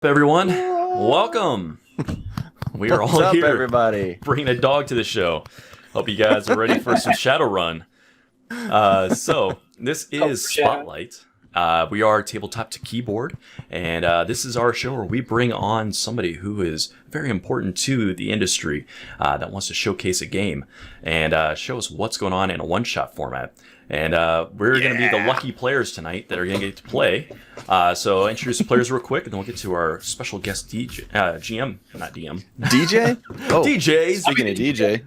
Everyone, welcome. We are What's all up, here, everybody? bringing a dog to the show. Hope you guys are ready for some Shadowrun. So this is Spotlight. We are tabletop to keyboard, and this is our show where we bring on somebody who is very important to the industry that wants to showcase a game and show us what's going on in a one-shot format. And we're going to be the lucky players tonight that are going to get to play. So introduce the players real quick, and then we'll get to our special guest DJ, GM, not DM. DJ? Oh, DJ. Speaking of DJ.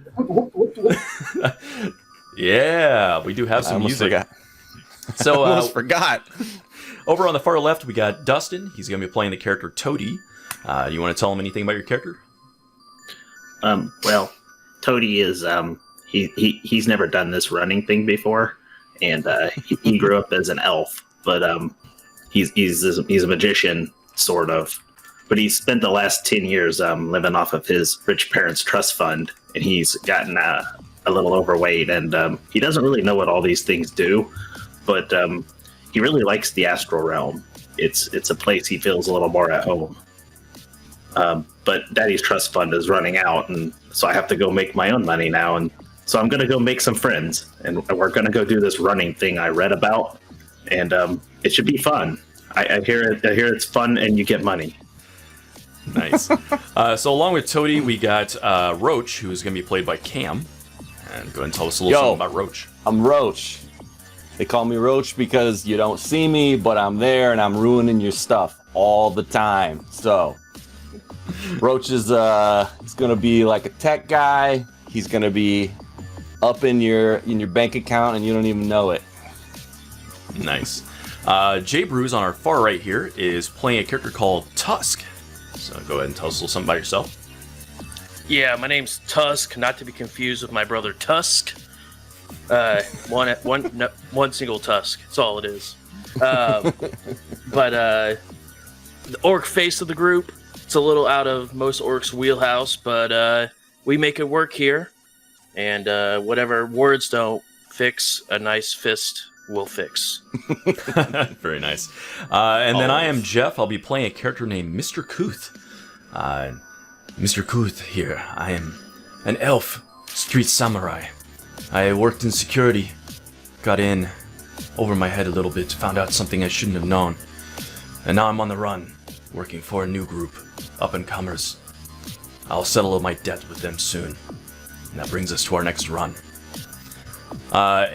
Yeah, we do have some music. Forgot. So I almost forgot. Over on the far left, we got Dustin. He's going to be playing the character Toady. Do you want to tell him anything about your character? Well, Toady is he's never done this running thing before, and he grew up as an elf, but he's a magician sort of, but he's spent the last 10 years living off of his rich parents' trust fund, and he's gotten a little overweight, and he doesn't really know what all these things do, but he really likes the astral realm. It's a place he feels a little more at home. But Daddy's trust fund is running out, and so I have to go make my own money now, and so I'm going to go make some friends, and we're going to go do this running thing I read about, and it should be fun. I hear it's fun, and you get money. Nice. So along with Toady, we got Roach, who is going to be played by Cam. And go ahead and tell us a little something about Roach. I'm Roach. They call me Roach because you don't see me, but I'm there, and I'm ruining your stuff all the time. So, Roach is he's going to be like a tech guy. He's going to be up in your bank account, and you don't even know it. Nice. Jay Bruce on our far right here is playing a character called Tusk. So go ahead and tell us a little something about yourself. Yeah, my name's Tusk, not to be confused with my brother Tusk. One single Tusk. That's all it is. But the orc face of the group, it's a little out of most orcs' wheelhouse, but we make it work here. And whatever words don't fix, a nice fist will fix. Very nice. And then I am Jeff. I'll be playing a character named Mr. Kuth. Mr. Kuth here. I am an elf, street samurai. I worked in security, got in over my head a little bit, found out something I shouldn't have known. And now I'm on the run, working for a new group, up-and-comers. I'll settle my debt with them soon. And that brings us to our next run. Our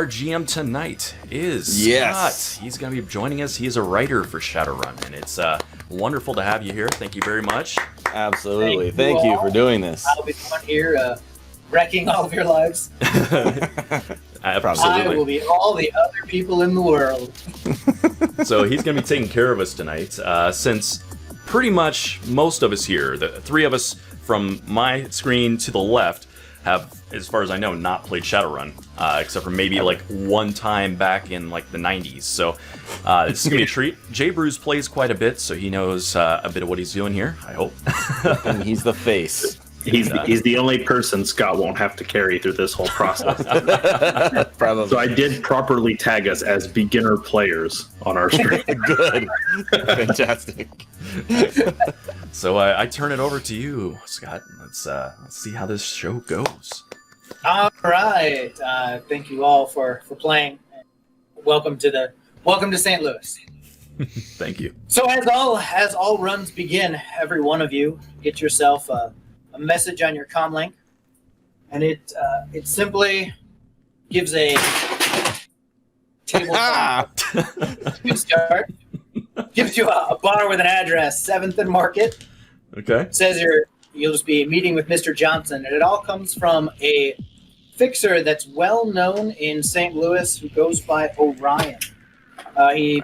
GM tonight is Scott. He's going to be joining us. He is a writer for Shadowrun, and it's wonderful to have you here. Thank you very much. Absolutely. Thank you for doing this. I'll be the one here wrecking all of your lives. Absolutely. I will be all the other people in the world. So he's going to be taking care of us tonight, since pretty much most of us here, the three of us from my screen to the left, have, as far as I know, not played Shadowrun, except for maybe like one time back in like the 90s. So this is going to be a treat. Jay Bruce plays quite a bit, so he knows a bit of what he's doing here, I hope. And he's the face. He's the only person Scott won't have to carry through this whole process. Probably. So I did properly tag us as beginner players on our screen. Good. Fantastic. So I turn it over to you, Scott. Let's see how this show goes. All right. Thank you all for playing. Welcome to St. Louis. Thank you. So as all runs begin, every one of you get yourself a message on your comm link, and it simply gives a table to start. Gives you a bar with an address, 7th and Market. Okay. Says you'll just be meeting with Mr. Johnson, and it all comes from a fixer that's well known in St. Louis who goes by Orion. He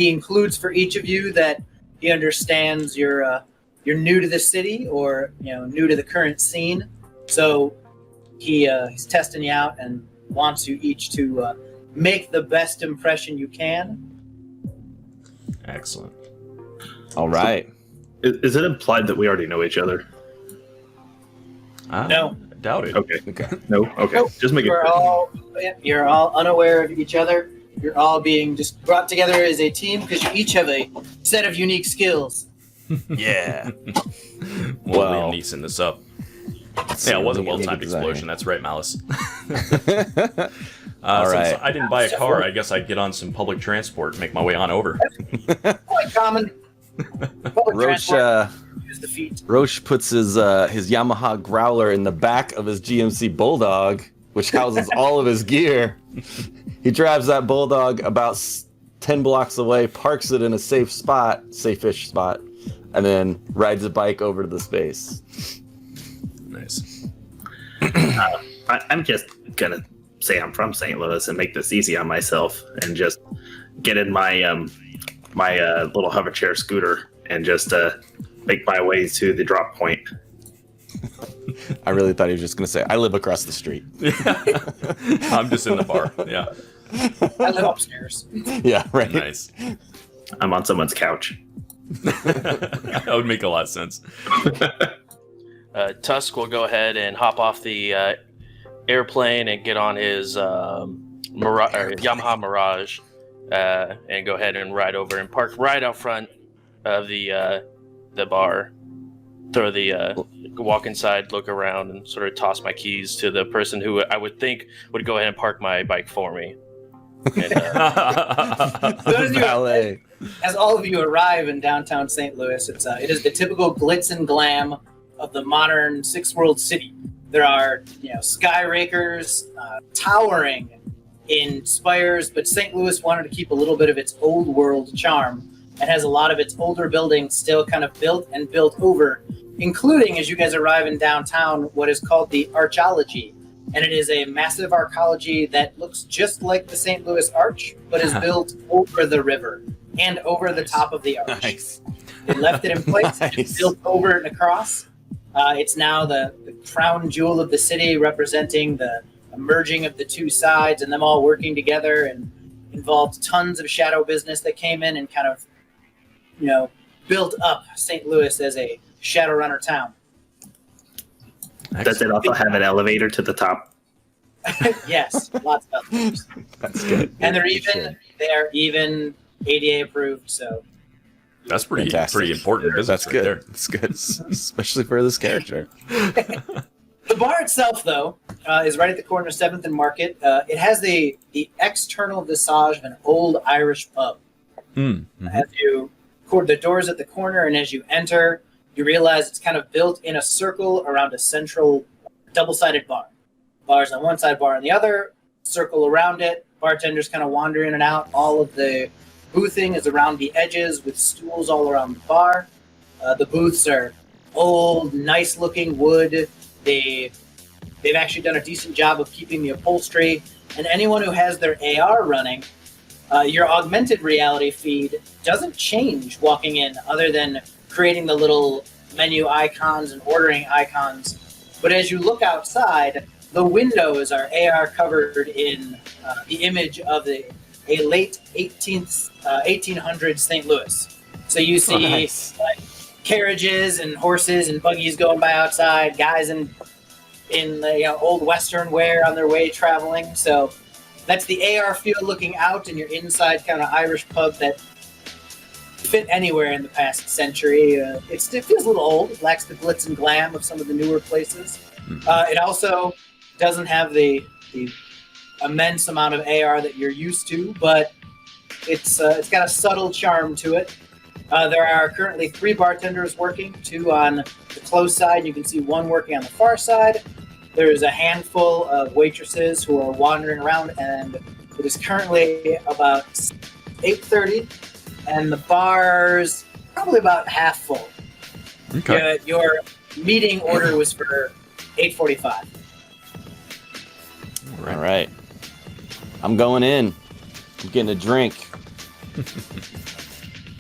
includes for each of you that he understands you're new to the city or new to the current scene, so he's testing you out and wants you each to make the best impression you can. Excellent. All right. Is it implied that we already know each other? No. I doubt it. Okay. No? Okay. Nope. Just make it You're all unaware of each other. You're all being just brought together as a team because you each have a set of unique skills. Yeah. Well, Well, Liam Neeson this up. Yeah, it was a well-timed explosion. That's right, Malice. All Since right. I didn't buy a car, I guess I'd get on some public transport and make my way on over. Quite common. Public Roach, transport is the feet. Roach puts his Yamaha Growler in the back of his GMC Bulldog, which houses all of his gear. He drives that Bulldog about 10 blocks away, parks it in a safe-ish spot, and then rides a bike over to the space. Nice. I'm just gonna say I'm from St. Louis and make this easy on myself, and just get in my my little hover chair scooter and just make my way to the drop point. I really thought he was just going to say, I live across the street. I'm just in the bar. Yeah. I live upstairs. Yeah, right. Nice. I'm on someone's couch. That would make a lot of sense. Tusk will go ahead and hop off the airplane and get on his Yamaha Mirage and go ahead and ride over and park right out front of the bar. Throw the walk inside, look around, and sort of toss my keys to the person who I would think would go ahead and park my bike for me. And, Valet. As all of you arrive in downtown St. Louis, it is the typical glitz and glam of the modern six-world city. There are sky rakers towering in spires, but St. Louis wanted to keep a little bit of its old world charm and has a lot of its older buildings still kind of built and built over, including, as you guys arrive in downtown, what is called the Archology. And it is a massive arcology that looks just like the St. Louis Arch, but is built over the river and over the top of the arch. Nice. They left it in place, Nice. It's built over and across. It's now the crown jewel of the city, representing the merging of the two sides and them all working together, and involved tons of shadow business that came in and kind of, built up St. Louis as a Shadowrunner town. Does it also have an elevator to the top? Yes, lots of elevators. That's good. And they're Sure. even ADA approved, so That's pretty Fantastic. important business. That's right good. there. That's good, especially for this character. the bar itself, though, is right at the corner of 7th and Market. It has the external visage of an old Irish pub. Mm-hmm. As you the doors at the corner, and as you enter, you realize it's kind of built in a circle around a central double-sided bar. Bars on one side, bar on the other, circle around it. Bartenders kind of wander in and out. All of the boothing is around the edges with stools all around the bar. The booths are old, nice-looking wood. They've actually done a decent job of keeping the upholstery. And anyone who has their AR running, your augmented reality feed doesn't change walking in, other than creating the little menu icons and ordering icons. But as you look outside, the windows are AR covered in the image of a late 1800s St. Louis. So you see Nice. carriages and horses and buggies going by outside, guys in the old Western wear on their way traveling. So that's the AR feel looking out, and you're inside kind of Irish pub that fit anywhere in the past century. It feels a little old. It lacks the glitz and glam of some of the newer places. It also doesn't have the immense amount of AR that you're used to, but it's got a subtle charm to it. There are currently 3 bartenders working, 2 on the close side. You can see 1 working on the far side. There's a handful of waitresses who are wandering around, and it is currently about 8:30, and the bar's probably about half full. Okay. Your meeting order was for 8:45. All right. I'm going in. I'm getting a drink.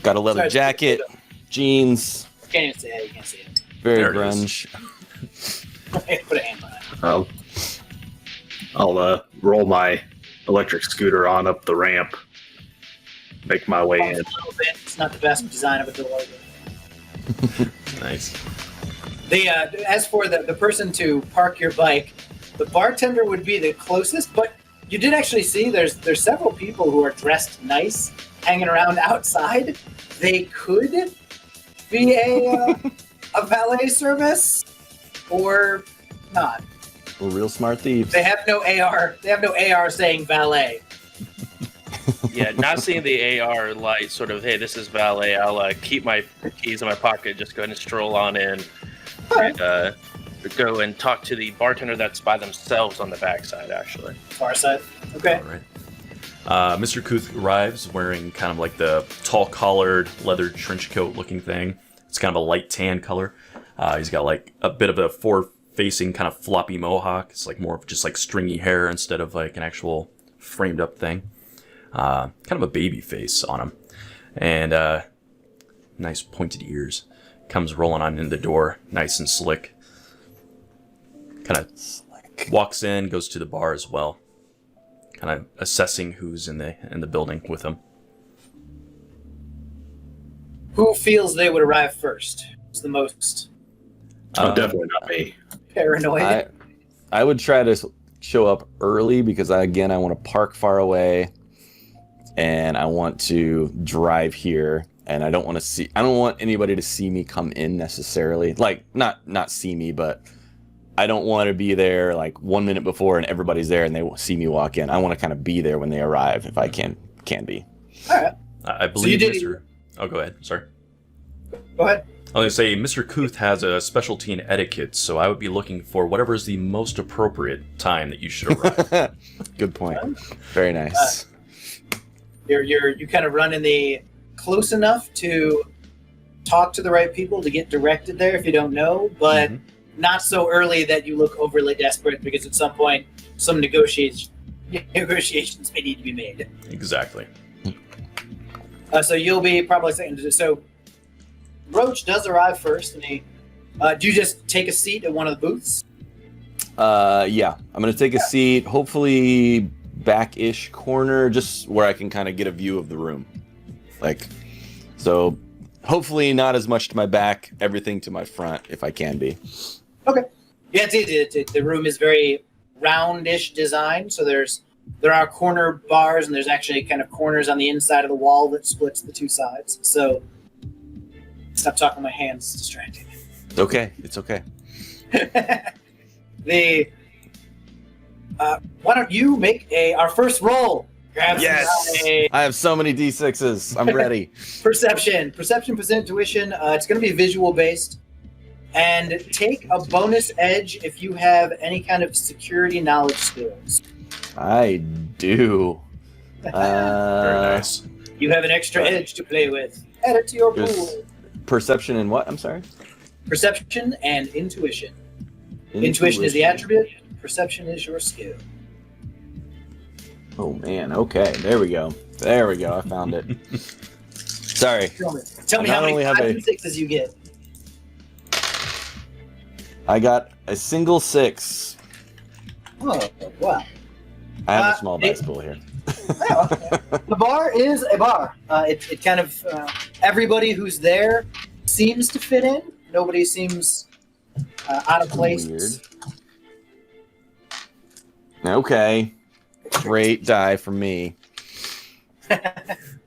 Got a leather Sorry, jacket, jeans, Can't even say it. You can't see it. very There it is. grunge. Put a hand on it. I'll roll my electric scooter on up the ramp, make my way A in. little bit. It's not the best design of a door. Nice. As for the person to park your bike, the bartender would be the closest, but you did actually see there's several people who are dressed nice hanging around outside. They could be a valet service or not. We're real smart thieves. They have no AR. They have no AR saying valet. Yeah, not seeing the AR light, sort of, hey, this is valet. I'll keep my keys in my pocket. Just go ahead and stroll on in, and go and talk to the bartender that's by themselves on the backside. Actually, Far side. Okay. All right. Mr. Kuth arrives wearing kind of like the tall-collared leather trench coat looking thing. It's kind of a light tan color. He's got like a bit of a forward-facing kind of floppy mohawk. It's like more of just like stringy hair instead of like an actual framed-up thing. Kind of a baby face on him, and nice pointed ears. Comes rolling on in the door, nice and slick. Kind of walks in, goes to the bar as well. Kind of assessing who's in the building with him. Who feels they would arrive first? It's the most Definitely not me. paranoid. I would try to show up early because I want to park far away, and I want to drive here, and I don't want anybody to see me come in necessarily. Like not see me, but I don't want to be there like 1 minute before and everybody's there and they see me walk in. I want to kind of be there when they arrive if I can be. All right. I believe did- Mr. Oh, go ahead. Sorry. Go ahead. I was going to say, Mr. Kuth has a specialty in etiquette, so I would be looking for whatever is the most appropriate time that you should arrive. Good point. Very nice. You kind of run in the close enough to talk to the right people to get directed there if you don't know, but not so early that you look overly desperate because at some point some negotiations may need to be made. Exactly. So you'll be probably second. So Roach does arrive first, and he. Do you just take a seat at one of the booths? Yeah. I'm gonna take a seat, hopefully back-ish corner, just where I can kind of get a view of the room. Like, so hopefully not as much to my back, everything to my front if I can be. Okay. Yeah, it's easy. The room is very roundish design, so there are corner bars, and there's actually kind of corners on the inside of the wall that splits the two sides. So stop talking, my hands distracting. It's okay. It's okay. Why don't you make our first roll? Grab I have so many D6s. I'm ready. Perception, intuition. It's going to be visual based, and take a bonus edge if you have any kind of security knowledge skills. I do. Very nice. You have an extra edge to play with. Add it to your Just- pool. Perception and what? I'm sorry. Perception and intuition. Intuition is the attribute. Perception is your skill. Oh man. Okay. There we go. I found it. Sorry. Tell me I how not many only have 5s a- and 6s you get. I got a single 6. Oh, wow. I have a small dice pool here. The bar is a bar. It kind of everybody who's there seems to fit in. Nobody seems out of place. Weird. Okay. Great die for me.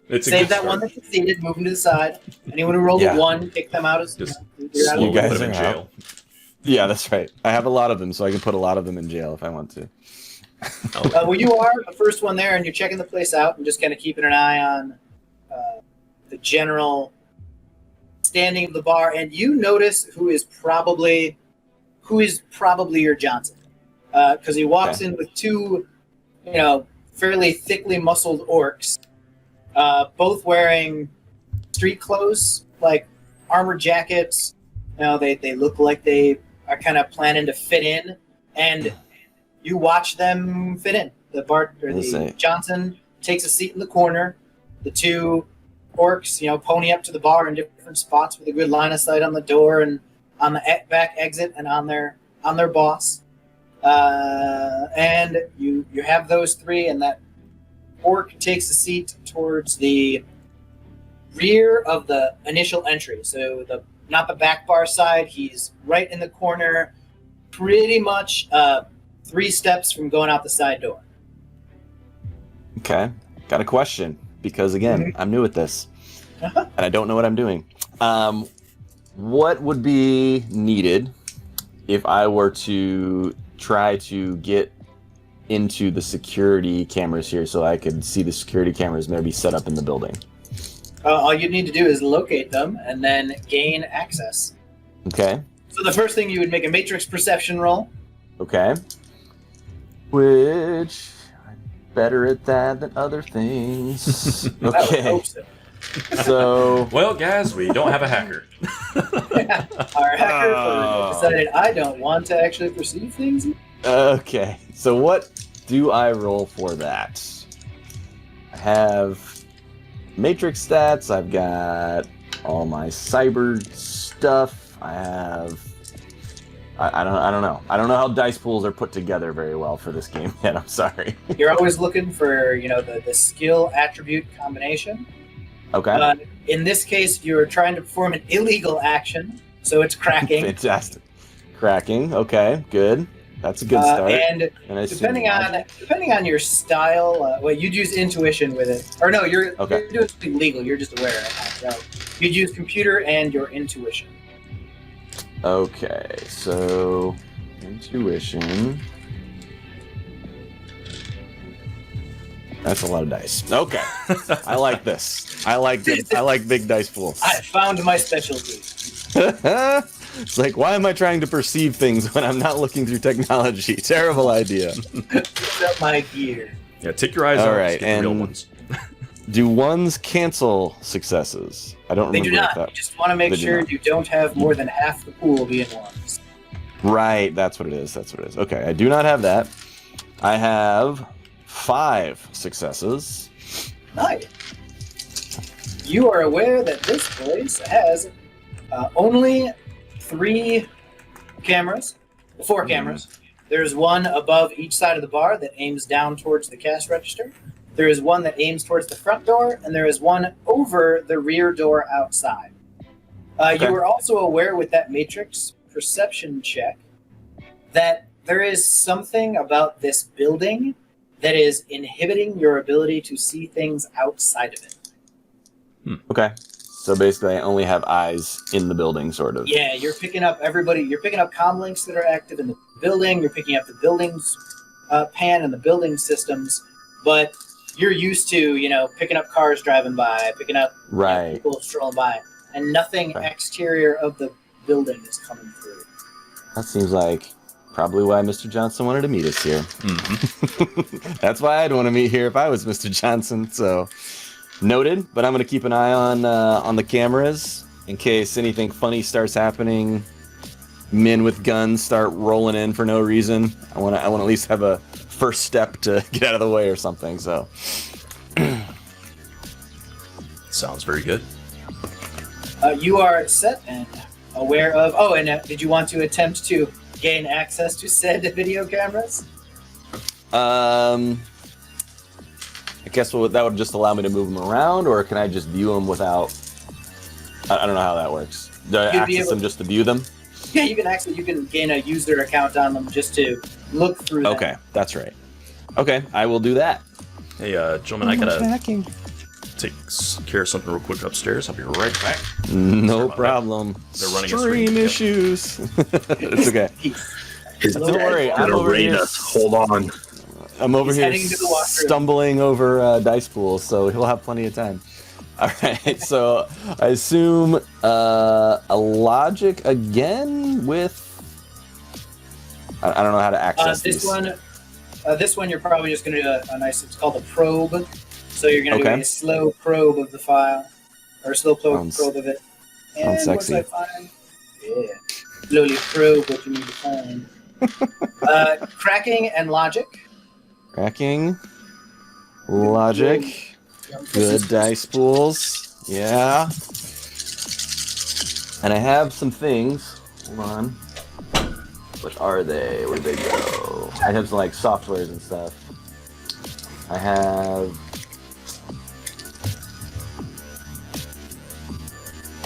It's a Save good that start. one that succeeded. Move them to the side. Anyone who rolled Yeah. a 1, kick them out as Just you're out of You slowly the guys put him in are out. jail. Yeah, that's right. I have a lot of them, so I can put a lot of them in jail if I want to. well, you are the first one there, and you're checking the place out and just kind of keeping an eye on the general standing of the bar, and you notice who is probably your Johnson, because he walks in with two, fairly thickly muscled orcs, both wearing street clothes, like armored jackets. They look like they are kind of planning to fit in, and you watch them fit in. The Johnson takes a seat in the corner. The two orcs, pony up to the bar in different spots with a good line of sight on the door and on the back exit and on their boss. And you have those three, and that orc takes a seat towards the rear of the initial entry. So not the back bar side. He's right in the corner, pretty much 3 steps from going out the side door. Okay. Got a question because again, I'm new at this, and I don't know what I'm doing. What would be needed if I were to try to get into the security cameras here so I could see the security cameras maybe set up in the building? All you need to do is locate them and then gain access. Okay. So the first thing you would make a matrix perception roll. Okay. Which I'm better at that than other things. I would Okay. hope so. So Well, guys, we don't have a hacker. Our hacker decided I don't want to actually perceive things. okay. So what do I roll for that? I have matrix stats. I've got all my cyber stuff. I have. I don't know. I don't know how dice pools are put together very well for this game yet. I'm sorry. You're always looking for, the skill attribute combination. Okay. In this case, you're trying to perform an illegal action, so it's cracking. Fantastic. Cracking. Okay. Good. That's a good start. And And I assume depending on your style, you'd use intuition with it. Or no, you're doing something legal. You're just aware of that. So you'd use computer and your intuition. Okay, so intuition. That's a lot of dice. Okay, I like this. I like big dice pools. I found my specialty. It's like, why am I trying to perceive things when I'm not looking through technology? Terrible idea. Picked up my gear. Yeah, take your eyes All off. right, Get the real and- ones. Do ones cancel successes? I don't They remember do if not. that. You just want to make They do sure not. you don't have more than half the pool being ones. Right, that's what it is. That's what it is. Okay, I do not have that. I have 5 successes. Nice. You are aware that this place has only 3 cameras, 4 cameras. There's one above each side of the bar that aims down towards the cash register. There is one that aims towards the front door, and there is one over the rear door outside. Okay. You were also aware with that matrix perception check that there is something about this building that is inhibiting your ability to see things outside of it. Okay. So basically, I only have eyes in the building, sort of. Yeah, you're picking up everybody. You're picking up comm links that are active in the building. You're picking up the building's pan and the building systems. But you're used to, picking up cars driving by, picking up Right. people strolling by, and nothing Okay. exterior of the building is coming through. That seems like probably why Mr. Johnson wanted to meet us here. That's why I'd want to meet here if I was Mr. Johnson. So noted. But I'm going to keep an eye on the cameras in case anything funny starts happening. Men with guns start rolling in for no reason. I want to at least have a first step to get out of the way or something. So Sounds very good. You are set and aware of. Oh, and did you want to attempt to gain access to said video cameras? I guess that would just allow me to move them around, or can I just view them without? I don't know how that works. Do I You'd be access able- them just to view them? Yeah, you can gain a user account on them just to look through them. Okay, that's right. Okay, I will do that. Hey, gentlemen, I gotta take care of something real quick upstairs. I'll be right back. No about problem. They're running a stream Stream together. issues. It's okay. His Don't dad's worry, I'm gonna over raid here. us. Hold on. I'm over He's here heading to the washroom. stumbling over dice pools, so he'll have plenty of time. All right, so I assume a logic again with. I don't know how to access This these. one you're probably just going to do a nice. It's called a probe. So you're going to Okay. do a slow probe of the file, or a slow probe Sounds- of it. sounds And what's sexy. I find? Yeah, slowly probe what you need to find. Cracking and logic. Cracking. Logic. Good dice pools. Yeah. And I have some things. Hold on. What are they? Where'd they go? I have some like softwares and stuff. I have.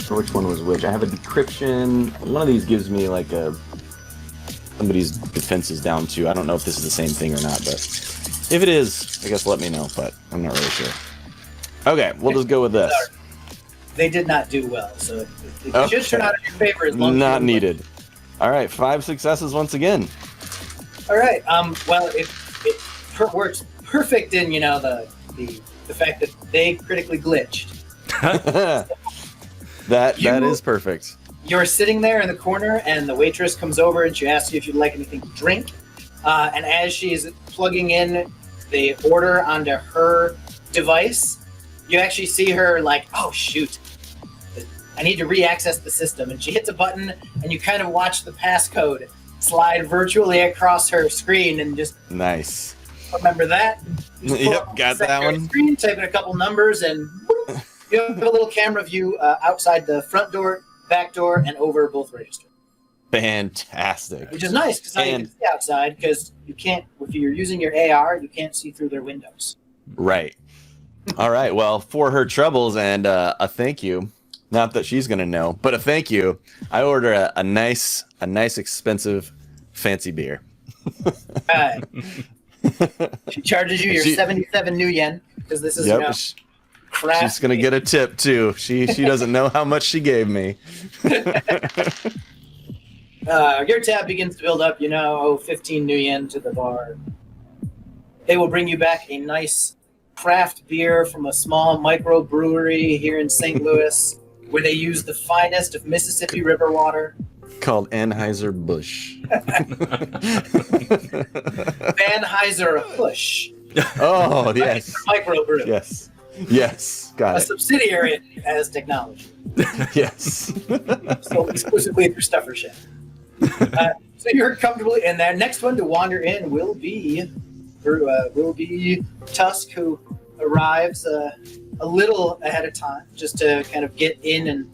Or which one was which? I have a decryption. One of these gives me like somebody's defenses down too. I don't know if this is the same thing or not, but If it is, I guess let me know, but I'm not really sure. Okay, we'll just go with this. They did not do well, so it Okay. should turn out in your favor as long as Not you needed. All right, 5 successes once again. All right. Well, it works perfect in the fact that they critically glitched. that is perfect. You're sitting there in the corner, and the waitress comes over and she asks you if you'd like anything to drink. And as she's plugging in the order onto her device, you actually see her like, oh shoot, I need to re-access the system. And she hits a button, and you kind of watch the passcode slide virtually across her screen, and just Nice. remember that. You just pull Yep, up got the that secondary one. Screen, type in a couple numbers, and whoop, you have a little camera view outside the front door, back door, and over both registers. Fantastic. Which is nice because now you can see outside, because you can't, if you're using your AR, you can't see through their windows. Right. All right. Well, for her troubles and a thank you, not that she's gonna know, but a thank you, I order a nice expensive fancy beer. She charges you your 77 new yen, because this is craft. She's gonna get a tip too. She doesn't know how much she gave me. Your tab begins to build up. 15 new yen to the bar. They will bring you back a nice craft beer from a small microbrewery here in St. Louis, where they use the finest of Mississippi River water. Called Anheuser-Busch. Anheuser-Busch. Oh, yes. Microbrew. Yes. Got A it. subsidiary as technology. Yes. Sold exclusively through Stuffer Chef. So you're comfortably in there. Next one to wander in will be Tusk, who arrives a little ahead of time, just to kind of get in and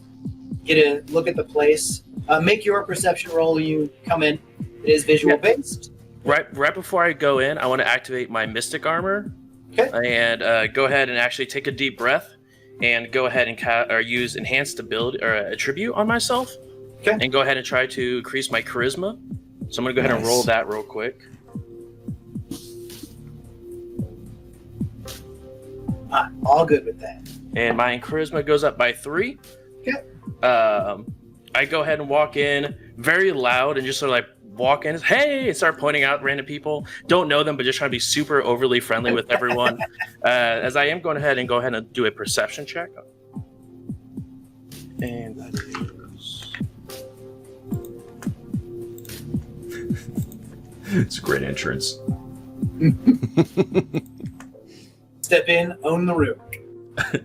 get a look at the place. Make your perception roll when you come in. It is visual based. Right before I go in, I want to activate my mystic armor. Okay. And go ahead and actually take a deep breath and go ahead and use enhanced ability or attribute on myself. Okay. And go ahead and try to increase my charisma. So I'm going to go ahead and roll that real quick. All good with that. And my charisma goes up by 3. Okay. I go ahead and walk in very loud and just sort of like walk in, hey, and start pointing out random people. Don't know them, but just trying to be super overly friendly with everyone. As I am going ahead and do a perception check. And that is... It's a great entrance. Step in, own the room.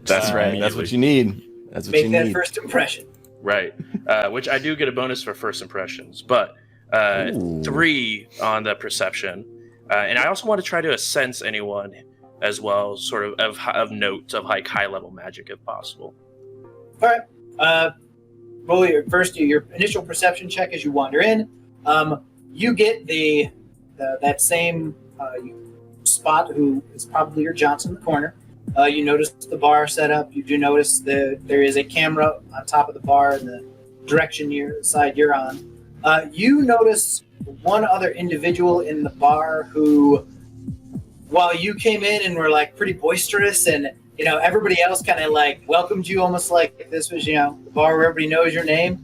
That's right. That's what you need. That's what you Make that need. first impression. Right. Which I do get a bonus for first impressions, but 3 on the perception. And I also want to try to sense anyone as well, sort of note of like high level magic if possible. All right. Roll your initial perception check as you wander in. You get that same spot who is probably your Johnson in the corner. You notice the bar set up. You do notice that there is a camera on top of the bar in the direction side you're on. You notice one other individual in the bar who, while you came in and were like pretty boisterous, and everybody else kind of like welcomed you almost like this was the bar where everybody knows your name.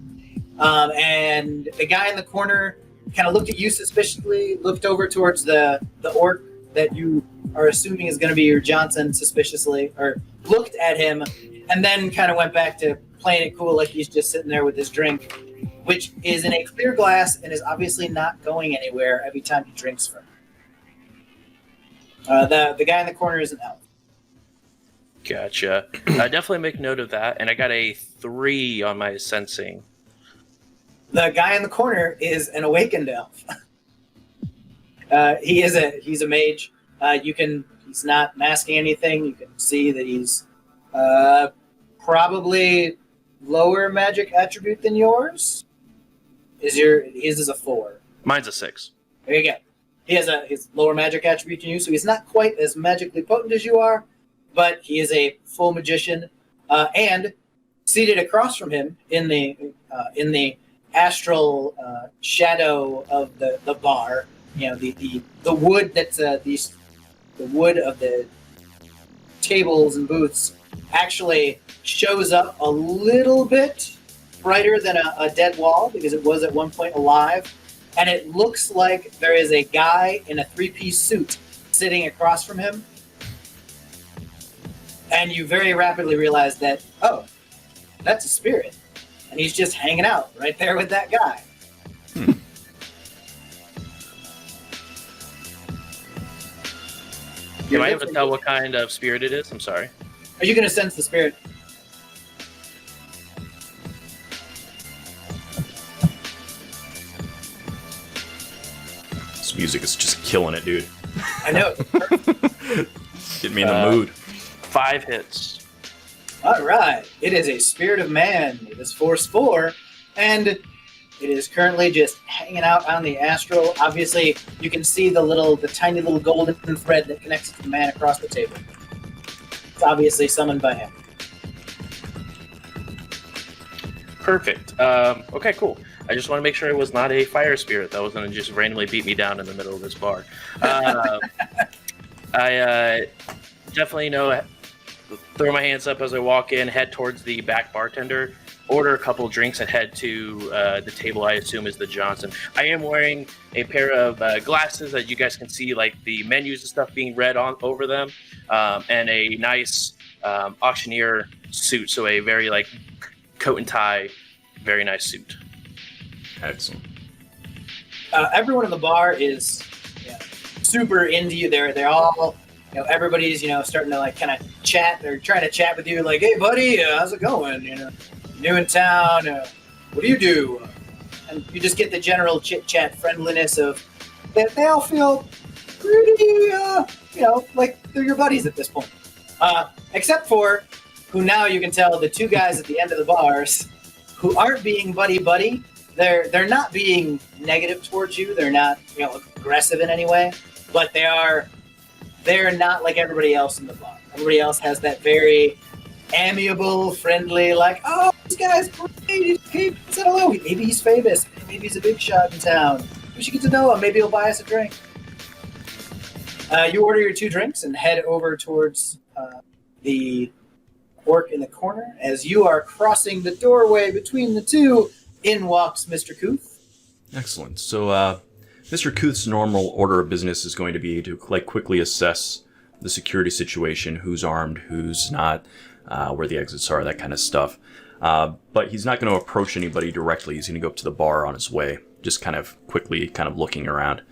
And the guy in the corner kind of looked at you suspiciously, looked over towards the orc that you are assuming is going to be your Johnson suspiciously, or looked at him, and then kind of went back to playing it cool like he's just sitting there with his drink, which is in a clear glass and is obviously not going anywhere every time he drinks from it. The guy in the corner is an elf. Gotcha. I definitely make note of that, and I got a 3 on my sensing. The guy in the corner is an awakened elf. He's a mage. He's not masking anything. You can see that he's probably lower magic attribute than yours. His is a 4. Mine's a 6. There you go. He has his lower magic attribute than you, so he's not quite as magically potent as you are, but he is a full magician. And seated across from him in the astral shadow of the bar, the wood that these wood of the tables and booths actually shows up a little bit brighter than a dead wall because it was at one point alive, and it looks like there is a guy in a three-piece suit sitting across from him, and you very rapidly realize that, oh, that's a spirit, and he's just hanging out right there with that guy. Am I able to tell what kind of spirit it is? I'm sorry. Are you going to sense the spirit? This music is just killing it, dude. I know. Get me in the mood. 5 hits. All right. It is a spirit of man. It is Force 4, and it is currently just hanging out on the astral. Obviously, you can see the tiny little golden thread that connects it to the man across the table. It's obviously summoned by him. Perfect. Okay, cool. I just want to make sure it was not a fire spirit that was going to just randomly beat me down in the middle of this bar. I definitely throw my hands up as I walk in, head towards the back bartender, order a couple drinks, and head to the table I assume is the Johnson. I am wearing a pair of glasses that you guys can see like the menus and stuff being read on over them, and a nice auctioneer suit, so a very like coat and tie, very nice suit. Excellent. Everyone in the bar is super into you. They're all, everybody's, starting to like kind of chat. They're trying to chat with you like, hey, buddy, how's it going? New in town. What do you do? And you just get the general chit-chat friendliness of that they all feel pretty, like they're your buddies at this point. Except for who now you can tell the two guys at the end of the bars who aren't being buddy-buddy. They're not being negative towards you. They're not, aggressive in any way, but they're not like everybody else in the bar. Everybody else has that very amiable, friendly, like, oh, this guy's great. He said hello. Maybe he's famous. Maybe he's a big shot in town. We should get to know him. Maybe he'll buy us a drink. You order your 2 drinks and head over towards the orc in the corner. As you are crossing the doorway between the two, in walks Mr. Kuth. Excellent. So, Mr. Kuth's normal order of business is going to be to quickly assess the security situation, who's armed, who's not, where the exits are, that kind of stuff. But he's not going to approach anybody directly. He's going to go up to the bar on his way, just quickly looking around.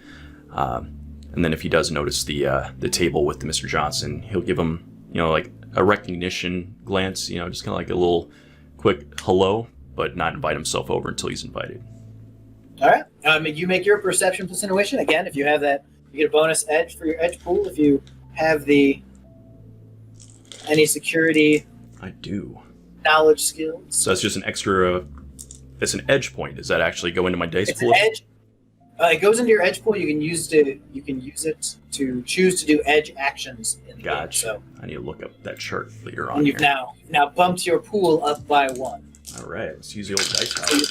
And then if he does notice the table with the Mr. Johnson, he'll give him, like a recognition glance, just like a little quick hello, but not invite himself over until he's invited. All right. You make your perception plus intuition. Again, if you have that, you get a bonus edge for your edge pool. If you have any security... I do. Knowledge skills. So that's just an extra... It's an edge point. Does that actually go into my dice pool? It's an edge. It goes into your edge pool. You can use it to choose to do edge actions in the game. So I need to look up that chart that you're on. And you've now bumped your pool up by 1. All right, let's use the old dice house. So you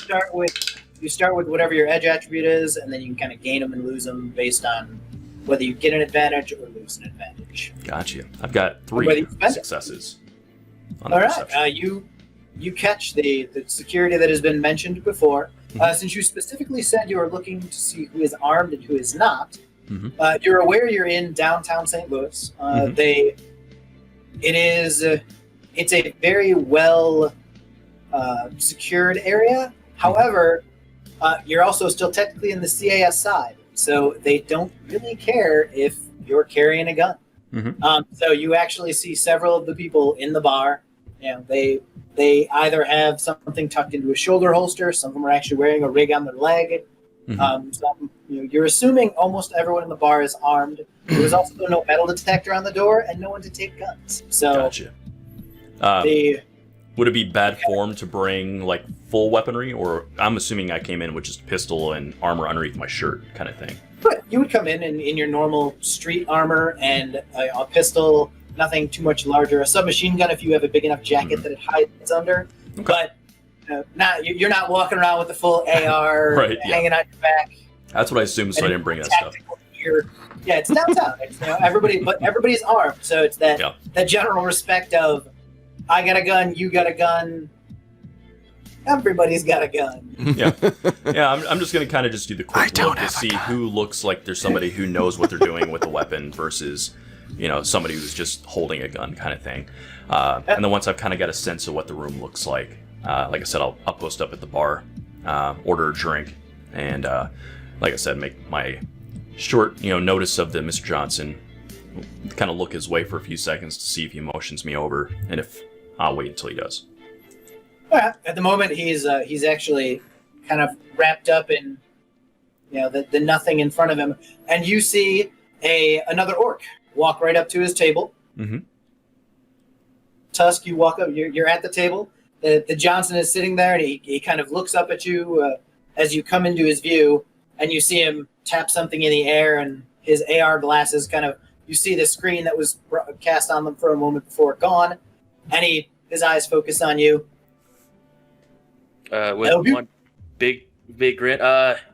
start with whatever your edge attribute is, and then you can kind of gain them and lose them based on whether you get an advantage or lose an advantage. Gotcha. I've got 3 successes. All right. You catch the security that has been mentioned before. Since you specifically said you are looking to see who is armed and who is not, you're aware you're in downtown St. Louis. It's a very well secured area. However, you're also still technically in the CAS side, so they don't really care if you're carrying a gun. So you actually see several of the people in the bar. They either have something tucked into a shoulder holster. Some of them are actually wearing a rig on their leg. You're assuming almost everyone in the bar is armed. There was also no metal detector on the door and no one to take guns. So gotcha. Would it be bad form to bring like full weaponry, or I'm assuming I came in with just pistol and armor underneath my shirt kind of thing? But you would come in your normal street armor and a pistol, nothing too much larger. A submachine gun if you have a big enough jacket that it hides under. Okay. But you're not walking around with the full AR hanging on your back. That's what I assumed, so I didn't bring that stuff. Gear Yeah, it's downtown. It's, everybody's armed, so it's that general respect of I got a gun, you got a gun, everybody's got a gun. Yeah. I'm just gonna kind of just do the quick look to see who looks like there's somebody who knows what they're doing with a weapon versus, somebody who's just holding a gun kind of thing. And then once I've kind of got a sense of what the room looks like I said, I'll post up at the bar, order a drink, and like I said, make my short, notice of the Mr. Johnson, kind of look his way for a few seconds to see if he motions me over, and if I'll wait until he does. At the moment, he's actually kind of wrapped up in, the nothing in front of him, and you see another orc walk right up to his table. Mm-hmm. Tusk, you walk up. You're at the table. The Johnson is sitting there, and he kind of looks up at you as you come into his view, and you see him tap something in the air, and his AR glasses kind of. You see the screen that was cast on them for a moment before gone, and his eyes focus on you. With one big grin.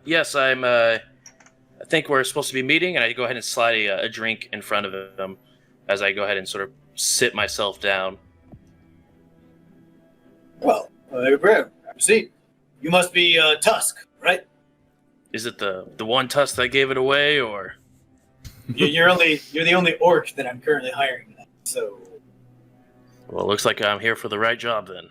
Yes, I'm. I think we're supposed to be meeting, and I go ahead and slide a drink in front of him as I go ahead and sort of sit myself down. Well, have a seat. You must be Tusk, right? Is it the one Tusk that gave it away, or? You're the only orc that I'm currently hiring. So. Well, it looks like I'm here for the right job then.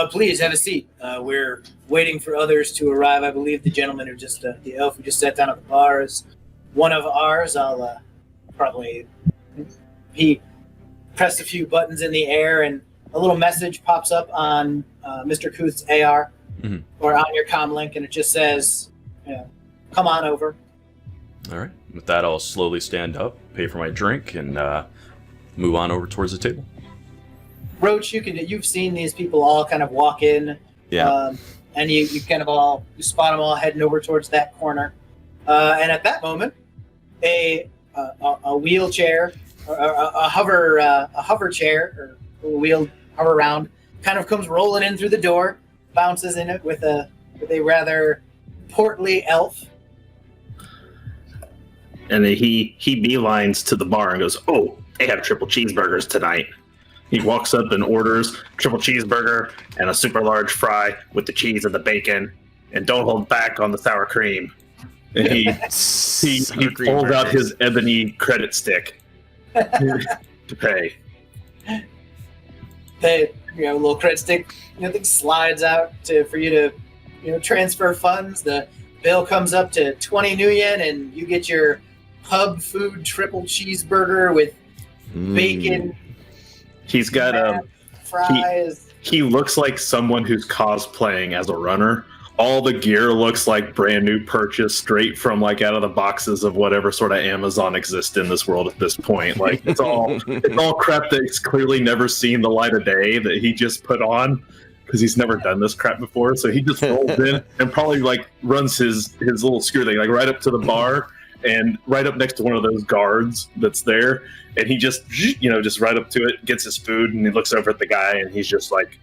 Please have a seat. We're waiting for others to arrive. I believe the gentleman who the elf who just sat down at the bar is one of ours. I'll probably. He pressed a few buttons in the air, and a little message pops up on Mr. Kuth's AR or on your comm link, and it just says, "Come on over." All right. With that, I'll slowly stand up, pay for my drink, and move on over towards the table. Roach, you've seen these people all kind of walk in, and you kind of you spot them all heading over towards that corner, and at that moment, a wheelchair, or a hover chair, or a hover around, kind of comes rolling in through the door, bounces in it with a rather portly elf. And then he beelines to the bar and goes, "Oh, they have triple cheeseburgers tonight." He walks up and orders triple cheeseburger and a super large fry with the cheese and the bacon, and don't hold back on the sour cream. And he pulls out his ebony credit stick to pay. A little credit stick, thing slides out for you to, transfer funds. The bill comes up to 20 new yen, and you get your pub food triple cheeseburger with bacon. He's got fries. He looks like someone who's cosplaying as a runner. All the gear looks like brand new purchase, straight from out of the boxes of whatever sort of Amazon exists in this world at this point. It's all crap that's clearly never seen the light of day that he just put on because he's never done this crap before. So he just rolls in and probably runs his little scooter thing right up to the bar and right up next to one of those guards that's there. And he just right up to it, gets his food, and he looks over at the guy, and he's like,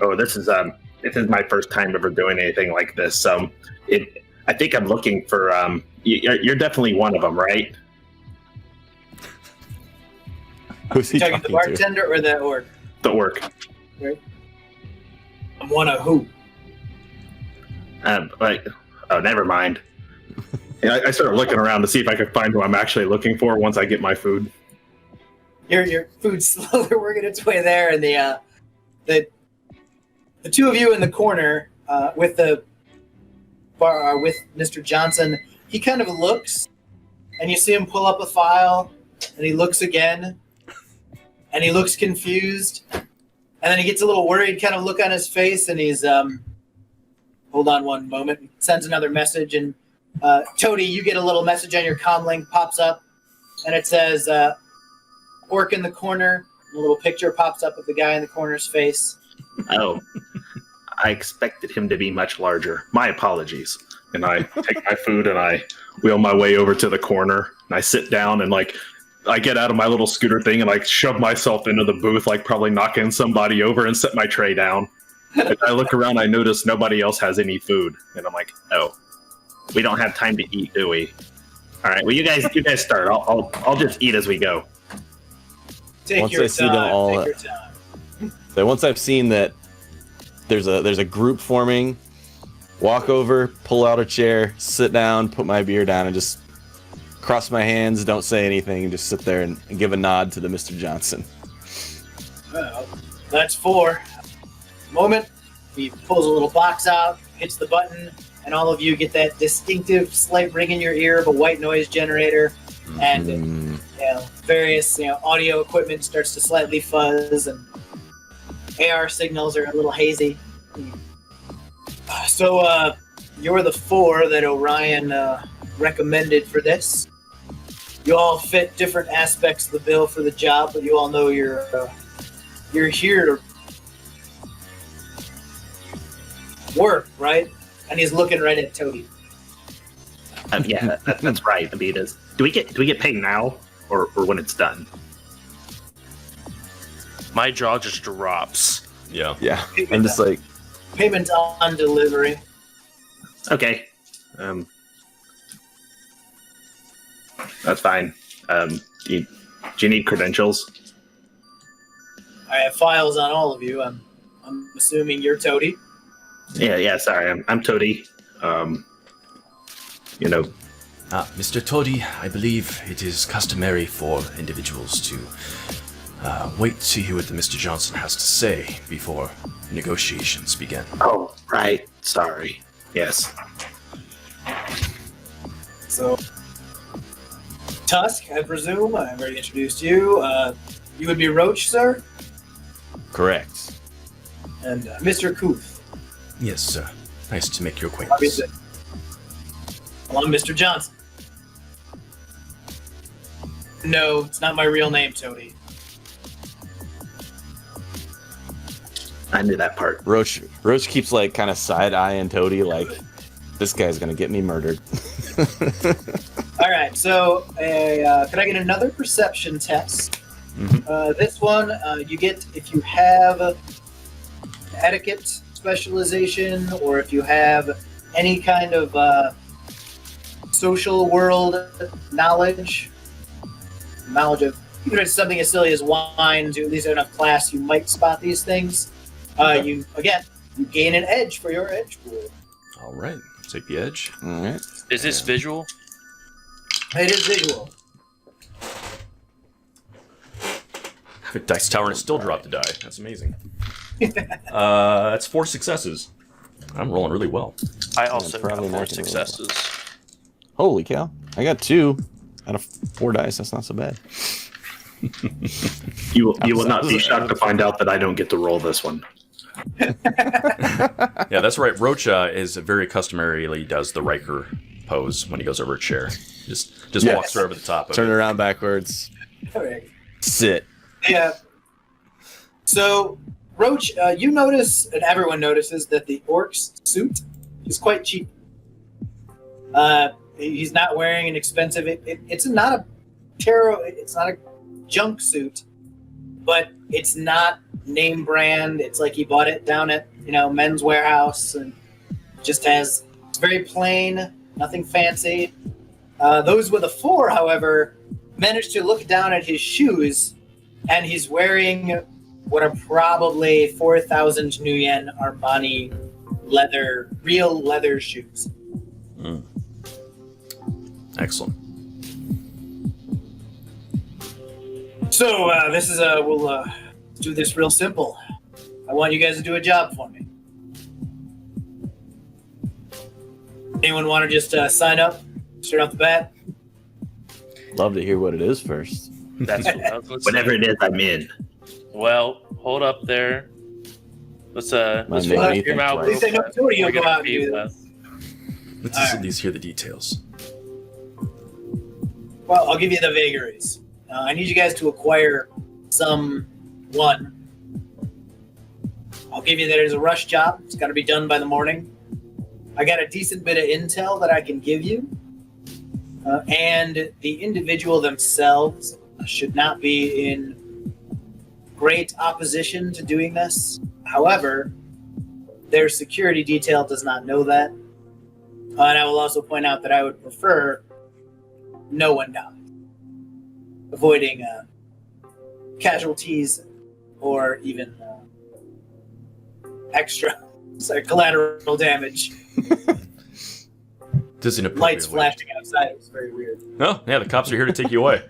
"Oh, this is my first time ever doing anything like this. I think I'm looking for you're definitely one of them, right?" Who's he talking talking the bartender or the orc? The orc. Right. I'm one of who? Oh, never mind. I started looking around to see if I could find who I'm actually looking for once I get my food. Your food's slowly working its way there, and the two of you in the corner with the bar with Mr. Johnson, he kind of looks, and you see him pull up a file, and he looks again, and he looks confused, and then he gets a little worried kind of look on his face, and he's hold on one moment, he sends another message, and Toady, you get a little message on your comm link, pops up, and it says orc in the corner, and a little picture pops up of the guy in the corner's face. Oh, I expected him to be much larger. My apologies. And I take my food and I wheel my way over to the corner, and I sit down and I get out of my little scooter thing and shove myself into the booth, probably knocking somebody over, and set my tray down. And I look around, I notice nobody else has any food, and I'm like, oh. We don't have time to eat, do we? All right. Well, you guys start. I'll just eat as we go. Take Once your I see them time. all- Take your time. So once I've seen that there's a group forming, walk over, pull out a chair, sit down, put my beer down, and just cross my hands, don't say anything, and just sit there and give a nod to the Mr. Johnson. Well, that's 4. Moment, he pulls a little box out, hits the button, and all of you get that distinctive slight ring in your ear of a white noise generator, and various audio equipment starts to slightly fuzz, and AR signals are a little hazy. So you're the 4 that Orion recommended for this. You all fit different aspects of the bill for the job, but you all know you're here to work, right? And he's looking right at Toady. Yeah, that's right. I mean, do we get paid now or when it's done? My jaw just drops. Yeah. Yeah, I'm just like, Payment on delivery. Okay. That's fine. Do you need credentials? I have files on all of you. I'm assuming you're Toady. Yeah. Sorry, I'm Toady. Mr. Toddy, I believe it is customary for individuals to wait to hear what the Mr. Johnson has to say before negotiations begin. Oh, right. Sorry. Yes. So, Tusk, I presume. I've already introduced you. You would be Roach, sir? correct. And Mr. Kuth. Yes, sir. Nice to make your acquaintance. Obviously. Hello, Mr. Johnson. No, it's not my real name, Toady. I knew that part. Roach keeps like kind of side eyeing Toady, like this guy's gonna get me murdered. All right, so can I get another perception test? This one you get if you have etiquette specialization, or if you have any kind of social world knowledge of even if it's something as silly as wine, to at least enough class, you might spot these things. You gain an edge for your edge pool. All right. Take the edge. All right. Is this visual? It is visual. Dice Tower and still dropped a die. That's amazing. That's 4 successes. I'm rolling really well. I also probably got 4 not gonna roll. successes. Holy cow! I got 2 out of 4 dice. That's not so bad. You will not be shocked to find out that I don't get to roll this one. Yeah, that's right. Roach is very customarily does the Riker pose when he goes over a chair. Just Yes. walks right over the top of Turn it. around backwards. All right. Sit. Yeah. So, Roach, you notice, and everyone notices, that the orc's suit is quite cheap. He's not wearing an expensive. It's not a It's not a junk suit, but it's not name brand. It's like he bought it down at Men's Warehouse, and just has. It's very plain, nothing fancy. Those with a 4, however, managed to look down at his shoes, and he's wearing what are probably 4,000 new yen Armani real leather shoes. Excellent. So this is we'll do this real simple. I want you guys to do a job for me. Anyone want to just sign up straight off the bat? Love to hear what it is first. That's what I was gonna say. Whatever it is, I'm in. Well, hold up there. Let's My figure name out Ethan your mouth. At least I know Tony will go out and do Well, this. Let's All just right. at least hear the details. Well, I'll give you the vagaries. I need you guys to acquire someone. I'll give you that it's a rush job. It's got to be done by the morning. I got a decent bit of intel that I can give you. And the individual themselves should not be in great opposition to doing this. However, their security detail does not know that. And I will also point out that I would prefer no one die, avoiding casualties or even extra collateral damage. Does an Lights appropriate way. flashing outside. It was very weird. Oh, yeah, the cops are here to take you away.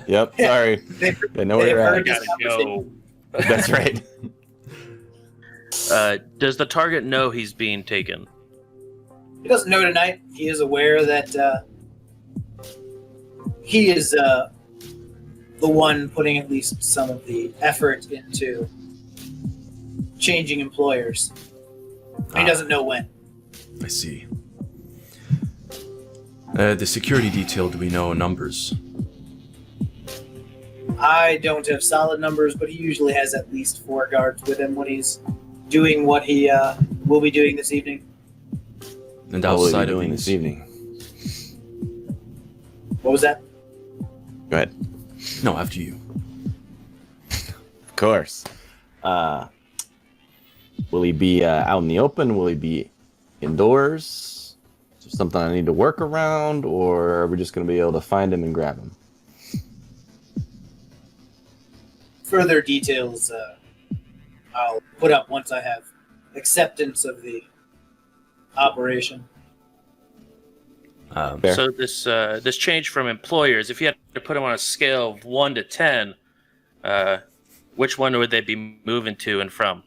Yep, sorry. They know where you're heard at. this Gotta go. That's right. Does the target know he's being taken? He doesn't know tonight. He is aware that he is the one putting at least some of the effort into changing employers. He doesn't know when. I see. The security detail, do we know numbers? I don't have solid numbers, but he usually has at least 4 guards with him when he's doing what he will be doing this evening. And What will you be outside of doing these, this evening? What was that? Go ahead. No, after you. Of course. Will he be out in the open? Will he be indoors? Is there something I need to work around, or are we just going to be able to find him and grab him? Further details I'll put up once I have acceptance of the operation. Fair. So this change from employers, if you had to put them on a scale of 1 to 10, which one would they be moving to and from?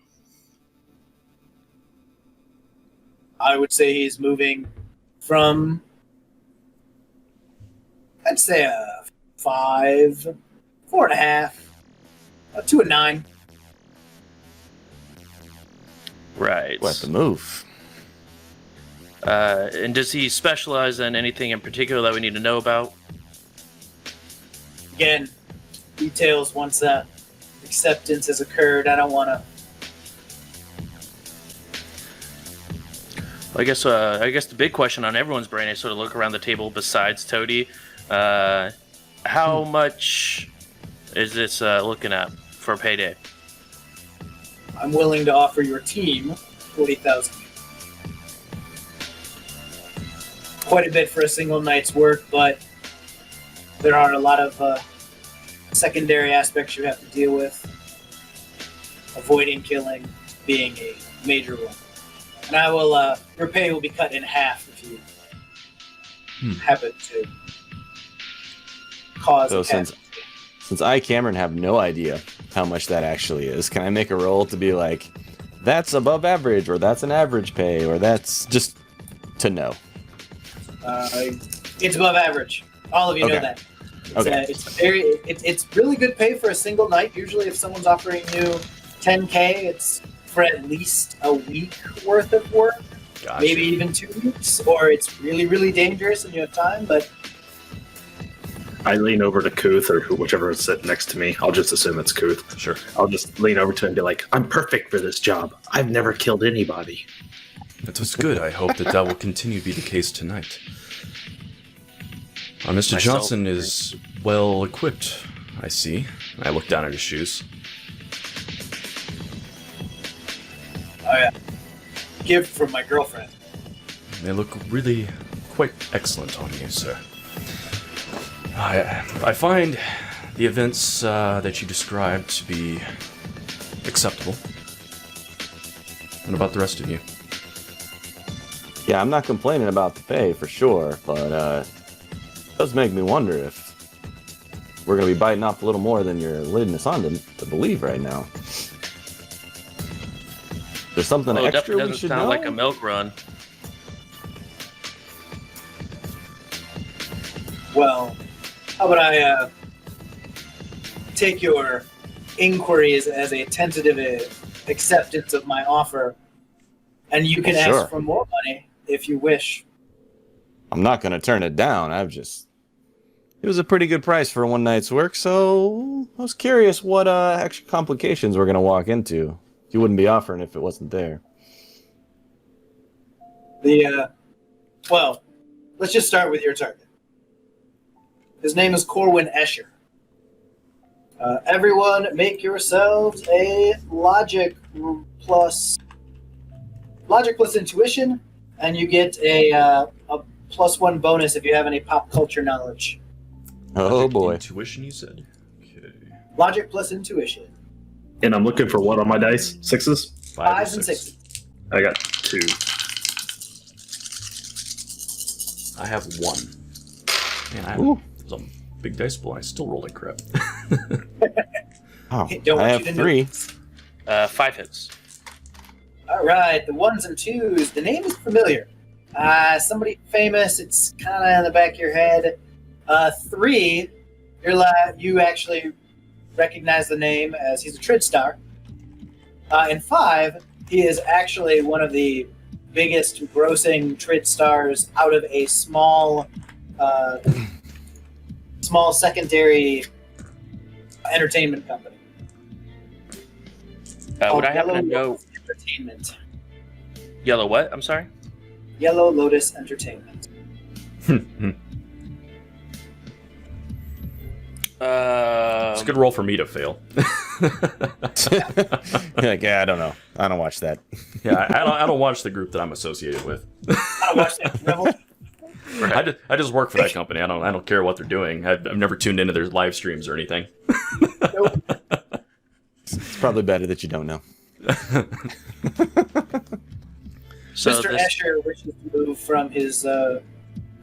I would say he's moving from, I'd say a 5, 4.5, to a 9. Right. We'll have to move. And does he specialize in anything in particular that we need to know about? Again, details once that acceptance has occurred. I don't want to. I guess the big question on everyone's brain is sort of look around the table besides Toady. How much is this looking at for payday? I'm willing to offer your team 40,000. Quite a bit for a single night's work, but there are a lot of secondary aspects you have to deal with. Avoiding killing being a major one. And I will, your pay will be cut in half if you happen to cause So a since I, Cameron, have no idea how much that actually is, can I make a roll to be like, that's above average, or that's an average pay, or that's just to know? It's above average. All of you know Okay. that. Okay. It's really good pay for a single night. Usually, if someone's offering you 10K, it's for at least a week worth of work, Gotcha. maybe even 2 weeks, or it's really, really dangerous and you have time. But I lean over to Kuth or whichever is sitting next to me. I'll just assume it's Kuth. Sure. I'll just lean over to him and be like, I'm perfect for this job. I've never killed anybody. That's good. I hope that will continue to be the case tonight. Mr. Myself. Johnson is well equipped, I see. I look down at his shoes. oh yeah, gift from my girlfriend. They look really quite excellent on you, sir. I find the events that you described to be acceptable. What about the rest of you? Yeah, I'm not complaining about the pay for sure, but it does make me wonder if we're going to be biting off a little more than you're leading us on to believe right now. There's something Well, it extra definitely we doesn't should sound know? like a milk run. Well, how about I take your inquiries as a tentative acceptance of my offer, and you can Sure. ask for more money if you wish. I'm not going to turn it down. It was a pretty good price for one night's work, so I was curious what extra complications we're going to walk into. You wouldn't be offering if it wasn't there. Well, let's just start with your target. His name is Corwin Escher. Everyone, make yourselves a logic plus intuition and you get a +1 bonus if you have any pop culture knowledge. Oh Logic, boy. Intuition, you said? Okay. Logic plus intuition. And I'm looking for what on my dice? Sixes? Fives and sixes. I got 2. I have 1. Man, Ooh. it was a big dice pool. I still rolled like crap. Oh, Don't I want have you to 3. 5 hits. All right, the 1s and 2s. The name is familiar. Somebody famous. It's kind of in the back of your head. 3, you actually recognize the name as he's a Trid star. And 5, he is actually one of the biggest grossing Trid stars out of a small secondary entertainment company. Would I happen to Yellow know Lotus Entertainment. Yellow what? I'm sorry? Yellow Lotus Entertainment. It's a good roll for me to fail. You're like, yeah, I don't know. I don't watch that. Yeah, I don't watch the group that I'm associated with. I don't watch that. Rebel. I just work for that company. I don't care what they're doing. I've never tuned into their live streams or anything. Nope. It's probably better that you don't know. So Mr. this, Escher wishes to move from his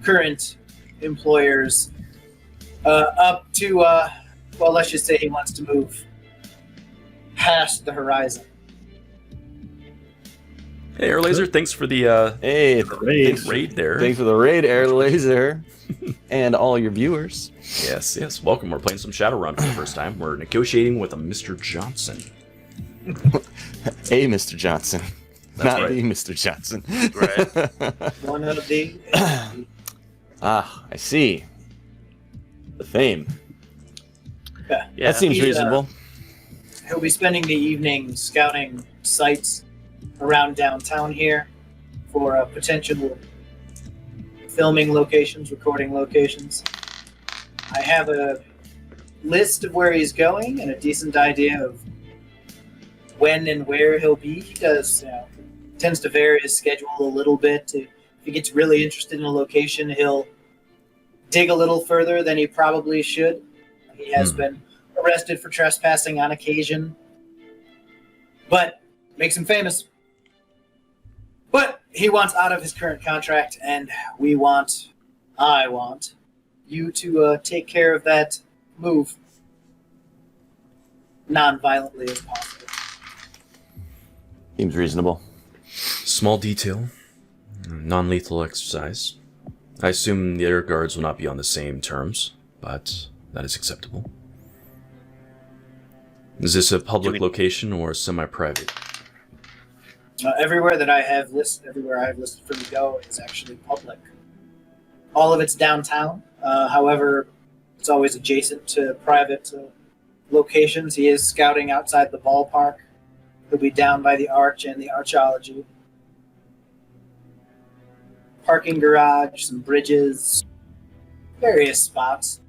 current employers up to, well, let's just say he wants to move past the horizon. Hey, Air Laser, thanks for the Hey, raid there. thanks for the raid, Air Laser, and all your viewers. Yes, welcome. We're playing some Shadowrun for the first time. We're negotiating with a Mr. Johnson. A Mr. Johnson, not right. the Mr. Johnson. Right. One of the. Ah, I see. The fame. Yeah. Yeah. That seems He's, reasonable. He'll be spending the evening scouting sites around downtown here for potential filming locations, recording locations. I have a list of where he's going and a decent idea of when and where he'll be. He does, tends to vary his schedule a little bit. If he gets really interested in a location, he'll dig a little further than he probably should. He has been arrested for trespassing on occasion, but makes him famous. But he wants out of his current contract, and I want you to take care of that move non-violently as possible. Seems reasonable. Small detail. Non-lethal exercise. I assume the air guards will not be on the same terms, but that is acceptable. Is this a public location or semi-private? Everywhere I have listed for you to go is actually public. All of it's downtown. However, it's always adjacent to private locations. He is scouting outside the ballpark. He'll be down by the arch and the archaeology. Parking garage, some bridges, various spots.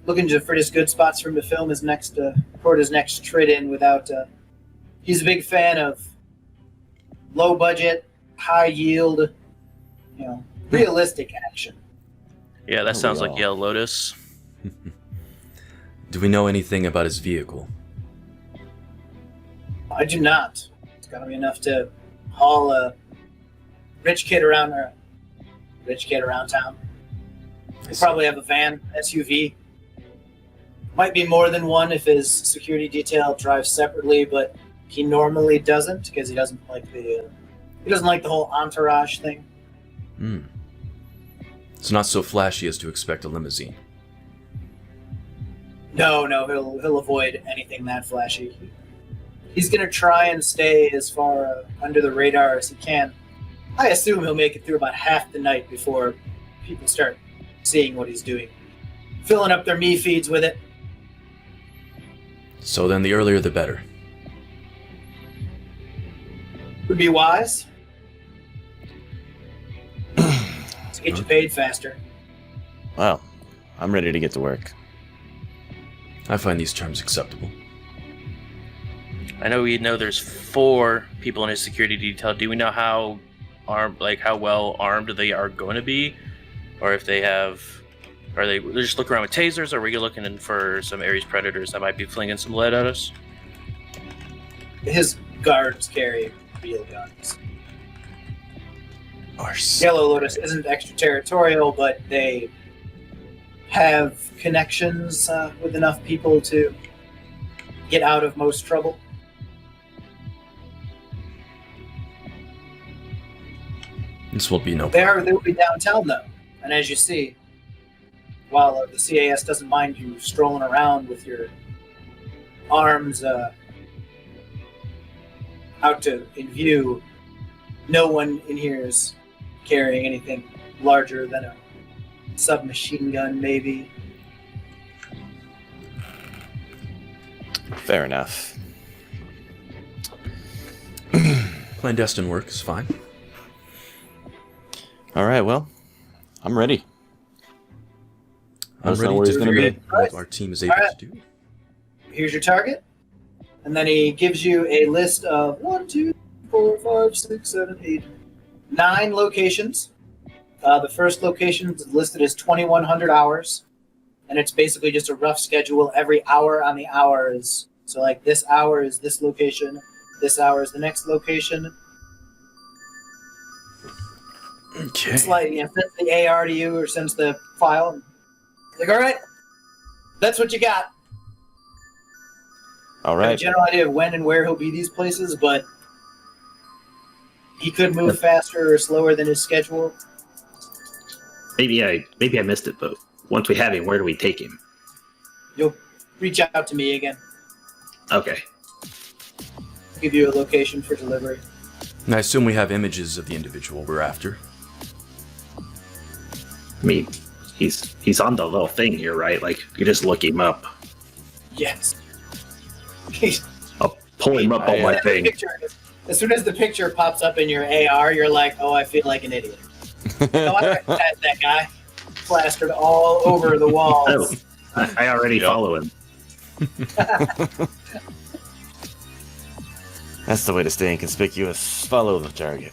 Looking for just good spots for him to film his next, record his next Trid in without. He's a big fan of low budget, high yield, realistic action. Yeah, that sounds like well. Yellow Lotus. Do we know anything about his vehicle? I do not. It's got to be enough to haul a rich kid around town. He'll probably have a van, SUV. Might be more than one if his security detail drives separately, but he normally doesn't because he doesn't like the whole entourage thing. It's not so flashy as to expect a limousine. No, he'll avoid anything that flashy. He's gonna try and stay as far under the radar as he can. I assume he'll make it through about half the night before people start seeing what he's doing, filling up their me feeds with it. So then the earlier the better. Would be wise to get you paid faster. Well, I'm ready to get to work. I find these terms acceptable. I know there's 4 people in his security detail. Do we know how how well armed they are going to be, or if they have, they're just looking around with tasers, or are we looking for some Ares predators that might be flinging some lead at us? His guards carry real guns. Arse. Yellow Lotus isn't extraterritorial, but they have connections with enough people to get out of most trouble. This will be no They will be downtown though, and as you see, while the CAS doesn't mind you strolling around with your arms out in view, no one in here is carrying anything larger than a submachine gun, maybe. Fair enough. clandestine work is fine. All right, well, I'm ready. I'm Let us know ready where he's to gonna figure be. out what our team is able Alright. to do. Here's your target. And then he gives you a list of 1, 2, 4, 5, 6, 7, 8, 9 locations. The first location is listed as 2,100 hours. And it's basically just a rough schedule. Every hour on the hours. So, like, this hour is this location. This hour is the next location. Okay. It's like, sends the AR to you or sends the file. Like, all right, that's what you got. All I have a right. general idea of when and where he'll be these places, but he could move faster or slower than his schedule. Maybe I missed it, but once we have him, where do we take him? You'll reach out to me again. Okay. I'll give you a location for delivery. And I assume we have images of the individual we're after. I mean, he's on the little thing here, right? Like, you just look him up. Yes. I'll pull him up on my thing. As soon as the picture pops up in your AR, you're like, oh, I feel like an idiot. No, I recognize that guy. Plastered all over the walls. Oh, I already follow him. That's the way to stay inconspicuous. Follow the target.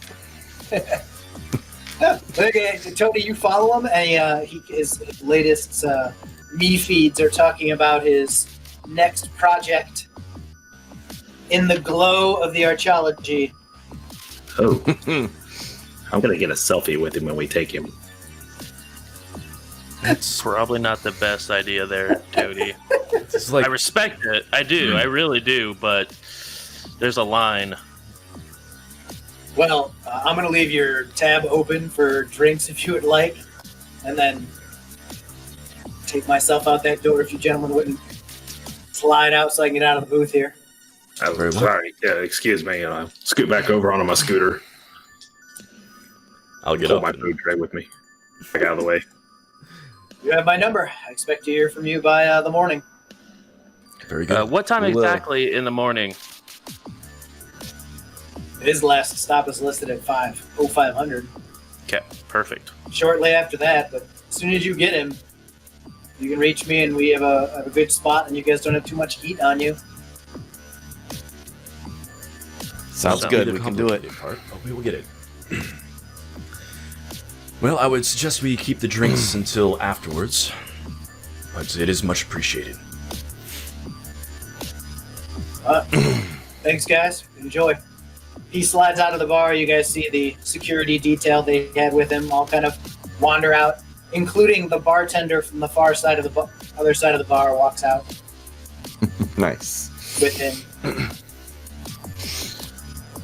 Okay, Tony, you follow him, and his latest me feeds are talking about his next project in the glow of the archaeology. Oh. I'm going to get a selfie with him when we take him. That's probably not the best idea there, Toady. It's like I respect it. I do. I really do. But there's a line. Well, I'm going to leave your tab open for drinks if you would like, and then take myself out that door if you gentlemen wouldn't slide out so I can get out of the booth here. Oh, Very well. sorry. Yeah, excuse me. I'll scoot back over onto my scooter. I'll get Pull up. my food tray with me. Back out of the way. You have my number. I expect to hear from you by the morning. Very good. What time We will. exactly in the morning? His last stop is listed at 5:0500. Okay, perfect. Shortly after that, but as soon as you get him, you can reach me, and we have a good spot, and you guys don't have too much heat on you. Sounds That'll good. be the We can do it. complicated part. Oh, we'll get it. Well, I would suggest we keep the drinks until afterwards, but it is much appreciated. Thanks, guys. Enjoy. He slides out of the bar. You guys see the security detail they had with him all kind of wander out, including the bartender from the far side of the other side of the bar walks out Nice. with him.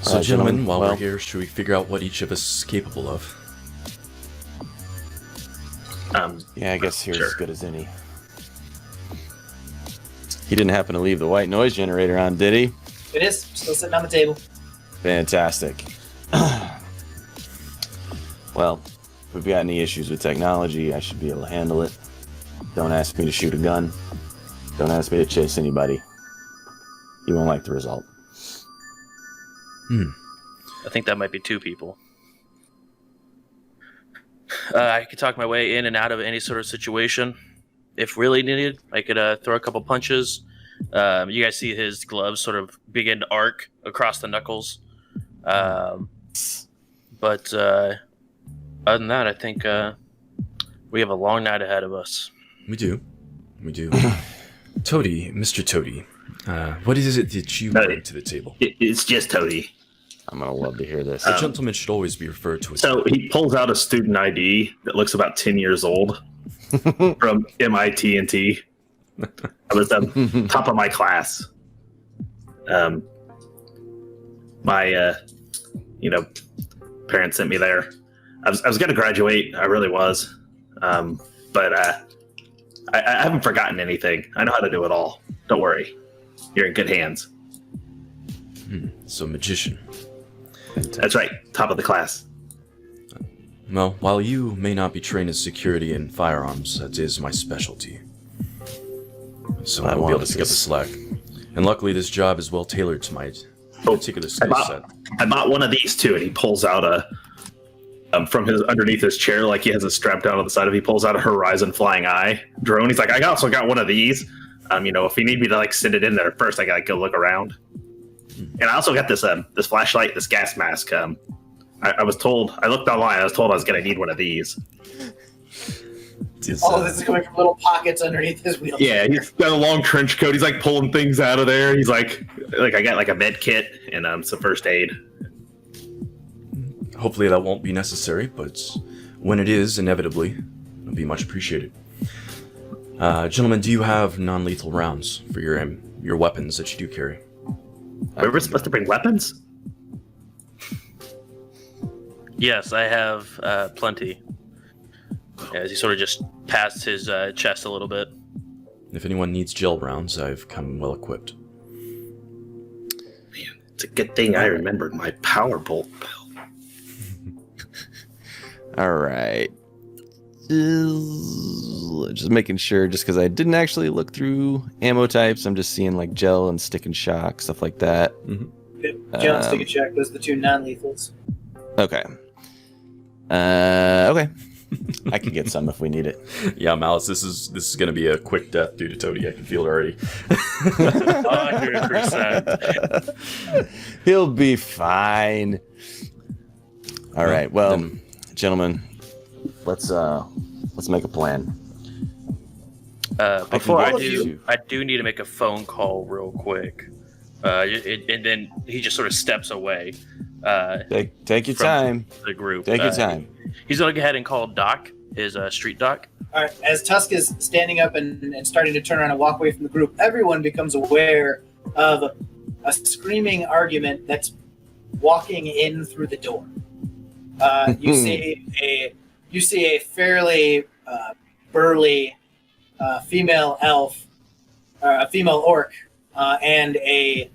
So, gentlemen, while well- we're here, should we figure out what each of us is capable of? Yeah, I guess you're Sure. as good as any. He didn't happen to leave the white noise generator on, did he? It is still sitting on the table. Fantastic. Well, if we've got any issues with technology, I should be able to handle it. Don't ask me to shoot a gun. Don't ask me to chase anybody. You won't like the result. I think that might be 2 people. I could talk my way in and out of any sort of situation. If really needed, I could throw a couple punches. You guys see his gloves sort of begin to arc across the knuckles. But other than that, I think we have a long night ahead of us. We do. Toady, Mr. Toady, what is it that you No, bring to the table? It's just Toady. I'm gonna love to hear this. A gentleman should always be referred to as. So he pulls out a student ID that looks about 10 years old from MIT and T. I was top of my class. My parents sent me there. I was going to graduate. I really was. But I haven't forgotten anything. I know how to do it all. Don't worry. You're in good hands. So, magician. That's right. Top of the class. Well, while you may not be trained in security and firearms, that is my specialty. So I will be able to pick up the slack. And luckily, this job is well tailored to my particular skill set. I bought one of these too, and he pulls out from his underneath his chair, like he has it strapped down on the side of. He pulls out a Horizon Flying Eye drone. He's like, I also got one of these. If you need me to like send it in there first, I gotta go look around. And I also got this flashlight, this gas mask. I was told, I looked online, I was told I was going to need one of these. All of this is coming from little pockets underneath his wheels. Yeah, he's got a long trench coat. He's like pulling things out of there. He's like I got like a med kit and some first aid. Hopefully that won't be necessary, but when it is, inevitably, it'll be much appreciated. Gentlemen, do you have non-lethal rounds for your weapons that you do carry? We were supposed to bring weapons? Yes, I have plenty. As he sort of just passed his chest a little bit. If anyone needs gel rounds, I've come well equipped. Man, it's a good thing I remembered my power bolt belt. All right. Just making sure, just because I didn't actually look through ammo types, I'm just seeing like gel and stick and shock, stuff like that. Gel and stick and shock, those are the two non-lethals. Okay. Okay. I can get some if we need it. Yeah, Malice, this is going to be a quick death due to Toady. I can feel it already. 100%. He'll be fine. All right. Well, gentlemen, let's make a plan. Before I do- do need to make a phone call real quick. And then he just sort of steps away. Take your time. The group. Take your time. He's going to go ahead and call Doc, his street doc. All right, as Tusk is standing up and starting to turn around and walk away from the group, everyone becomes aware of a screaming argument that's walking in through the door. You see a fairly burly female elf, a female orc, and a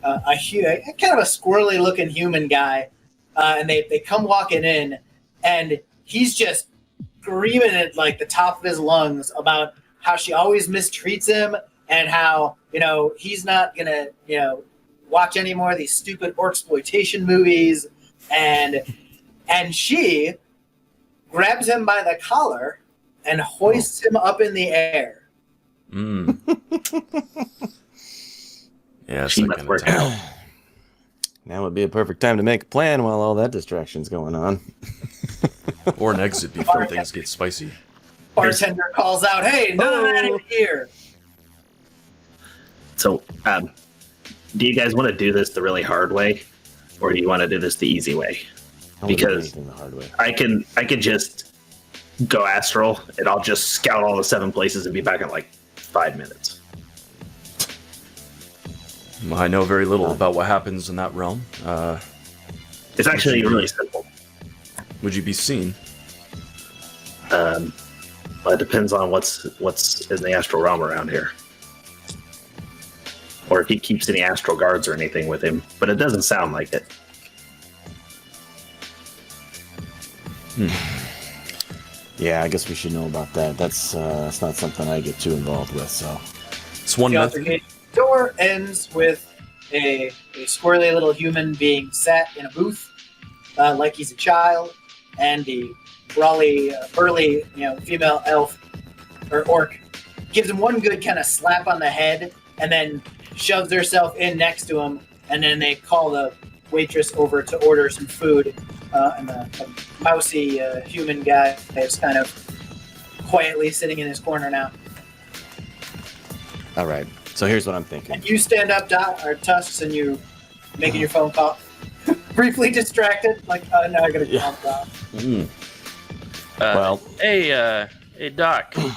kind of a squirrely looking human guy, and they come walking in, and he's just screaming at like the top of his lungs about how she always mistreats him and how he's not gonna watch any more of these stupid orc-exploitation movies, and she grabs him by the collar and hoists him up in the air. Yeah, it's She that must kind of work time. out. Now would be a perfect time to make a plan while all that distraction's going on. Or an exit before things get spicy. Bartender calls out, "Hey, none of that in here!" So, do you guys want to do this the really hard way, or do you want to do this the easy way? I don't do Because anything the hard way. I can just go astral, and I'll just scout all the 7 places and be back in like 5 minutes. Well, I know very little about what happens in that realm. It's actually really simple. Would you be seen? But it depends on what's in the astral realm around here, or if he keeps any astral guards or anything with him. But it doesn't sound like it. Yeah, I guess we should know about that. That's not something I get too involved with. So It's one The method. alternate door ends with a squirrely little human being sat in a booth like he's a child, and the brawly, burly, female elf or orc gives him one good kind of slap on the head, and then shoves herself in next to him, and then they call the waitress over to order some food, and a mousy human guy is kind of quietly sitting in his corner now. All right. So here's what I'm thinking. And you stand up, Tusks, and you making your phone call. Briefly distracted, like, now I gotta call Doc. Well, hey, Doc. How's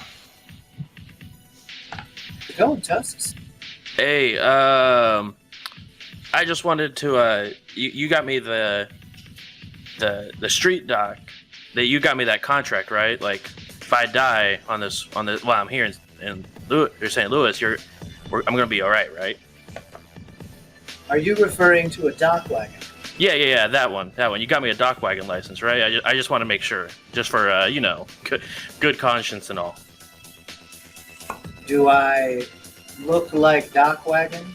it going, Tusks? Hey, I just wanted to. You got me the street doc. That you got me that contract, right? Like, if I die on this, well, I'm here in St. Louis. I'm gonna be all right? Are you referring to a dock wagon? Yeah, that one. You got me a dock wagon license, right? I just want to make sure, just for good conscience and all. Do I look like dock wagon?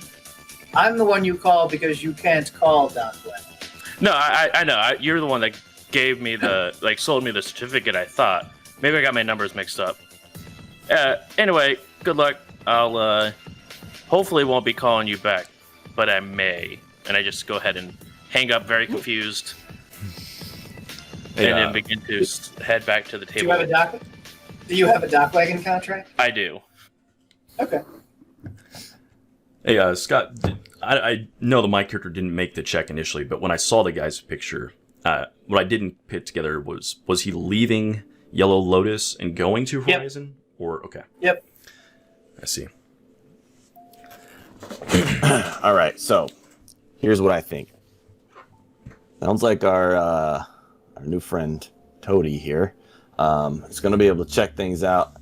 I'm the one you call because you can't call dock wagon. No, I know. You're the one that gave me sold me the certificate. I thought maybe I got my numbers mixed up. Anyway, good luck. I'll hopefully won't be calling you back, but I may. And I just go ahead and hang up, very confused, and then begin to head back to the table. Do you have a dock wagon contract? I do. Okay. Hey, Scott, I know that my character didn't make the check initially, but when I saw the guy's picture, what I didn't put together was he leaving Yellow Lotus and going to Horizon? Yep. Or, okay. Yep. I see. all right. So here's what I think. Sounds like our new friend Toady here is going to be able to check things out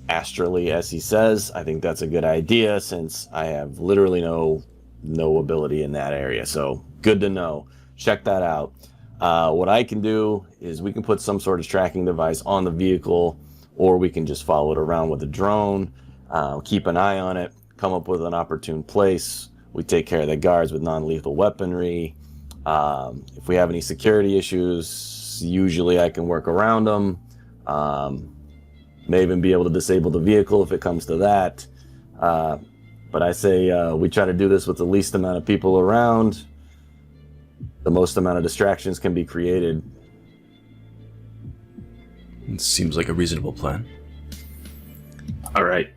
astrally, as he says. I think that's a good idea since I have literally no ability in that area. So good to know. Check that out. What I can do is we can put some sort of tracking device on the vehicle, or we can just follow it around with a drone, keep an eye on it, come up with an opportune place. We take care of the guards with non-lethal weaponry. If we have any security issues, usually I can work around them. May even be able to disable the vehicle if it comes to that. But I say we try to do this with the least amount of people around. The most amount of distractions can be created. It seems like a reasonable plan. All right.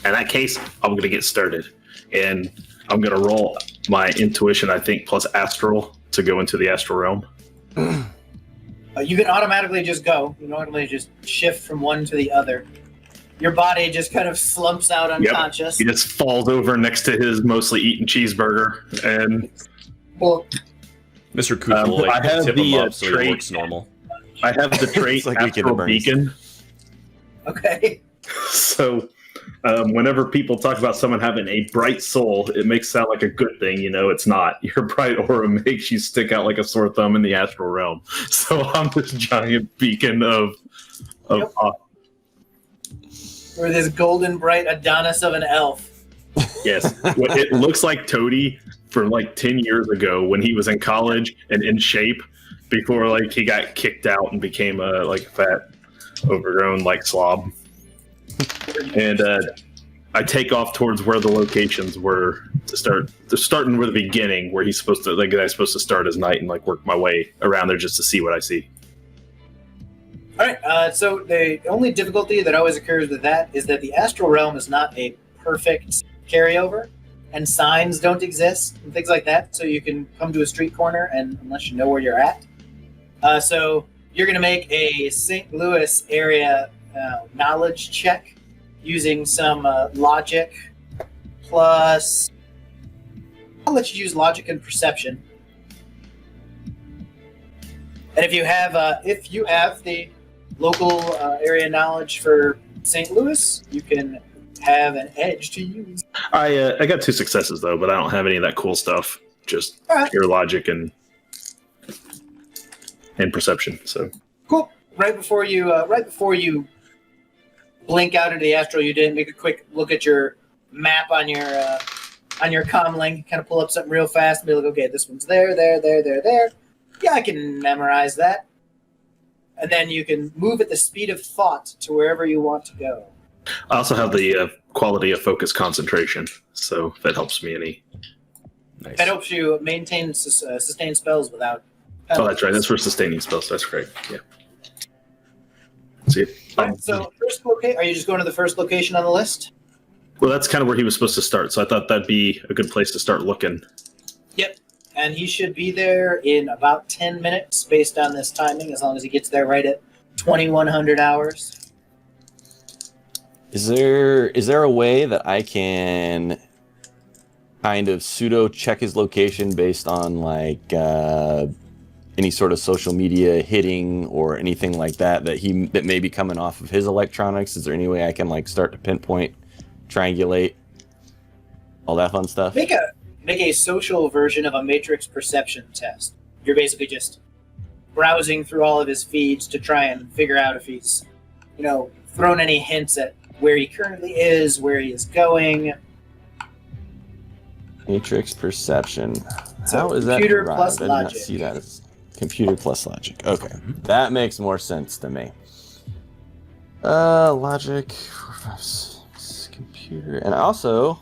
In that case, I'm going to get started. And I'm going to roll my intuition, I think, plus astral to go into the astral realm. You can automatically just go. You can automatically just shift from one to the other. Your body just kind of slumps out unconscious. Yep. He just falls over next to his mostly eaten cheeseburger. And Mr. Kuth will tip him up so he looks normal. I have the trait like astral beacon. Okay. So whenever people talk about someone having a bright soul, it makes it sound like a good thing. It's not. Your bright aura makes you stick out like a sore thumb in the astral realm. So I'm this giant beacon of Or this golden bright Adonis of an elf. Yes. It looks like Toady for like 10 years ago when he was in college and in shape before he got kicked out and became a fat, overgrown slob. And I take off towards where the locations were starting with the beginning where he's supposed to, the guy's supposed to start his night and work my way around there just to see what I see. All right. So the only difficulty that always occurs with that is that the astral realm is not a perfect carryover, and signs don't exist and things like that. So you can come to a street corner, and unless you know where you're at, so you're going to make a St. Louis area knowledge check using some logic plus. I'll let you use logic and perception. And if you have the local area knowledge for St. Louis, you can have an edge to use. I got 2 successes though, but I don't have any of that cool stuff. Just pure logic and perception. So cool. Right before you blink out into the astral, you didn't make a quick look at your map on your comlink, kind of pull up something real fast and be like, okay, this one's there. Yeah, I can memorize that. And then you can move at the speed of thought to wherever you want to go. I also have the quality of focus concentration, so if that helps me any. Nice. That helps you maintain sustain spells without. Oh, that's right. That's for sustaining spells. That's great. Yeah. See. So first location. Are you just going to the first location on the list? Well, that's kind of where he was supposed to start. So I thought that'd be a good place to start looking. Yep. And he should be there in about 10 minutes based on this timing, as long as he gets there right at 2100 hours. Is there a way that I can kind of pseudo check his location based on like any sort of social media hitting or anything like that that may be coming off of his electronics? Is there any way I can like start to pinpoint, triangulate, all that fun stuff? Make a social version of a matrix perception test. You're basically just browsing through all of his feeds to try and figure out if he's, thrown any hints at where he currently is, where he is going. Matrix perception. So How is that computer derived? plus I did not logic. see that as computer plus logic. Okay, that makes more sense to me. Logic, 4, 5, 6, computer, and also,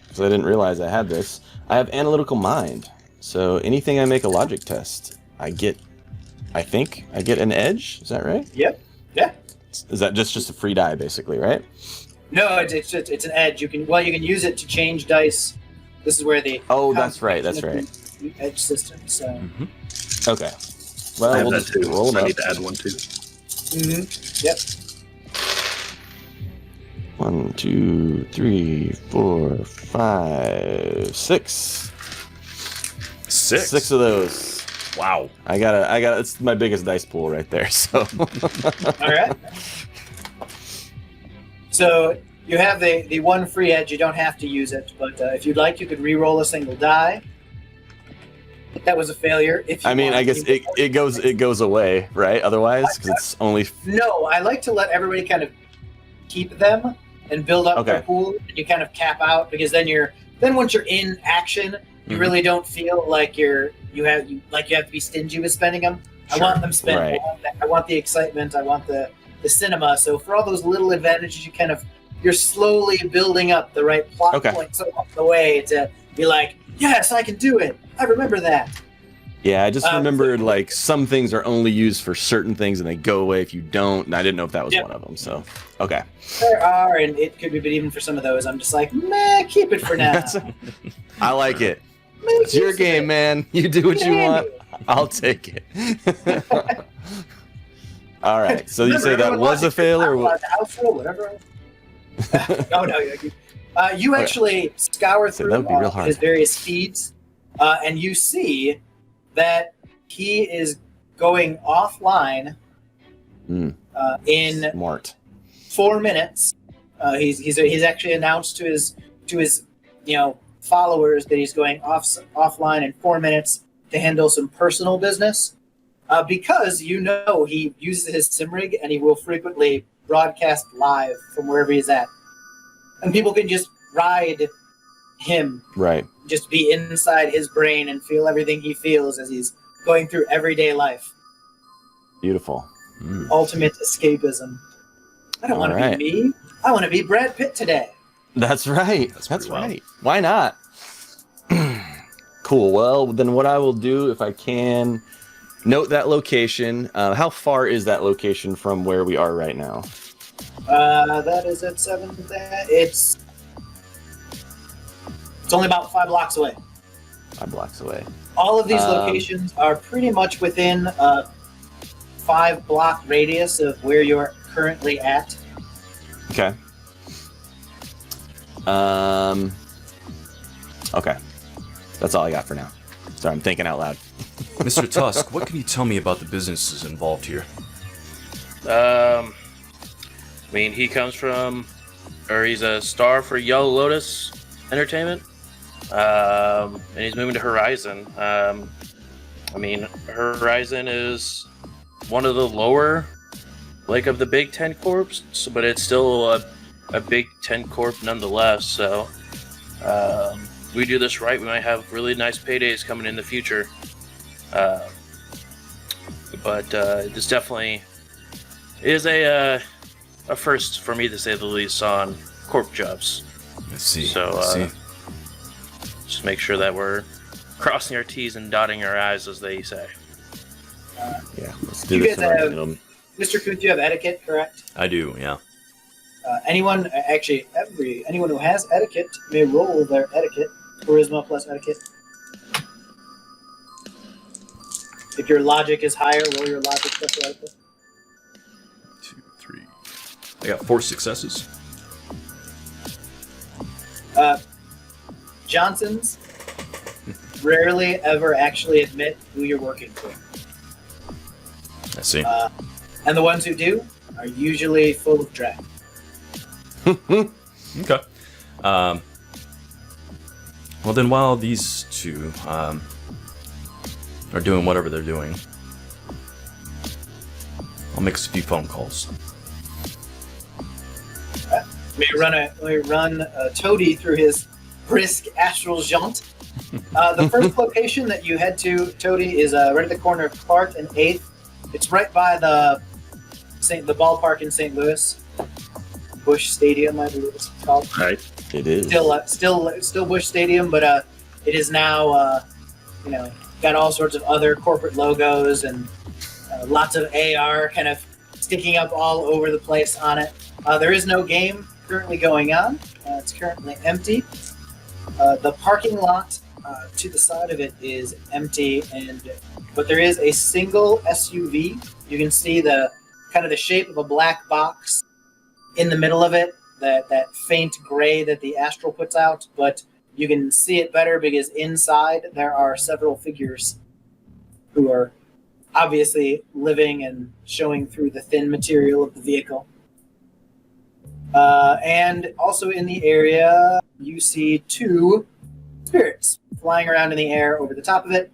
because I didn't realize I had this, I have analytical mind. So anything I make a logic test, I think I get an edge. Is that right? Yep. Yeah. Is that just a free die, basically, right? No, it's an edge. You can use it to change dice. This is where the That's right. the edge system. So Okay. Well, I have we'll that just too. roll it I up. need to add one too. Yep. 1, 2, 3, 4, 5, 6. 6. 6 of those. Wow. I got it's my biggest dice pool right there. So. All right. So you have the one free edge. You don't have to use it, but if you'd like, you could re-roll a single die. That was a failure. I guess it goes away, right? Otherwise, because it's only. No, I like to let everybody kind of keep them and build up their Okay. pool, and you kind of cap out because then once you're in action, you Mhm. really don't feel like you have to be stingy with spending them. Sure. I want them spent. Right. I want the excitement. I want the cinema. So for all those little advantages, you're slowly building up the right plot Okay. points along the way to be like, yes, I can do it. I remember that. Yeah, I just Um, remembered like some things are only used for certain things and they go away if you don't. And I didn't know if that was Yep. one of them. So, okay. There are, and it could be, but even for some of those, I'm just like, meh, keep it for now. I like it. Make It's your use of game, it. man. You do what you Yeah. want. I'll take it. All right. So you say that Everyone was a wants fail or to what? house rule, whatever. No. You actually scour So through that would be real his hard. various feeds, and you see that he is going offline Hmm. in Smart. 4 minutes. He's actually announced to his followers that he's going offline in 4 minutes to handle some personal business, because he uses his sim rig and he will frequently broadcast live from wherever he's at, and people can just ride him, Right. just be inside his brain and feel everything he feels as he's going through everyday life. Beautiful. Ultimate escapism. I don't want to Alright. be me. I want to be Brad Pitt today. That's right. That's That's pretty wild. right. Why not? Cool. Well, then what I will do, if I can, note that location. How far is that location from where we are right now? That is at 7th. It's only about 5 blocks away. 5 blocks away. All of these Um, locations are pretty much within a 5-block radius of where you're currently at. Okay. Okay. That's all I got for now. Sorry, I'm thinking out loud. Mr. Tusk, what can you tell me about the businesses involved here? He comes from, or he's a star for Yellow Lotus Entertainment, and he's moving to Horizon. Horizon is one of the lower, of the Big Ten Corps, but it's still a Big Ten Corp nonetheless. So, we do this right, we might have really nice paydays coming in the future. But this definitely is a first for me, to say the least, on corp jobs. Let's see. So, let's see. Just make sure that we're crossing our T's and dotting our I's, as they say. Yeah, let's do You this. guys have- Mr. Kuth, you have etiquette, correct? I do, yeah. Anyone who has etiquette may roll their etiquette. Charisma plus etiquette. If your logic is higher, roll your logic plus your etiquette. 2, 3. I got 4 successes. Johnsons rarely ever actually admit who you're working for. I see. And the ones who do are usually full of dread. Okay. Well, then while these two are doing whatever they're doing, I'll make a few phone calls. May run Toady through his brisk astral jaunt. The first location that you head to, Toady, is right at the corner of Clark and 8th. It's right by the ballpark in St. Louis. Bush Stadium, I believe it's called. Right. It is. Still Bush Stadium, but it is now, got all sorts of other corporate logos and lots of AR kind of sticking up all over the place on it. There is no game currently going on. It's currently empty. The parking lot to the side of it is empty, but there is a single SUV. You can see the kind of the shape of a black box in the middle of it, that faint gray that the astral puts out, but you can see it better because inside there are several figures who are obviously living and showing through the thin material of the vehicle. And also in the area, you see 2 spirits flying around in the air over the top of it,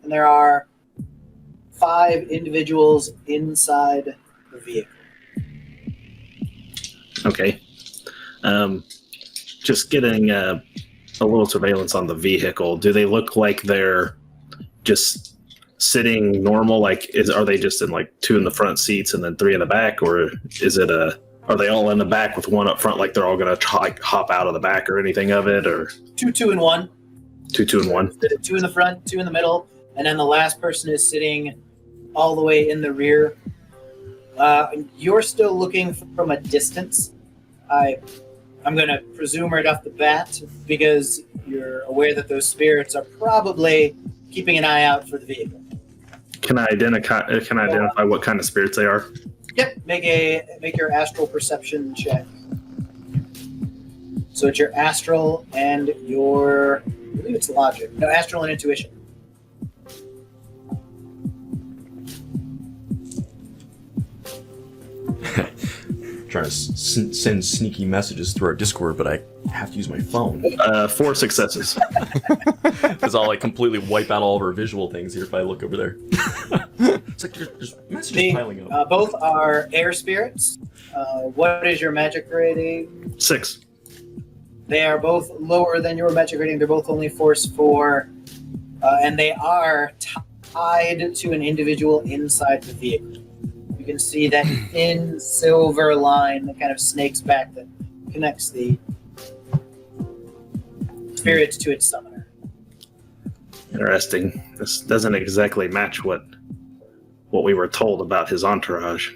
and there are 5 individuals inside the vehicle. Okay. Just getting a little surveillance on the vehicle. Do they look like they're just sitting normal? Are they just in 2 in the front seats and then 3 in the back, or is it are they all in the back with 1 up front, like they're all gonna hop out of the back or anything of it, or 2 and 1. 2 and 1? 2 in the front, 2 in the middle, and then the last person is sitting all the way in the rear. You're still looking from a distance. I'm going to presume right off the bat, because you're aware that those spirits are probably keeping an eye out for the vehicle. Can I identify what kind of spirits they are? Yep. Make your astral perception check. So it's your astral and your, I believe it's logic. No, astral and intuition. Trying to send sneaky messages through our Discord, but I have to use my phone. 4 successes. Because I'll completely wipe out all of our visual things here if I look over there. It's like there's messages piling up. Both are air spirits. What is your magic rating? 6. They are both lower than your magic rating. They're both only force 4, and they are tied to an individual inside the vehicle. You can see that thin silver line that kind of snakes back that connects the spirit to its summoner. Interesting. This doesn't exactly match what we were told about his entourage.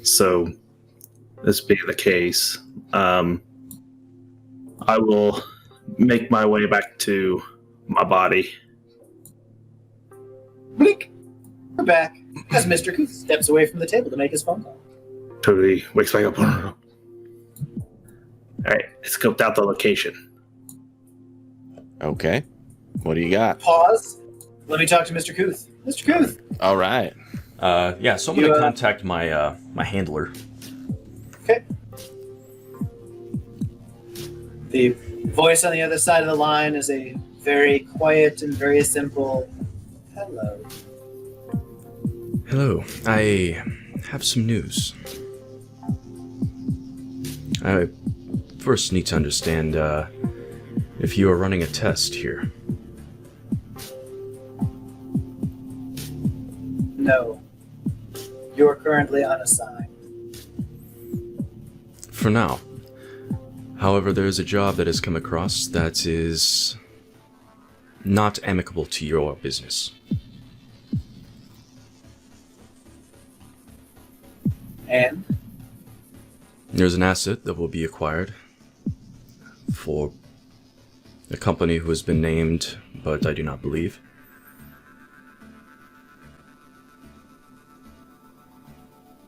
So, this being the case, I will make my way back to my body. Blink. We're back as Mr. Kuth steps away from the table to make his phone call. Totally wakes back up. All right, I scoped out the location. Okay. What do you got? Pause. Let me talk to Mr. Kuth. Mr. Kuth. All right. Yeah, so I'm going to contact my my handler. Okay. The voice on the other side of the line is a very quiet and very simple hello. Hello, I have some news. I first need to understand if you are running a test here. No. You're currently unassigned. For now. However, there is a job that has come across that is not amicable to your business. And There's an asset that will be acquired for a company who has been named, but I do not believe.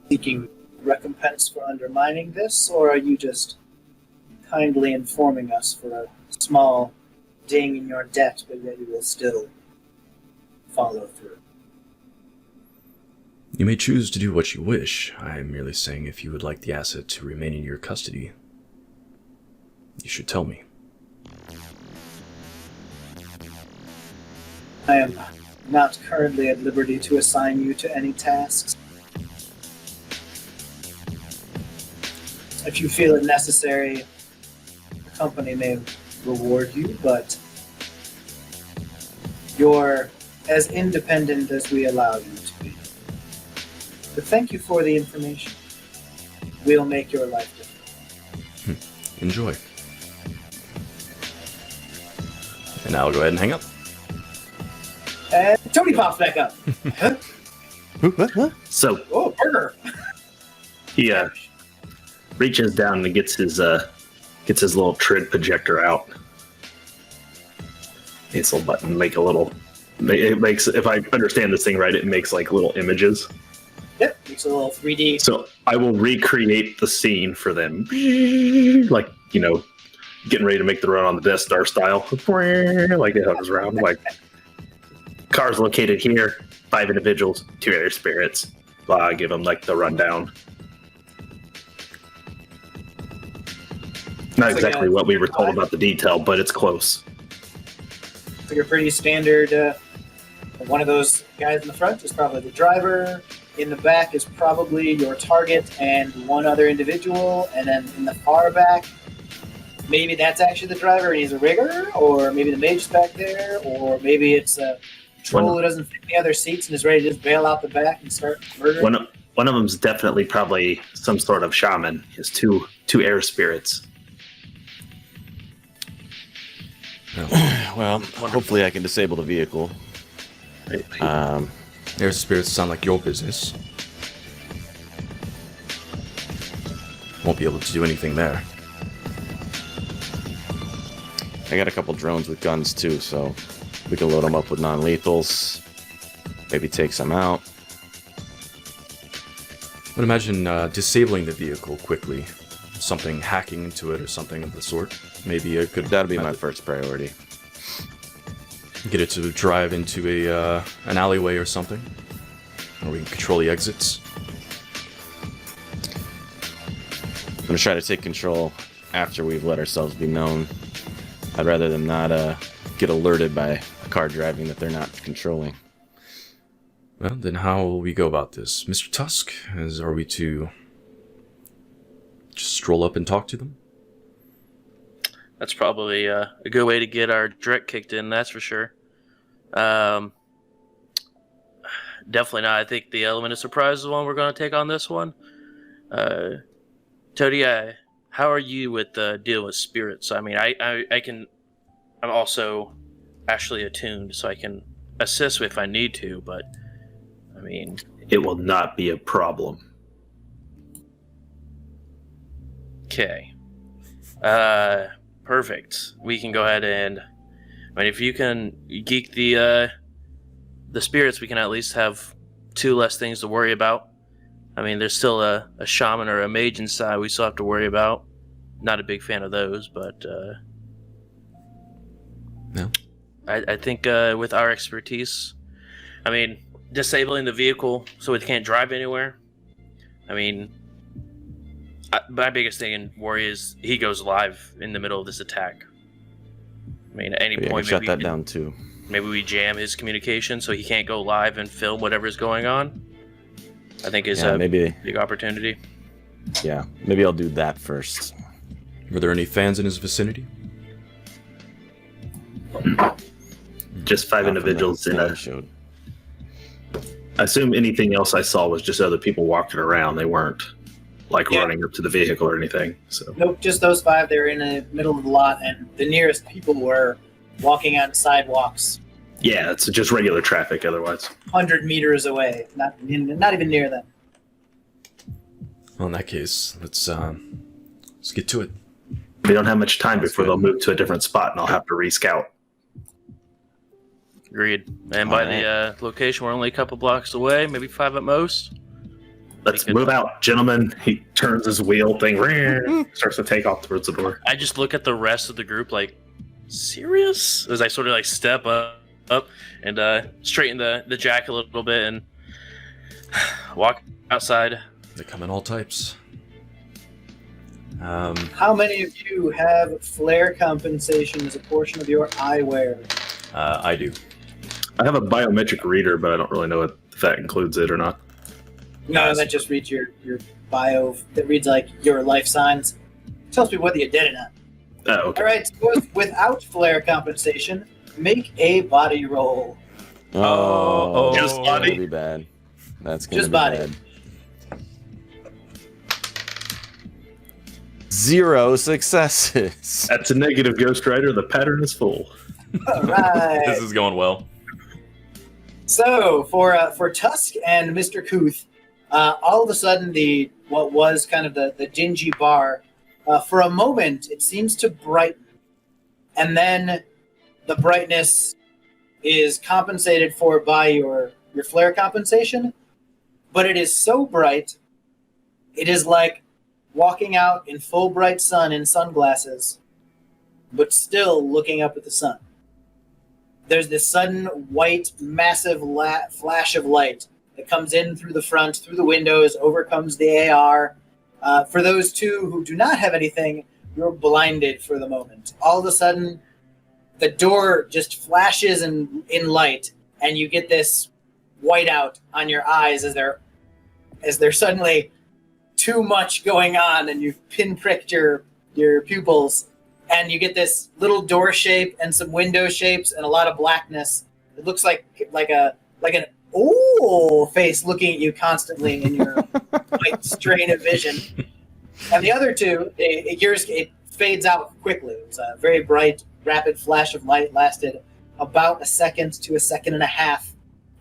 seeking recompense for undermining this, or are you just kindly informing us for a small ding in your debt, but yet you will still follow through? You may choose to do what you wish. I am merely saying if you would like the asset to remain in your custody, you should tell me. I am not currently at liberty to assign you to any tasks. If you feel it necessary, the company may reward you, but you're as independent as we allow you to be. But thank you for the information. We'll make your life different. Enjoy. And now I'll go ahead and hang up. And Tony pops back up. Huh? What? So Oh, burger! he reaches down and gets his little trid projector out. Its little button make a little. It makes, if I understand this thing right, it makes like little images. Yep, makes a little 3D. So I will recreate the scene for them, like, you know, getting ready to make the run on the Death Star style, like it hovers around, like cars located here, 5 individuals, 2 air spirits. I give them like the rundown. Not It's like exactly a- what we were told about the detail, but it's close. It's like a pretty standard. One of those guys in the front is probably the driver. In the back is probably your target and one other individual. And then in the far back, maybe that's actually the driver and he's a rigger, or maybe the mage's back there, or maybe it's a troll who doesn't fit the other seats and is ready to just bail out the back and start murdering. One of them's definitely probably some sort of shaman. He has two air spirits. Well, hopefully I can disable the vehicle. Air spirits sound like your business. Won't be able to do anything there. I got a couple drones with guns too, so we can load them up with non-lethals. Maybe take some out. But imagine disabling the vehicle quickly. Something hacking into it or something of the sort. Maybe a good. That'll be my first priority. Get it to drive into an alleyway or something, or we can control the exits. I'm gonna try to take control after we've let ourselves be known. I'd rather them not get alerted by a car driving that they're not controlling. Well, then how will we go about this, Mr. Tusk? Are we to just stroll up and talk to them? That's probably a good way to get our direct kicked in, that's for sure. Definitely not. I think the element of surprise is the one we're going to take on this one. Tony, how are you with dealing with spirits? I mean, I'm also actually attuned, so I can assist if I need to, but I mean... It will not be a problem. Okay. Perfect. We can go ahead and... I mean, if you can geek the spirits, we can at least have 2 less things to worry about. I mean, there's still a shaman or a mage inside we still have to worry about. Not a big fan of those, but... No. I think with our expertise... I mean, disabling the vehicle so it can't drive anywhere. I mean... my biggest thing and worry is he goes live in the middle of this attack. I mean, at any point, shut that down too. Maybe we jam his communication so he can't go live and film whatever's going on. I think is a big opportunity. Yeah, maybe I'll do that first. Were there any fans in his vicinity? Just 5 individuals in a... Showed. I assume anything else I saw was just other people walking around. They weren't running up to the vehicle or anything. So Nope, just those 5. They're in the middle of the lot, and the nearest people were walking on sidewalks Yeah, it's just regular traffic otherwise. 100 meters away, not even near them. Well, in that case, let's get to it. We don't have much time That's before good. they'll move to a different spot, and I'll have to rescout. Agreed. And by Alright. the location, we're only a couple blocks away, maybe 5 at most. Let's We could- move out, gentlemen. He turns his wheel thing, starts to take off towards the door. I just look at the rest of the group like, serious? As I sort of like step up and straighten the jack a little bit and walk outside. They come in all types. How many of you have flare compensation as a portion of your eyewear? I do. I have a biometric reader, but I don't really know if that includes it or not. No, that just reads your bio. That reads like your life signs. Tells me whether you did or not. Oh, okay. All right, so without flare compensation, make a body roll. Oh, Just that's body? gonna be bad. That's gonna Just be body. bad. 0 successes. That's a negative, Ghost Rider. The pattern is full. All right. This is going well. So for Tusk and Mr. Kuth, all of a sudden what was kind of the dingy bar, for a moment it seems to brighten, and then the brightness is compensated for by your flare compensation, but it is so bright, it is like walking out in full bright sun in sunglasses, but still looking up at the sun. There's this sudden white, massive flash of light that comes in through the front, through the windows, overcomes the AR. For those two who do not have anything, you're blinded for the moment. All of a sudden, the door just flashes in light, and you get this whiteout on your eyes as there's suddenly too much going on, and you've pinpricked your pupils. And you get this little door shape and some window shapes and a lot of blackness. It looks like an old face looking at you constantly in your white strain of vision. And the other two, it fades out quickly. It's a very bright, rapid flash of light, lasted about a second to a second and a half,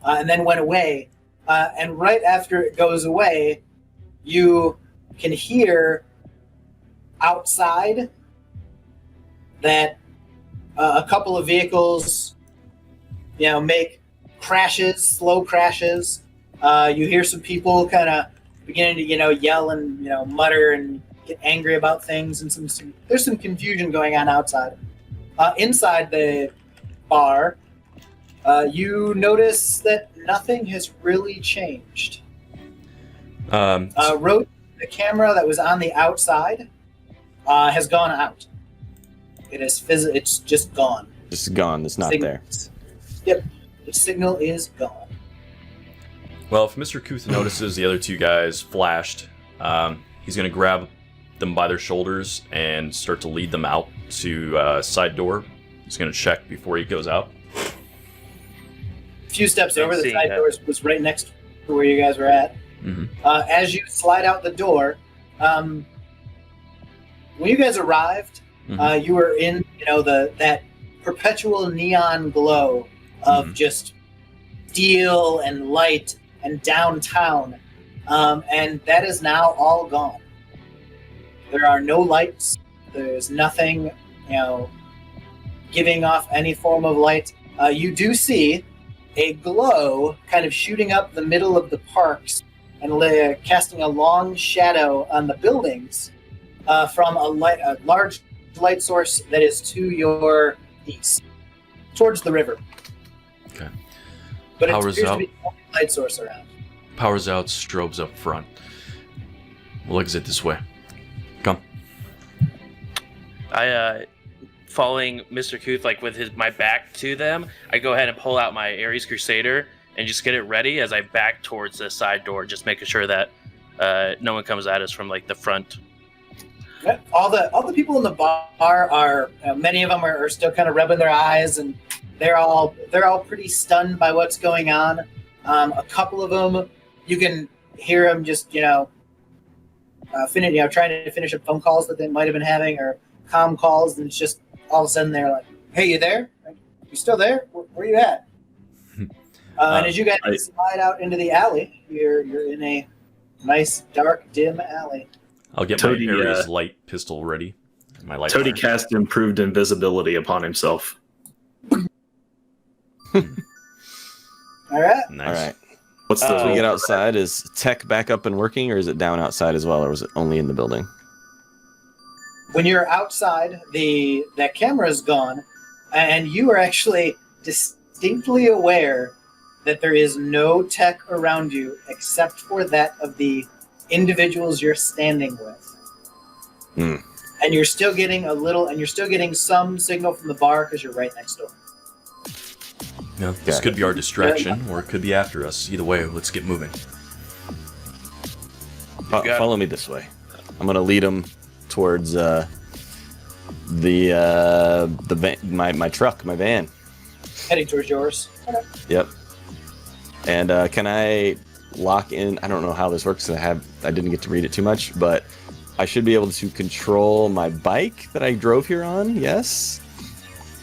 and then went away. And right after it goes away, you can hear outside that a couple of vehicles, make crashes, slow crashes. You hear some people kind of beginning to, yell and, mutter and get angry about things, and there's some confusion going on outside. Inside the bar, you notice that nothing has really changed. The camera that was on the outside has gone out. It's just gone. Just gone. It's not there. Yep. The signal is gone. Well, if Mr. Kuth notices the other two guys flashed, he's going to grab them by their shoulders and start to lead them out to a side door. He's going to check before he goes out. A few steps over, the see, side door was right next to where you guys were at. Mm-hmm. As you slide out the door, when you guys arrived, you were in, that perpetual neon glow of just steel and light and downtown, and that is now all gone. There are no lights. There's nothing, giving off any form of light. You do see a glow kind of shooting up the middle of the parks and casting a long shadow on the buildings from a large light source that is to your east, towards the river. Okay. But it Power's appears out. to be the only light source around. Power's out, strobes up front. We'll exit this way. Come. I, following Mr. Kuth, like with my back to them, I go ahead and pull out my Ares Crusader and just get it ready as I back towards the side door, just making sure that no one comes at us from like the front. Yeah, all the people in the bar are many of them are still kind of rubbing their eyes, and they're all pretty stunned by what's going on. A couple of them, you can hear them just trying to finish up phone calls that they might have been having or comm calls, and it's just all of a sudden they're like, "Hey, you there?" You still there? Where you at? And as you guys slide out into the alley, you're in a nice, dark, dim alley. I'll get Toady, my Ares light pistol ready. My light Toady fire. cast improved invisibility upon himself. All right. Nice. All right. What's the As we get outside, is tech back up and working, or is it down outside as well, or was it only in the building? When you're outside, that camera is gone, and you are actually distinctly aware that there is no tech around you except for that of the individuals you're standing with. Hmm. And you're still getting some signal from the bar because you're right next door. Yeah, this could be our distraction, or it could be after us. Either way, let's get moving. Follow me this way. I'm gonna lead them towards the van, my truck, my van. Heading towards yours. Okay. Yep. And can I lock in? I don't know how this works. I didn't get to read it too much, but I should be able to control my bike that I drove here on. Yes,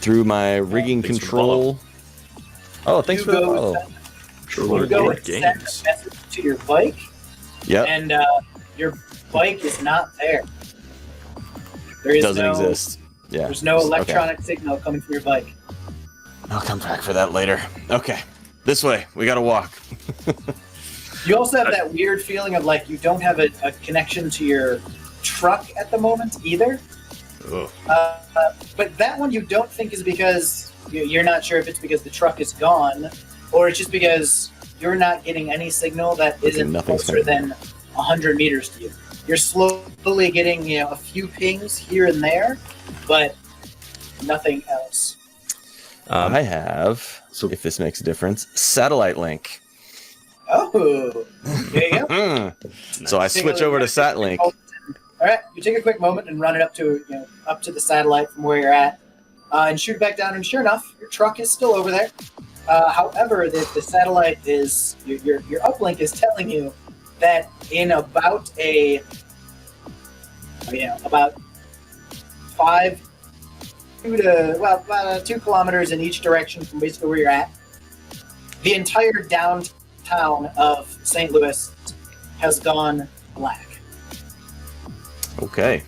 through my rigging Thanks for the control. Oh, thanks for the follow. You go Lord and send a games. message to your bike, Yep, and your bike is not there. There is doesn't no, exist. Yeah, There's no okay. electronic signal coming from your bike. I'll come back for that later. Okay, this way. We gotta walk. You also have that weird feeling of like you don't have a connection to your truck at the moment either. Ugh. But that one you don't think is because you're not sure if it's because the truck is gone or it's just because you're not getting any signal that isn't nothing's closer happening. than 100 meters to you. You're slowly getting a few pings here and there, but nothing else. I have, if this makes a difference, satellite link. Oh, there you go. So I switch over to Satlink. All right, you take a quick moment and run it up to the satellite from where you're at, and shoot back down. And sure enough, your truck is still over there. However, the satellite is your uplink is telling you that in about about 2 kilometers in each direction from basically where you're at, the entire downtown of St. Louis has gone black. Okay.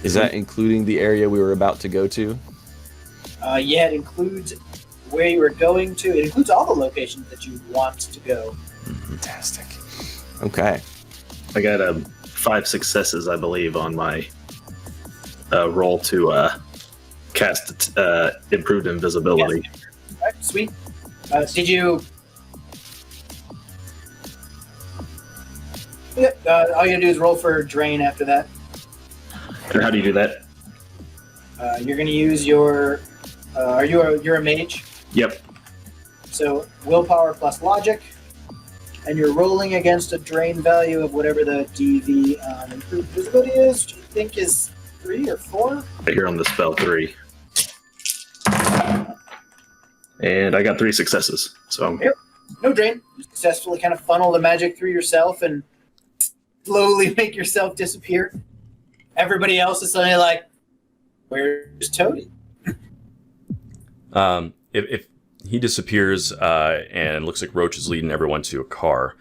Is that including the area we were about to go to? Yeah, it includes where you were going to. It includes all the locations that you want to go. Fantastic. Okay. I got 5 successes, I believe, on my roll to cast improved invisibility. Yes. All right, sweet. Did you? Yeah, all you gotta do is roll for drain after that. And how do you do that? You're gonna use your. You're a mage, Yep. so willpower plus logic, and you're rolling against a drain value of whatever the DV on improved visibility is. Which you think is 3 or 4? Right here on the spell 3. And I got 3 successes. So Yep. No drain. You successfully kind of funnel the magic through yourself and slowly make yourself disappear. Everybody else is suddenly like, "Where's Toady?" If he disappears and it looks like Roach is leading everyone to a car,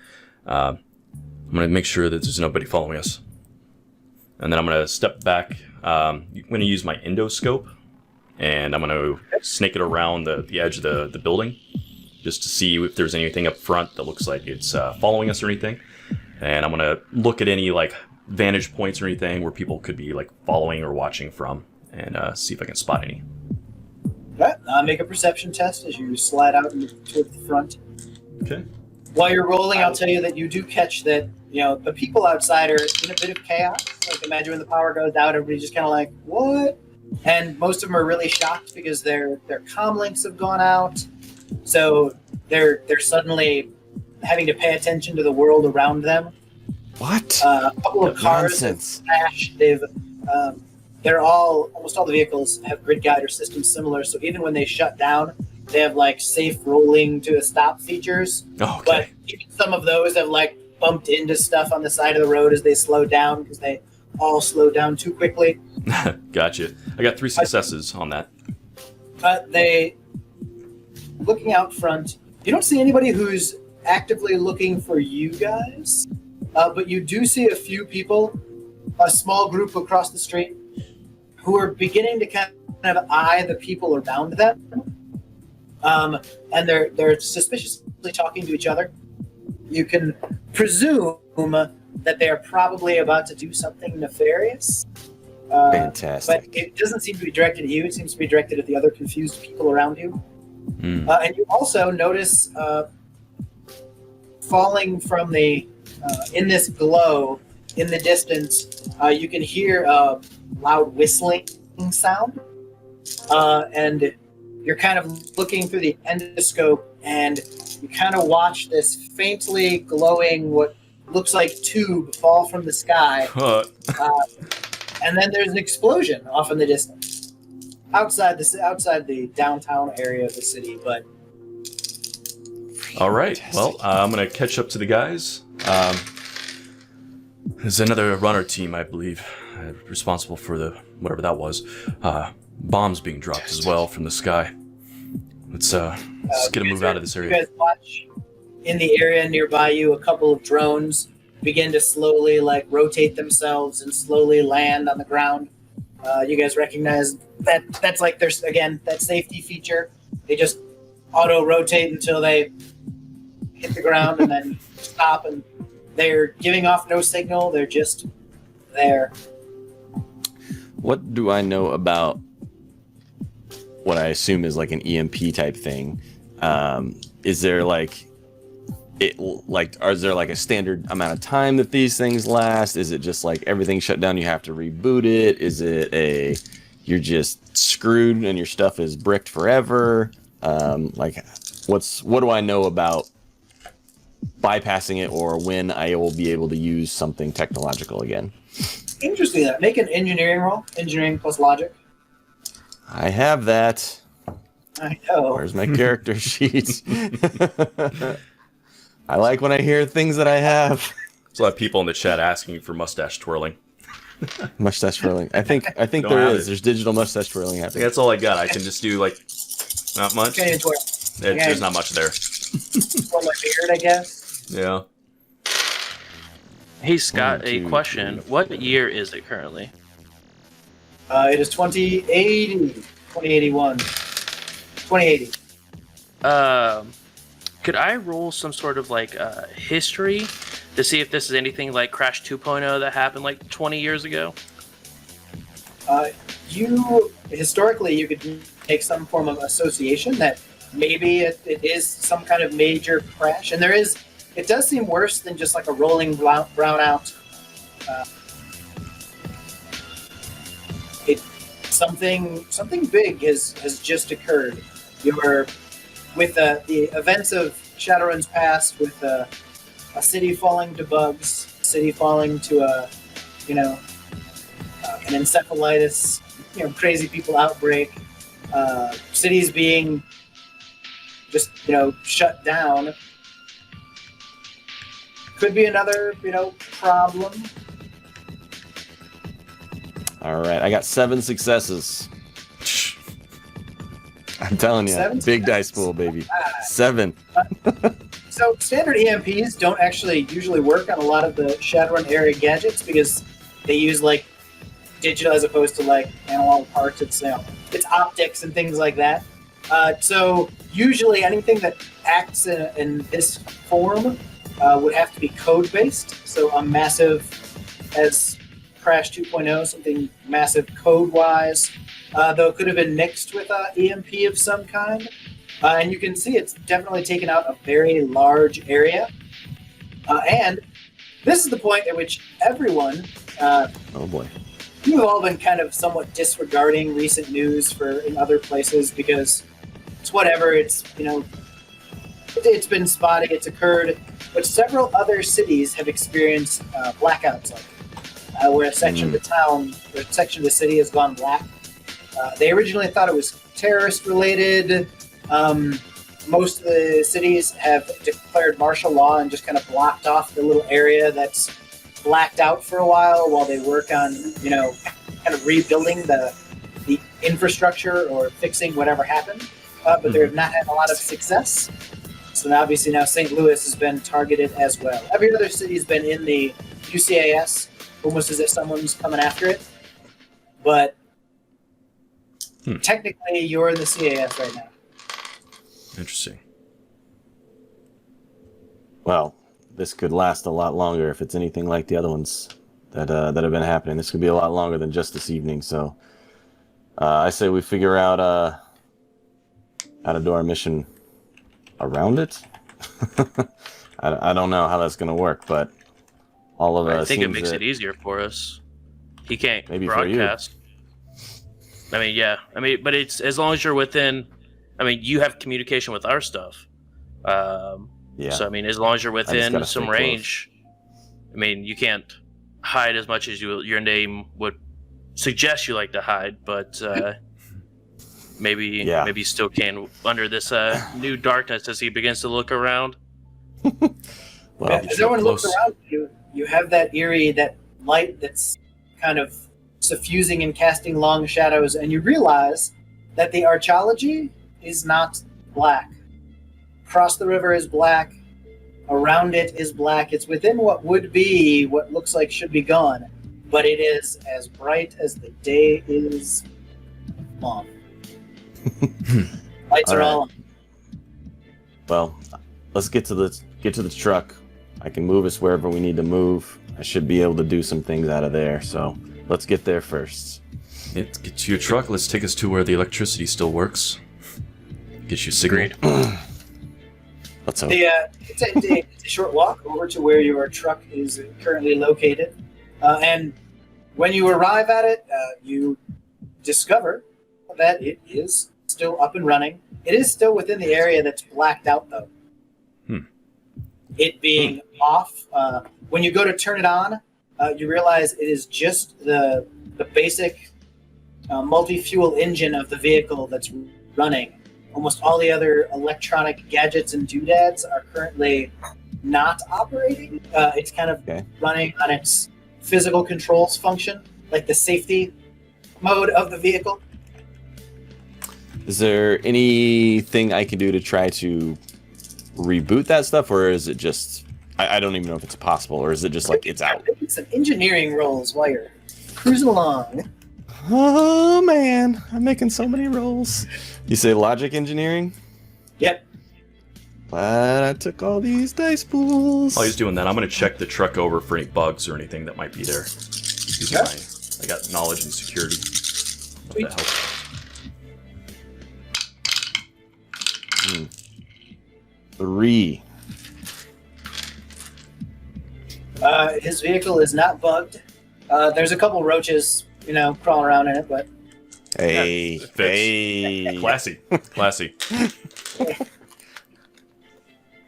I'm going to make sure that there's nobody following us. And then I'm going to step back. I'm going to use my endoscope, and I'm going to snake it around the edge of the building just to see if there's anything up front that looks like it's following us or anything. And I'm going to look at any like vantage points or anything where people could be like following or watching from, and see if I can spot any. All right, make a perception test as you slide out toward the front. Okay. While you're rolling, I'll tell you that you do catch that, the people outside are in a bit of chaos. Like, imagine when the power goes out, everybody's just kind of like, what? And most of them are really shocked because their comm links have gone out. So they're suddenly having to pay attention to the world around them. What? A couple of cars have Nonsense. smashed. Almost all the vehicles have grid guider systems similar. So even when they shut down, they have like safe rolling to a stop features. Oh, But okay. even some of those have like bumped into stuff on the side of the road as they slow down because they all slow down too quickly. Gotcha. I got 3 successes on that. But looking out front, you don't see anybody who's actively looking for you guys, but you do see a few people, a small group across the street, who are beginning to kind of eye the people around them, and they're suspiciously talking to each other. You can presume that they are probably about to do something nefarious. Fantastic. But it doesn't seem to be directed at you. It seems to be directed at the other confused people around you. And you also notice falling from the in this glow in the distance, you can hear a loud whistling sound, and you're kind of looking through the endoscope, and you kind of watch this faintly glowing, what looks like tube fall from the sky, and then there's an explosion off in the distance, outside the downtown area of the city. But all right, well, I'm gonna catch up to the guys. There's another runner team, I believe, responsible for the whatever that was. Bombs being dropped as well from the sky. Let's get a move out of this area. You guys watch in the area nearby you. A couple of drones begin to slowly rotate themselves and slowly land on the ground. You guys recognize that's like there's again that safety feature. They just auto rotate until they hit the ground and then stop, and they're giving off no signal. They're just there. What do I know about what I assume is like an EMP type thing? Is there is there like a standard amount of time that these things last? Is it just like everything shut down, you have to reboot it? Is it you're just screwed and your stuff is bricked forever? What do I know about bypassing it, or when I will be able to use something technological again? Interesting. Make an engineering roll. Engineering plus logic. I have that. I know. Where's my character sheet? I like when I hear things that I have. There's a lot of people in the chat asking for mustache twirling. Mustache twirling. I think Don't there have is. it. There's digital mustache twirling I think happening. that's all I got. I can just do not much. Can't even twirl. There's not much there. Twirl my beard, I guess. Yeah. Hey Scott, 1, a 2, question. 3. What year is it currently? It is 2080, 2081, 2080. Could I roll some sort of history to see if this is anything like Crash 2.0 that happened 20 years ago? Historically, you could make some form of association that maybe it is some kind of major crash, and it does seem worse than just like a rolling brownout. Something big has just occurred. You're with the events of Shadowrun's past, with a city falling to bugs, a city falling to an encephalitis, crazy people outbreak, cities being just shut down. Could be another problem. All right, I got 7 successes. I'm telling you, 7 big dice successes. pool, baby. 7. So standard EMPs don't actually usually work on a lot of the Shadowrun area gadgets because they use digital as opposed to analog parts. It's optics and things like that. So usually anything that acts in this form would have to be code based. So a massive, as Crash 2.0, something massive code wise. Though it could have been mixed with EMP of some kind. And you can see it's definitely taken out a very large area. And this is the point at which everyone, Oh boy. you've all been kind of somewhat disregarding recent news in other places because it's whatever. It's it's been spotty. It's occurred, but several other cities have experienced blackouts, where a section of the town, or a section of the city has gone black. They originally thought it was terrorist related. Most of the cities have declared martial law and just kind of blocked off the little area that's blacked out for a while they work on, kind of rebuilding the infrastructure or fixing whatever happened. but they have not had a lot of success. So now, obviously now St. Louis has been targeted as well. Every other city has been in the UCAS, almost as if someone's coming after it. But technically, you're in the CAS right now. Interesting. Well, this could last a lot longer if it's anything like the other ones that have been happening. This could be a lot longer than just this evening. So I say we figure out how to do our mission around it. I don't know how that's going to work, but all of us. I think it makes it easier for us. He can't maybe broadcast. I mean, yeah. I mean, but it's as long as you're within. I mean, you have communication with our stuff. Yeah. So I mean, as long as you're within some range, close. I mean, you can't hide as much as your name would suggest you like to hide, but maybe you still can under this new darkness as he begins to look around. Well, as everyone looks around you have that eerie, that light that's kind of suffusing and casting long shadows, and you realize that the archaeology is not black. Across the river is black. Around it is black. It's within what would be what looks like should be gone, but it is as bright as the day is long. Lights are all on. Well, let's get to the truck. I can move us wherever we need to move. I should be able to do some things out of there. So let's get there first. Get to your truck. Let's take us to where the electricity still works. Get you signal. Let's hope. It's a short walk over to where your truck is currently located. And when you arrive at it, you discover that it is still up and running. It is still within the area that's blacked out, though. It being off. When you go to turn it on, you realize it is just the basic multi-fuel engine of the vehicle that's running. Almost all the other electronic gadgets and doodads are currently not operating. It's kind of running on its physical controls function, like the safety mode of the vehicle. Is there anything I can do to try to reboot that stuff, or is it just I don't even know if it's possible, or is it just like it's out? Maybe some engineering rolls while you're cruising along. Oh man, I'm making so many rolls. You say logic engineering? Yep. But I took all these dice pools. While he's doing that, I'm going to check the truck over for any bugs or anything that might be there. I got knowledge and security. What the hell? 3. His vehicle is not bugged. There's a couple roaches, crawling around in it, but Hey, Yeah, hey. Classy.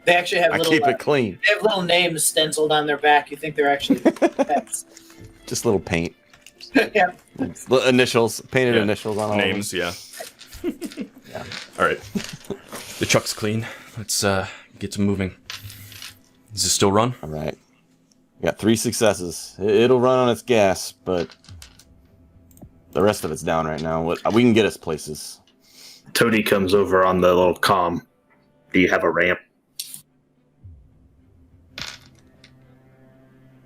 they actually have I little. keep it clean. They have little names stenciled on their back. You think they're actually pets? Just little paint. Yeah. Little initials. Painted Yeah. initials on all Names, yeah. All right. The truck's clean. Let's get to moving. Does it still run? All right. We got 3 successes. It'll run on its gas, but the rest of it's down right now. We can get us places. Tony comes over on the little comm. Do you have a ramp?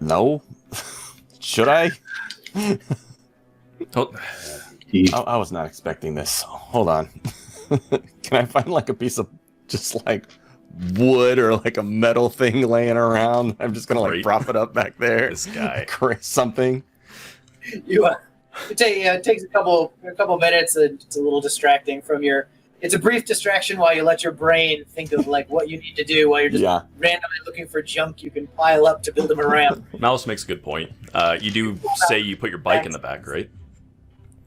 No. Should I? Oh, I was not expecting this. Hold on. Can I find like a piece of just like wood or like a metal thing laying around? I'm just gonna like Great. prop it up back there. this guy. Something. It takes a couple minutes. It's a little distracting from your. It's a brief distraction while you let your brain think of like what you need to do while you're just randomly looking for junk you can pile up to build him a ramp. Mouse makes a good point. You do say you put your bike in the back, right?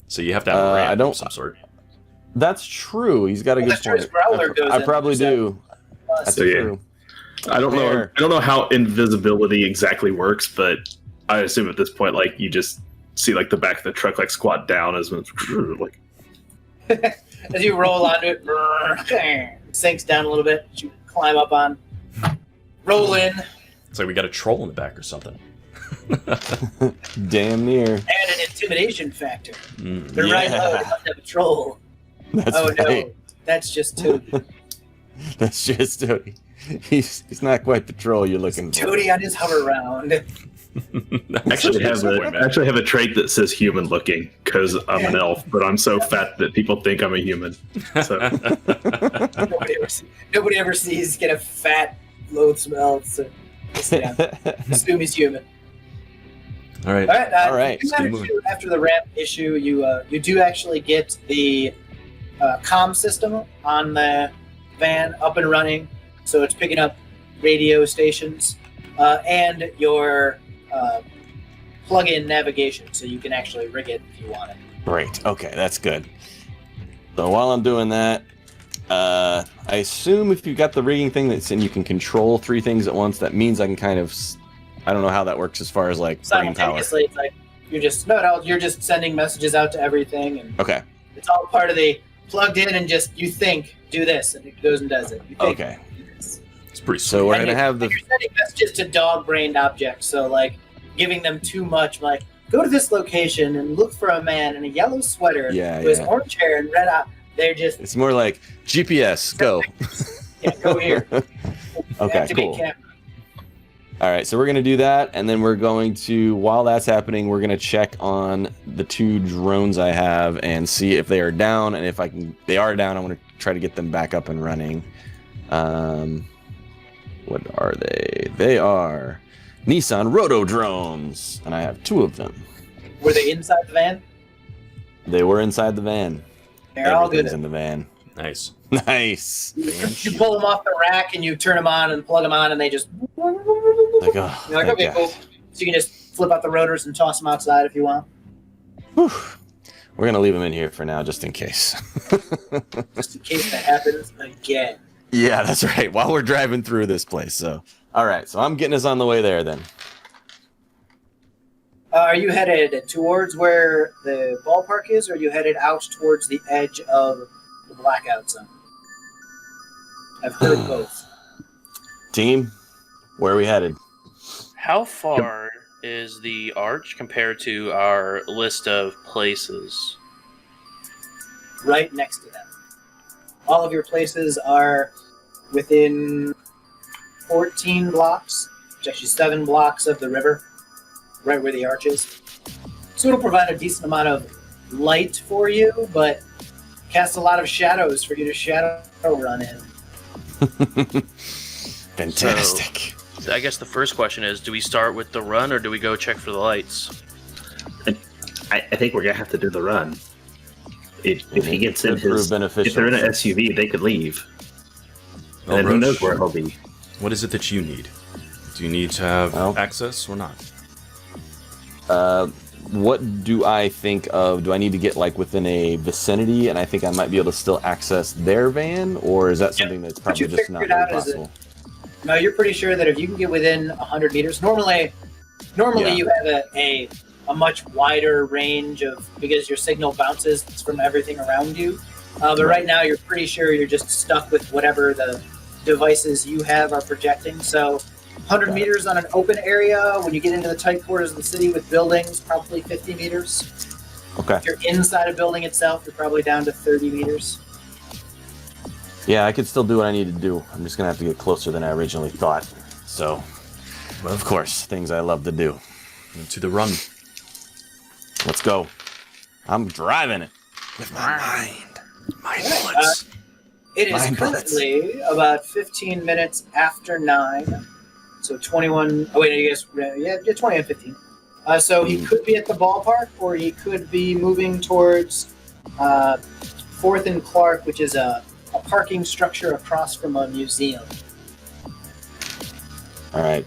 So you have to have a ramp of some sort. That's true. He's got a good That's true, his point. growler goes I in, probably so- do. That's So, yeah. true. I don't know how invisibility exactly works, but I assume at this point, like you just see like the back of the truck like squat down as it's like. As you roll onto it, it sinks down a little bit. You climb up on, roll in, It's like we got a troll in the back or something. Damn near. add an intimidation factor. Mm. They're right now, they must have a troll. That's Oh right. That's just Toady. That's just Toady. He's not quite the troll you're looking for. Toady on his hover round. Actually have a trait that says human looking because I'm an elf, but I'm so fat that people think I'm a human. So nobody ever sees get a fat, loathsome elf. So assume he's human. All right. All right. After the ramp issue, you do actually get the comm system on the van up and running, so it's picking up radio stations and your plug-in navigation, so you can actually rig it if you want it. Great. Okay, that's good. So while I'm doing that, I assume if you've got the rigging thing that's in, you can control 3 things at once. That means I can kind of, I don't know how that works as far as like brain power. Simultaneously, it's like you're just sending messages out to everything, and Okay. it's all part of the plugged in, and just you think do this, and it goes and does it. You think, Okay. do this. It's pretty So sweet. we're And gonna have the. you're sending messages to dog-brained objects, so like giving them too much, like go to this location and look for a man in a yellow sweater Yeah, who has yeah. orange hair and red eye. They're just It's more like GPS. Go. go here. Okay. Activate Cool. camera. All right, so we're going to do that, and then we're going to, while that's happening, we're going to check on the 2 drones I have and see if they are down, and if they are down, I want to try to get them back up and running. What are they? They are Nissan Roto drones, and I have 2 of them. Were they inside the van? They were inside the van. They're all good. Everything's in the van. Nice. Nice. You pull them off the rack and you turn them on and plug them on, and they just. Like, oh, You're like, thank okay, God. cool. So you can just flip out the rotors and toss them outside if you want. Whew. We're going to leave them in here for now, just in case. Just in case that happens again. Yeah, that's right. While we're driving through this place, so. All right, so I'm getting us on the way there then. Are you headed towards where the ballpark is, or are you headed out towards the edge of the blackout zone? I've heard both. Team, where are we headed? How far is the arch compared to our list of places? Right next to them. All of your places are within 14 blocks, which actually 7 blocks of the river, right where the arch is. So it'll provide a decent amount of light for you, but cast a lot of shadows for you to shadow run in. Fantastic. So I guess the first question is, do we start with the run or do we go check for the lights? I think we're gonna have to do the run. If he gets in Could prove his, beneficial. if they're in an SUV, they could leave. Well, And who Roach, knows where he'll be? what is it that you need? Do you need to have Well- access or not? What do I think of? Do I need to get like within a vicinity, and I think I might be able to still access their van, or is that something that's What you probably just not figured really out is possible? No, you're pretty sure that if you can get within 100 meters, normally Yeah. you have a much wider range of, because your signal bounces from everything around you. But right now, you're pretty sure you're just stuck with whatever the devices you have are projecting. So 100 meters on an open area. When you get into the tight quarters of the city with buildings, probably 50 meters. Okay. If you're inside a building itself, you're probably down to 30 meters. Yeah, I could still do what I need to do. I'm just gonna have to get closer than I originally thought. So, well, of course, things I love to do. To the run. Let's go. I'm driving it with my mind. My bullets. It is Mind bullets. currently about 15 minutes after 9. So 21. Oh, wait, I guess, yeah, 20 and 15. So he could be at the ballpark, or he could be moving towards 4th and Clark, which is a parking structure across from a museum. All right.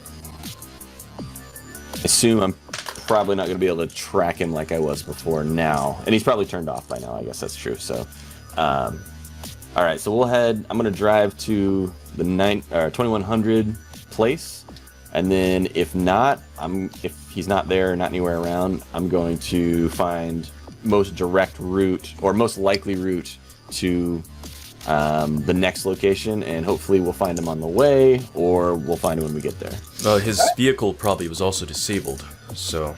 Assume I'm probably not going to be able to track him like I was before now, and he's probably turned off by now. I guess that's true. So, all right. So we'll head. I'm going to drive to the 2100 place, and then if not, if he's not there, not anywhere around, I'm going to find most direct route or most likely route to the next location, and hopefully we'll find him on the way, or we'll find him when we get there. His vehicle probably was also disabled, so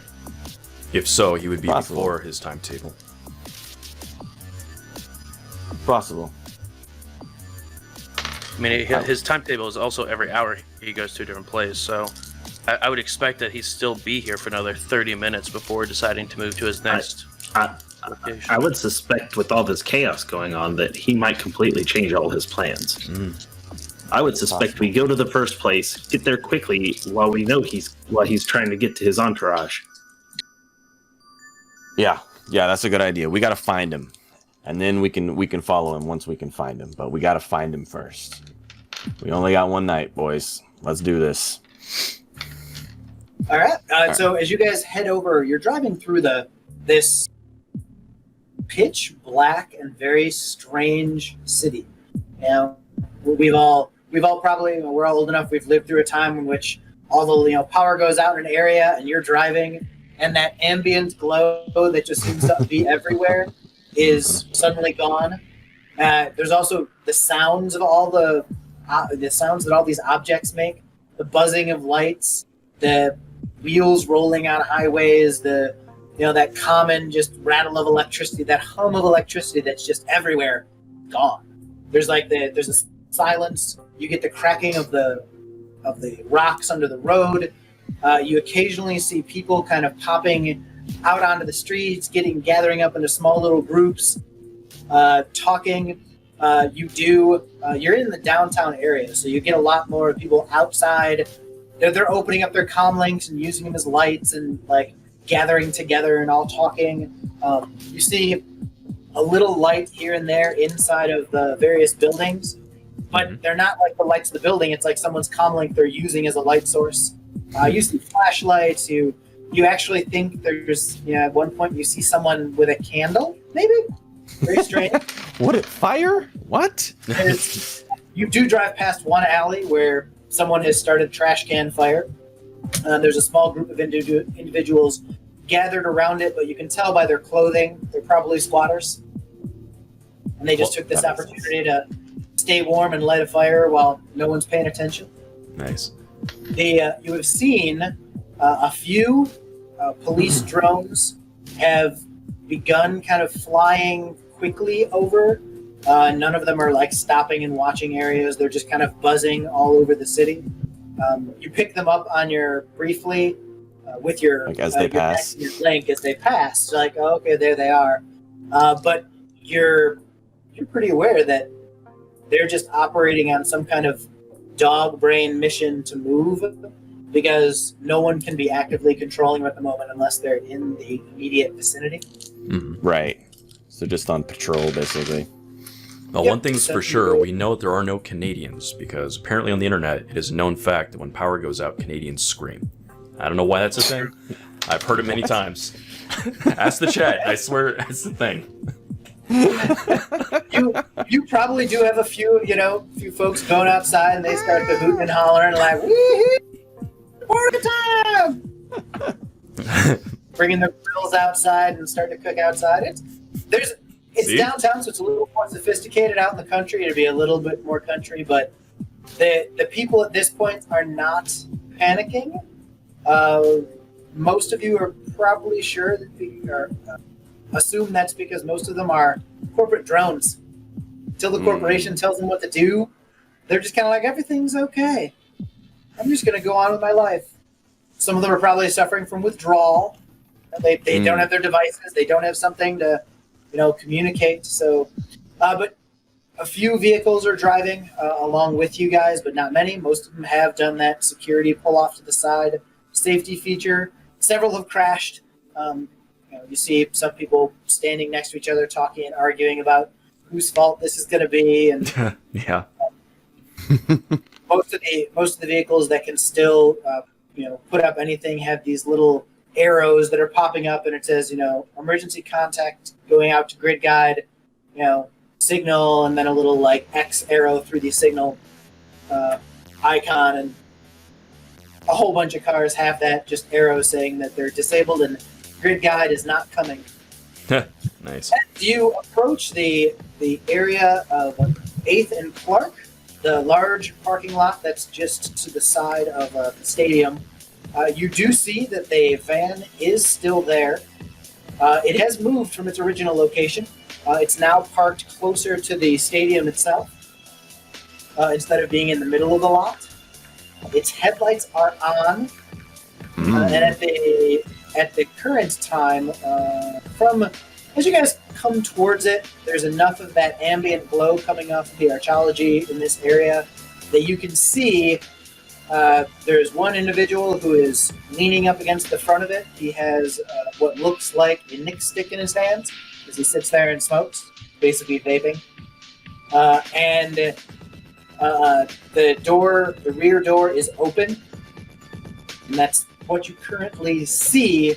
if so, he would be Possible. before his timetable. Possible. I mean, his timetable is also every hour he goes to a different place, so I would expect that he'd still be here for another 30 minutes before deciding to move to his next location. I would suspect with all this chaos going on that he might completely change all his plans. I would suspect we go to the first place, get there quickly while we know he's trying to get to his entourage. Yeah, that's a good idea. We got to find him, and then we can follow him once we can find him. But we got to find him first. We only got one night, boys. Let's do this. All right. So as you guys head over, you're driving through this pitch black and very strange city. Now, we've all probably, we're all old enough. We've lived through a time in which all the power goes out in an area, and you're driving, and that ambient glow that just seems to be everywhere is suddenly gone. There's also the sounds of all the sounds that all these objects make, the buzzing of lights, the wheels rolling on highways, that common just rattle of electricity, that hum of electricity that's just everywhere, gone. There's a silence. You get the cracking of the rocks under the road. You occasionally see people kind of popping out onto the streets, gathering up into small little groups, talking. You're in the downtown area, so you get a lot more people outside. They're opening up their comm links and using them as lights and gathering together and all talking. You see a little light here and there inside of the various buildings, but they're not like the lights of the building. It's like someone's comm link they're using as a light source. You see flashlights. You actually think there's at one point you see someone with a candle, maybe. Very strange. What? Fire? What? You do drive past one alley where someone has started a trash can fire. There's a small group of individuals gathered around it, but you can tell by their clothing they're probably squatters. And they just took this opportunity to stay warm and light a fire while no one's paying attention. Nice. You have seen a few police drones have begun kind of flying quickly over. None of them are stopping and watching areas. They're just kind of buzzing all over the city. You pick them up on your briefly with your as they pass. Your link as they pass. Oh, okay, there they are. But you're pretty aware that they're just operating on some kind of dog brain mission to move, because no one can be actively controlling them at the moment unless they're in the immediate vicinity. Right. So just on patrol, basically. Well, one thing's for sure, we know that there are no Canadians, because apparently on the internet, it is a known fact that when power goes out, Canadians scream. I don't know why that's a thing. I've heard it many times. Ask the chat. I swear it's the thing. You probably do have a few folks going outside and they start to hooting and hollering woo-hoo, party time! Bringing their grills outside and starting to cook outside. It's downtown, so it's a little more sophisticated. Out in the country, it'd be a little bit more country, but the people at this point are not panicking. Most of you are probably sure that assume that's because most of them are corporate drones. Until the corporation tells them what to do, they're just kind of everything's okay. I'm just going to go on with my life. Some of them are probably suffering from withdrawal. They don't have their devices. They don't have something to communicate. So, but a few vehicles are driving along with you guys, but not many. Most of them have done that security pull off to the side safety feature. Several have crashed. You see some people standing next to each other talking and arguing about whose fault this is going to be. And yeah. Most of the vehicles that can still put up anything have these little arrows that are popping up, and it says emergency contact going out to grid guide, signal, and then a little X arrow through the signal icon, and a whole bunch of cars have that just arrow saying that they're disabled and grid guide is not coming. Nice. As you approach the area of 8th and Clark, the large parking lot that's just to the side of the stadium, you do see that the van is still there. It has moved from its original location. It's now parked closer to the stadium itself. instead of being in the middle of the lot. Its headlights are on, and at the current time, as you guys come towards it, there's enough of that ambient glow coming off of the archaeology in this area that you can see there's one individual who is leaning up against the front of it. He has what looks like a nick stick in his hands as he sits there and smokes, basically vaping. And the rear door is open, and that's what you currently see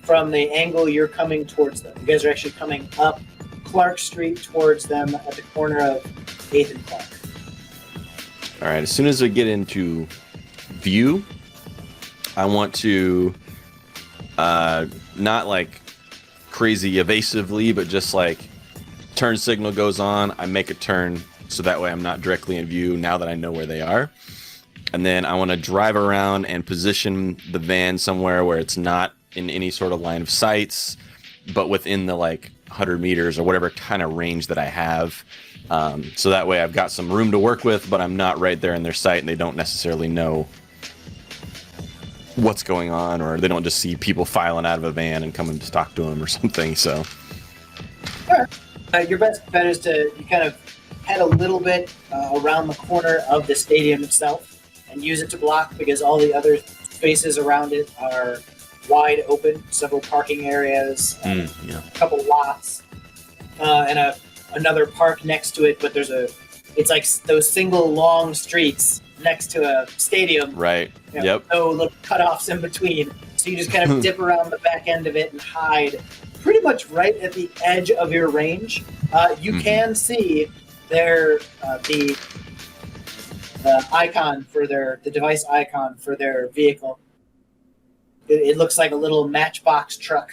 from the angle you're coming towards them. You guys are actually coming up Clark Street towards them at the corner of 8th and Clark. All right, as soon as I get into view, I want to not like crazy evasively, but just like turn signal goes on, I make a turn so that way I'm not directly in view now that I know where they are. And then I want to drive around and position the van somewhere where it's not in any sort of line of sights, but within the like 100 meters or whatever kind of range that I have. So that way I've got some room to work with, but I'm not right there in their sight and they don't necessarily know what's going on, or they don't just see people filing out of a van and coming to talk to them or something. So your best bet is to kind of head a little bit around the corner of the stadium itself and use it to block, because all the other spaces around it are wide open. Several parking areas, a couple lots, and another park next to it. But it's like those single long streets next to a stadium. Right. Yep. No little cutoffs in between. So you just kind of dip around the back end of it and hide pretty much right at the edge of your range. You can see the icon for the device icon for their vehicle. It looks like a little matchbox truck.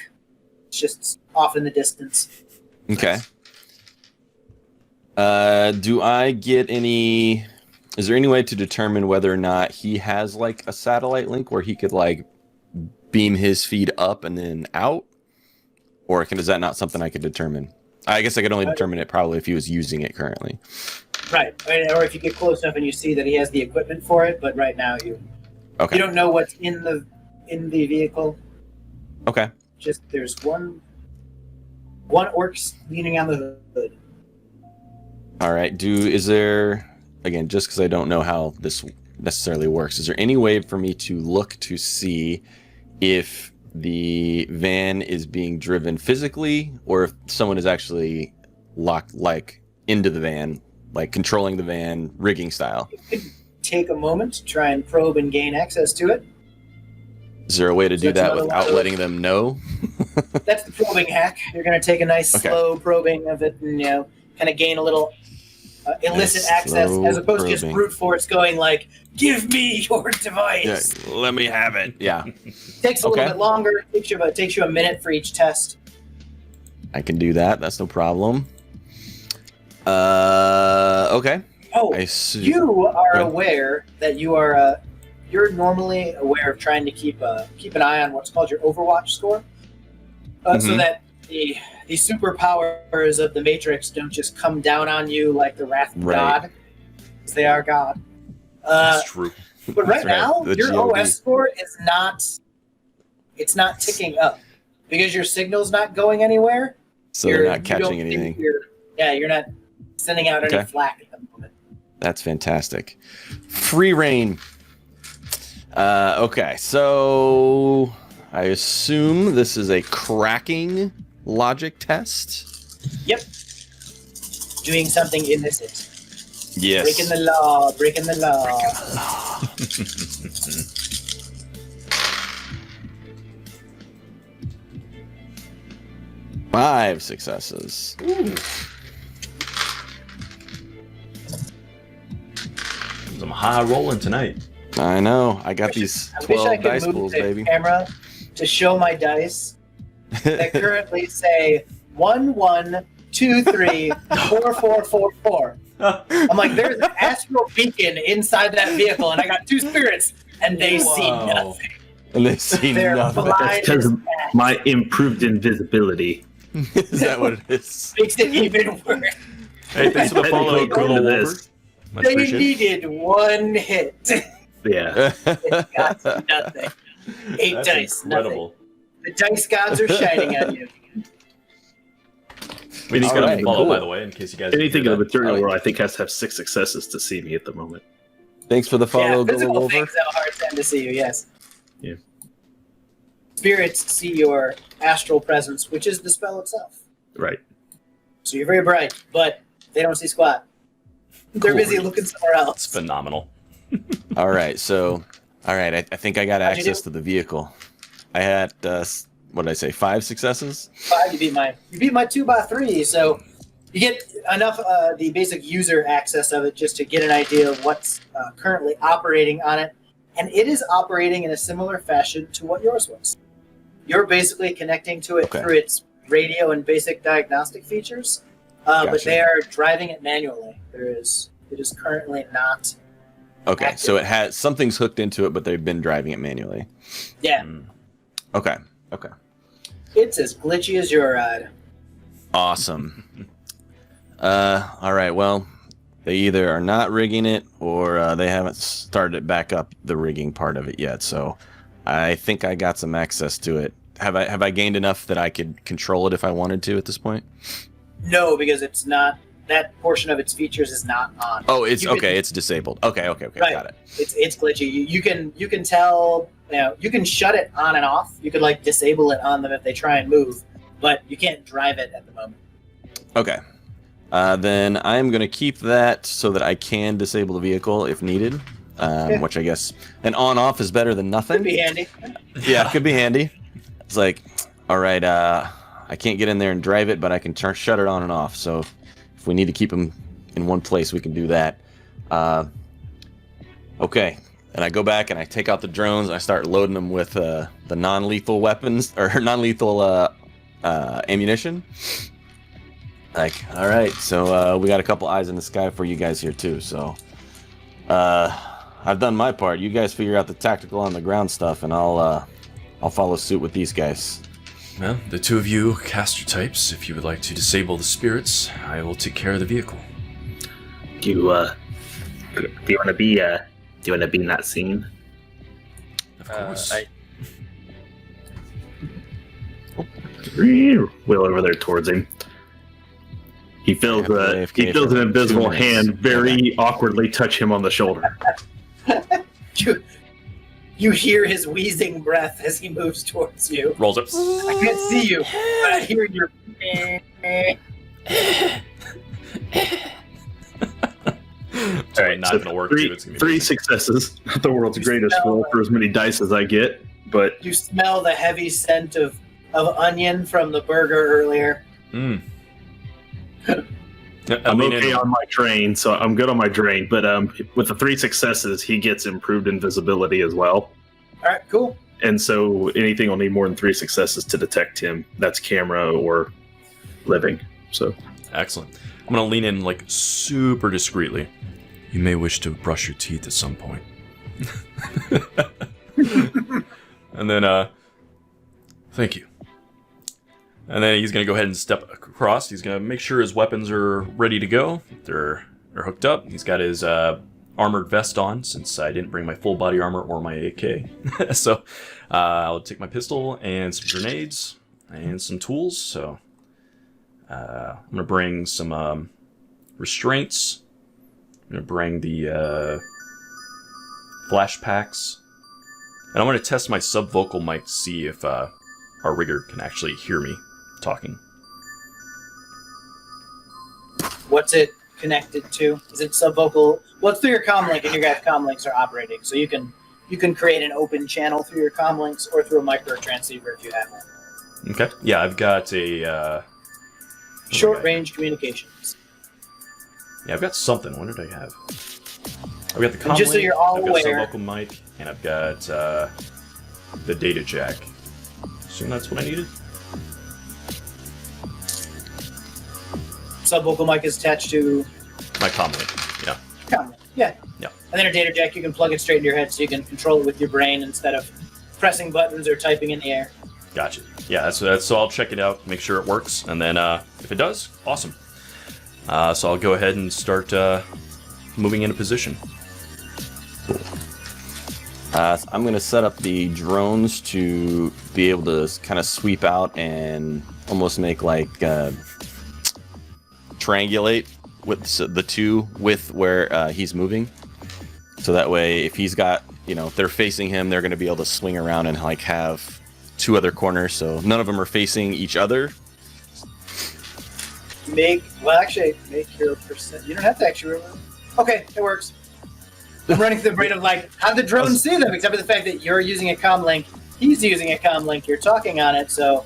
It's just off in the distance. Okay. Do I get any... Is there any way to determine whether or not he has like a satellite link where he could like beam his feed up and then out? Or is that not something I could determine? I guess I could only determine it probably if he was using it currently. Right. Or if you get close enough and you see that he has the equipment for it, but right now you don't know what's in the vehicle. Okay. Just there's one orc leaning on the hood. All right. Is there, again, just because I don't know how this necessarily works, is there any way for me to look to see if the van is being driven physically, or if someone is actually locked like into the van, like controlling the van rigging style? You could take a moment to try and probe and gain access to it. Is there a way to do that without letting them know? That's the probing hack. You're going to take a nice slow probing of it and kind of gain a little illicit access, as opposed to just brute force going like, give me your device. Yeah, let me have it. Yeah. Takes a little bit longer. It takes you a minute for each test. I can do that. That's no problem. Okay. Oh, you are aware that you are... you're normally aware of trying to keep an eye on what's called your Overwatch score, so that the superpowers of the Matrix don't just come down on you like the wrath of God, because they are God. That's true. But right now, your OS score is not ticking up because your signal's not going anywhere. So they're not catching anything. You're not sending out any flak at the moment. That's fantastic. Free reign. Okay, so I assume this is a cracking logic test? Yep. Doing something illicit. Yes. Breaking the law. Breaking the law. 5 successes. Ooh. I'm high rolling tonight. I know. I got these 12 dice pools, baby. Camera to show my dice that currently say 1 1 2 3 4 4 4 4. I'm like, there's an astral beacon inside that vehicle, and I got 2 spirits, and they see nothing. And they see nothing. That's because of my improved invisibility. Is that what it is? Makes it even worse. Hey, thanks for the follow, good old Wolver. Much They appreciated. needed one hit. Yeah. It got nothing. 8 That's dice, incredible. nothing. The dice gods are shining on you. We need to Alright, follow, cool. by the way, in case you guys Anything in didn't the hear that. material Oh, world, I think, has to have 6 successes to see me at the moment. Thanks for the follow, Yeah, physical Go things over. have a hard time to see you, yes. Yeah. Spirits see your astral presence, which is the spell itself. Right. So you're very bright, but they don't see squat. They're Cool. busy looking somewhere It's else. phenomenal. All right, I think I got How'd you access do? to the vehicle. I had what did I say? 5 successes. 5, you beat mine. You beat my 2x3, so you get enough the basic user access of it just to get an idea of what's currently operating on it, and it is operating in a similar fashion to what yours was. You're basically connecting to it Okay. through its radio and basic diagnostic features, but Gotcha. they are driving it manually. It is currently not. Okay, Active. so it has something's hooked into it, but they've been driving it manually. Yeah, Mm. Okay, it's as glitchy as your ride. awesome. All right, well, they either are not rigging it or they haven't started back up the rigging part of it yet. So I think I got some access to it. Have I gained enough that I could control it if I wanted to at this point? No, because it's not. That portion of its features is not on. Oh, it's You can- okay. It's disabled. Okay, Right. got it. It's glitchy. You can tell. You can shut it on and off. You could like disable it on them if they try and move, but you can't drive it at the moment. Okay. Then I'm going to keep that so that I can disable the vehicle if needed, Okay. which I guess an on-off is better than nothing. Could be handy. Yeah, it could be handy. It's like, all right, I can't get in there and drive it, but I can shut it on and off. So if we need to keep them in one place, we can do that. Okay. And I go back and I take out the drones and I start loading them with the non-lethal weapons or non-lethal ammunition. Like, all right, so we got a couple eyes in the sky for you guys here too. So I've done my part. You guys figure out the tactical on the ground stuff, and I'll follow suit with these guys. Well, the two of you cast your types. If you would like to disable the spirits, I will take care of the vehicle. Do you want to be in that scene? Of course. Wheel over there towards him. He feels AFK an invisible 2 minutes. hand very awkwardly touch him on the shoulder. You hear his wheezing breath as he moves towards you. Rolls up. I can't see you, but I hear your. Totally not gonna work. Three, too. It's gonna be three amazing. successes. Not the world's You greatest smell roll it. for as many dice as I get, but You smell the heavy scent of onion from the burger earlier. Mm. I'm okay on my drain, so I'm good on my drain. But with the 3 successes, he gets improved invisibility as well. All right, cool. And so anything will need more than 3 successes to detect him. That's camera or living. So Excellent. I'm gonna lean in like super discreetly. You may wish to brush your teeth at some point. And then, thank you. And then he's gonna go ahead and step across. He's gonna make sure his weapons are ready to go. They're hooked up. He's got his armored vest on, since I didn't bring my full body armor or my AK. So I'll take my pistol and some grenades and some tools. So I'm gonna bring some restraints. I'm gonna bring the flash packs, and I'm gonna test my subvocal mic to see if our rigger can actually hear me talking. What's it connected to? Is it subvocal? Well, it's through your comlink, and your guys' comlinks are operating, so you can create an open channel through your comlinks or through a micro transceiver if you have one. Okay. Yeah, I've got a Short range communications. yeah, I've got something. What did I have? I've got the And just so comlink, you're all I've got aware- subvocal mic, and I've got the data jack. Assume that's what I needed. Subvocal mic is attached to My comlink. Yeah. comlink. Yeah. Yeah. And then a data jack, you can plug it straight into your head, so you can control it with your brain instead of pressing buttons or typing in the air. Gotcha. Yeah, that's so I'll check it out, make sure it works, and then if it does, awesome. So I'll go ahead and start moving into position. So I'm going to set up the drones to be able to kind of sweep out and almost make like triangulate with the two with where he's moving. So that way, if he's got, if they're facing him, they're going to be able to swing around and like have two other corners. So none of them are facing each other. Make your percent. You don't have to actually. Okay, it works. I'm running through the brain of like, how the drones see them, except for the fact that you're using a comm link, he's using a comm link, you're talking on it, so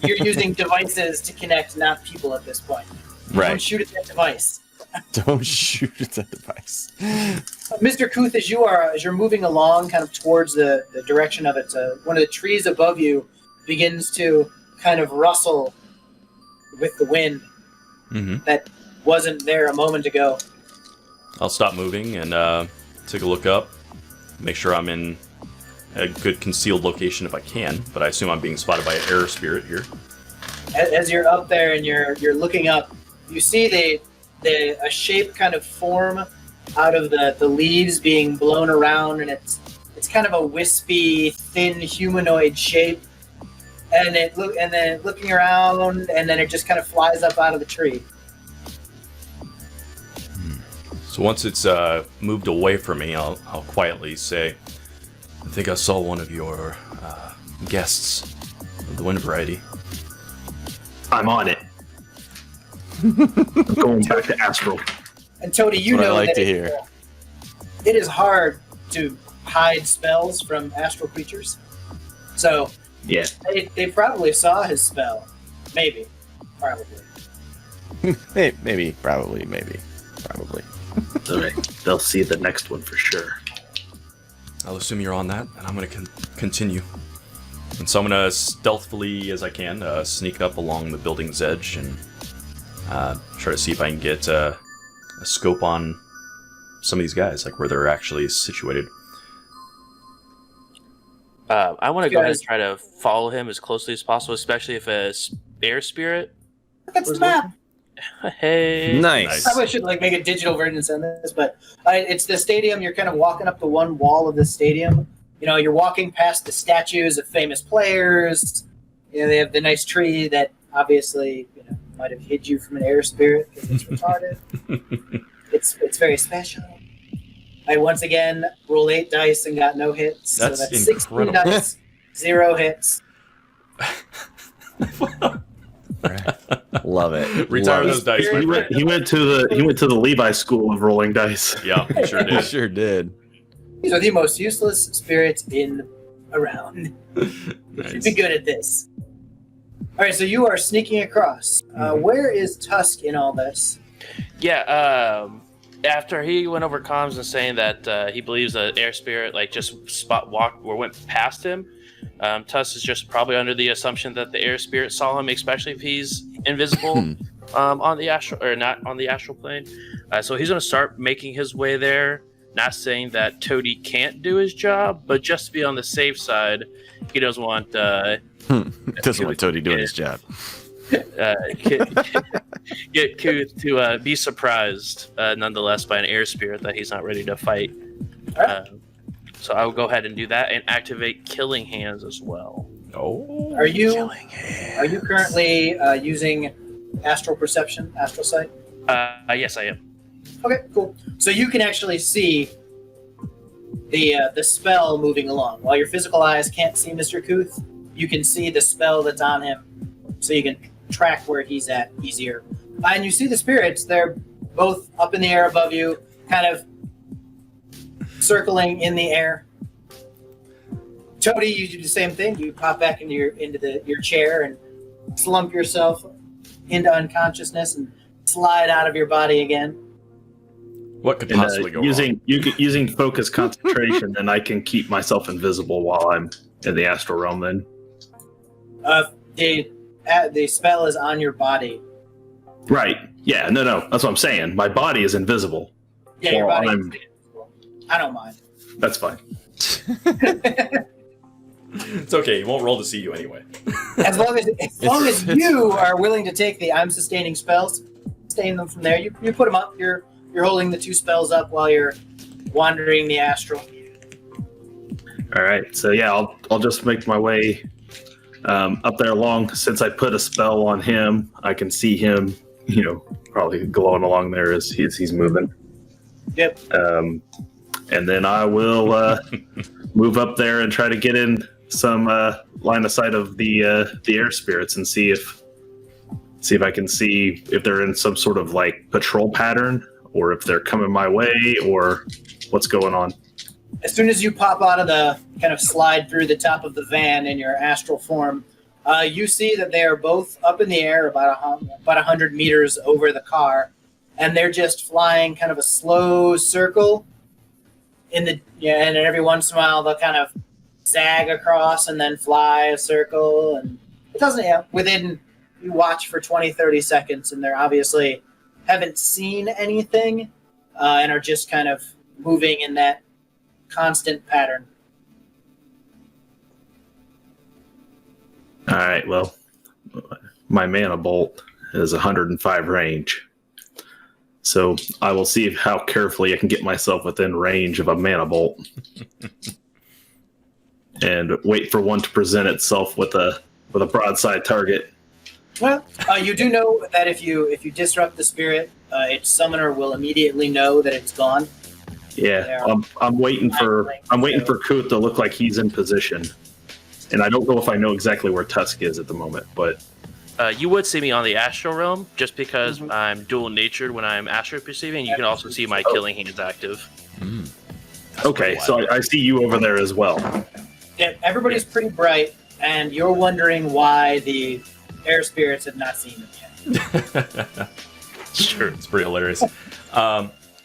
you're using devices to connect, not people at this point. Right. Don't shoot at that device. Don't shoot at that device. Mr. Kuth, as you're moving along, kind of towards the direction of it, one of the trees above you begins to kind of rustle with the wind that wasn't there a moment ago. I'll stop moving and take a look up, make sure I'm in a good concealed location if I can, but I assume I'm being spotted by an air spirit here. As you're up there and you're looking up, you see a shape kind of form out of the leaves being blown around, and it's kind of a wispy, thin humanoid shape. And then looking around, and then it just kind of flies up out of the tree. So once it's moved away from me, I'll quietly say, I think I saw one of your guests of the wind variety. I'm on it. I'm going back to Astral. And Toady, you That's what know I like that to hear. It is hard to hide spells from astral creatures. So Yeah. they probably saw his spell. Maybe. Probably. maybe. Probably. All right. They'll see the next one for sure. I'll assume you're on that, and I'm going to continue. And so I'm going to stealthily, as I can, sneak up along the building's edge and try to see if I can get a scope on some of these guys, like where they're actually situated. I want to go ahead and try to follow him as closely as possible, especially if a air spirit. That's the map. Hey. Nice. I probably should make a digital version and send this, but it's the stadium. You're kind of walking up the one wall of the stadium. You're walking past the statues of famous players. They have the nice tree that obviously might have hid you from an air spirit because it's retarded. It's very special. I once again rolled 8 dice and got no hits. That's so that's 16 incredible. dice, 0 hits. Love it. Retire Love those dice, my He friend. went to the Levi School of rolling dice. Yeah, he sure it. did. Sure did. These are the most useless spirits around. Should Nice. be good at this. All right, so you are sneaking across. Where is Tusk in all this? Yeah, after he went over comms and saying that he believes the air spirit just walked or went past him, Tuss is just probably under the assumption that the air spirit saw him, especially if he's invisible on the astral or not on the astral plane. So he's going to start making his way there. Not saying that Toady can't do his job, but just to be on the safe side, he doesn't want Doesn't want Toady doing his job. Get Kuth to be surprised nonetheless by an air spirit that he's not ready to fight. So I will go ahead and do that and activate Killing Hands as well. Oh. Are you currently using astral perception, astral sight? Yes, I am. Okay, cool. So you can actually see the spell moving along. While your physical eyes can't see Mr. Kuth, you can see the spell that's on him, so you can track where he's at easier. And you see the spirits; they're both up in the air above you, kind of circling in the air. Toady, you do the same thing. You pop back into your chair and slump yourself into unconsciousness and slide out of your body again. What could possibly go wrong? Using focus concentration, and I can keep myself invisible while I'm in the astral realm. Then the spell is on your body. right? Yeah, no, that's what I'm saying. My body is invisible. Yeah, your Well, body. I'm- I don't mind. That's fine. It's okay. He won't roll to see you anyway. As long as you are willing to take the I'm sustaining spells, sustain them from there. You put them up. You're you're holding the 2 spells up while you're wandering the astral. All right, so yeah, I'll just make my way up there along. Since I put a spell on him, I can see him, probably glowing along there as he's moving. Yep. And then I will move up there and try to get in some line of sight of the air spirits and see if I can see if they're in some sort of like patrol pattern, or if they're coming my way, or what's going on. As soon as you pop out of the kind of slide through the top of the van in your astral form, you see that they are both up in the air about 100 meters over the car, and they're just flying kind of a slow circle and every once in a while they'll kind of zag across and then fly a circle, and it doesn't, you watch for 20-30 seconds, and they're obviously haven't seen anything and are just kind of moving in that constant pattern. All right, well, my mana bolt is 105 range, so I will see how carefully I can get myself within range of a mana bolt and wait for one to present itself with a broadside target. Well, you do know that if you disrupt the spirit, its summoner will immediately know that it's gone. Yeah, I'm waiting for Kuth to look like he's in position, and I don't know if I know exactly where Tusk is at the moment, but you would see me on the astral realm just because I'm dual natured when I'm astral perceiving. You can also see my killing hands active. Okay, so I see you over there as well. Yeah, everybody's pretty bright, and you're wondering why the air spirits have not seen them yet. Sure, it's pretty hilarious.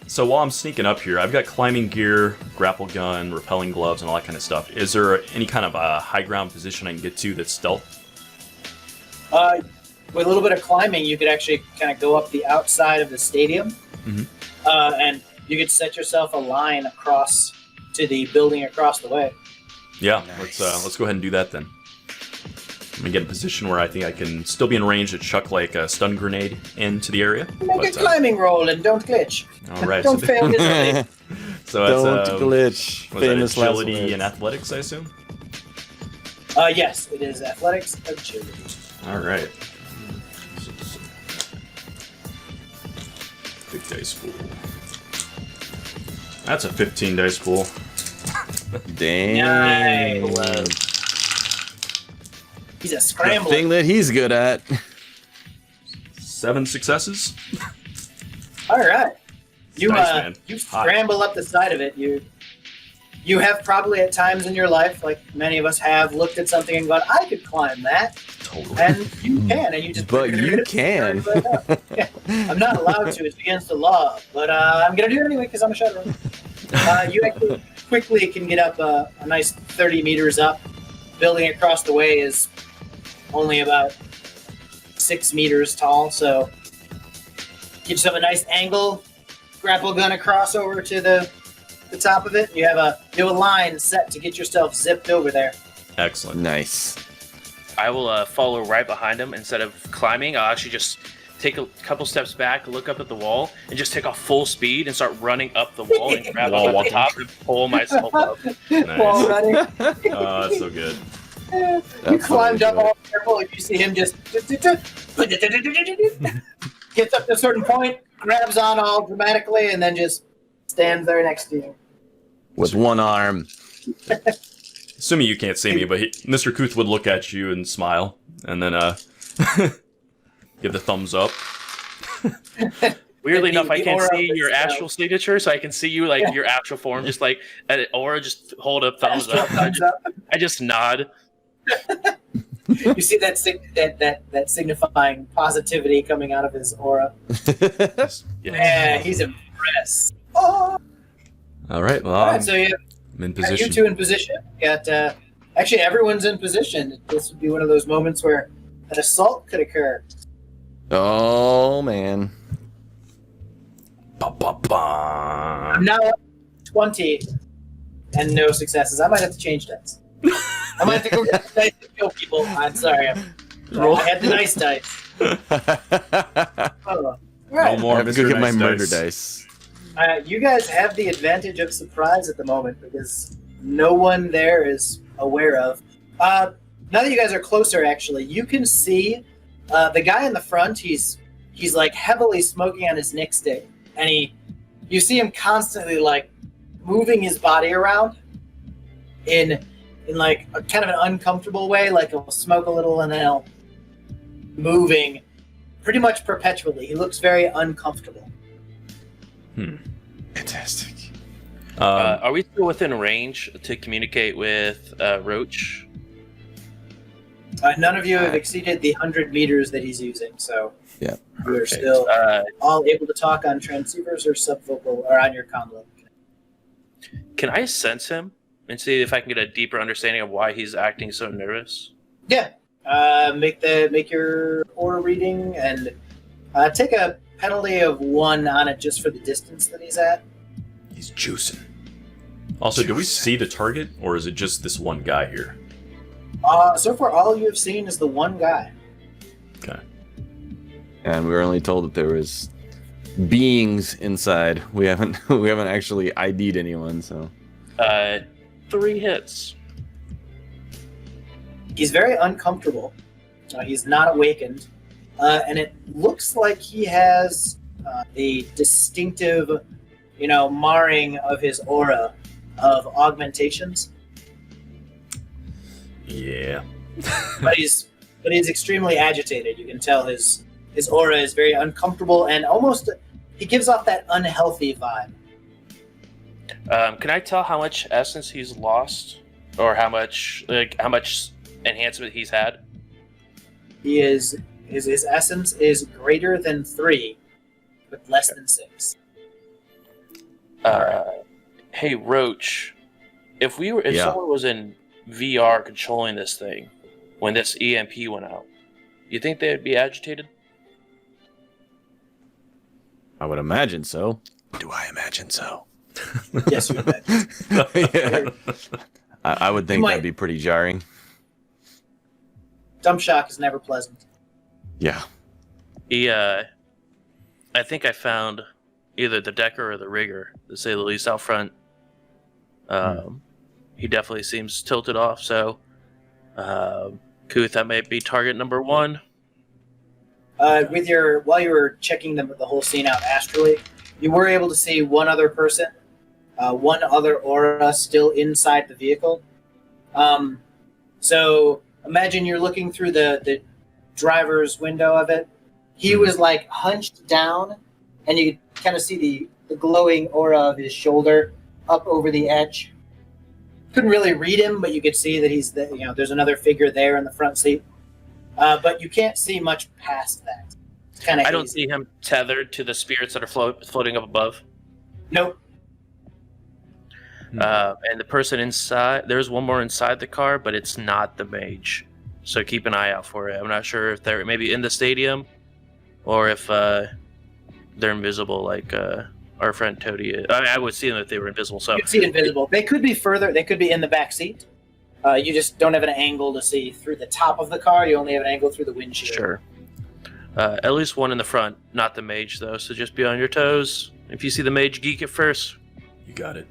So while I'm sneaking up here, I've got climbing gear, grapple gun, rappelling gloves, and all that kind of stuff. Is there any kind of high ground position I can get to that's stealth? With a little bit of climbing, you could actually kind of go up the outside of the stadium, and you could set yourself a line across to the building across the way. Yeah, let's go ahead and do that then. I'm gonna get in a position where I think I can still be in range to chuck like a stun grenade into the area. Make a climbing roll and don't glitch. All right, Don't fail miserably. So Don't it's glitch. was that Famous agility last and athletics, I assume. Yes, it is athletics agility. All right. Big dice pool. That's a 15 dice pool. Damn. He's a The scrambler. thing that he's good at. 7 successes. All right. You Nice, man. you Hot. scramble up the side of it. You have probably at times in your life, like many of us have, looked at something and gone, I could climb that. Totally. And you can, and you just But you can. Yeah. I'm not allowed to, it's against the law, but I'm gonna do it anyway because I'm a Shadowrun. You actually quickly can get up a nice 30 meters up. Building across the way is only about 6 meters tall, so get yourself a nice angle, grapple gun across over to the top of it. You have a line set to get yourself zipped over there. Excellent. Nice. I will follow right behind him. Instead of climbing, I'll actually just take a couple steps back, look up at the wall, and just take off full speed and start running up the wall and grab Wall up at walking. the top and pull myself up. Nice. Wall running. Oh, that's so good. You That's climbed what up we do. all careful, and you see him just gets up to a certain point, grabs on all dramatically, and then just stands there next to you. With one arm. Assuming you can't see me, but Mr. Kuth would look at you and smile, and then give the thumbs up. Weirdly enough, I The can't aura see of your the astral signature, so I can see you like your actual form, just like an aura, just hold up thumbs Astral up. thumbs up. I just nod. You see that signifying positivity coming out of his aura. Yeah, he's impressed. Oh! All right, well, All right, so you I'm in got you position. two in position. Got actually everyone's in position. This would be one of those moments where an assault could occur. Oh, man. Ba, ba, ba. I'm now up 20 and no successes. I might have to change dice. I might have to go get the dice to kill people. I'm sorry. I had the nice dice. Oh. All right. No more I have to Mr. go get my Nice murder Dice. dice. You guys have the advantage of surprise at the moment because no one there is aware of. Now that you guys are closer, actually, you can see the guy in the front. He's like heavily smoking on his Nick stick, and you see him constantly like moving his body around in like a kind of an uncomfortable way. Like he'll smoke a little and then he'll moving pretty much perpetually. He looks very uncomfortable. Fantastic. Are we still within range to communicate with Roach? None of you have exceeded the 100 meters that he's using, so Yeah. we're still all able to talk on transceivers or subvocal or on your comm. Can I sense him and see if I can get a deeper understanding of why he's acting so nervous? Yeah. Make your aura reading and take a penalty of 1 on it just for the distance that he's at. He's juicing. Also, do we see the target, or is it just this one guy here? So far, all you have seen is the one guy. Okay. And we were only told that there was beings inside. We haven't actually ID'd anyone, so 3 hits. He's very uncomfortable. He's not awakened. And it looks like he has a distinctive, marring of his aura of augmentations. Yeah. but he's extremely agitated. You can tell his aura is very uncomfortable and almost he gives off that unhealthy vibe. Can I tell how much essence he's lost, or how much enhancement he's had? His essence is greater than 3, but less than 6. Hey Roach, if someone was in VR controlling this thing when this EMP went out, you think they'd be agitated? I would imagine so. Do I imagine so? Yes, you imagine. Yeah. I would think that'd be pretty jarring. Dump shock is never pleasant. Yeah. I think I found either the decker or the rigger, to say the least, out front. He definitely seems tilted off, so Kuth, that might be target number 1. While you were checking the whole scene out astrally, you were able to see one other person, one other aura still inside the vehicle. So imagine you're looking through the driver's window of it. He was like hunched down, and you could kind of see the glowing aura of his shoulder up over the edge. Couldn't really read him, but you could see that there's another figure there in the front seat. But you can't see much past that. It's kind of I don't see him tethered to the spirits that are floating up above. Nope. And the person inside, there's one more inside the car, but it's not the mage. So keep an eye out for it. I'm not sure if they're maybe in the stadium or if they're invisible like our friend Toady is. I would see them if they were invisible. So you could see invisible. They could be further. They could be in the back seat. You just don't have an angle to see through the top of the car. You only have an angle through the windshield. Sure. At least one in the front, not the mage, though. So just be on your toes. If you see the mage, geek it first. You got it.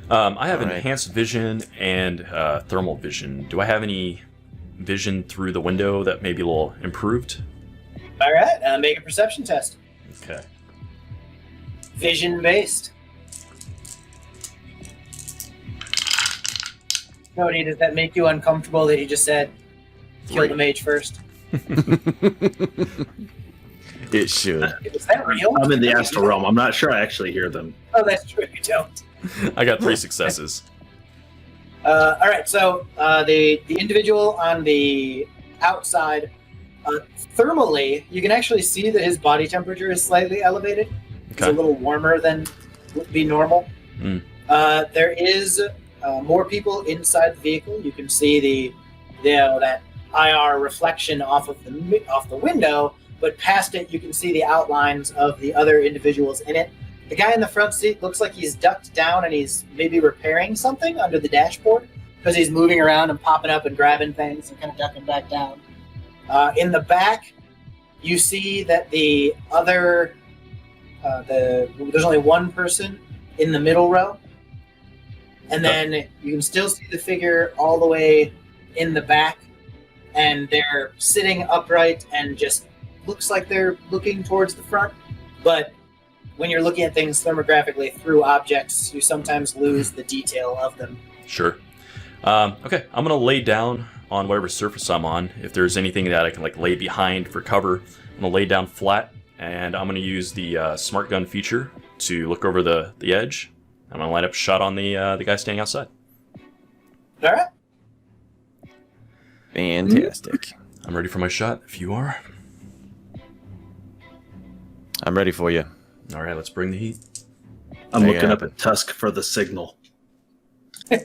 I have enhanced vision and thermal vision. Do I have any vision through the window that may be a little improved? All right. Make a perception test. Okay. Vision based. Cody, does that make you uncomfortable that he just said kill the mage first? It should. Is that real? I'm in the astral realm. I'm not sure I actually hear them. Oh, that's true. You don't. I got 3 successes. All right. So the individual on the outside, thermally, you can actually see that his body temperature is slightly elevated. It's a little warmer than would be normal. There is more people inside the vehicle. You can see that IR reflection off the window, but past it, you can see the outlines of the other individuals in it. The guy in the front seat looks like he's ducked down and he's maybe repairing something under the dashboard because he's moving around and popping up and grabbing things and kind of ducking back down. In the back, you see that the other there's only one person in the middle row, and then you can still see the figure all the way in the back, and they're sitting upright and just looks like they're looking towards the front. But when you're looking at things thermographically through objects, you sometimes lose the detail of them. Sure. Okay, I'm gonna lay down on whatever surface I'm on. If there's anything that I can like lay behind for cover, I'm gonna lay down flat, and I'm gonna use the smart gun feature to look over the edge. I'm gonna line up a shot on the guy standing outside. All right. Fantastic. I'm ready for my shot. If you are. I'm ready for you. All right, let's bring the heat. I'm Make it looking up happen. at Tusk for the signal. As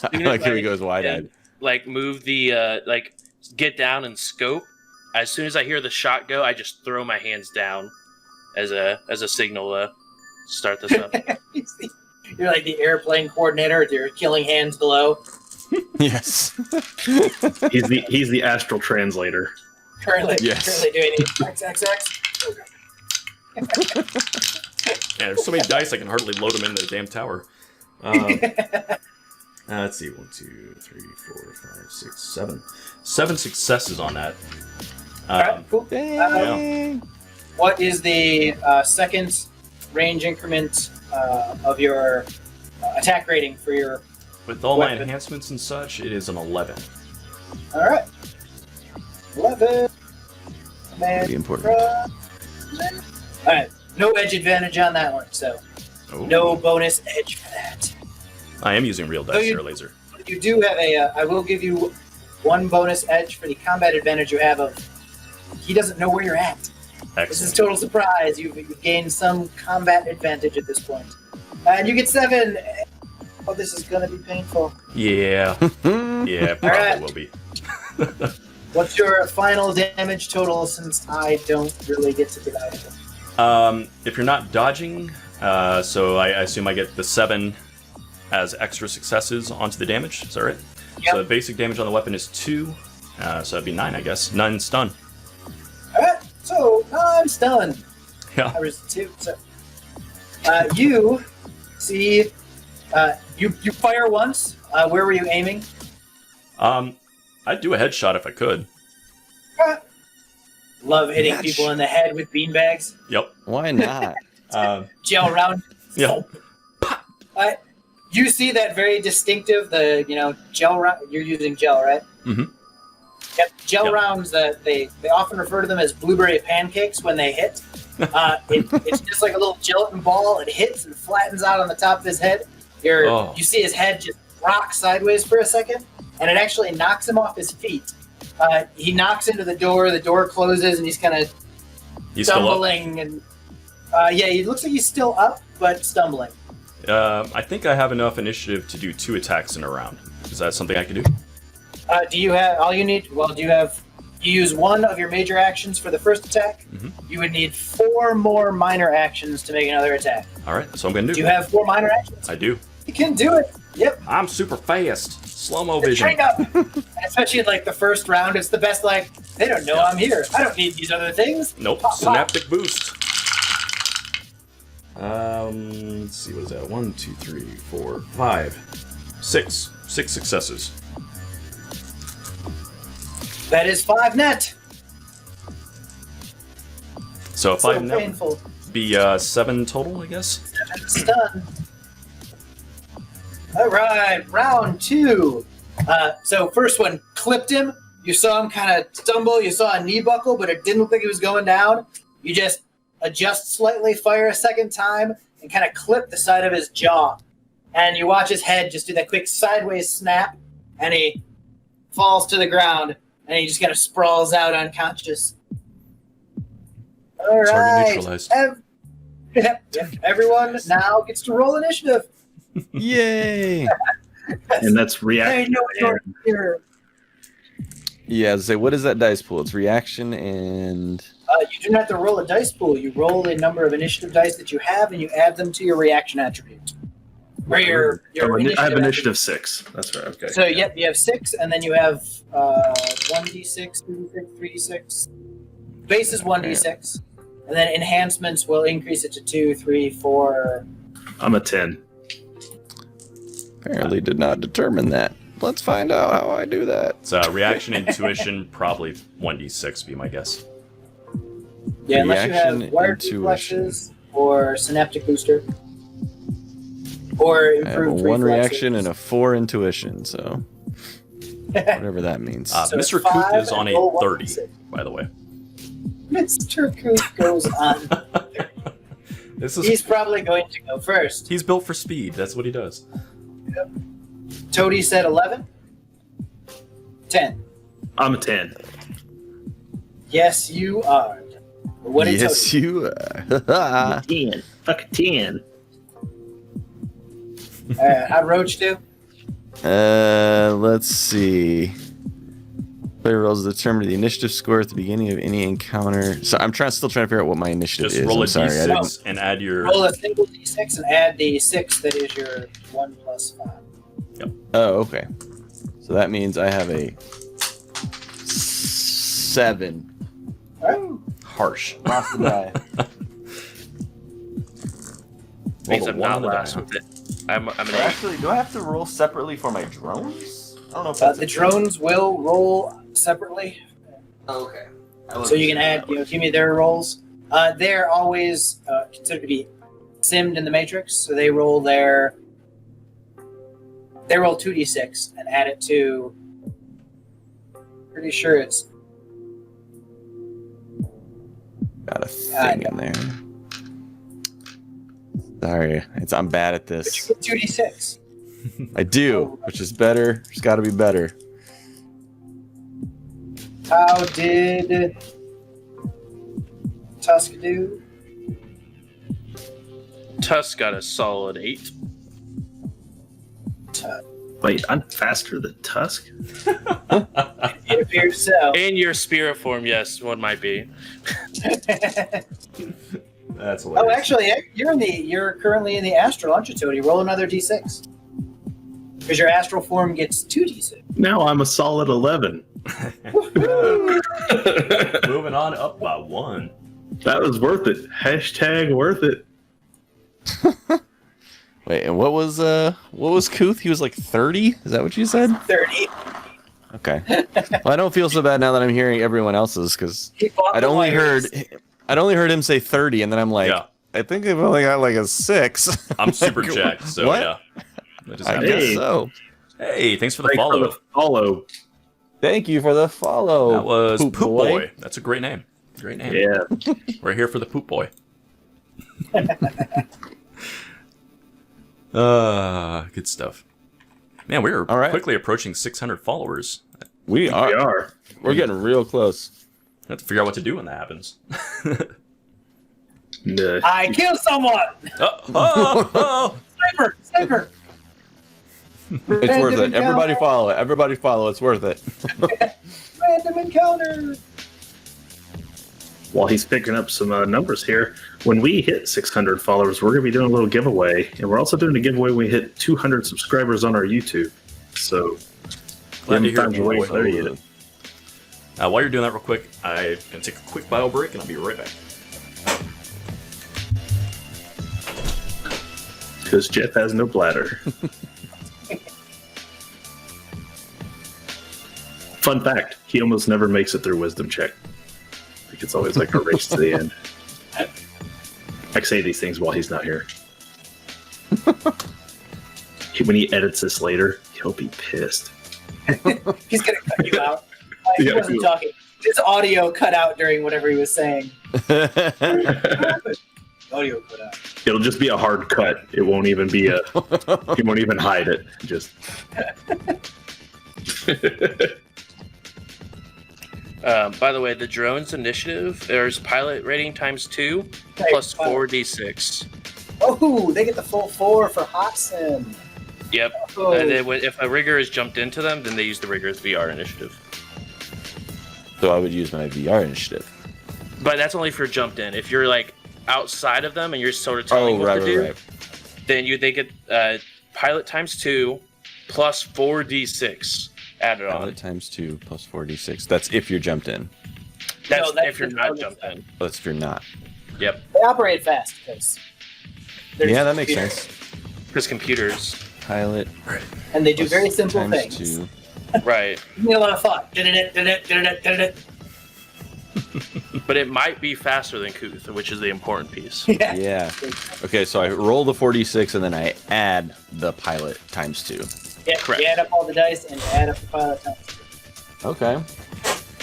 soon Like as here he goes wide-eyed. Like move the get down and scope. As soon as I hear the shot go, I just throw my hands down as a signal start this up. You're like the airplane coordinator with your killing hands below. Yes. He's the astral translator. Currently doing XXX. Yeah, there's so many dice I can hardly load them into the damn tower. Let's see, 1, 2, 3, 4, 5, 6, 7. 7 successes on that. All right, cool. Yeah. What is the second range increment of your attack rating for your... With all my weapon? enhancements and such, it is an 11. All right. 11. Pretty important. All right. No edge advantage on that one, so Oh. no bonus edge for that. I am using real dice Oh, you- here, laser. You do have I will give you one bonus edge for the combat advantage you have of... He doesn't know where you're at. This is Excellent. total surprise. You've gained some combat advantage at this point. And you get 7. Oh, this is going to be painful. Yeah. Yeah, probably Alright. will be. What's your final damage total, since I don't really get to divide it? If you're not dodging, so I assume I get the 7 as extra successes onto the damage. Is that right? Yep. So the basic damage on the weapon is 2. So that'd be 9, I guess. 9 stun. Alright, so I'm stunned. Yeah. I was 2, so... you see... you fire once. Where were you aiming? I'd do a headshot if I could. Love hitting Match. people in the head with beanbags. Yep. Why not? Gel round. Yeah. You see that very distinctive, gel round. You're using gel, right? Mm-hmm. Yep. Gel Yep. rounds, that they often refer to them as blueberry pancakes when they hit. It's just like a little gelatin ball. It hits and flattens out on the top of his head. Oh. You see his head just rock sideways for a second, and it actually knocks him off his feet. He knocks into the door closes, and he's kind of He's still up. stumbling. And he looks like he's still up, but stumbling. I think I have enough initiative to do 2 attacks in a round. Is that something I can do? Do you have all you need? Well, you use one of your major actions for the first attack? Mhm. You would need 4 more minor actions to make another attack. All right, so I'm gonna do. Do you have 4 minor actions? I do. You can do it. Yep. I'm super fast. Slow-mo vision. Train up. Especially in like the first round, it's the best. Like, they don't know I'm here. I don't need these other things. Nope. Pop, pop. Synaptic boost. Let's see, what is that? 1, 2, 3, 4, 5, 6. 6 successes. That is 5 net. So if So I net painful. be 7 total, I guess. Stun. All right, round 2. So first one clipped him. You saw him kind of stumble. You saw a knee buckle, but it didn't look like he was going down. You just adjust slightly, fire a second time, and kind of clip the side of his jaw. And you watch his head just do that quick sideways snap, and he falls to the ground, and he just kind of sprawls out unconscious. All Target right. neutralized. Everyone now gets to roll initiative. Yay! And that's Hey, reaction. no, you're here. Yeah, say what is that dice pool? It's reaction and You do not have to roll a dice pool. You roll a number of initiative dice that you have, and you add them to your reaction attribute. Or your I have initiative 6. That's right. Okay. So, yep, you have 6, and then you have 1d6, 2d6, 3d6. Base is 1d6. And then enhancements will increase it to 2, 3, 4. I'm a 10. Apparently did not determine that. Let's find out how I do that. So reaction, intuition, probably 1d6 be my guess. Yeah, unless you Reaction, have wired intuition. reflexes or synaptic booster. Or I have a improved 1 reflexes. reaction and a 4 intuition, so whatever that means. So Mr. it's 5 Kuth is on and roll a 30, 1d6. by the way. Mr. Kuth goes on. He's probably going to go first. He's built for speed. That's what he does. Toady said 11. 10. I'm a 10. Yes, you are. What did Yes, Toady? you are. 10. Fuck a 10. How'd Roach do? Let's see. Player rolls determine the initiative score at the beginning of any encounter. So I'm still trying to figure out what my initiative Just is. roll a I'm sorry, I didn't. d6 and add your... Roll a single d6 and add the 6 that is your 1 plus 5. Oh, okay. So that means I have a 7. Alright. Harsh. Lost the die. Means Roll a I'm one not on the last die. with it. I'm an 8. Actually, do I have to roll separately for my drones? I don't know if The drones will roll separately, Okay. so you can add, give me their rolls. They're always considered to be simmed in the Matrix, so they roll 2d6 and add it to. Pretty sure it's Got a thing in there. Sorry, I'm bad at but you this. get 2d6. I do, which is better. It's got to be better. How did Tusk do? Tusk got a solid 8. Wait, I'm faster than Tusk? It appears so. In your spirit form, yes, one might be. That's hilarious. Oh, actually, you're currently in the astral, aren't you, Toady? Roll another d6. Because your astral form gets 2d6. Now I'm a solid 11. Moving on up by 1. That was worth it. Hashtag worth it. Wait, and what was Kuth? He was like 30? Is that what you said? 30. Okay. Well, I don't feel so bad now that I'm hearing everyone else's because He fought I'd the only wires. heard him say 30, and then I'm like, Yeah. I think I've only got like a 6. I'm super jacked, so What? yeah. I just I got guess Hey. so. Hey, thanks for the Thanks follow. for the follow. Thank you for the follow. That was Poop Poop Boy. That's a great name. Great name. Yeah. We're here for the Poop Boy. Good stuff. Man, we're All right. quickly approaching 600 followers. We We are. are. We're getting real close. I have to figure out what to do when that happens. Nah. I killed someone! Oh. Sniper! Sniper! It's worth it. Everybody follow it. Everybody follow. It's worth it. Random encounter! While he's picking up some numbers here, when we hit 600 followers, we're going to be doing a little giveaway. And we're also doing a giveaway when we hit 200 subscribers on our YouTube. So, Glad to hear time it, to wait boy. for there yet. While you're doing that real quick, I'm going to take a quick bio break and I'll be right back. Because Jeff has no bladder. Fun fact, he almost never makes it through wisdom check. I think it's always like a race to the end. I say these things while he's not here. When he edits this later, he'll be pissed. He's gonna cut you out. He Yeah, wasn't cool. talking. His audio cut out during whatever he was saying. Audio cut out. It'll just be a hard cut. It won't even be a. He won't even hide it. Just. By the way, the drones initiative, there's pilot rating times 2 plus Hey, 4d6. Oh, they get the full 4 for hot sim. Yep. Oh. And then if a rigger is jumped into them, then they use the rigger's VR initiative. So I would use my VR initiative. But that's only if you're jumped in. If you're like outside of them and you're sort of telling what to do, then they get pilot times 2 plus 4d6 added on. Pilot times 2 plus 4d6. That's if you're jumped in. That's No, that's if you're the not bonus jumped in. That's if you're not. Yep. They operate fast because Yeah, that makes sense. Because computers. Pilot. and they do very simple times things. 2. Right. Give me a lot of thought. Did But it might be faster than Kuth, which is the important piece. Yeah. Yeah. Okay, so I roll the 46 and then I add the pilot times 2. Yeah, Correct. you add up all the dice and add up the pilot times. Okay.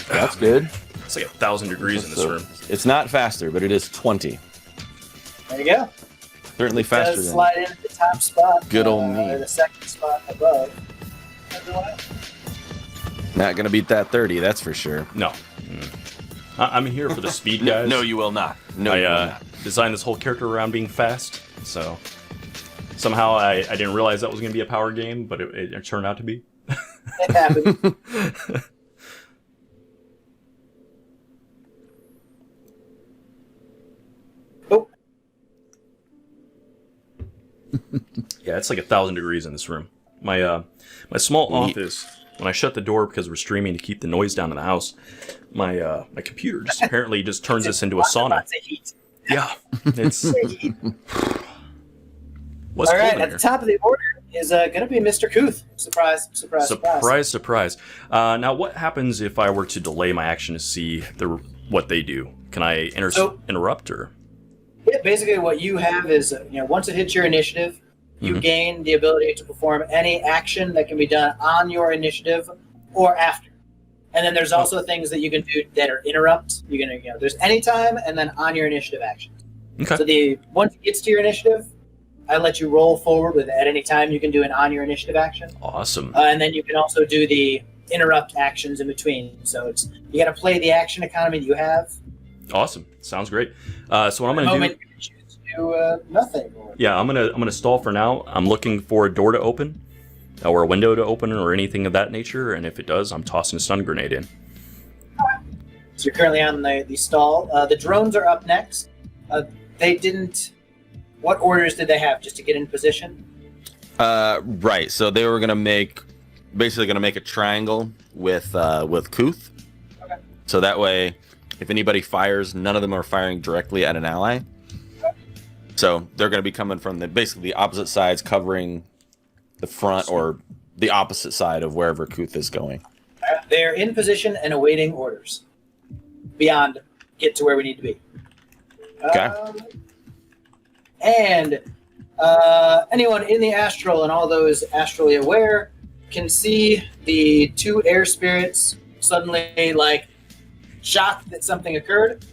That's good. It's like 1,000 degrees in this So, room. it's not faster, but it is 20. There you go. Certainly It faster does than slide in at the top spot. Good old me. Or the second spot above everyone else. Not gonna beat that 30, that's for sure. No. I'm here for the speed, guys. No, you will not. No, you will I not. designed this whole character around being fast, so somehow I didn't realize that was going to be a power game, but it turned out to be. It happens. Oh, Yeah, it's like 1,000 degrees in this room. My small office, when I shut the door because we're streaming to keep the noise down in the house, my computer just apparently just turns this into a sauna. lots of heat. Yeah, it's Heat. what's All cold right, in at here? the top of the order is going to be Mr. Kuth. Surprise, surprise, surprise. Surprise, surprise. Now, what happens if I were to delay my action to see what they do? Can I interrupt or? Yeah, basically what you have is, once it hits your initiative, you gain the ability to perform any action that can be done on your initiative or after. And then there's also things that you can do that are interrupts. You can, there's any time and then on your initiative actions. Okay. So once it gets to your initiative, I let you roll forward with it. At any time you can do an on your initiative action. Awesome. And then you can also do the interrupt actions in between. So you got to play the action economy that you have. Awesome. Sounds great. So what I'm The gonna moment do? you choose to do nothing. Yeah, I'm gonna stall for now. I'm looking for a door to open, or a window to open, or anything of that nature. And if it does, I'm tossing a stun grenade in. So you're currently on the stall. The drones are up next. They didn't. What orders did they have just to get in position? Right. So they were basically gonna make a triangle with Kuth. Okay. So that way, if anybody fires, none of them are firing directly at an ally. So they're gonna be coming from basically the opposite sides, covering the front or the opposite side of wherever Kuth is going. They're in position and awaiting orders. Beyond get to where we need to be. Okay. And anyone in the astral and all those astrally aware can see the two air spirits suddenly shocked that something occurred,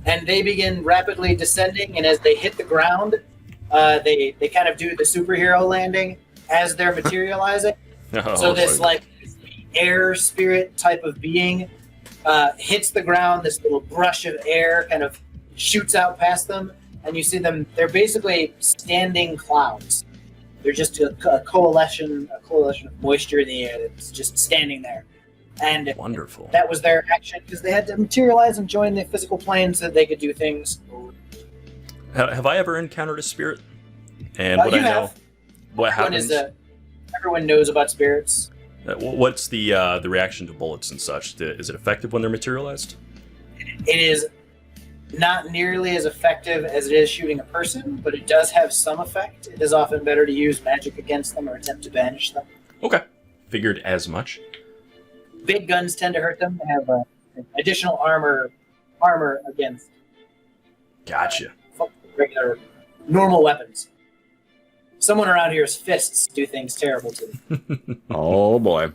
and they begin rapidly descending. And as they hit the ground, they kind of do the superhero landing as they're materializing. So this air spirit type of being hits the ground. This little brush of air kind of shoots out past them, and you see them. They're basically standing clouds. They're just a coalition of moisture in the air that's just standing there. And Wonderful. that was their action because they had to materialize and join the physical plane so that they could do things. Have I ever encountered a spirit? And would I you know have. what Everyone happens? everyone knows about spirits. What's the reaction to bullets and such? Is it effective when they're materialized? It is not nearly as effective as it is shooting a person, but it does have some effect. It is often better to use magic against them or attempt to banish them. Okay. Figured as much. Big guns tend to hurt them. They have additional armor against Gotcha. regular, normal weapons. Someone around here's fists do things terrible to them. Oh boy.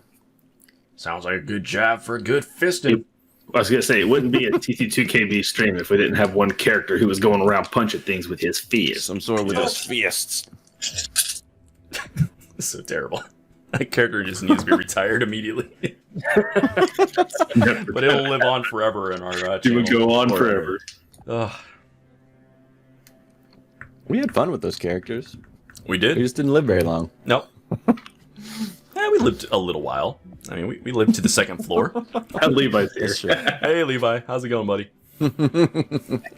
Sounds like a good job for a good fisting. I was gonna say it wouldn't be a TT2KB stream if we didn't have one character who was going around punching things with his fists. Some sort with his fists. So terrible. That character just needs to be retired immediately. But it'll live on forever in our It channel. would go on forever. Ugh. We had fun with those characters. We They did? just didn't live very long. Nope. Yeah, we lived a little while. I mean, we lived to the second floor. And Levi's here. That's true. Hey, Levi, how's it going, buddy?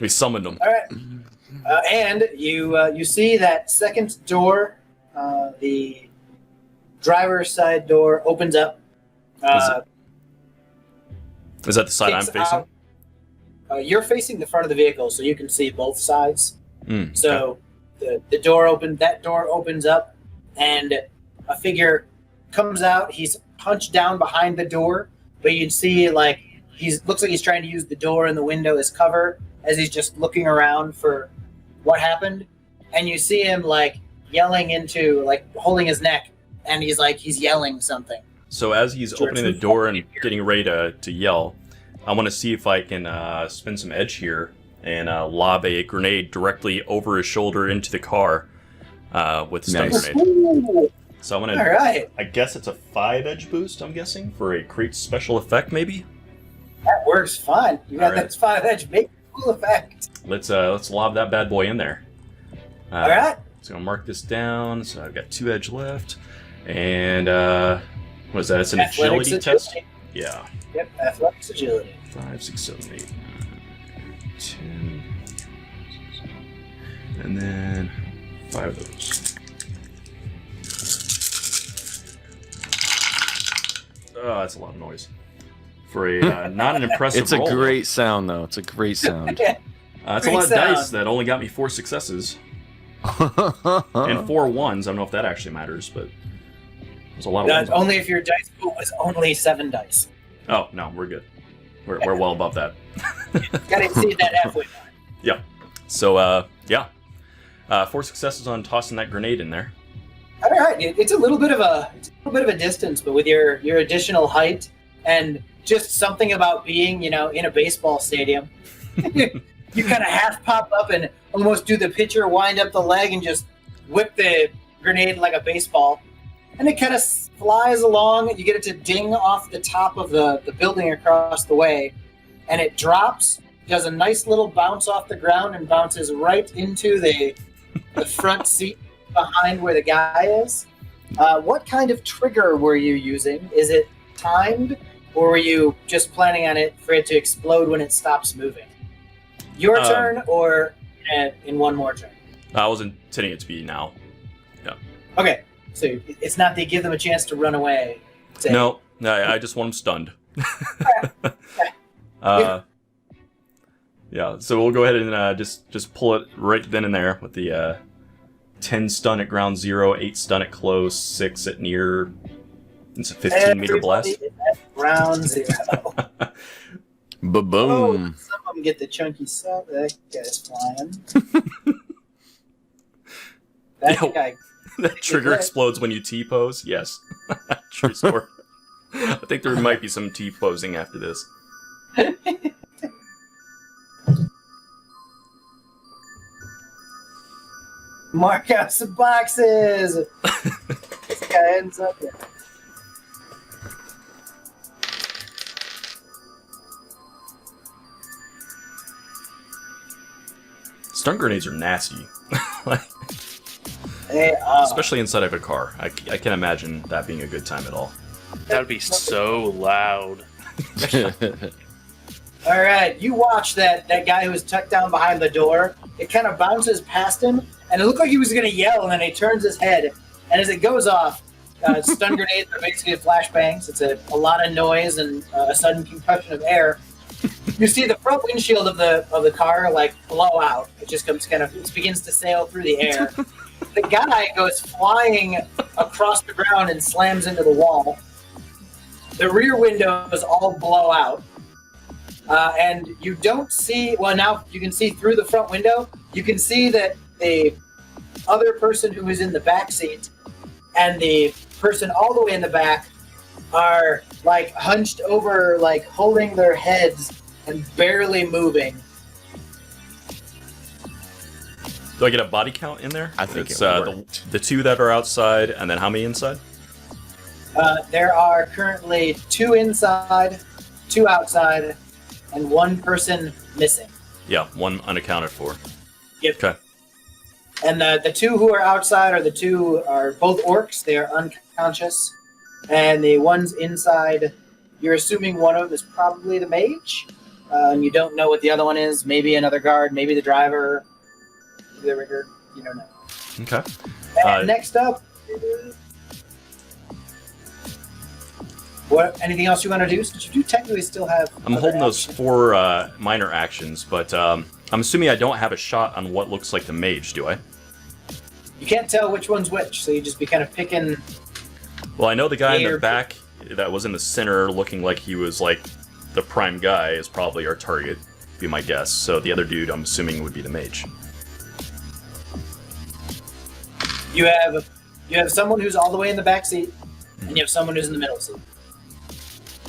We summoned him. All right, and you see that second door, the driver's side door opens up. Is that the side I'm kicks facing? you're facing the front of the vehicle, so you can see both sides. Okay. So the door opens up, and a figure comes out. He's hunched down behind the door, but you can see like looks like he's trying to use the door and the window as cover as he's just looking around for what happened. And you see him like yelling into like holding his neck, and he's yelling something. So as he's opening the door and getting ready to yell, I want to see if I can spin some edge here and lob a grenade directly over his shoulder into the car with stun Nice. grenade. Ooh, So I'm all gonna. right, I guess it's a 5 edge boost. I'm guessing for a crate special effect, maybe. that works fine. You got All right. that 5 edge, make a cool effect. Let's lob that bad boy in there. All right. So I'll mark this down. So I've got 2 edge left, and what is that? It's an Athletics agility test. agility. Yeah. Yep, athletics agility. 5, 6, 7, 8, 10, and then 5 of those. Oh, that's a lot of noise. For a not an impressive It's a roll. great sound, though. It's a great sound. That's a great lot of sound. dice that only got me 4 successes and 4 ones. I don't know if that actually matters, but there's a lot of ones. Only if your dice pool was only 7 dice. Oh no, we're good. We're well above that. Gotta exceed that halfway mark. Yeah. So yeah, 4 successes on tossing that grenade in there. All right, it's a little bit of a distance, but with your additional height and just something about being, in a baseball stadium, you kind of half pop up and almost do the pitcher wind up the leg and just whip the grenade like a baseball, and it kind of flies along. You get it to ding off the top of the building across the way, and it drops, does a nice little bounce off the ground, and bounces right into the front seat behind where the guy is. What kind of trigger were you using? Is it timed, or were you just planning on it for it to explode when it stops moving? Your turn, or in one more turn? I was intending it to be now. Okay, so it's not they give them a chance to run away. Say, No, I just want him stunned. Yeah, so we'll go ahead and just pull it right then and there with the 10 stun at ground 0, 8 stun at close, 6 at near. It's a 15-meter blast. everybody at Ground 0. Ba-boom. Oh, some of them get the chunky stuff. That guy's flying. That Yo. guy. That trigger Right. explodes when you T-pose? Yes. True story. I think there might be some T-posing after this. Mark out some boxes. This guy ends up there. Stun grenades are nasty. Like, They are. especially inside of a car. I can't imagine that being a good time at all. That would be so loud. All right, you watch that guy who was tucked down behind the door. It kind of bounces past him, and it looked like he was going to yell, and then he turns his head, and as it goes off, stun grenades are basically flashbangs. It's a lot of noise and a sudden concussion of air. You see the front windshield of the car like blow out. It just it begins to sail through the air. The guy goes flying across the ground and slams into the wall. The rear windows all blow out. And you don't see, well, now you can see through the front window. You can see that the other person who is in the back seat and the person all the way in the back are like hunched over, like holding their heads and barely moving. Do I get a body count in there? I think it's it the 2 that are outside, and then how many inside? There are currently 2 inside, 2 outside, and 1 person missing. Yeah, 1 unaccounted for. Yep. Okay. And the 2 who are outside are both orcs. They are unconscious. And the ones inside, you're assuming one of them is probably the mage. And you don't know what the other one is. Maybe another guard, maybe the driver, maybe the rigger. You don't know. Okay. And next up, What? Anything else you want to do? Since you do technically still have. I'm other holding those actions. 4 minor actions, but I'm assuming I don't have a shot on what looks like the mage, do I? You can't tell which one's which, so you just be kind of picking. Well, I know the guy in A or the B. back that was in the center looking like he was like the prime guy is probably our target, be my guess. So the other dude, I'm assuming, would be the mage. You have someone who's all the way in the back seat, and you have someone who's in the middle seat,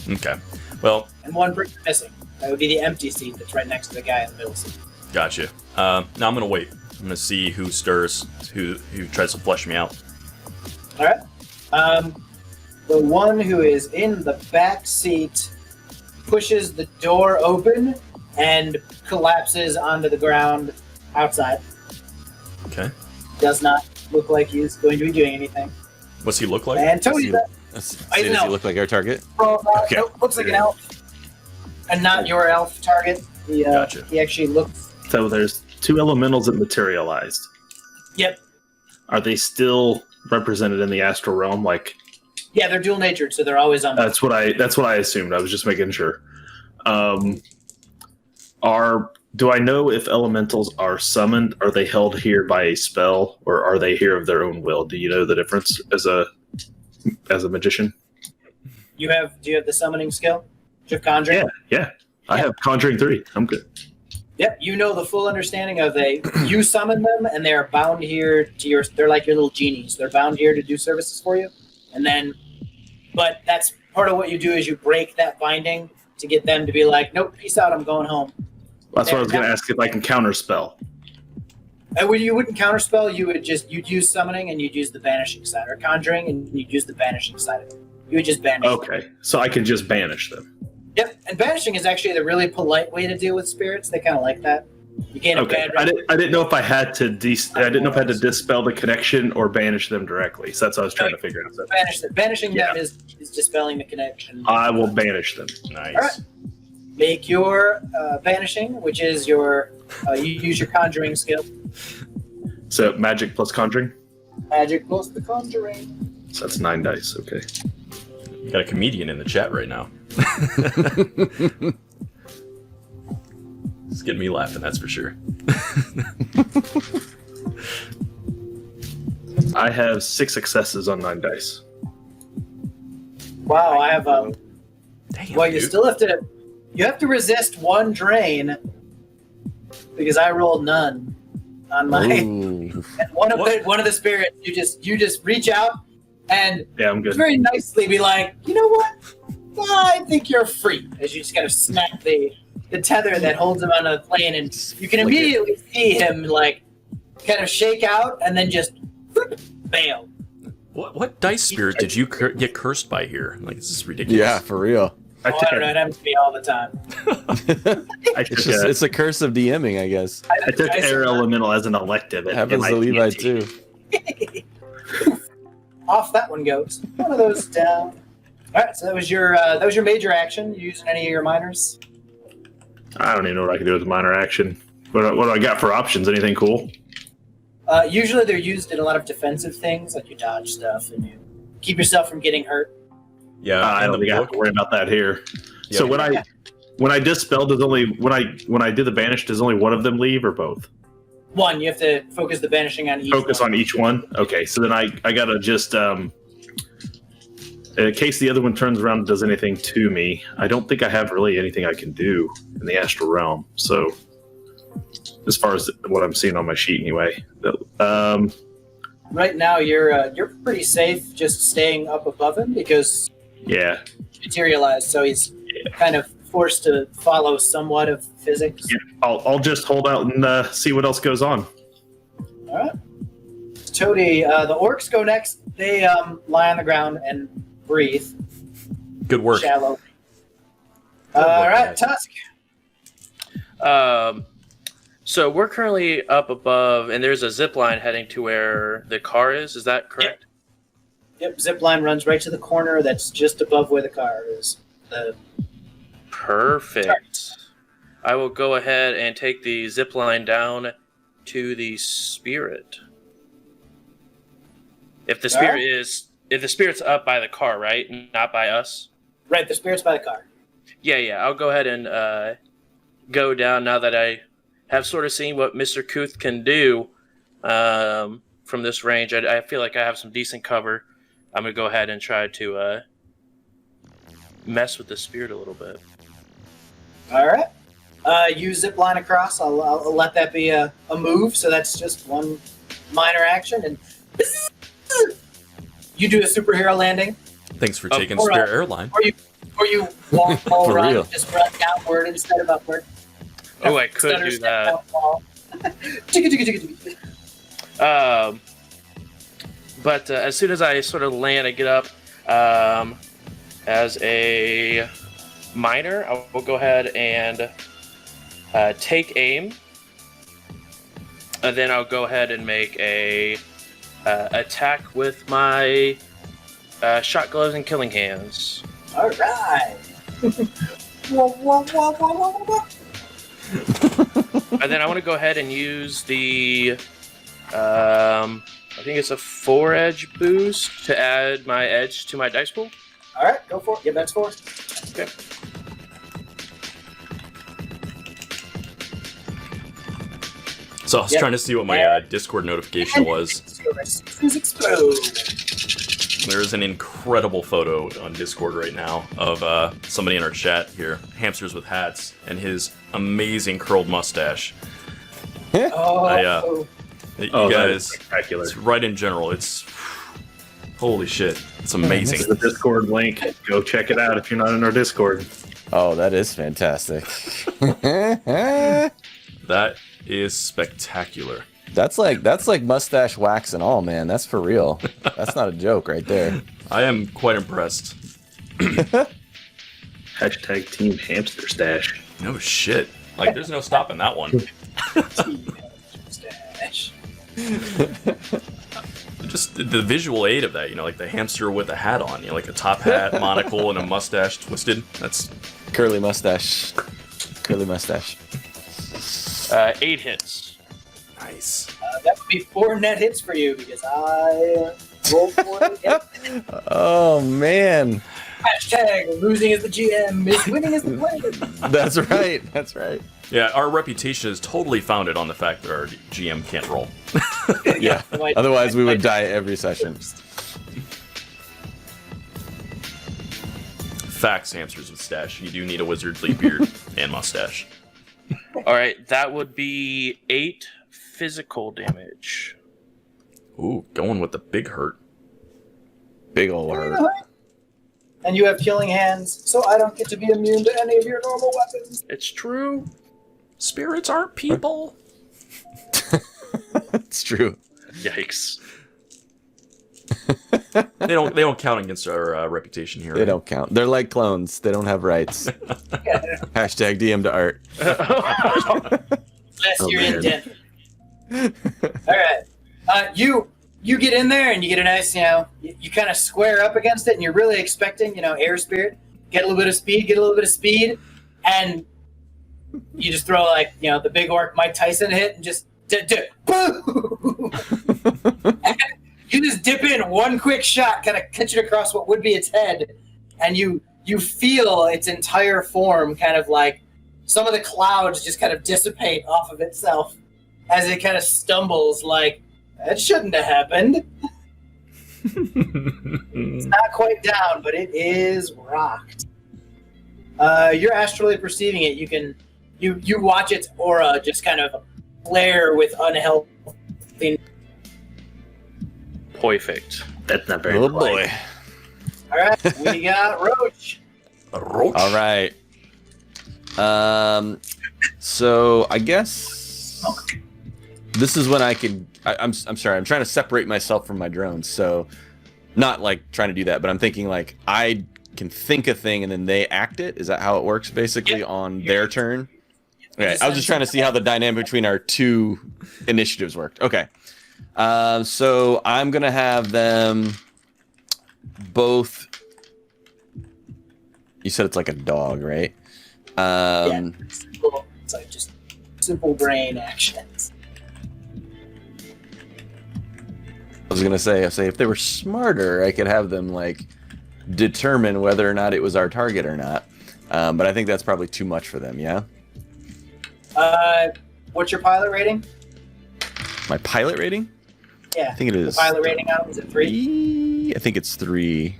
Okay. Well, and one person missing. That would be the empty seat that's right next to the guy in the middle seat. gotcha. Now I'm gonna wait. I'm gonna see who stirs, who tries to flush me out. All right. The one who is in the back seat pushes the door open and collapses onto the ground outside. Okay. Does not look like he's going to be doing anything. What's he look like? And Tony, Does I he know. look like our target? Okay. nope, looks like an elf, and not your elf target. Gotcha. He actually looks. So there's 2 elementals that materialized. Yep. Are they still represented in the astral realm? Like Yeah, they're dual natured, so they're always on. that's what I assumed. I was just making sure. Do I know if elementals are summoned? Are they held here by a spell, or are they here of their own will? Do you know the difference as a magician? Do you have the summoning skill? Do you have conjuring? Yeah. I have Conjuring 3. I'm good. Yep, you know the full understanding of you summon them, and they're bound here to they're like your little genies. They're bound here to do services for you. And then, but that's part of what you do is you break that binding to get them to be like, nope, peace out, I'm going home. That's what I was going to ask, if I can counterspell. And when you wouldn't counterspell, you'd use summoning and you'd use the banishing side, or conjuring and you'd use the banishing side of it. You would just banish them. Okay, so I can just banish them. Yep, and banishing is actually the really polite way to deal with spirits. They kind of like that. You gain a Okay, bad I didn't know if I had to dispel the connection or banish them directly. So that's what I was trying to figure out. So Banishing Yeah. them is dispelling the connection. I will banish them. Nice. All right. Make your banishing, which is your you use your conjuring skill. So magic plus conjuring. Magic plus the conjuring. So that's 9 dice. Okay. Got a comedian in the chat right now. It's getting me laughing, that's for sure. I have 6 successes on 9 dice. Wow, I have Damn, well, you dude. still have to resist 1 drain because I rolled none on my Ooh. and one of the spirits. You just reach out and Yeah, I'm good. very nicely be like, you know what? Well, I think you're free. As you just kind of snap the tether that holds him on a plane, and you can immediately see him like kind of shake out and then just bail. What dice spirit did you get cursed by here? Like, this is ridiculous. Yeah, for real. I Oh, I took, don't know. It happens to me all the time. It's a curse of DMing, I guess. I took Air Elemental as an elective. It happens to Levi too. Off that one goes. One of those down. All right, so that was your major action. You using any of your minors? I don't even know what I can do with a minor action. What do I got for options? Anything cool? Usually they're used in a lot of defensive things, like you dodge stuff and you keep yourself from getting hurt. Yeah, I in don't the think I have book. to worry about that here. Yeah, So we- when I dispel, does only when I do the banish, does only one of them leave or both? One, you have to focus the banishing on each Focus one. on each one. Okay, so then I gotta just in case the other one turns around and does anything to me, I don't think I have really anything I can do in the astral realm. So as far as what I'm seeing on my sheet, anyway. Right now, you're pretty safe just staying up above him because Yeah. materialized, so he's kind of forced to follow somewhat of physics. Yeah, I'll just hold out and see what else goes on. All right. Toady, the orcs go next. They lie on the ground and breathe Good work. shallow. Good All work, right, guys. Tusk. So we're currently up above, and there's a zip line heading to where the car is. Is that correct? Yep, zip line runs right to the corner that's just above where the car is. Perfect. I will go ahead and take the zip line down to the spirit. If the spirit's up by the car, right? Not by us. Right, the spirit's by the car. Yeah. I'll go ahead and go down now that I have sort of seen what Mr. Kuth can do from this range. I feel like I have some decent cover. I'm going to go ahead and try to mess with the spirit a little bit. All right. You zip line across. I'll let that be a move. So that's just one minor action, and you do a superhero landing, Thanks for taking or, Spirit Airline. or you walk all For run, real. just run downward instead of upward. Oh, I could Stutter do step that. down wall. Chicka, chicka, chicka, chicka. But as soon as I sort of land, I get up as a minor. I will go ahead and take aim, and then I'll go ahead and make a attack with my shot gloves and killing hands. All right. Whoa, whoa, whoa, whoa, whoa, whoa. And then I want to go ahead and use the I think it's a 4-edge boost to add my edge to my dice pool. All right, go for it. Give that score. Okay. So I was Yep. trying to see what my Discord notification was. Who's explode? There's an incredible photo on Discord right now of somebody in our chat here, Hamsters with Hats, and his amazing curled mustache. Oh, You Oh, that guys, is spectacular. it's right in general. It's holy shit. It's This amazing. is the Discord link. Go check it out if you're not in our Discord. Oh, that is fantastic. That is spectacular. That's like mustache wax and all, man. That's for real. That's not a joke right there. I am quite impressed. Hashtag Team Hamster Stash. No shit. Like, there's no stopping that one. mustache. Just the visual aid of that, like the hamster with a hat on, like a top hat, monocle, and a mustache twisted. That's Curly mustache. Curly mustache. 8 hits. nice. That would be 4 net hits for you because I rolled 4 hits. Oh man. Hashtag losing as the GM is winning as the player. That's right. That's right. Yeah, our reputation is totally founded on the fact that our GM can't roll. Yeah. Otherwise we would die every session. Facts, hamsters with stash. You do need a wizardly beard and mustache. All right, that would be 8 physical damage. Ooh, going with the big hurt. Big ol' hurt. And you have killing hands, so I don't get to be immune to any of your normal weapons. It's true. Spirits aren't people. It's true. Yikes. They don't count against our reputation here. They don't count. They're like clones. They don't have rights. Hashtag DM to art. Unless Oh, you're man. in Denver. Alright. You get in there and you get a nice, you kind of square up against it and you're really expecting, air spirit, get a little bit of speed, and you just throw the big orc Mike Tyson hit and just boom! And you just dip in one quick shot, kind of catch it across what would be its head, and you feel its entire form kind of like some of the clouds just kind of dissipate off of itself as it kind of stumbles like, that shouldn't have happened. It's not quite down, but it is rocked. You're astrally perceiving it. You watch its aura just kind of flare with unhealthy. Perfect. That's not very Oh polite. boy. All right, we got Roach. A roach. All right. So I guess this is when I could. I'm sorry. I'm trying to separate myself from my drones. So not like trying to do that, but I'm thinking like I can think a thing and then they act it. Is that how it works basically on their turn? Okay. I was just trying to see how the dynamic between our two initiatives worked. Okay. So I'm gonna have them both. You said it's like a dog, right? Yeah, simple. It's like just simple brain actions. I was gonna say if they were smarter, I could have them like determine whether or not it was our target or not. But I think that's probably too much for them, yeah? What's your pilot rating? My pilot rating? Yeah. I think it is. The pilot rating on it, is it 3? I think it's 3.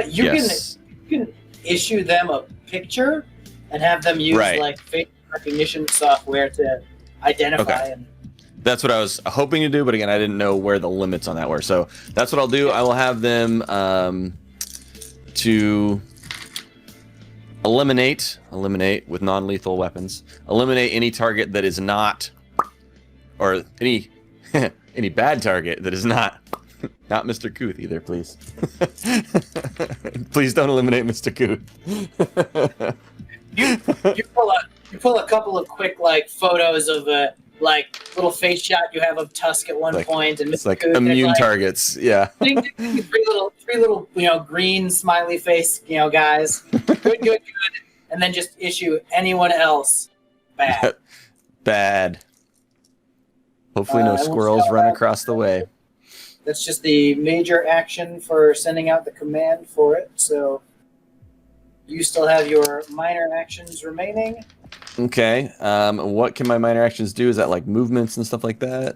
You Yes. can issue them a picture and have them use Right. like face recognition software to identify Okay. and That's what I was hoping to do, but again, I didn't know where the limits on that were. So that's what I'll do. I will have them to eliminate with non-lethal weapons. Eliminate any target that is not, or any any bad target that is not Mr. Kuth either, please. Please don't eliminate Mr. Kuth. you pull a couple of quick like photos of a like little face shot you have of Tusk at one point, and It's Mr. like Kuth, immune like, targets. Yeah. ding, ding, ding, three little green smiley face guys. Good. And then just issue anyone else bad. Bad. Hopefully no I will squirrels spell run that. across the way. That's just the major action for sending out the command for it. So you still have your minor actions remaining. Okay. What can my minor actions do? Is that like movements and stuff like that?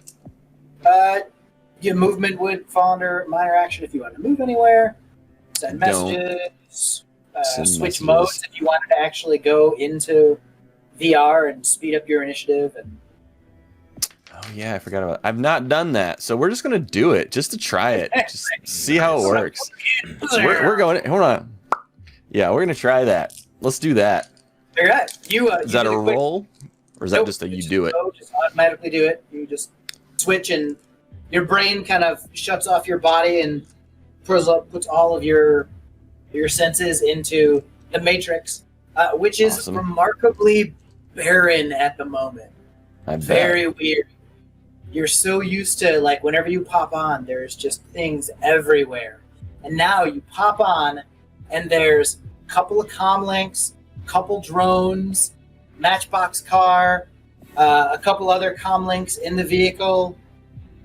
Your movement would fall under minor action if you want to move anywhere. Send Don't. messages. Send Switch messages. modes if you wanted to actually go into VR and speed up your initiative. And Oh yeah, I forgot about it. I've not done that, so we're just gonna do it just to try it, just see how it works. We're going. Hold on. Yeah, we're gonna try that. Let's do that. All right. Is that a roll, or is that just a you do it? Just automatically do it. You just switch, and your brain kind of shuts off your body and puts all of your senses into the matrix, which is Awesome. remarkably barren at the moment. I bet. Very weird. You're so used to like whenever you pop on, there's just things everywhere, and now you pop on, and there's a couple of comlinks, a couple drones, matchbox car, a couple other comlinks in the vehicle.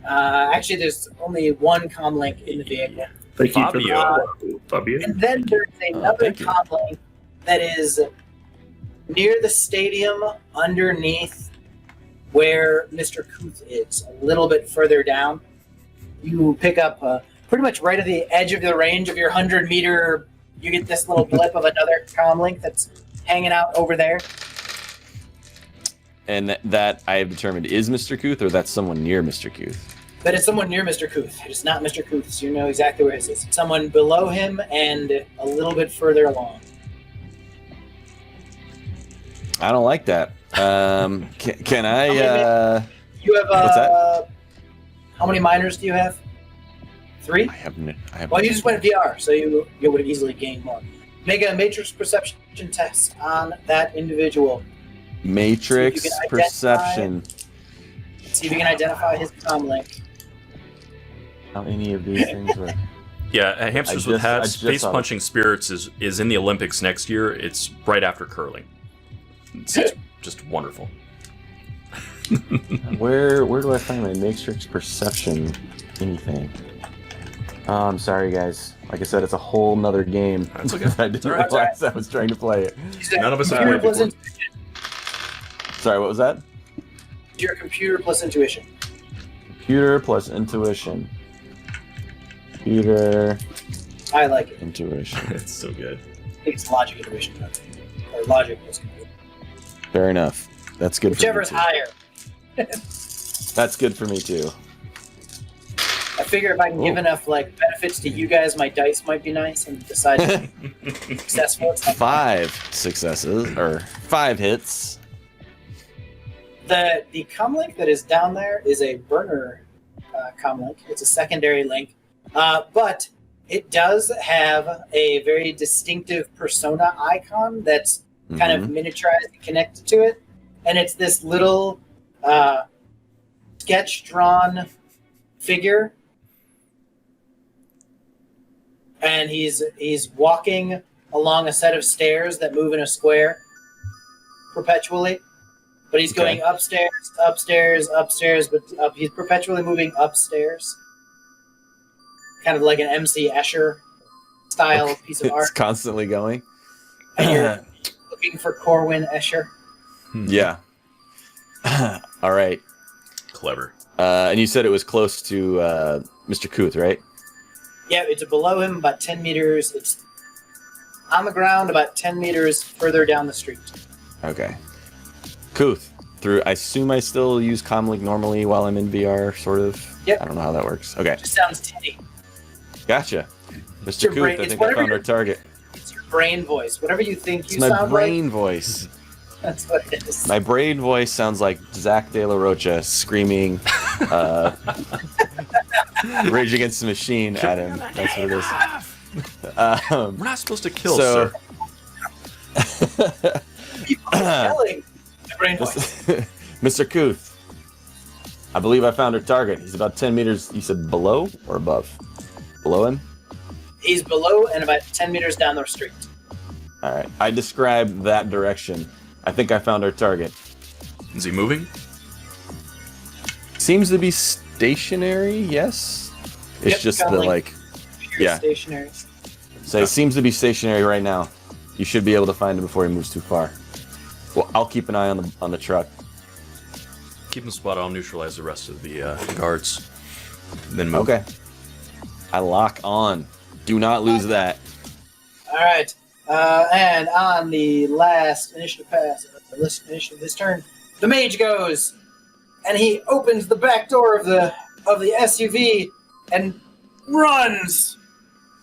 Actually, there's only one comlink in the vehicle. Thank you for Fabio. the Fabio. And then there's another thank you. comlink that is near the stadium underneath where Mr. Kuth is, a little bit further down. You pick up pretty much right at the edge of the range of your 100-meter. You get this little blip of another comlink that's hanging out over there. And that I have determined is Mr. Kuth, or that's someone near Mr. Kuth. But it's someone near Mr. Kuth. It's not Mr. Kuth, so you know exactly where it is. It's someone below him and a little bit further along. I don't like that. Can I? You have What's that? How many minors do you have? 3? I have. Well, you just went VR, so you would easily gain more. Make a matrix perception test on that individual. Matrix See if you can identify- perception. See if you can identify his comlink. How any of these things were? Yeah, Hamsters I with just- I Hats, just Face saw Punching Spirits is in the Olympics next year. It's right after curling. It's just wonderful. Where do I find my matrix perception? Anything? Oh, I'm sorry, guys. Like I said, it's a whole nother game. That's okay. I didn't All right. realize I was trying to play it. None of us have Computer played plus before. Sorry, what was that? your computer plus intuition. Computer plus intuition. Computer I like it. intuition. It's so good. I think it's logic intuition. Or logic plus computer. Fair enough. That's good. Whichever for is me too. higher. That's good for me too. I figure if I can give Whoa. enough like benefits to you guys, my dice might be nice and decide to be successful. It's like 5 successes or 5 hits. the comlink that is down there is a burner comlink. It's a secondary link, but it does have a very distinctive persona icon that's kind of miniaturized and connected to it, and it's this little sketch drawn figure, and he's walking along a set of stairs that move in a square perpetually. But he's going upstairs, but he's perpetually moving upstairs. Kind of like an MC Escher style piece of It's art. constantly going. And you're looking for Corwin Escher. Yeah. All right. Clever. And you said it was close to Mr. Kuth, right? Yeah, it's below him, about 10 meters. It's on the ground, about 10 meters further down the street. Okay. Kuth, I assume I still use Comlink normally while I'm in VR, sort of? Yep. I don't know how that works. Okay. Just sounds tinny. Gotcha. Mr. your Kuth, brain- I it's think I whatever found our your- target. It's your brain voice. Whatever you think It's you my sound brain voice. like, that's what it is. My brain voice sounds like Zach De La Rocha screaming Rage Against the Machine at him. That's what it is. We're not supposed to kill, so- sir. People are yelling. My brain voice. Mr. Kuth, I believe I found our target. He's about 10 meters, you said below or above? Below him? He's below and about 10 meters down the street. All right. I described that direction. I think I found our target. Is he moving? Seems to be stationary, yes? It's Yep, just kinda the, like- like, Pure Yeah. stationary. so it seems to be stationary right now. You should be able to find him before he moves too far. Well, I'll keep an eye on the truck. Keep him spotted. I'll neutralize the rest of the guards. Then move. Okay. I lock on. Do not lose that. All right. And on the last initiative pass, initiative this turn, the mage goes, and he opens the back door of the SUV and runs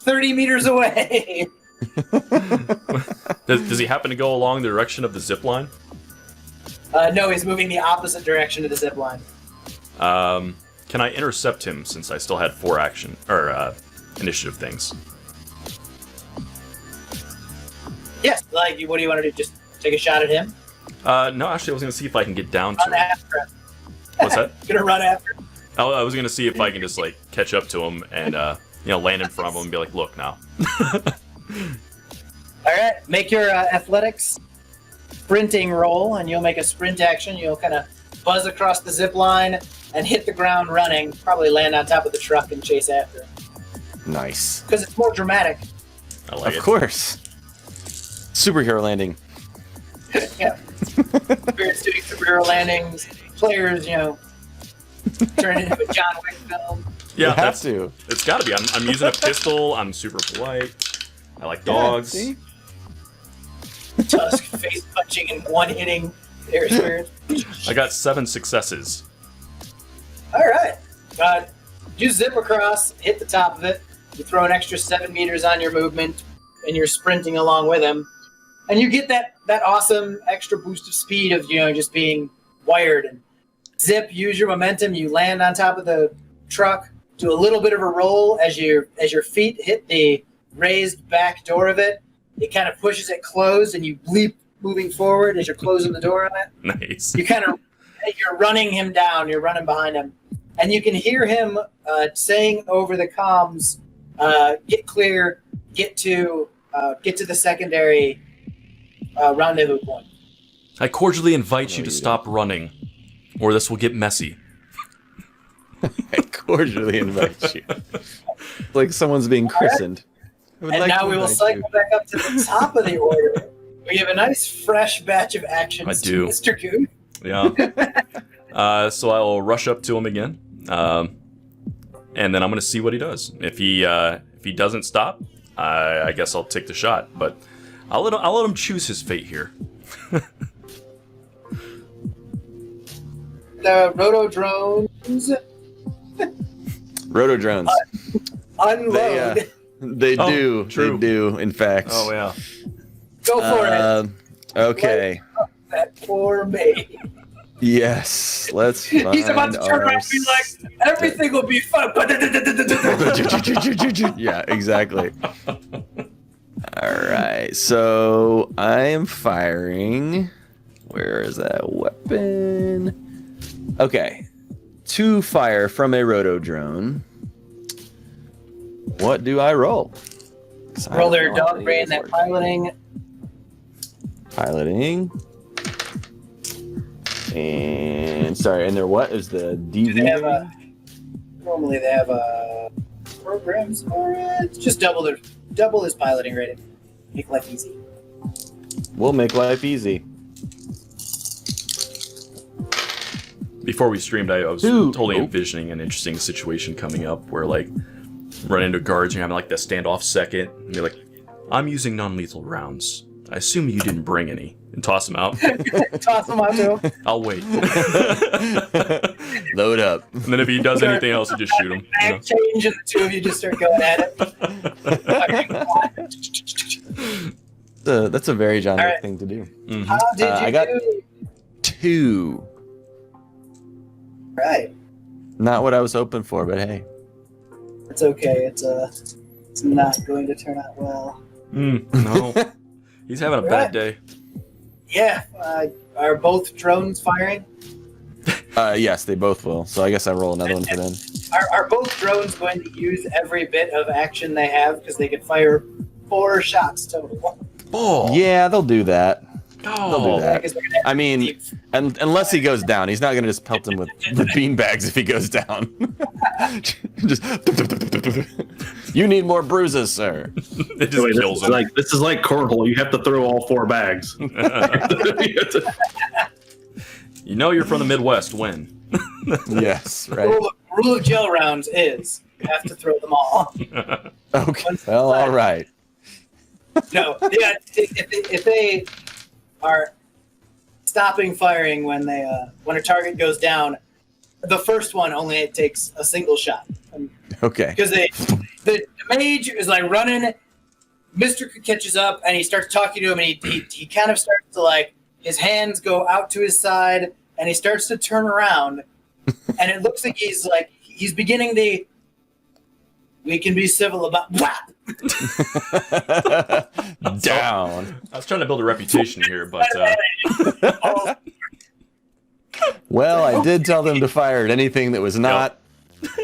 30 meters away. Does he happen to go along the direction of the zip line? No, he's moving the opposite direction of the zip line. Can I intercept him since I still had 4 action or initiative things? Yes. Like, what do you want to do? Just take a shot at him? No, actually, I was going to see if I can get down to Run him. after him. What's that? Gonna run after him. I was going to see if I can just like catch up to him and land in front of him and be like, "Look now." All right. Make your athletics sprinting roll, and you'll make a sprint action. You'll kind of buzz across the zip line and hit the ground running. Probably land on top of the truck and chase after him. Nice. Because it's more dramatic. I like Of it. course. Superhero landing. Yeah. Spirits doing superhero landings. Players, turn into a John Wick film. Yeah, You have to. It's got to be. I'm using a pistol. I'm super polite. I like dogs. Yeah, see? Tusk face punching and one hitting their spirits. I got 7 successes. All right. You zip across, hit the top of it. You throw an extra 7 meters on your movement, and you're sprinting along with him. And you get that awesome extra boost of speed of just being wired and zip. Use your momentum. You land on top of the truck. Do a little bit of a roll as your feet hit the raised back door of it. It kind of pushes it closed, and you leap moving forward as you're closing the door on it. Nice. You're running him down. You're running behind him, and you can hear him saying over the comms, "Get clear. Get to the secondary rendezvous point." I cordially invite you to stop running, or this will get messy. I cordially invite you. Like someone's being christened. I would And like now to we will invite cycle you. back up to the top of the order. We have a nice fresh batch of actions. I do. To Mr. Goon. Yeah. So I'll rush up to him again, and then I'm gonna see what he does. If he doesn't stop, I guess I'll take the shot. But I'll let him choose his fate here. The roto drones Rotodrones. unload. They Oh, do. true. They do, in fact. yeah. Go for it. Okay. That poor me. Yes. Let's find He's about to turn around and be like, everything will be fun. Yeah, exactly. All right. So I am firing. Where is that weapon? Okay. 2 fire from a rotodrone. What do I roll? 'Cause I Roll don't their know how dog these brain, that work. piloting. Piloting. And sorry, and their what is the DV? They have normally they have programs for it. Just double their double his piloting rating. Make life easy. We'll make life easy. Before we streamed, I was Dude. totally Oh. envisioning an interesting situation coming up where, like, run into guards and you're having, like, that standoff second. And you're like, I'm using non-lethal rounds. I assume you didn't bring any. And toss them out. Toss him out to him. I'll wait. Load up. And then if he does anything else, you just shoot him. You know? Bag change, and the two of you just start going at it. That's a very John Wick Alright. thing to do. Mhm. How did you I got- do? 2. Right. Not what I was hoping for, but hey. It's okay. It's not going to turn out well. No. He's having a bad day. Yeah. Are both drones firing? Yes, they both will. So I guess I roll another one for them. Are both drones going to use every bit of action they have because they can fire 4 shots total? Oh. Yeah, they'll do that. Oh. They'll do that. Because they're gonna have I mean, deep- unless he goes down, he's not going to just pelt him with beanbags if he goes down. Just you need more bruises, sir. It just Wait, kills him. this is like cornhole. You have to throw all 4 bags. You know you're from the Midwest when. Yes, right. rule of jail rounds is you have to throw them all. Okay. Well, all right. No, yeah. If they are stopping firing when a target goes down, the first one only takes a single shot. Okay. Because the mage is like running. Mr. catches up and he starts talking to him, and he kind of starts to, like, his hands go out to his side and he starts to turn around, and it looks like he's beginning the we can be civil about Down. I was trying to build a reputation here, but Well, I did tell them to fire at anything that was not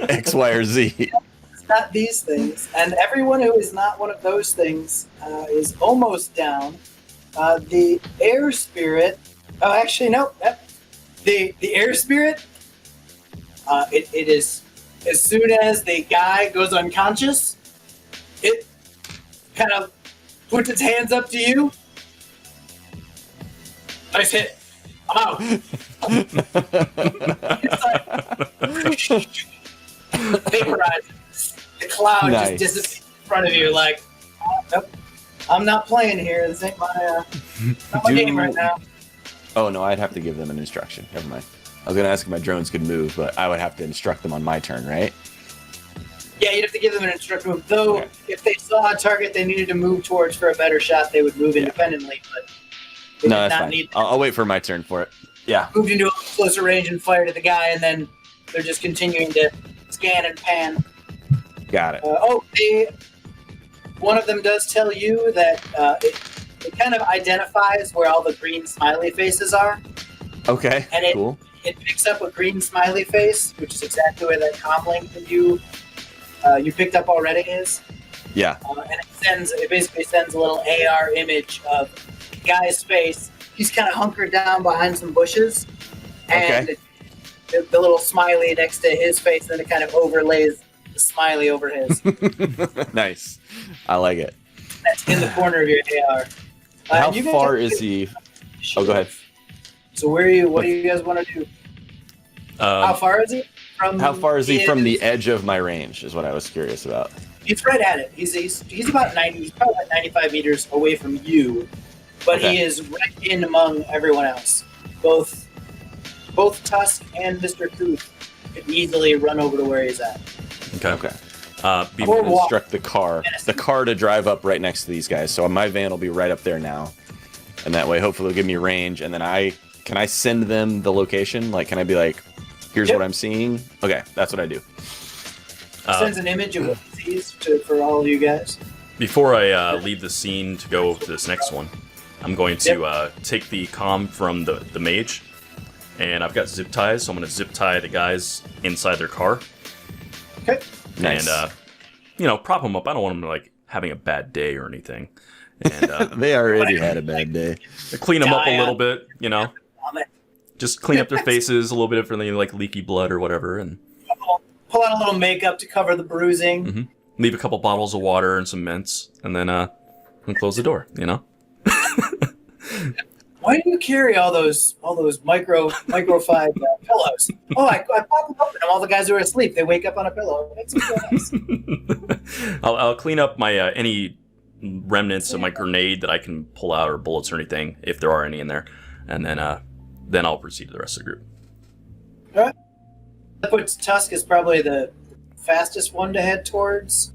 X, Y, or Z. It's not these things, and everyone who is not one of those things is almost down. The air spirit. Oh, actually, no. Yep. The air spirit. It is as soon as the guy goes unconscious, it kind of puts its hands up to you. Nice hit. I'm out. It's like vaporizes. The cloud Nice. just dissipates in front of you. Like, nope, I'm not playing here. This ain't my game right now. Oh, no, I'd have to give them an instruction. Never mind. I was going to ask if my drones could move, but I would have to instruct them on my turn, right? Yeah, you'd have to give them an instruction. Though, Okay. if they saw a target they needed to move towards for a better shot, they would move independently. But they No, did that's not fine. need I'll wait for my turn for it. Yeah. moved into a closer range and fired at the guy, and then they're just continuing to scan and pan. Got it. One of them does tell you that it kind of identifies where all the green smiley faces are. Okay, And it- cool. It picks up a green smiley face, which is exactly where that comm link that you picked up already is. Yeah. And it basically sends a little AR image of the guy's face. He's kind of hunkered down behind some bushes, and Okay. the little smiley next to his face, then it kind of overlays the smiley over his. Nice. I like it. That's in the corner of your AR. How and you guys far have- is he? Oh, go ahead. So where are you? What do you guys want to do? How far is he from? How far is he from the his- edge of my range is what I was curious about. He's right at it. He's about 90. He's probably about 95 meters away from you, but Okay. he is right in among everyone else. Both Tusk and Mr. Kuth could easily run over to where he's at. okay. Okay. Be- Or walk. Instruct the car to drive up right next to these guys. So my van will be right up there now. And that way, hopefully, they'll give me range. And then can I send them the location? Like, can I be like, here's Yep. what I'm seeing? Okay, that's what I do. Sends an image of what he sees for all of you guys. Before I leave the scene to go to this next one, I'm going to take the comm from the mage, and I've got zip ties, so I'm going to zip tie the guys inside their car, Okay. Nice. and prop them up. I don't want them like having a bad day or anything, and They already had a bad day. clean them up a Die little up. bit, just clean up their faces a little bit for any like leaky blood or whatever, and Pull out a little makeup to cover the bruising. leave a couple bottles of water and some mints, and then and close the door. You know. Why do you carry all those microfied pillows? Oh, I pop them open, and all the guys who are asleep, they wake up on a pillow. It makes me feel nice. I'll clean up my any remnants of my grenade that I can pull out, or bullets or anything, if there are any in there, and then I'll proceed to the rest of the group. All right. That puts Tusk as probably the fastest one to head towards.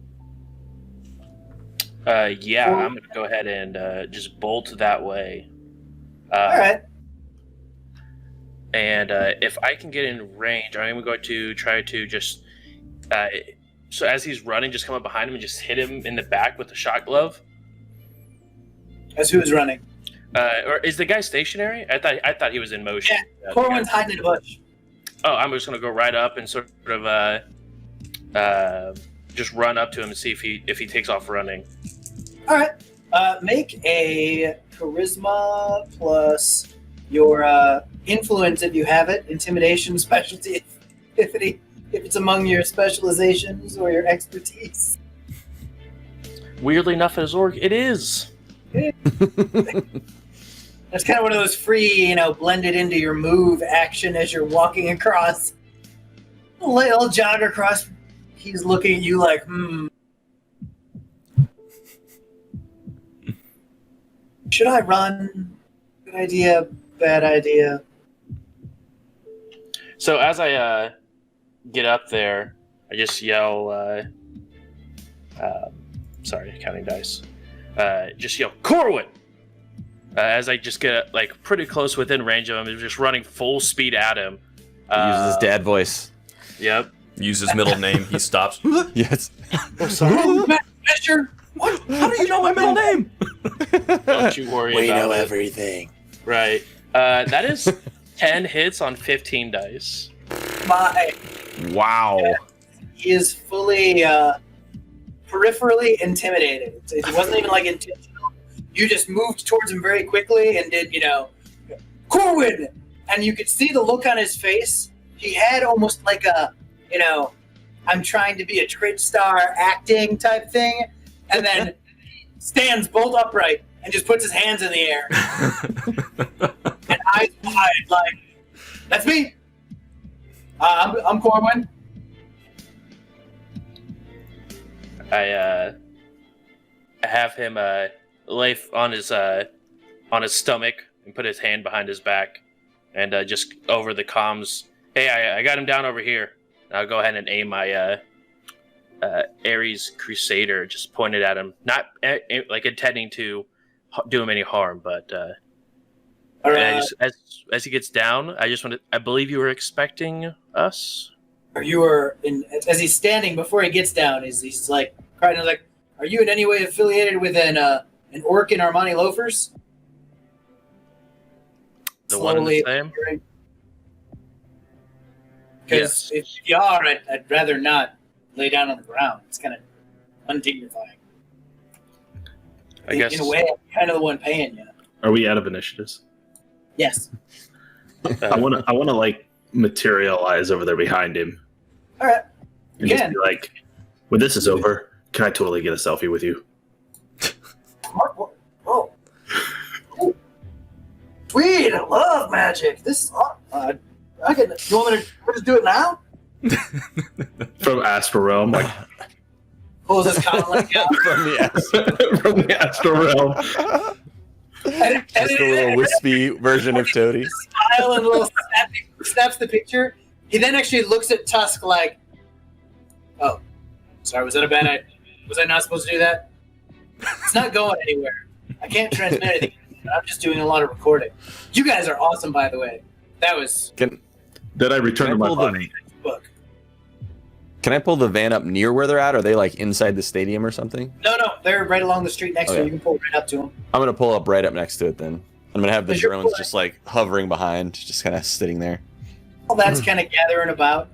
Yeah, I'm gonna go ahead and just bolt that way. All right. And if I can get in range, I'm going to try to just. So as he's running, just come up behind him and just hit him in the back with the shot glove. As who's running? Or is the guy stationary? I thought he was in motion. Yeah, Corwin's hiding in a bush. Oh, I'm just gonna go right up and sort of just run up to him and see if he takes off running. All right. Make a charisma plus your influence if you have it, intimidation specialty if it's among your specializations or your expertise. Weirdly enough, as orc, it is. That's kind of one of those free, blended into your move action as you're walking across. A little jogger across. He's looking at you like, Should I run? Good idea, bad idea. So as I get up there, I just yell, sorry, counting dice. Just yell, Corwin! As I just get pretty close within range of him, just running full speed at him. Uses his dad voice. Yep. Use his middle name. He stops. Yes. Oh, sorry. Mister, what? How do you know my middle name? Don't you worry We about know it. everything. Right. That is 10 hits on 15 dice. My, Wow. he is fully peripherally intimidated. It wasn't even intentional. You just moved towards him very quickly and did, Corwin! And you could see the look on his face. He had almost like a, I'm trying to be a Twitch star acting type thing. And then stands bolt upright and just puts his hands in the air. And eyes wide, like, that's me. I'm Corwin. I have him lay on his stomach and put his hand behind his back and just over the comms, hey, I got him down over here. And I'll go ahead and aim my Ares Crusader, just pointed at him, not intending to do him any harm, but and I just, as he gets down, I believe you were expecting us. As he's standing before he gets down, he's like crying, like, are you in any way affiliated with an orc in Armani loafers? The one and the same? Because if you are, I'd rather not lay down on the ground. It's kind of undignifying. I guess in a way, I'm kind of the one paying you. Are we out of initiatives? Yes. I want to materialize over there behind him. All right. And just be like, when this is over, can I totally get a selfie with you? Oh. Sweet, I love magic. This is you want me to just do it now? From Astral Realm, like Pulls his collar out. From the Astral Realm. Just a little wispy version of Toady. Smile and a little snaps the picture. He then actually looks at Tusk like, oh, sorry, was that a bad idea? Was I not supposed to do that? It's not going anywhere. I can't transmit anything. I'm just doing a lot of recording. You guys are awesome, by the way. That was Did I return to my body? book. Can I pull the van up near where they're at? Are they inside the stadium or something? No, they're right along the street next to you. You can pull right up to them. I'm gonna pull up right up next to it then. I'm gonna have the 'Cause you're drones just hovering behind, just kind of sitting there. All that's kind of gathering about.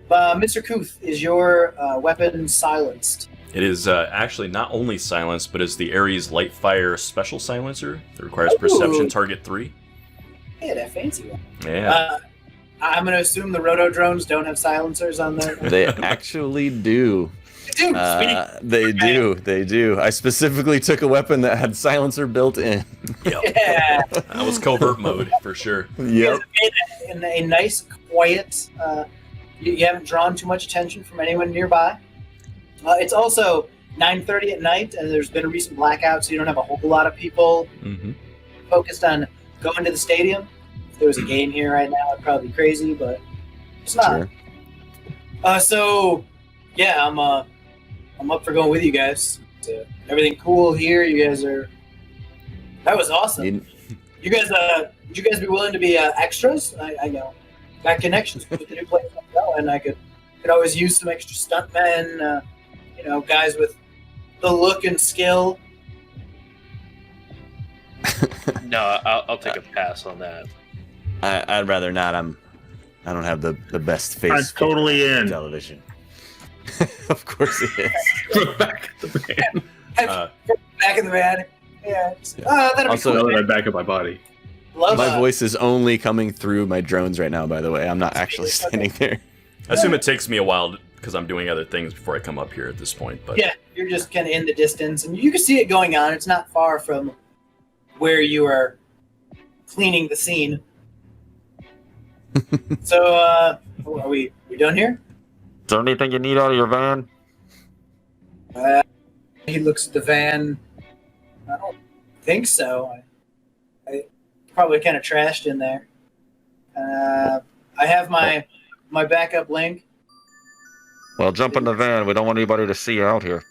Mr. Kuth, is your weapon silenced? It is actually not only silenced, but is the Ares Light Fire Special Silencer that requires Ooh. Perception Target 3. Yeah, that fancy one. Yeah. I'm going to assume the roto drones don't have silencers on them. They actually do. Dude, They do. I specifically took a weapon that had silencer built in. Yep. yeah. That was covert mode for sure. Yep. In a nice, quiet. You haven't drawn too much attention from anyone nearby. It's also 9:30 at night, and there's been a recent blackout, so you don't have a whole lot of people focused on going to the stadium. If there was a game here right now, it'd probably be crazy, but it's not. Sure. So, yeah, I'm up for going with you guys. Everything cool here? You guys are. That was awesome. You guys, would you guys be willing to be extras? I know, got connections with the new place, and I could always use some extra stuntmen. Guys with the look and skill. No, I'll take a pass on that. I'd rather not. I don't have the best face. I'm totally in. Television. Of course it is. Back at the van. Back in the van. Yeah. That'd Also, be cool. I back up my body. Love my voice is only coming through my drones right now, by the way. I'm not actually standing there. I assume it takes me a while because I'm doing other things before I come up here at this point. But Yeah, you're just kind of in the distance, and you can see it going on. It's not far from where you are cleaning the scene. So, are we done here? Is there anything you need out of your van? He looks at the van. I don't think so. I probably kind of trashed in there. I have my backup link. Well, jump in the van. We don't want anybody to see you out here.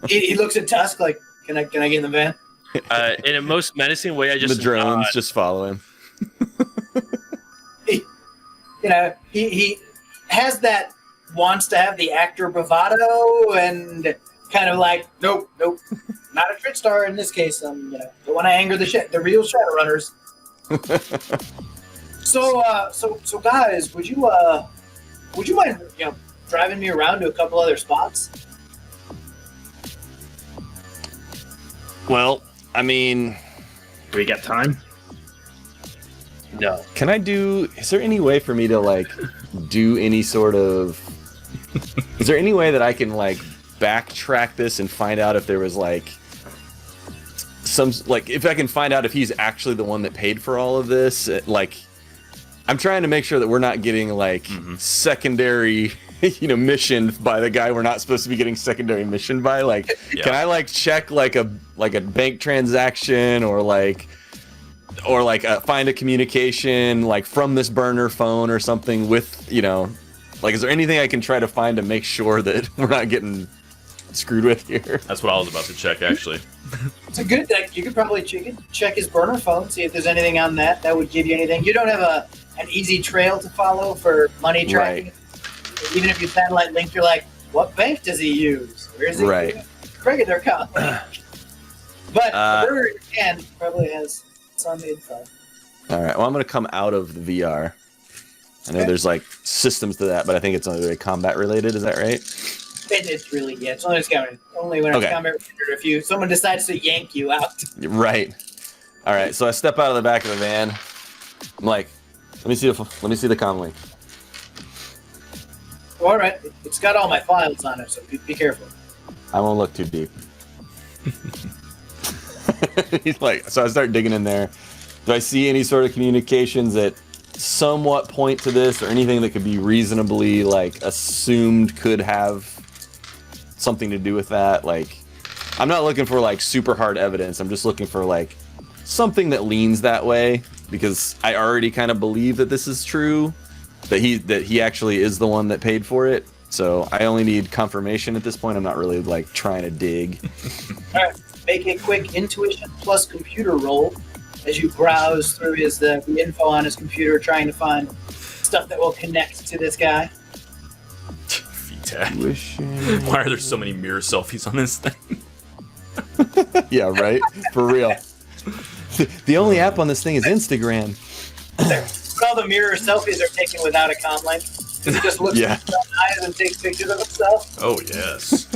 He looks at Tusk like, can I get in the van? In a most menacing way, I just The drones nod. just follow him. He has that wants to have the actor bravado and kind of like, nope, not a trick star in this case. Don't want to anger the real Shadowrunners. So guys, would you mind driving me around to a couple other spots? Well, I mean, Do we got time? No. can I do... Is there any way for me to, do any sort of... Is there any way that I can, backtrack this and find out if there was, if I can find out if he's actually the one that paid for all of this? I'm trying to make sure that we're not getting, secondary... missioned by the guy we're not supposed to be getting secondary missioned by. Can I check a bank transaction or find a communication from this burner phone or something with is there anything I can try to find to make sure that we're not getting screwed with here? that's what I was about to check actually. It's a good deck. You could probably check his burner phone, see if there's anything on that would give you anything. You don't have an easy trail to follow for money tracking. Right. Even if you satellite link, you're like, what bank does he use? Where is he? Right. Forget their account. But the burner in hand probably has some info. All right. Well, I'm going to come out of the VR. I know there's systems to that, but I think it's only combat related. Is that right? It's really, it's only when it's combat related. If someone decides to yank you out. Right. All right. So I step out of the back of the van. I'm like, let me see the comm link. All right, it's got all my files on it, so be careful. I won't look too deep. So I start digging in there. Do I see any sort of communications that somewhat point to this, or anything that could be reasonably assumed could have something to do with that? I'm not looking for super hard evidence. I'm just looking for something that leans that way, because I already kind of believe that this is true. That he actually is the one that paid for it. So I only need confirmation at this point. I'm not really trying to dig. All right, make a quick intuition plus computer roll as you browse through the info on his computer, trying to find stuff that will connect to this guy. Why are there so many mirror selfies on this thing? Yeah, right. For real. The only app on this thing is Instagram. All the mirror selfies are taken without a comm link. He just looks at his eyes and takes pictures of himself. Oh yes.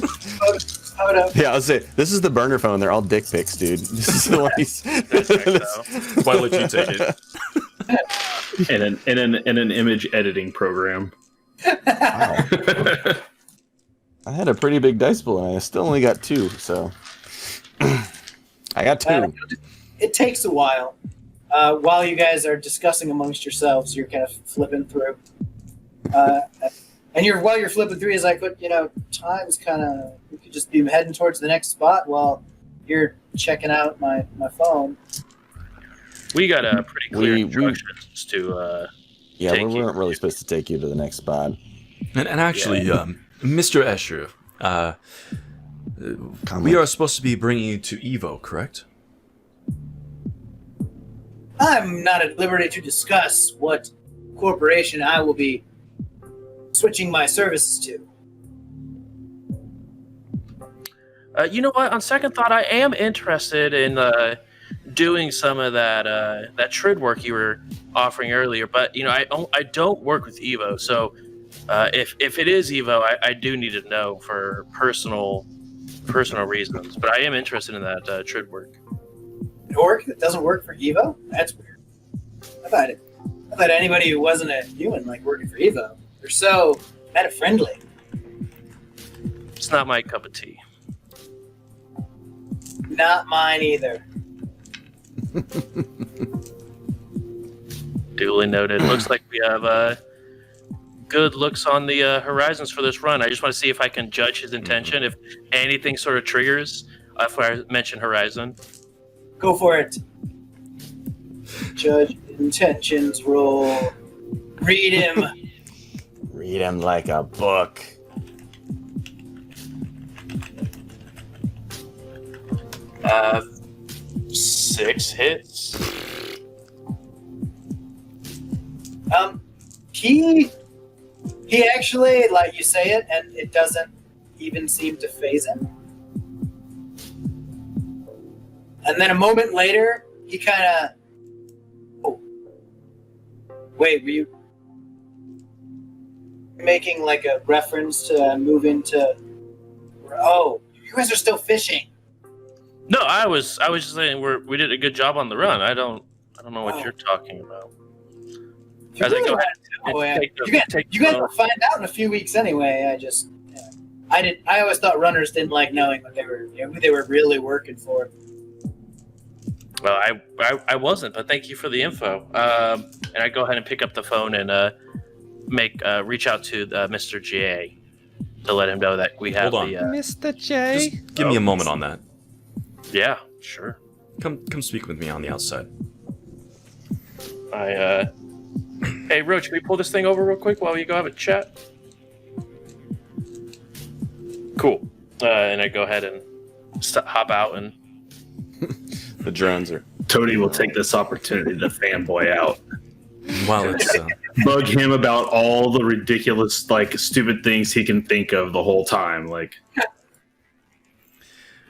photo. Yeah, I'll say this is the burner phone. They're all dick pics, dude. This is the one he's. Why let you take it? in an image editing program. Wow. I had a pretty big dice pool, and I still only got 2. So I got 2. It takes a while. While you guys are discussing amongst yourselves, you're kind of flipping through. And while you're flipping through, he's like, "But time's kind of. We could just be heading towards the next spot while you're checking out my phone." We got a pretty clear instructions to. Yeah, we weren't really supposed to take you to the next spot. And actually, Mr. Escher, we are supposed to be bringing you to Evo, correct? I'm not at liberty to discuss what corporation I will be switching my services to. You know what? On second thought, I am interested in doing some of that Trid work you were offering earlier. But I don't work with Evo, so if it is Evo, I do need to know for personal reasons. But I am interested in that Trid work. Orc that doesn't work for Evo? That's weird. I thought anybody who wasn't a human like working for Evo. They're so meta-friendly. It's not my cup of tea. Not mine either. Duly noted. Looks like we have good looks on the horizons for this run. I just want to see if I can judge his intention. If anything sort of triggers, if I mention horizon. Go for it. Judge intentions roll. Read him. Read him like a book. Uh, 6 hits. He actually, like you say it, and it doesn't even seem to faze him. And then a moment later, he kind of... Oh. Wait, were you making like a reference to moving to... Oh, you guys are still fishing. No, I was just saying we did a good job on the run. I don't know what you're talking about. As I go ahead, you guys will find out in a few weeks anyway. I always thought runners didn't like knowing what who they were really working for. Well, I wasn't, but thank you for the info. And I go ahead and pick up the phone and reach out to Mr. J to let him know that we have Hold on. the Mr. J. Just give me a moment on that. Yeah, sure. Come speak with me on the outside. Hey, Roach, can we pull this thing over real quick while we go have a chat? Cool. And I go ahead and hop out and... The drones are... Tony will take this opportunity to fanboy out. While it's... Bug him about all the ridiculous, stupid things he can think of the whole time.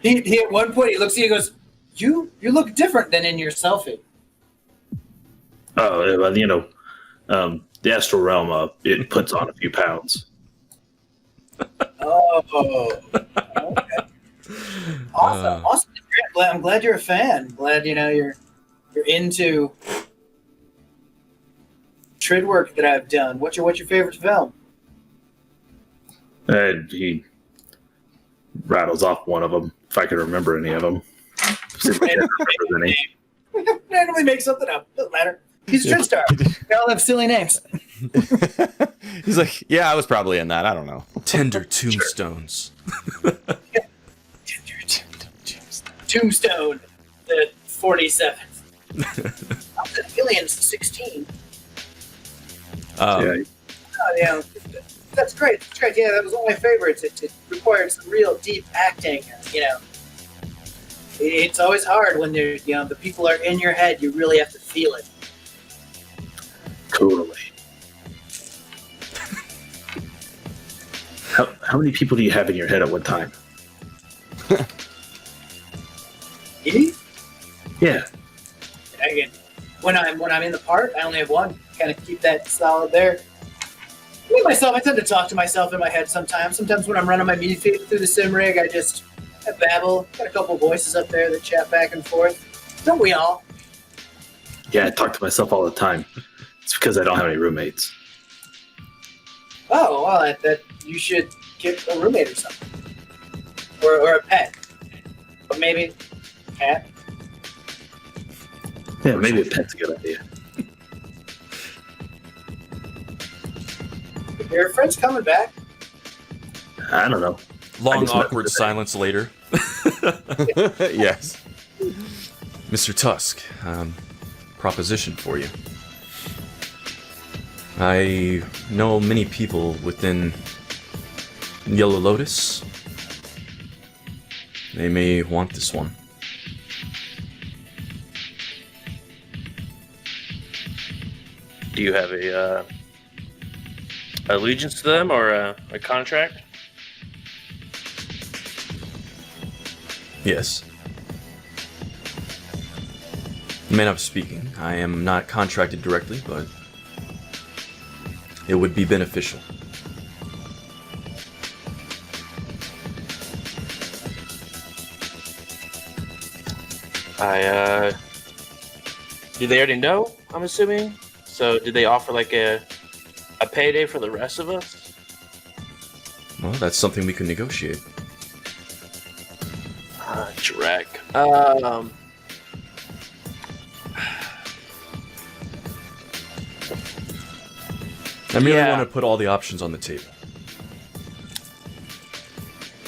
He at one point, he looks at you and goes, you look different than in your selfie. Oh, the astral realm, it puts on a few pounds. Oh, okay. Awesome. I'm glad you're a fan. Glad you're into Trid work that I've done. What's your favorite film? He rattles off one of them, if I can remember any of them. Randomly make something up. Doesn't matter. He's a Tridstar. They all have silly names. He's like, yeah, I was probably in that. I don't know. Tender tombstones. Tombstone, the 47th. I'm the Aliens 16. Yeah, that's great. That's great. Yeah, that was one of my favorites. It required some real deep acting. It's always hard when the people are in your head. You really have to feel it. Totally. How many people do you have in your head at one time? Me? Yeah. Again, when I'm in the part, I only have one. Kind of keep that solid there. Me myself, I tend to talk to myself in my head sometimes. Sometimes when I'm running my meat feed through the sim rig, I just I babble. Got a couple voices up there that chat back and forth. Don't we all? Yeah, I talk to myself all the time. It's because I don't have any roommates. Oh, well, that you should get a roommate or something. Or a pet. But maybe a cat. Yeah, maybe a pet's a good idea. Your friend's coming back. I don't know. Long, just- awkward silence later. Yes. Mr. Tusk, proposition for you. I know many people within Yellow Lotus. They may want this one. Do you have a allegiance to them or a contract? Yes. Man of speaking, I am not contracted directly, but it would be beneficial. Do they already know? I'm assuming. So, did they offer like a payday for the rest of us? Well, that's something we can negotiate. Drek. I merely Yeah. want to put all the options on the table.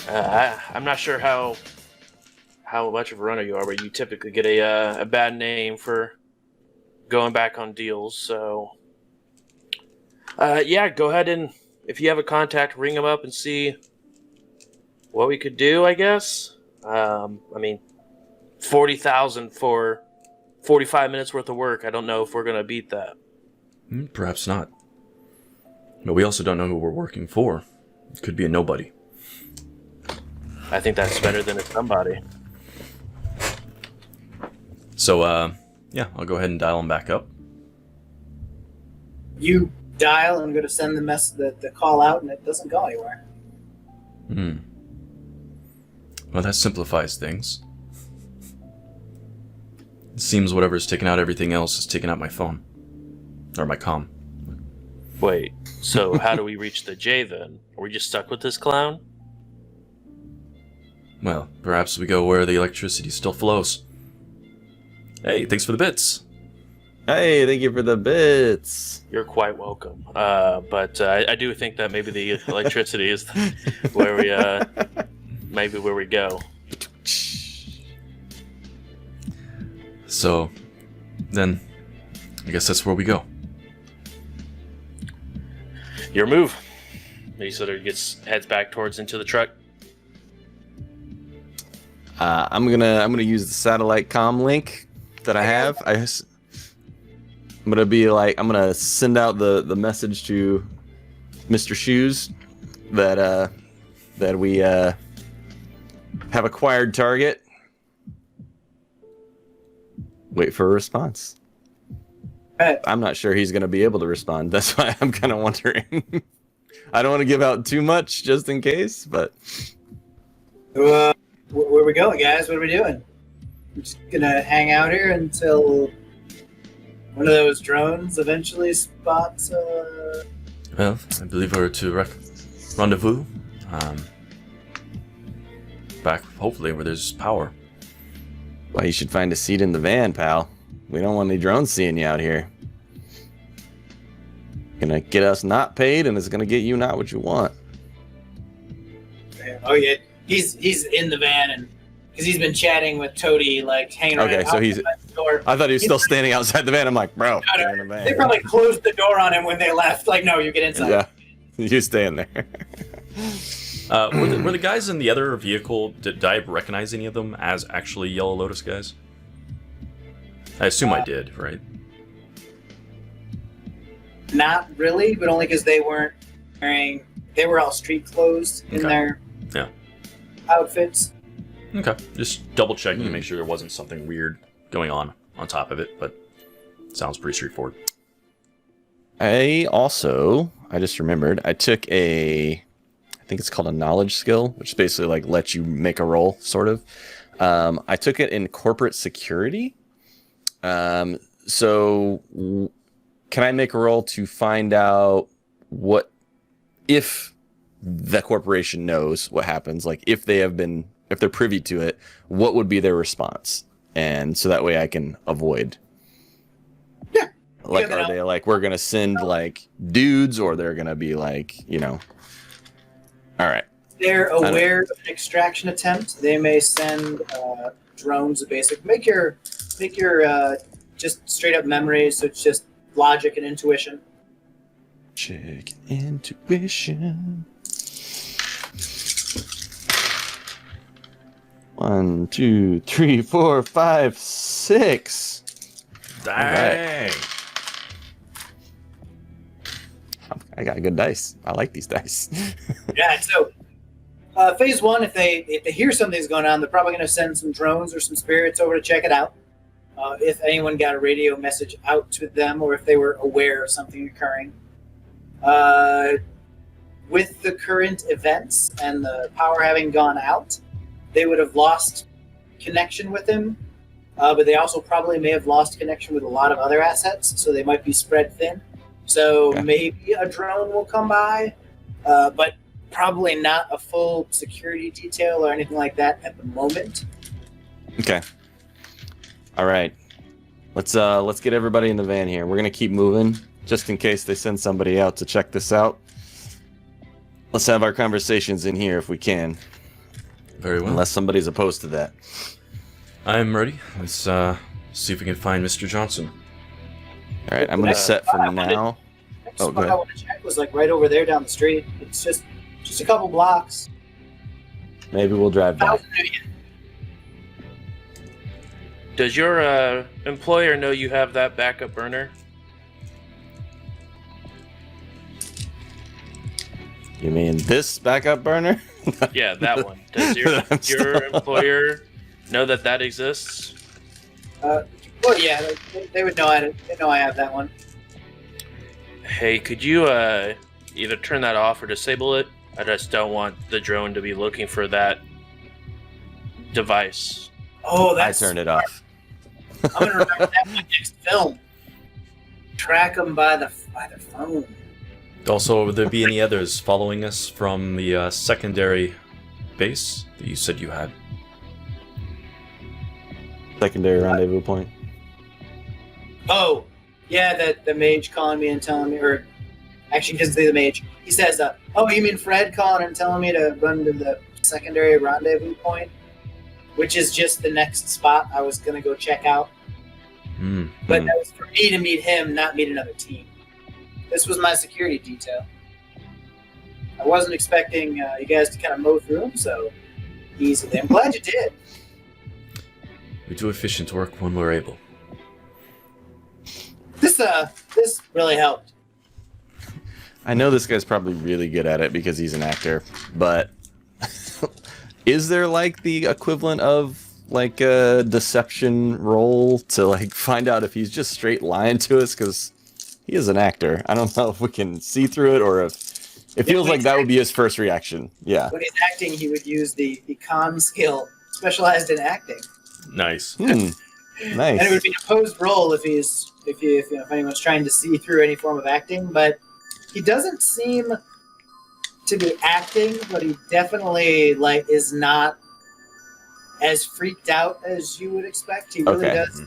I'm not sure how much of a runner you are, but you typically get a bad name for going back on deals. So, yeah, go ahead and if you have a contact, ring them up and see what we could do. I guess. I mean, 40,000 for 45 minutes worth of work. I don't know if we're gonna beat that. Perhaps not. But we also don't know who we're working for. It could be a nobody. I think that's better than a somebody. So, yeah, I'll go ahead and dial him back up. You dial and go to send the call out, and it doesn't go anywhere. Well, that simplifies things. It seems whatever's taken out everything else is taking out my phone. Or my comm. Wait, so how do we reach the J then? Are we just stuck with this clown? Well, perhaps we go where the electricity still flows. Hey, thanks for the bits. Hey, thank you for the bits. You're quite welcome. But I do think that maybe the electricity is where we maybe where we go. So, then, I guess that's where we go. Your move. He sort of heads back towards into the truck. I'm gonna use the satellite comm link that I have. I'm gonna send out the message to Mr. Shoes that we have acquired target. Wait for a response. I'm not sure he's gonna be able to respond. That's why I'm kind of wondering. I don't want to give out too much just in case, but Where are we going, guys? What are we doing? We're just gonna hang out here until one of those drones eventually spots. Well, I believe we're to rendezvous. Back, hopefully, where there's power. well, you should find a seat in the van, pal. We don't want any drones seeing you out here. Gonna get us not paid, and it's gonna get you not what you want. Oh yeah, he's in the van, and because he's been chatting with Toady, like hanging around. Okay, so he's. outside the door. I thought he was still standing outside the van. I'm like, bro, No, get in the van. They probably closed the door on him when they left. Like, no, you get inside. Yeah, you stay in there. Were the guys in the other vehicle, did I recognize any of them as actually Yellow Lotus guys? I assume I did, right? Not really, but only because they weren't wearing. They were all street clothes in Okay. their Yeah. outfits. Okay, just double checking to make sure there wasn't something weird going on top of it, but it sounds pretty straightforward. I just remembered, I think think it's called a knowledge skill, which basically like lets you make a roll, sort of. I took it in corporate security. So can I make a roll to find out what if the corporation knows what happens, like if they're privy to it, what would be their response? And so that way I can avoid. Yeah. Like, are they like, we're going to send like dudes, or they're going to be like, all right. They're aware of an extraction attempt. They may send drones. Basic. Make your just straight up memories. So it's just logic and intuition. Check intuition. 1, 2, 3, 4, 5, 6. Dang. Right. I got good dice. I like these dice. Yeah. So, phase 1, if they hear something's going on, they're probably going to send some drones or some spirits over to check it out. If anyone got a radio message out to them, or if they were aware of something occurring. With the current events and the power having gone out, they would have lost connection with him, but they also probably may have lost connection with a lot of other assets, so they might be spread thin. So maybe a drone will come by, but probably not a full security detail or anything like that at the moment. Okay. All right. Let's get everybody in the van here. We're gonna keep moving just in case they send somebody out to check this out. Let's have our conversations in here if we can. Very well. Unless somebody's opposed to that. I'm ready. Let's see if we can find Mr. Johnson. All right, I'm gonna set for now. Next Oh, spot go I ahead. want to check was like right over there down the street. It's just a couple blocks. Maybe we'll drive by. Does your employer know you have that backup burner? You mean this backup burner? Yeah, that one. Does your employer know that exists? Well, yeah, they would know. They know I have that one. Hey, could you either turn that off or disable it? I just don't want the drone to be looking for that device. Oh, I that's. turned it off. I'm gonna remember that in my next film. Track them by the phone. Also, would there be any others following us from the secondary base that you said you had? Secondary rendezvous point. Oh, yeah, the mage calling me and telling me, or actually, he doesn't say the mage. He says, "Oh, you mean Fred calling and telling me to run to the secondary rendezvous point?" Which is just the next spot I was gonna go check out. But that was for me to meet him, not meet another team. This was my security detail. I wasn't expecting you guys to kind of mow through them so easily. I'm glad you did. We do efficient work when we're able. This really helped. I know this guy's probably really good at it because he's an actor, but is there like the equivalent of like a deception roll to like find out if he's just straight lying to us? Because he is an actor. I don't know if we can see through it or if it feels like that would be his first reaction. Yeah. When he's acting, he would use the con skill specialized in acting. Nice. Nice. And it would be an opposed role if anyone's trying to see through any form of acting, but he doesn't seem to be acting, but he definitely is not as freaked out as you would expect. He really does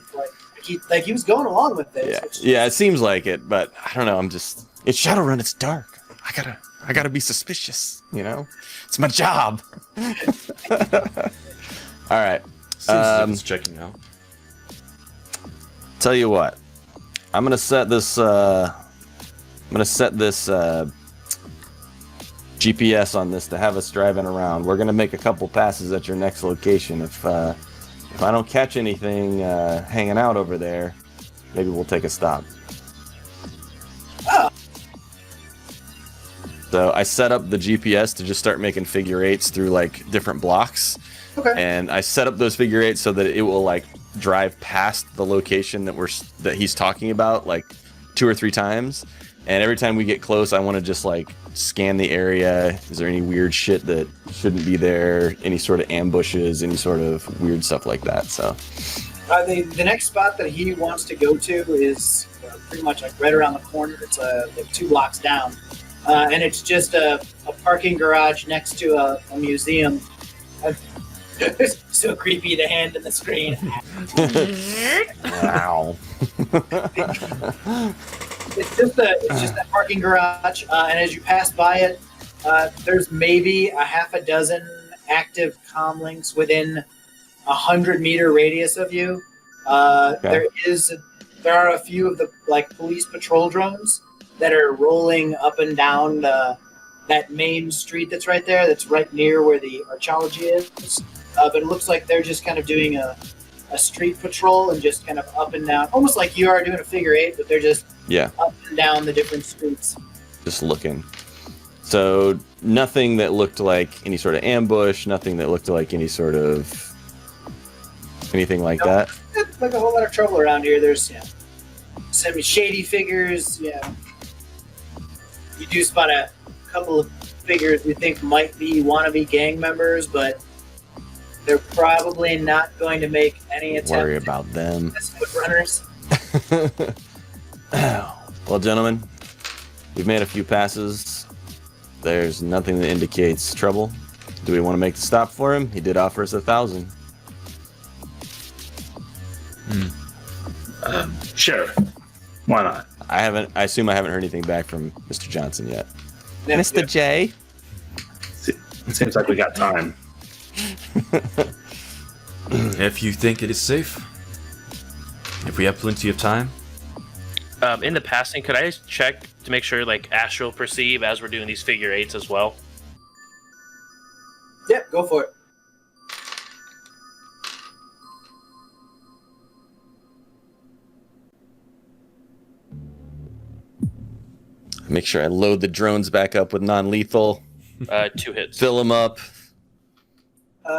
he was going along with this. Yeah, it seems like it, but I don't know. It's Shadowrun. It's dark. I gotta be suspicious. It's my job. All right. Seems checking out. Tell you what, I'm gonna set this. GPS on this to have us driving around. We're gonna make a couple passes at your next location. If I don't catch anything hanging out over there, maybe we'll take a stop. Oh. So I set up the GPS to just start making figure eights through like different blocks. Okay. And I set up those figure eights so that it will like drive past the location that he's talking about like 2 or 3 times. And every time we get close, I want to just like scan the area. Is there any weird shit that shouldn't be there? Any sort of ambushes? Any sort of weird stuff like that? So the next spot that he wants to go to is pretty much like right around the corner. It's like 2 blocks down, and it's just a parking garage next to a museum. It's so creepy, the hand in the screen. wow. It's just a parking garage, and as you pass by it, there's maybe a half a dozen active comlinks within 100-meter radius of you. Okay. There are a few of the police patrol drones that are rolling up and down that main street that's right there. That's right near where the archaeology is. But it looks like they're just kind of doing a street patrol and just kind of up and down, almost like you are doing a figure 8, but they're just up and down the different streets. Just looking. So nothing that looked like any sort of ambush, nothing that looked like any sort of anything like that. It's like a whole lot of trouble around here. There's some shady figures. Yeah, you do spot a couple of figures we think might be wannabe gang members, but they're probably not going to make any attempt. Worry about them. As foot runners. Well, gentlemen, we've made a few passes. There's nothing that indicates trouble. Do we want to make the stop for him? He did offer us 1,000. Sure. Why not? I assume I haven't heard anything back from Mr. Johnson yet. Yeah, Mr. J. Seems like we got time. If you think it is safe. If we have plenty of time. In the passing, could I check to make sure astral perceive as we're doing these figure 8s as well? Yep, go for it. Make sure I load the drones back up with non-lethal. 2 hits. Fill them up.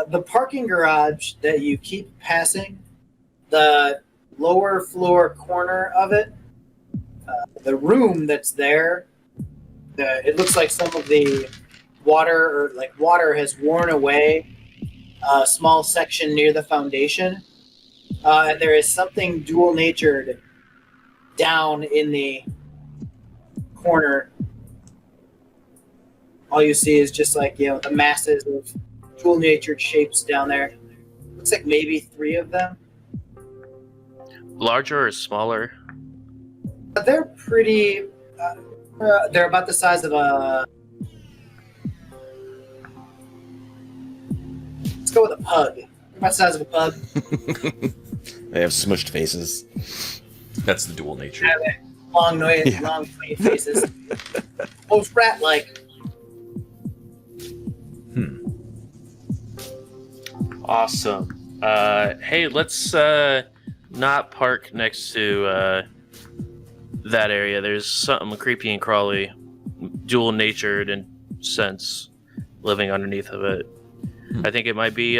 The parking garage that you keep passing, the lower floor corner of it, the room that's there, it looks like some of the water has worn away a small section near the foundation. And there is something dual-natured down in the corner. All you see is just the masses of dual-natured shapes down there. Looks like maybe 3 of them. Larger or smaller? They're pretty. They're about the size of a. Let's go with a pug. They're about the size of a pug. They have smushed faces. That's the dual nature. Yeah, they're long, long, funny faces. Most rat-like. Awesome. Hey, let's not park next to that area. There's something creepy and crawly, dual-natured in sense, living underneath of it. I think it might be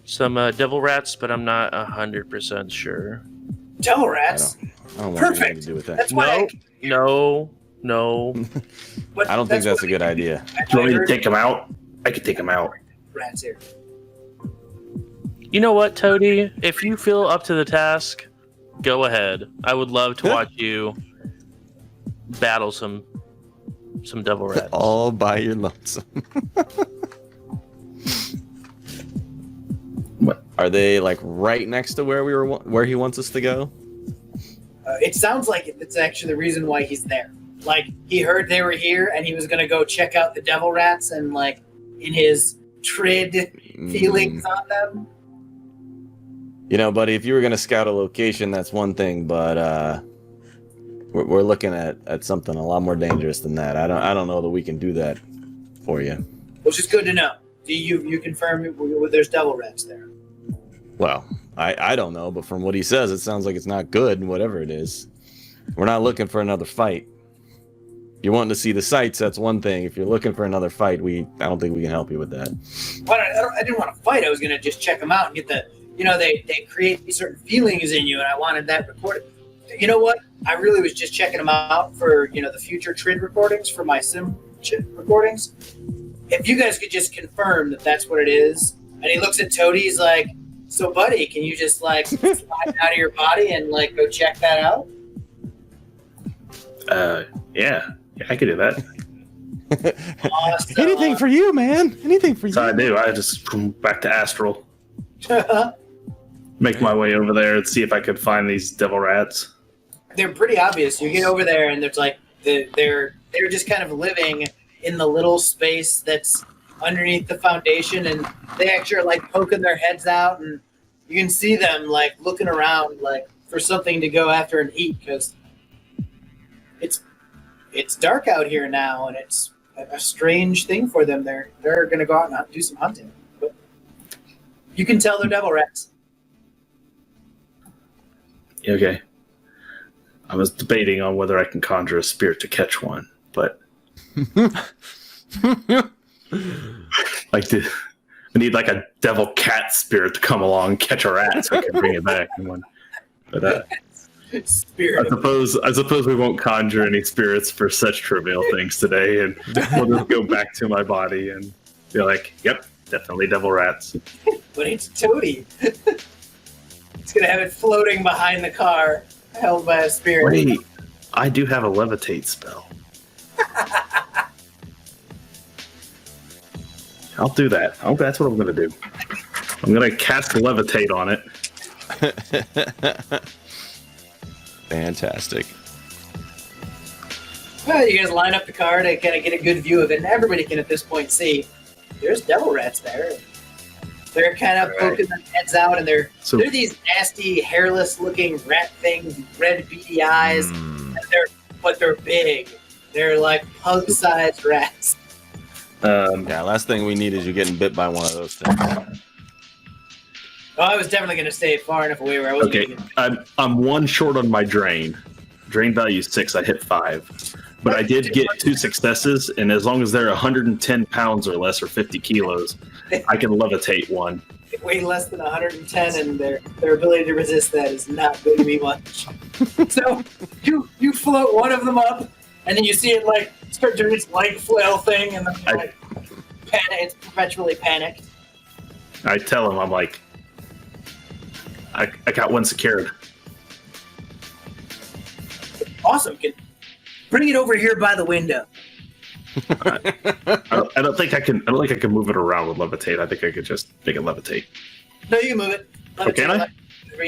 some devil rats, but I'm not 100% sure. Devil rats? I don't want anything to do with that. That's why No. I don't think that's a good idea. Do you want me to take them out? I could take them out. Rats here. You know what, Toady? If you feel up to the task, go ahead. I would love to watch you battle some devil rats. All by your lonesome. What? Are they right next to where he wants us to go? It sounds like it's actually the reason why he's there. He heard they were here and he was going to go check out the devil rats and in his tread feelings on them. You know, buddy, if you were going to scout a location, that's one thing, but we're looking at something a lot more dangerous than that. I don't know that we can do that for you. Which is good to know. Do you confirm there's devil rats there? Well, I don't know, but from what he says, it sounds like it's not good, whatever it is. We're not looking for another fight. You're wanting to see the sights, that's one thing. If you're looking for another fight, I don't think we can help you with that. Well, I didn't want to fight. I was going to just check them out and get the, they create certain feelings in you, and I wanted that recorded. You know what? I really was just checking them out for, the future Trid recordings for my sim recordings. If you guys could just confirm that that's what it is. And he looks at Toady, he's like, so buddy, can you just slide out of your body and go check that out? Yeah, I could do that. Awesome. Anything for you, man. Anything for you. So I do. I just come back to Astral, make my way over there and see if I could find these devil rats. They're pretty obvious. You get over there and there's they're just kind of living in the little space that's underneath the foundation, and they actually are poking their heads out, and you can see them looking around for something to go after and eat, because it's dark out here now, and it's a strange thing for them. They're going to go out and do some hunting, but you can tell they're devil rats. Okay. I was debating on whether I can conjure a spirit to catch one, but I need a devil cat spirit to come along and catch a rat so I can bring it back. But Spirit. I suppose we won't conjure any spirits for such trivial things today, and we'll just go back to my body and be like, "Yep, definitely devil rats." But it's Toady. It's gonna have it floating behind the car, held by a spirit. Wait, I do have a levitate spell. I'll do that. Oh, that's what I'm gonna do. I'm gonna cast levitate on it. Fantastic. Well, you guys line up the car to kind of get a good view of it, and everybody can at this point see there's devil rats there. They're kind of poking their heads out, and they're these nasty, hairless-looking rat things, red beady eyes, and they're big. They're like pug-sized rats. Last thing we need is you getting bit by one of those things. Oh, I was definitely going to stay far enough away where I wasn't. Okay, I'm one short on my drain. Drain value is 6. I hit 5. But I did get 2 successes, and as long as they're 110 pounds or less, or 50 kilos, I can levitate one. They weigh less than 110, and their ability to resist that is not going to be much. So you float one of them up, and then you see it start doing its leg flail thing, and then panic. It's perpetually panicked. I tell him, I'm like, I got one secured. Awesome. Bring it over here by the window. I don't think I can move it around with levitate. I think I could just make it levitate. No, you can move it. Can I?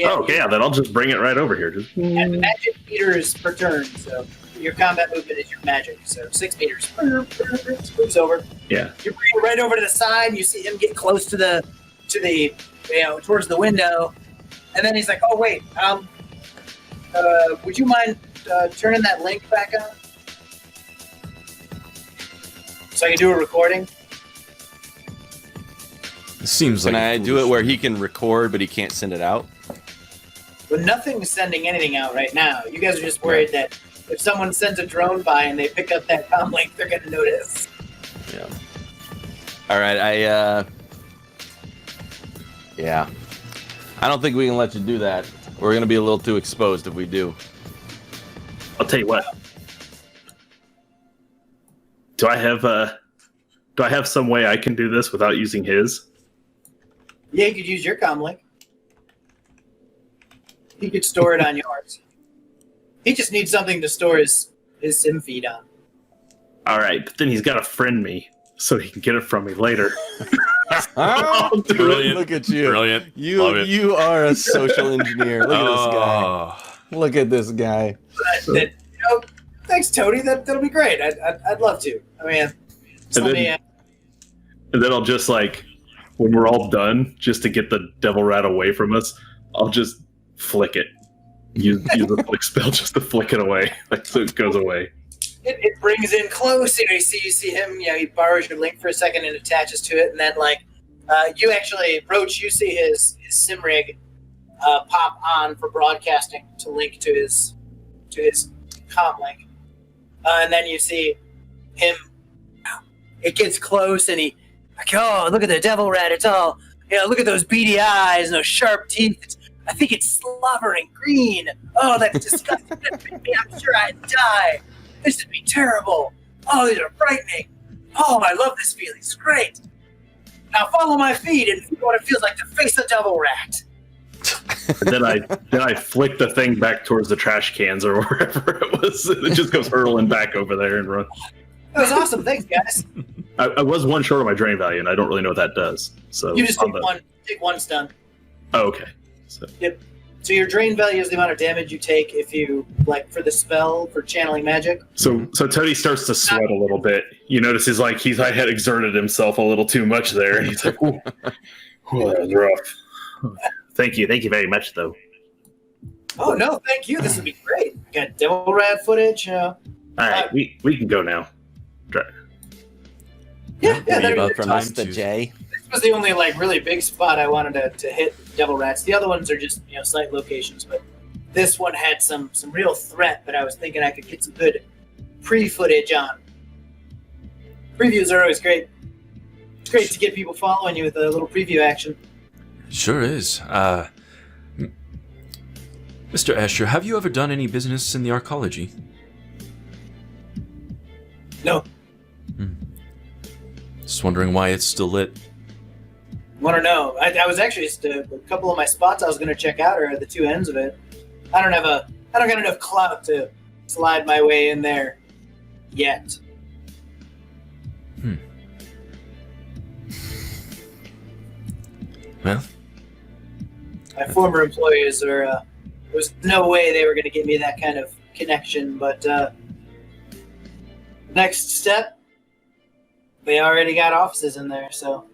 Oh, okay. Yeah, then I'll just bring it right over here. And magic meters per turn, so your combat movement is your magic. So 6 meters. Moves over. Yeah. You bring it right over to the side. You see him get close to the towards the window, and then he's like, "Oh wait, would you mind turning that link back on so I can do a recording?" It seems like. Can I do it where he can record, but he can't send it out? But nothing's sending anything out right now. You guys are just worried that if someone sends a drone by and they pick up that comm link, they're going to notice. Yeah. All right, yeah. I don't think we can let you do that. We're going to be a little too exposed if we do. I'll tell you what. Do I have some way I can do this without using his? Yeah, you could use your comm link. He could store it on yours. He just needs something to store his sim feed on. All right, but then he's got to friend me so he can get it from me later. Brilliant. Look at you. Brilliant. You are a social engineer. Look at this guy. Look at this guy. Thanks, Toady. That'll be great. I'd love to. I mean, and then I'll just when we're all done, just to get the devil rat away from us, I'll just flick it. Use the flick spell just to flick it away, so it goes away. It brings in close. You see him. He borrows your link for a second and attaches to it, and then you actually, Roach, you see his sim rig pop on for broadcasting to link to his comm link, and then you see him. It gets close, and he look at the devil rat. It's all look at those beady eyes and those sharp teeth. I think it's slobbering green. Oh, that's disgusting. I'm sure I'd die. This would be terrible. Oh, these are frightening. Oh, I love this feeling. It's great. Now follow my feet and feel what it feels like to face a devil rat. then I flick the thing back towards the trash cans or wherever it was. It just goes hurtling back over there and runs. That was awesome. Thanks, guys. I was one short of my drain value, and I don't really know what that does. So You just take one stun. Oh, okay. So. Yep. So your drain value is the amount of damage you take if you, like, for the spell, for channeling magic. So Tony starts to sweat a little bit. You notice he had exerted himself a little too much there, and he's like, "Ooh, that was rough." Thank you very much, though. Oh no, thank you. This would be great. Got devil rat footage. All right, we can go now. Yeah, Leave there up From time Mr. to- J. This was the only really big spot I wanted to hit devil rats. The other ones are just site locations, but this one had some real threat that I was thinking I could get some good pre-footage on. Previews are always great. It's great to get people following you with a little preview action. Sure is. Mr. Asher, have you ever done any business in the arcology? No, Just wondering why it's still lit. want to know? I was actually just a couple of my spots I was going to check out are the two ends of it. I don't got enough clout to slide my way in there yet. Well, My former employers were, there was no way they were going to give me that kind of connection, but next step, they already got offices in there, so.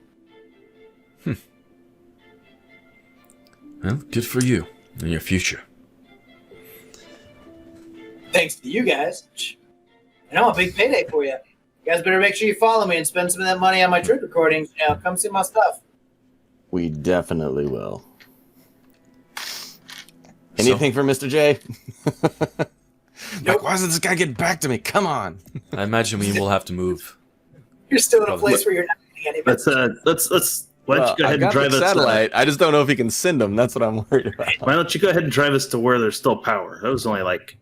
well, good for you and your future. Thanks to you guys. I know, a big payday for you. You guys better make sure you follow me and spend some of that money on my trip recordings. Come see my stuff. We definitely will. Anything for Mr. J? Like, why doesn't this guy get back to me? Come on. I imagine we will have to move. You're still in a place where you're not getting any Let's why don't you go ahead and drive the us? satellite. I just don't know if he can send them. That's what I'm worried about. Why don't you go ahead and drive us to where there's still power? That was only like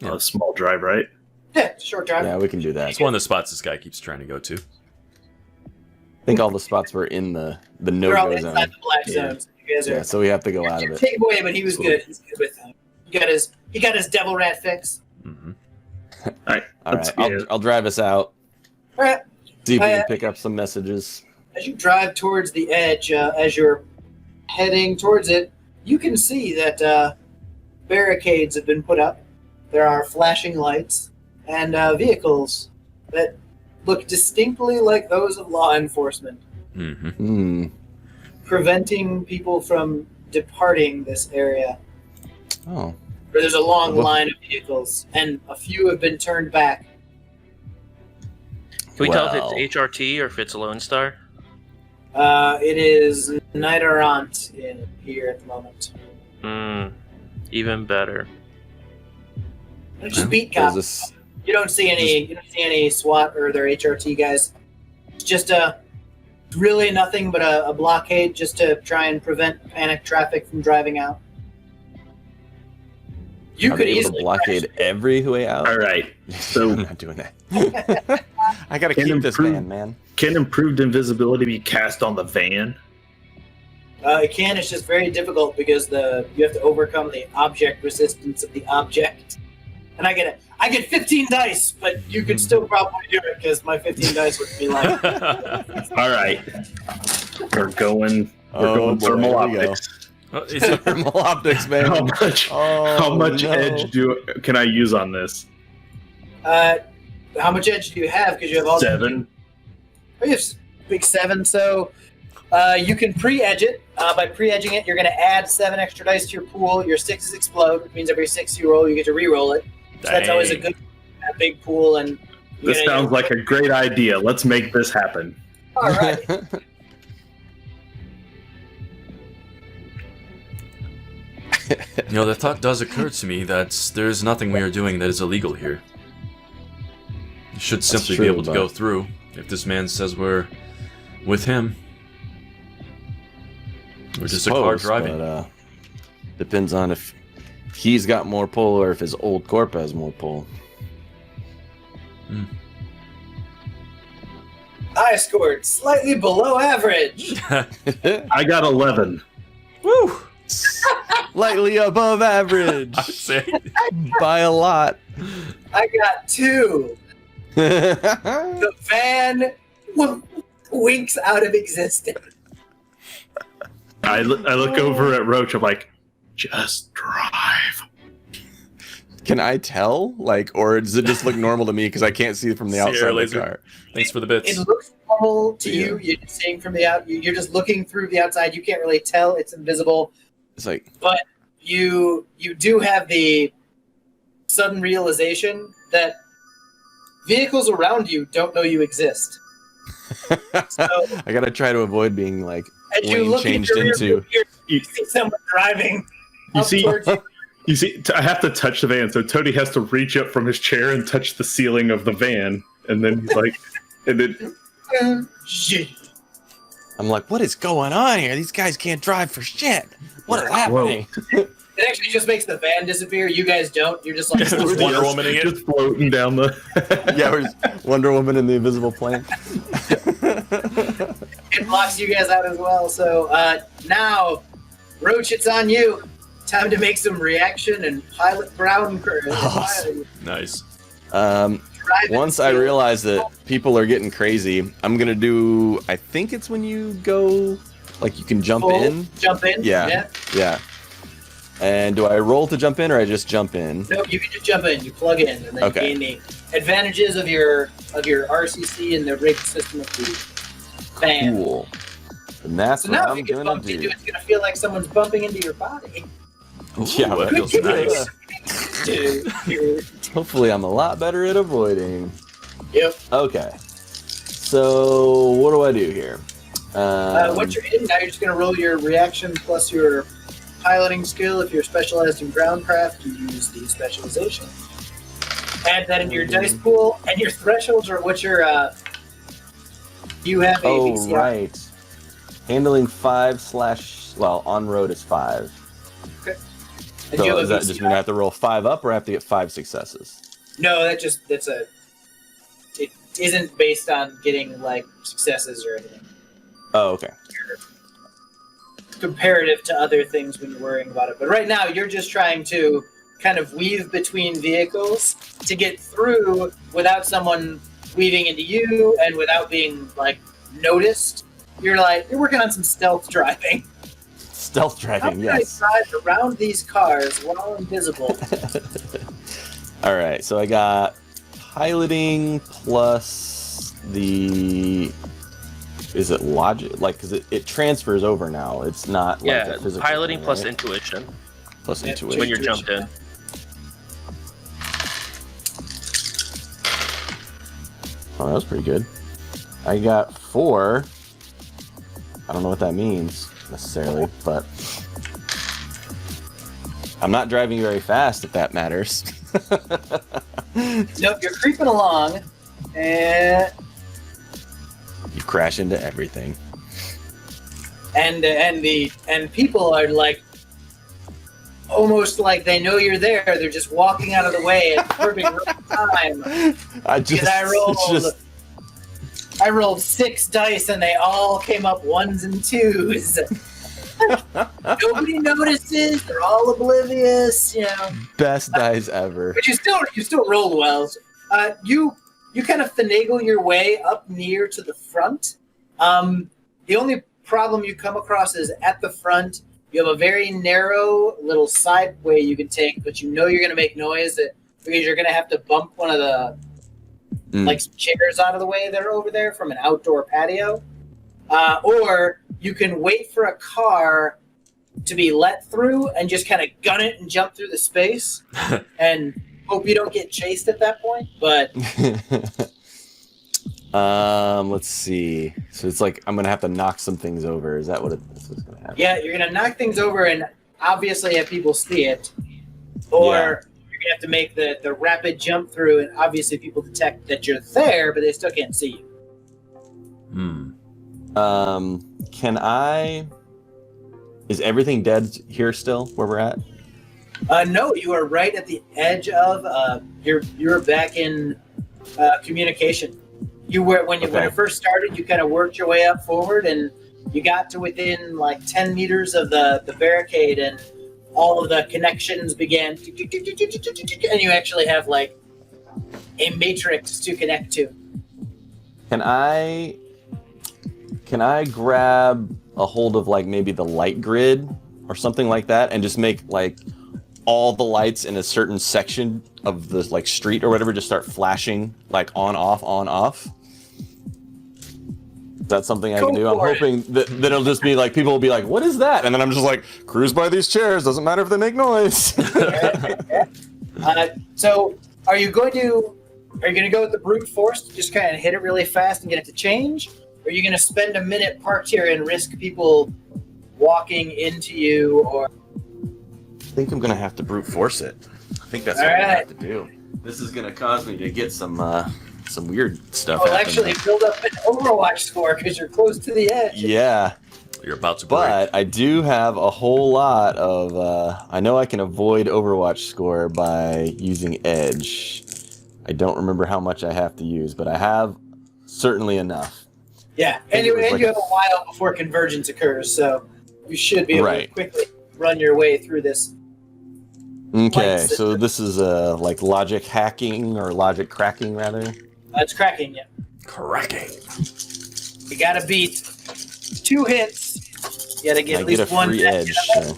a small drive, right? Yeah, it's a short drive. Yeah, we can do that. It's one of the spots this guy keeps trying to go to. I think all the spots were in the They're all no-go inside zone. the black Yeah. zones. You guys are Yeah, so we have to go out of it. take him away, but he was good. He's good with them. He got his devil rat fix. Mm-hmm. All right. All let's right, get- I'll drive us out. All right. See if we can pick up some messages. As you drive towards the edge, as you're heading towards it, you can see that barricades have been put up. There are flashing lights and vehicles that look distinctly like those of law enforcement, Mm-hmm. preventing people from departing this area. Oh. Where there's a long Well- line of vehicles, and a few have been turned back. Can we tell if Well. it's HRT or if it's a Lone Star? It is Night Errant in here at the moment. Even better. It's just beat There's cops. this. You don't see any SWAT or their HRT guys. It's just really nothing but a blockade just to try and prevent panic traffic from driving out. You Are could they able easily to blockade every way out. All right. I'm So not doing that. I gotta Can keep this improve- van, man. can improved invisibility be cast on the van? It can. It's just very difficult because you have to overcome the object resistance of the object. And I get 15 dice, but you could still probably do it because my 15 dice would be like. All right. We're going boy, thermal here we go. optics. Is it, Thermal optics, man. How much no. edge can I use on this? How much edge do you have? Because you have all 7. You have big 7, so you can pre-edge it. By pre-edging it, you're going to add 7 extra dice to your pool. Your 6s explode, which means every 6 you roll, you get to re-roll it. So that's always a Dang. good big pool. And This sounds like a great idea. Let's make this happen. all right. the thought does occur to me that there is nothing we are doing that is illegal here. We should simply be true, able to but- go through if this man says we're with him. We're just a car Suppose, driving. but, Depends on if he's got more pull or if his old corp has more pull. I scored slightly below average. I got 11. Woo! Slightly above average. I'd say. By a lot. I got 2. The van winks out of existence. I look over at Roach. I'm like, just drive. Can I tell? Like, or does it just look normal to me because I can't see from the outside Sierra of the laser. car? Thanks for the bits. It looks normal to Yeah. you. You're just seeing from the out. You're just looking through the outside. You can't really tell. It's invisible. It's like, But you do have the sudden realization that vehicles around you don't know you exist. So I gotta try to avoid being like as you lane look changed at your into. rear, you see someone driving You up see- towards you. You see, I have to touch the van, so Tony has to reach up from his chair and touch the ceiling of the van, and then he's like, and then I'm like, what is going on here? These guys can't drive for shit. What is Whoa. happening? It actually just makes the van disappear. You guys don't. You're just like We're Wonder just- Womaning it. just floating down the. Yeah, we're just Wonder Woman in the invisible plane. it blocks you guys out as well. So now, Roach, it's on you. Time to make some reaction and pilot Brown. Nice. Once I realize that people are getting crazy, I'm gonna do. I think it's when you go, like you can jump in. Jump in. Yeah. Yeah. And do I roll to jump in, or I just jump in? No, you can just jump in. You plug in, and then Okay. you gain the advantages of your RCC and the rig system of the fan. Cool. And that's So what now, if I'm you get gonna bumped into, do. it's gonna feel like someone's bumping into your body. Yeah, Ooh, that right. feels nice. Dude. Hopefully, I'm a lot better at avoiding. Yep. Okay. So what do I do here? Once you're in, now you're just gonna roll your reaction plus your piloting skill. If you're specialized in groundcraft, you use the specialization. Add that into your dice pool, and your thresholds are what your you have a Oh VCR. right. Handling 5/ well on road is 5. And you So have does a that VCR. just mean I have to roll 5 up, or I have to get 5 successes? No, it isn't based on getting like successes or anything. Oh, okay. Comparative to other things when you're worrying about it. But right now you're just trying to kind of weave between vehicles to get through without someone weaving into you and without being like noticed. You're working on some stealth driving. Stealth How dragging, can yes. I drive around these cars while invisible? All right, so I got piloting plus the. Is it logic? Like, because it transfers over now. It's not like Yeah, a physical piloting thing, plus right? intuition Plus Yeah, intuition. when you're jumped in. Oh, that was pretty good. I got 4. I don't know what that means necessarily, but I'm not driving very fast, if that matters. Nope, you're creeping along, and You crash into everything. and people are like almost like they know you're there. They're just walking out of the way at the perfect time. I just, Because it's just I rolled 6 dice and they all came up 1s and 2s. Nobody notices. They're all oblivious. You know, best dice ever. but you still rolled well. You kind of finagle your way up near to the front. The only problem you come across is at the front. You have a very narrow little side way you can take, but you know you're going to make noise because you're going to have to bump one of the like some chairs out of the way that are over there from an outdoor patio. Or you can wait for a car to be let through and just kind of gun it and jump through the space and hope you don't get chased at that point. But Let's see. So it's like I'm gonna have to knock some things over. Is that what this is gonna happen? yeah, you're going to knock things over and obviously have people see it. Or Yeah. you're going to have to make the rapid jump through and obviously people detect that you're there, but they still can't see you. Can I Is everything dead here still where we're at? No, you are right at the edge of. You're back in communication. You were when it first started. You kind of worked your way up forward, and you got to within like 10 meters of the barricade, and all of the connections began, and you actually have like a matrix to connect to. Can I grab a hold of like maybe the light grid or something like that, and just make like all the lights in a certain section of the like street or whatever just start flashing like on off? That's something I can do. I'm hoping that it'll just be like people will be like, "What is that?" And then I'm just like, "Cruise by these chairs. Doesn't matter if they make noise." So, are you going to go with the brute force to just kind of hit it really fast and get it to change? Or are you going to spend a minute parked here and risk people walking into you? Or I think I'm gonna have to brute force it. I think that's what I have to do. This is gonna cause me to get some weird stuff. Well, actually, build up an Overwatch score because you're close to the edge. Yeah. You're about to break. But I do have a whole lot of. I know I can avoid Overwatch score by using Edge. I don't remember how much I have to use, but I have certainly enough. Yeah, and you have a while before convergence occurs, so you should be able to quickly run your way through this. Okay, so this is like logic hacking or logic cracking, rather. It's cracking, yeah. Cracking. You gotta beat 2 hits. You gotta get at least one free edge. So.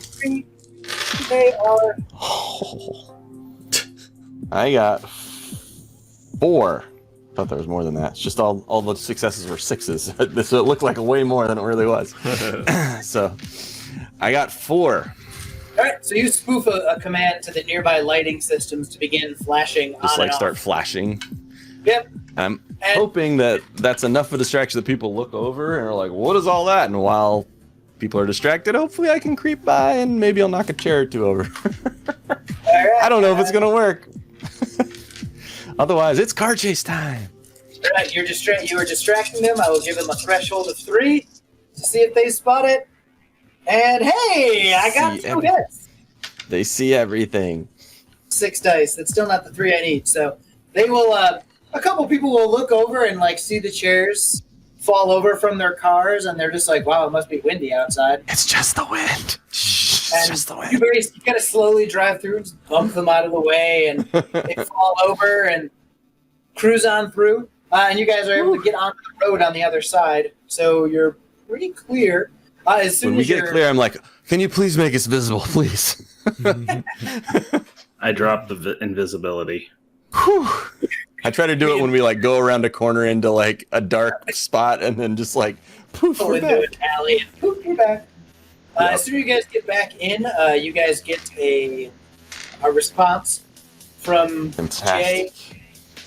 They are. I got 4. I thought there was more than that. It's just all the successes were 6s. So it looked like way more than it really was. So I got 4. All right, so you spoof a command to the nearby lighting systems to begin flashing on just like and start off. Flashing. Yep. I'm hoping that that's enough of a distraction that people look over and are like, "What is all that?" And while people are distracted, hopefully I can creep by and maybe I'll knock a chair or 2 over. Right, I don't know if it's gonna work. Otherwise, it's car chase time. All right, you are distracting them. I will give them a threshold of 3 to see if they spot it. And hey, I got 2 hits. They see everything. 6 dice. That's still not the 3 I need. So they will. A couple people will look over and like see the chairs fall over from their cars, and they're just like, "Wow, it must be windy outside." It's just the wind. It's just the wind. You kind of slowly drive through, just bump them out of the way, and they fall over and cruise on through. And you guys are able to get on the road on the other side, so you're pretty clear. As soon when we as get clear, I'm like, "Can you please make us visible, please?" I dropped the invisibility. Whew. I try to do it when we like go around a corner into like a dark spot and then just like poof, we're into back. an alley and poof, you're back. Yep. As soon as you guys get back in, you guys get a response from Fantastic. Jay.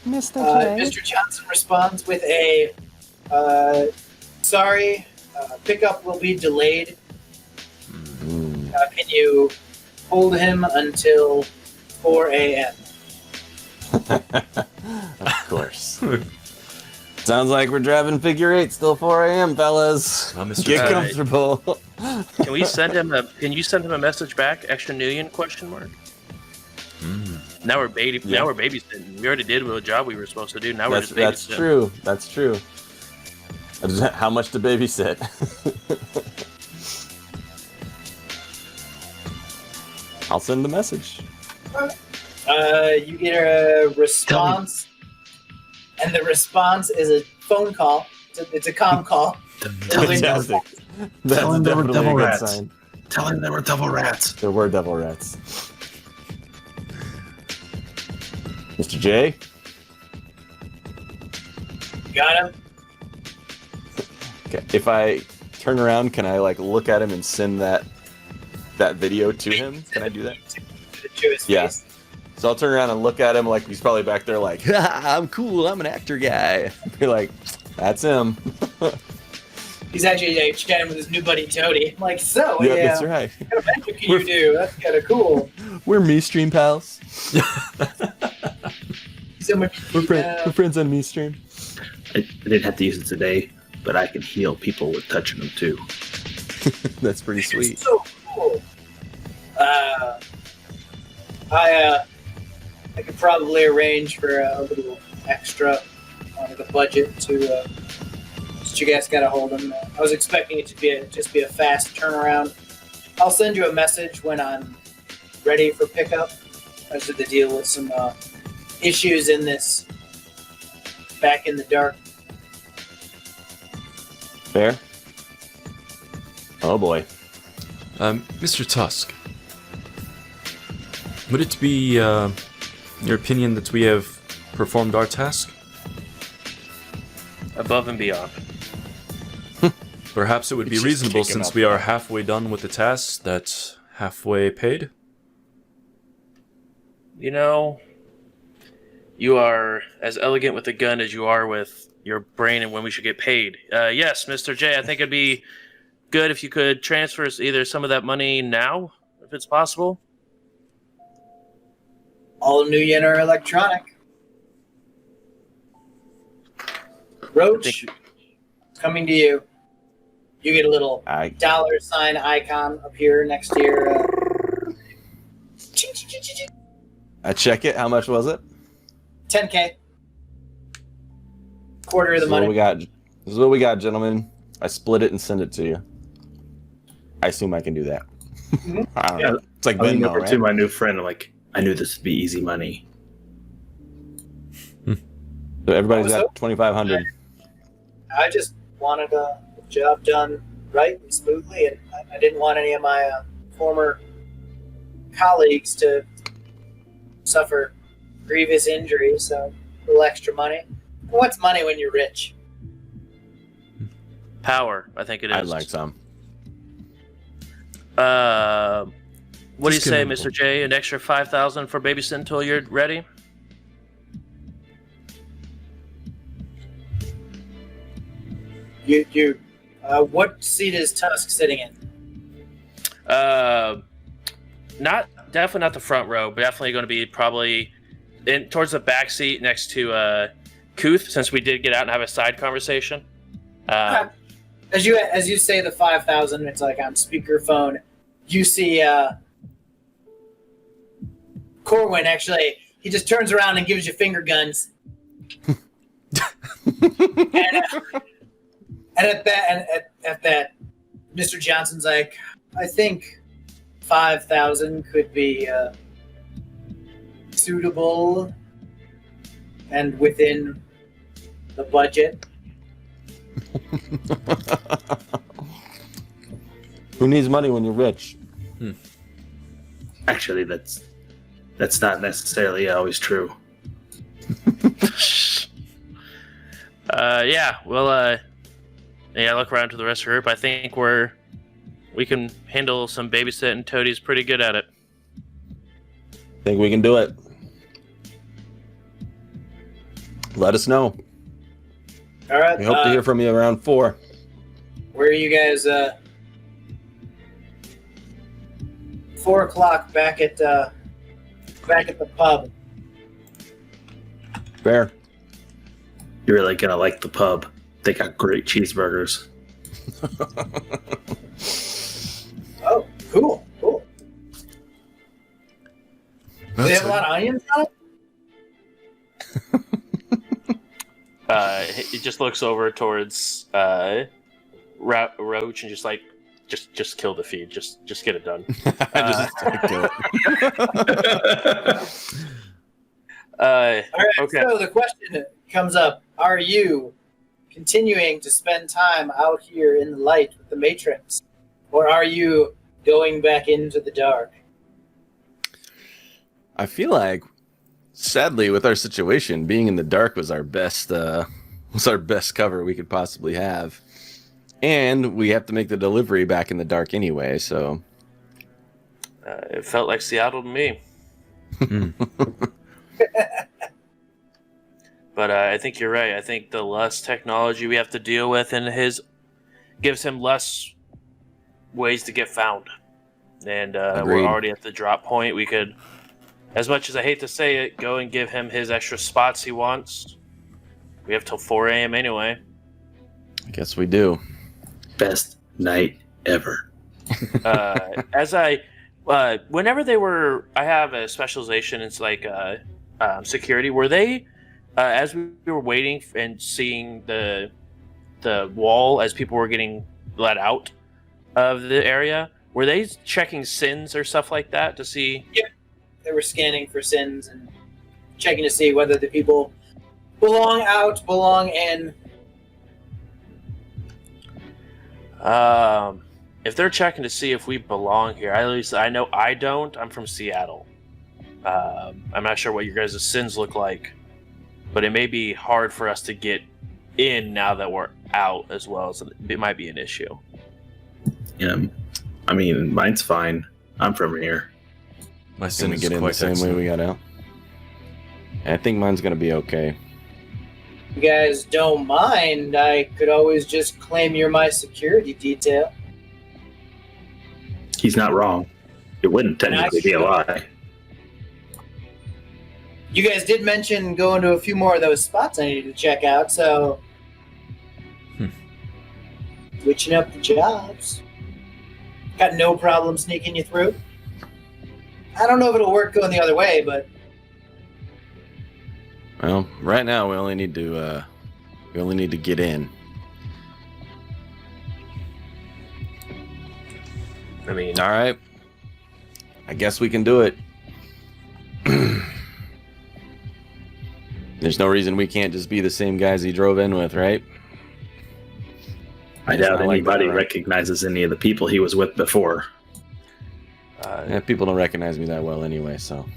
Mr. J. Mr. Johnson responds with a sorry, pickup will be delayed. Can you hold him until 4 a.m.? Of course. Sounds like we're driving figure 8 still 4 a.m. fellas. Mr. Get J. comfortable. Can you send him a message back? Extra Nuyen ? Now we're Now we're babysitting. We already did the job we were supposed to do. Now we're just babysitting. That's true. How much to babysit? I'll send the message. You get a response, and the response is a phone call. It's a comm call. Fantastic. That's Tell him there were definitely devil a good rats. sign. Tell him there were devil rats. There were devil rats. Mr. J? Got him. Okay. If I turn around, can I like look at him and send that video to him? Can I do that? To his Yeah. face. So I'll turn around and look at him like he's probably back there like, I'm cool, I'm an actor guy. Be like, that's him. He's actually chatting with his new buddy Tony. I'm like, so Yeah, yeah, that's right. what kind of magic can you do? That's kind of cool. We're MeStream pals. So much, We're friends on MeStream. I didn't have to use it today, but I can heal people with touching them too. That's pretty sweet. It's so cool. I could probably arrange for a little extra on the budget to just you guys got a hold of them. I was expecting it to just be a fast turnaround. I'll send you a message when I'm ready for pickup. I just had to deal with some issues in this back in the dark. Fair? Oh boy. Mr. Tusk, would it be your opinion that we have performed our task? Above and beyond. Perhaps it would be It's just reasonable, kicking since up. we are halfway done with the task, that's halfway paid? You know, you are as elegant with a gun as you are with your brain and when we should get paid. Yes, Mr. J, I think it'd be good if you could transfer us either some of that money now, if it's possible. All new yen are electronic. Roach, coming to you. You get a little $sign icon up here next to your. I check it. How much was it? 10K. Quarter of the money. This is what we got, gentlemen. I split it and send it to you. I assume I can do that. I don't know. It's like I went Venmo, over right? to my new friend. I'm like, I knew this would be easy money. So everybody's So- got 2,500. I just wanted the job done right and smoothly, and I didn't want any of my former colleagues to suffer grievous injuries, so a little extra money. What's money when you're rich? Power, I think it is. I'd like some. What do you Just say, kidding. Mr. J? An extra 5,000 for babysitting until you're ready? You what seat is Tusk sitting in? Definitely not the front row, but definitely going to be probably in towards the back seat next to Kuth, since we did get out and have a side conversation. As you say the 5,000, it's like on speakerphone. You see Corwin actually. He just turns around and gives you finger guns. And at that, Mr. Johnson's like, I think 5,000 could be suitable and within the budget. Who needs money when you're rich? Actually, that's not necessarily always true. Yeah, look around to the rest of the group. I think we can handle some babysitting. Toadie's pretty good at it. Think we can do it. Let us know. All right. We hope to hear from you around 4. Where are you guys? 4 o'clock back at the pub. Fair. You're really gonna like the pub. They got great cheeseburgers. Oh, cool. Do they have a lot of onions on it? He just looks over towards Roach and just like, just kill the feed. Just get it done. Just kill it. All right. Okay. So the question comes up: are you continuing to spend time out here in the light with the Matrix, or are you going back into the dark? I feel like, sadly, with our situation, being in the dark was our best cover we could possibly have, and we have to make the delivery back in the dark anyway. So It felt like Seattle to me. But I think you're right. I think the less technology we have to deal with and gives him less ways to get found. And we're Agreed. already at the drop point. We could, as much as I hate to say it, go and give him his extra spots he wants. We have till 4 a.m. anyway. I guess we do. Best night ever. Whenever they were, I have a specialization. It's like security. Were they, as we were waiting and seeing the wall as people were getting let out of the area? Were they checking sins or stuff like that to see? Yep. They were scanning for sins and checking to see whether the people belong out, belong in. If they're checking to see if we belong here, at least I know I don't. I'm from Seattle. I'm not sure what your guys' sins look like, but it may be hard for us to get in now that we're out as well, so it might be an issue. Yeah, I mean, mine's fine. I'm from here. My Can sin we is get in the quite same way excellent. we got out? I think mine's gonna be okay. If you guys don't mind, I could always just claim you're my security detail. He's not wrong. It wouldn't technically be a lie. You guys did mention going to a few more of those spots I needed to check out, so switching up the jobs. Got no problem sneaking you through. I don't know if it'll work going the other way, but Well, right now we only need to get in. I mean, All right. I guess we can do it. There's no reason we can't just be the same guys he drove in with, right? I It's doubt not like anybody that, right? recognizes any of the people he was with before. People don't recognize me that well anyway, so.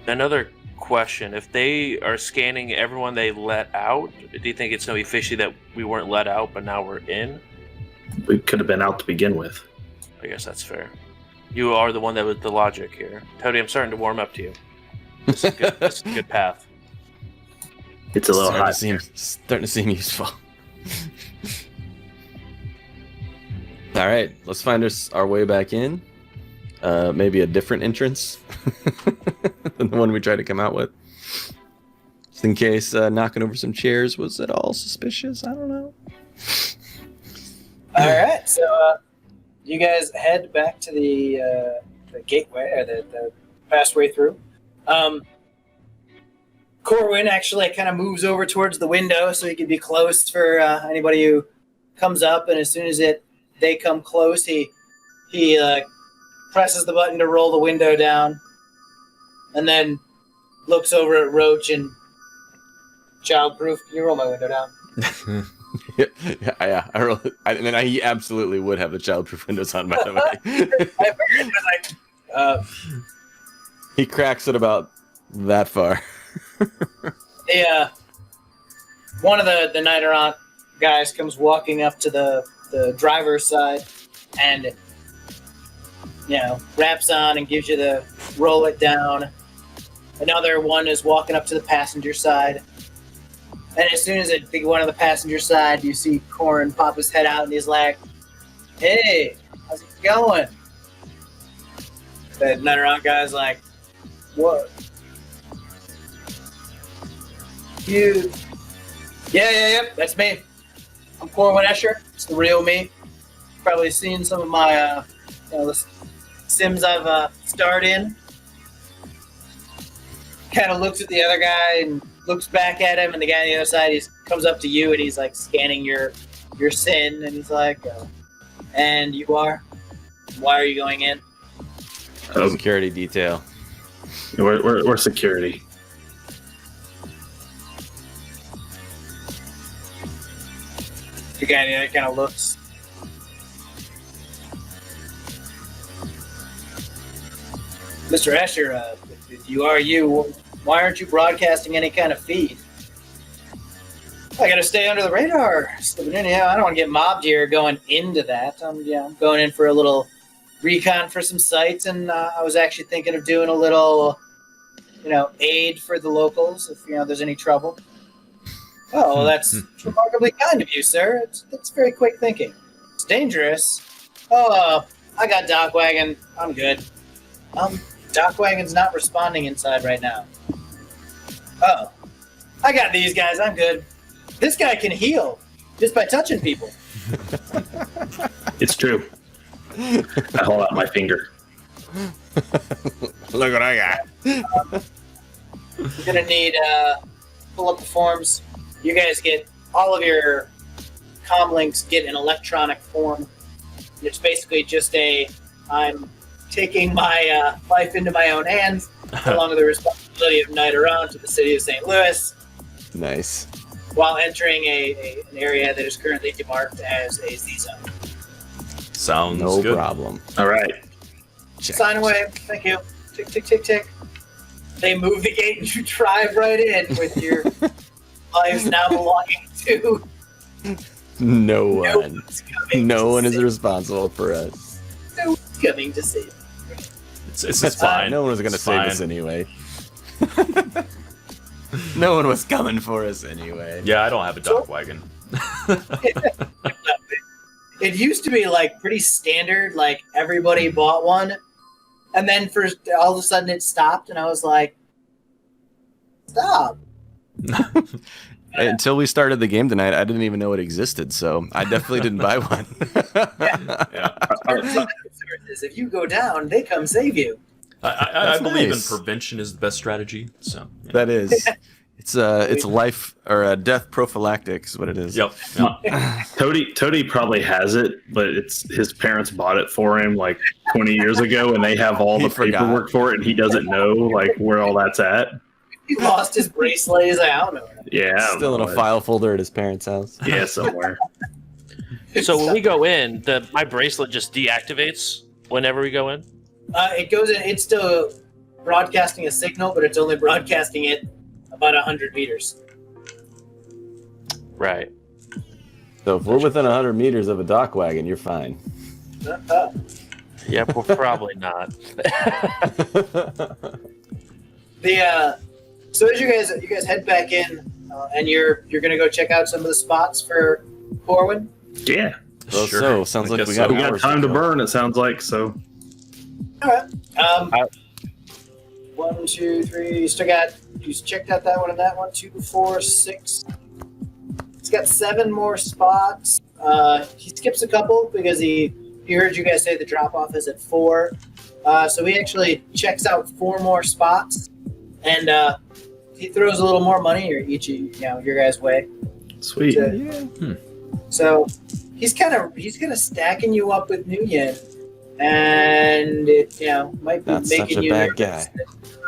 another question: if they are scanning everyone they let out, do you think it's going to be fishy that we weren't let out, but now we're in? We could have been out to begin with. I guess that's fair. You are the one that was the logic here, Toady. I'm starting to warm up to you. This is good. This is a good path. It's a little hot. Starting to seem useful. All right, let's find our way back in. Maybe a different entrance than the one we tried to come out with. Just in case knocking over some chairs was at all suspicious. I don't know. all right. So you guys head back to the gateway or the passway through. Corwin actually kind of moves over towards the window so he can be close for anybody who comes up. And as soon as they come close, he presses the button to roll the window down, and then looks over at Roach and childproof. Can you roll my window down? yeah. He absolutely would have the childproof windows on, by the way. I figured it was like, He cracks it about that far. one of the Nighterant guys comes walking up to the driver's side and raps on and gives you the roll it down. Another one is walking up to the passenger side. And as soon as I think one on the passenger side, you see Corin pop his head out and he's like, "Hey, how's it going?" The Nighterant guy's like, "What? You?" Yeah, that's me. I'm Corwin Escher. It's the real me. Probably seen some of my the Sims I've starred in. Kind of looks at the other guy and looks back at him, and the guy on the other side comes up to you and he's like scanning your sin, and he's like, "And you are? Why are you going in?" Security detail. We're security. The guy on the other kind of looks. Mr. Escher, if you are you, why aren't you broadcasting any kind of feed? I gotta stay under the radar. I don't want to get mobbed here going into that. I'm going in for a little recon for some sites, and I was actually thinking of doing a little, aid for the locals if there's any trouble. Oh, well, that's remarkably kind of you, sir. It's very quick thinking. It's dangerous. Oh, I got Doc Wagon. I'm good. Doc Wagon's not responding inside right now. Oh, I got these guys. I'm good. This guy can heal just by touching people. It's true. I hold out my finger. Look what I got. You're gonna need pull up the forms. You guys get all of your comm links get an electronic form. It's basically just I'm taking my life into my own hands, along with the responsibility of night around to the city of St. Louis, Nice. while entering an area that is currently demarked as a Z zone. Sounds No good. problem. All right. Check. Sign away. Thank you. Tick, tick, tick, tick. They move the gate and you drive right in with your lives now belonging to No one. one's coming No to one is save- responsible for us. no one's coming to save. It's That's just fine. No one was going to It's save fine. us anyway. No one was coming for us anyway. Yeah, I don't have a dock wagon. It used to be like pretty standard, like everybody bought one, and then for all of a sudden it stopped, and I was like, "Stop!" Until we started the game tonight, I didn't even know it existed, so I definitely didn't buy one. If you go down, they come save you. I That's believe nice. in prevention is the best strategy. So yeah. That is. It's life or death prophylactics is what it is. Yep. Toady probably has it, but it's his parents bought it for him like 20 years ago, and they have all He the forgot. paperwork for it, and he doesn't know like where all that's at. He lost his bracelet. He's like, I don't know. Yeah, I don't Still in know a what- file folder at his parents' house. Yeah, somewhere. So when we go in, my bracelet just deactivates whenever we go in. It goes in. It's still broadcasting a signal, but it's only broadcasting it about 100 meters. Right. So if we're within 100 meters of a dock wagon, you're fine. Yeah, well, probably not. So as you guys head back in, and you're gonna go check out some of the spots for Corwin. Yeah, Well, Sure. so sounds I like guess we so. got, we got hours time to kill. burn. It sounds like so. All right. 1, 2, 3. You still got. You checked out that one and that one. 2, 4, 6. He's got 7 more spots. He skips a couple because he heard you guys say the drop off is at 4. So he actually checks out 4 more spots, and he throws a little more money or each your guys' way. Sweet. So he's kind of stacking you up with new yen, and it might be Not such making a you bad nervous guy.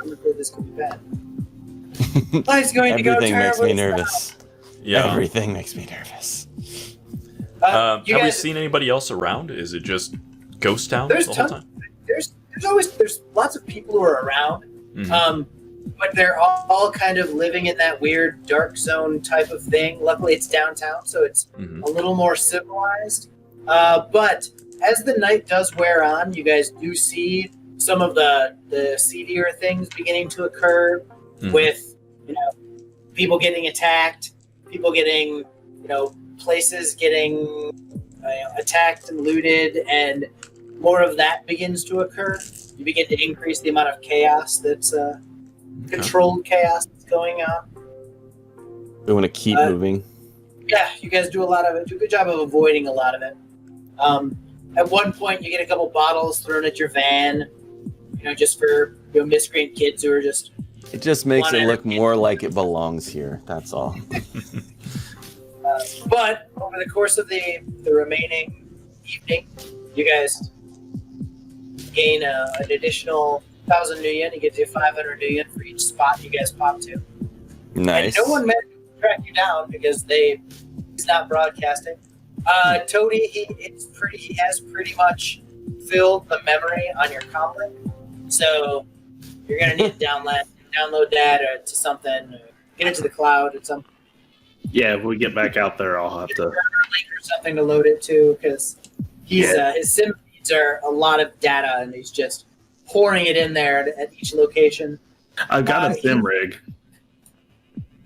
that this could be bad. Life's going to go Everything makes me terribly nervous. Yeah. Everything makes me nervous. south. You Have we guys, seen anybody else around? Is it just ghost town There's the whole tons- time? there's lots of people who are around, Mhm. but they're all kind of living in that weird dark zone type of thing. Luckily, it's downtown, so it's Mhm. a little more civilized. But as the night does wear on, you guys do see some of the seedier things beginning to occur Mhm. with, people getting attacked, people getting, places getting attacked and looted, and more of that begins to occur. You begin to increase the amount of chaos that's controlled chaos that's going on. We want to keep moving. Yeah, you guys do a good job of avoiding a lot of it. At one point, you get a couple bottles thrown at your van, just for miscreant kids who are just. It just makes One it look enemy. more like it belongs here. That's all. But over the course of the remaining evening, you guys gain an additional 1,000 new yen. He gives you 500 new yen for each spot you guys pop to. Nice. And no one managed to track you down because he's not broadcasting. Toady, he has pretty much filled the memory on your comlink, so you're gonna need to download that to something, get it to the cloud at some Yeah, if we get back out there, I'll have to. link or something to load it to, because his sim feeds are a lot of data, and he's just pouring it in there at each location. I've got a sim rig.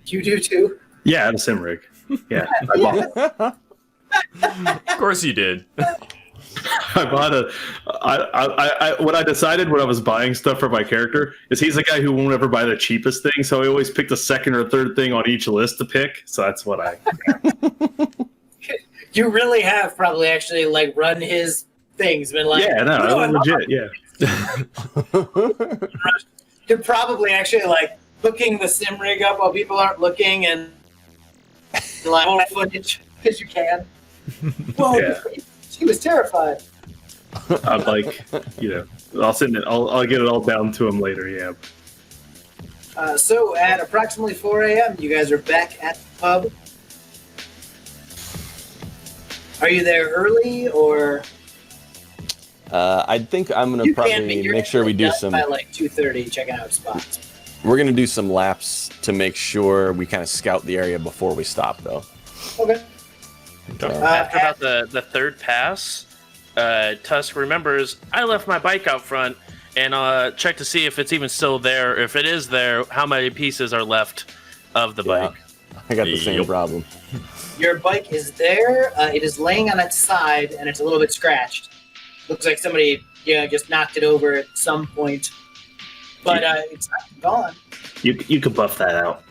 You do too. Yeah, I have a sim rig. Yeah, Of course you did. I bought what I decided when I was buying stuff for my character is he's a guy who won't ever buy the cheapest thing, so I always pick the second or third thing on each list to pick. So that's what I. You really have probably actually like run his things, been like, Yeah, no, "You know, I love legit, yeah. You're probably actually like hooking the sim rig up while people aren't looking and like hold footage because you can. Whoa, Yeah. he was terrified. I'm like, I'll send it. I'll get it all down to him later. Yeah. So at approximately 4 a.m., you guys are back at the pub. Are you there early or? I think I'm gonna You probably you're make sure we do done some. by like 2:30, checking out spots. We're gonna do some laps to make sure we kind of scout the area before we stop, though. Okay. After about the third pass, Tusk remembers I left my bike out front and check to see if it's even still there. If it is there, how many pieces are left of the bike? I got the same problem. Your bike is there. It is laying on its side, and it's a little bit scratched. Looks like somebody, just knocked it over at some point. But it's not gone. You could buff that out.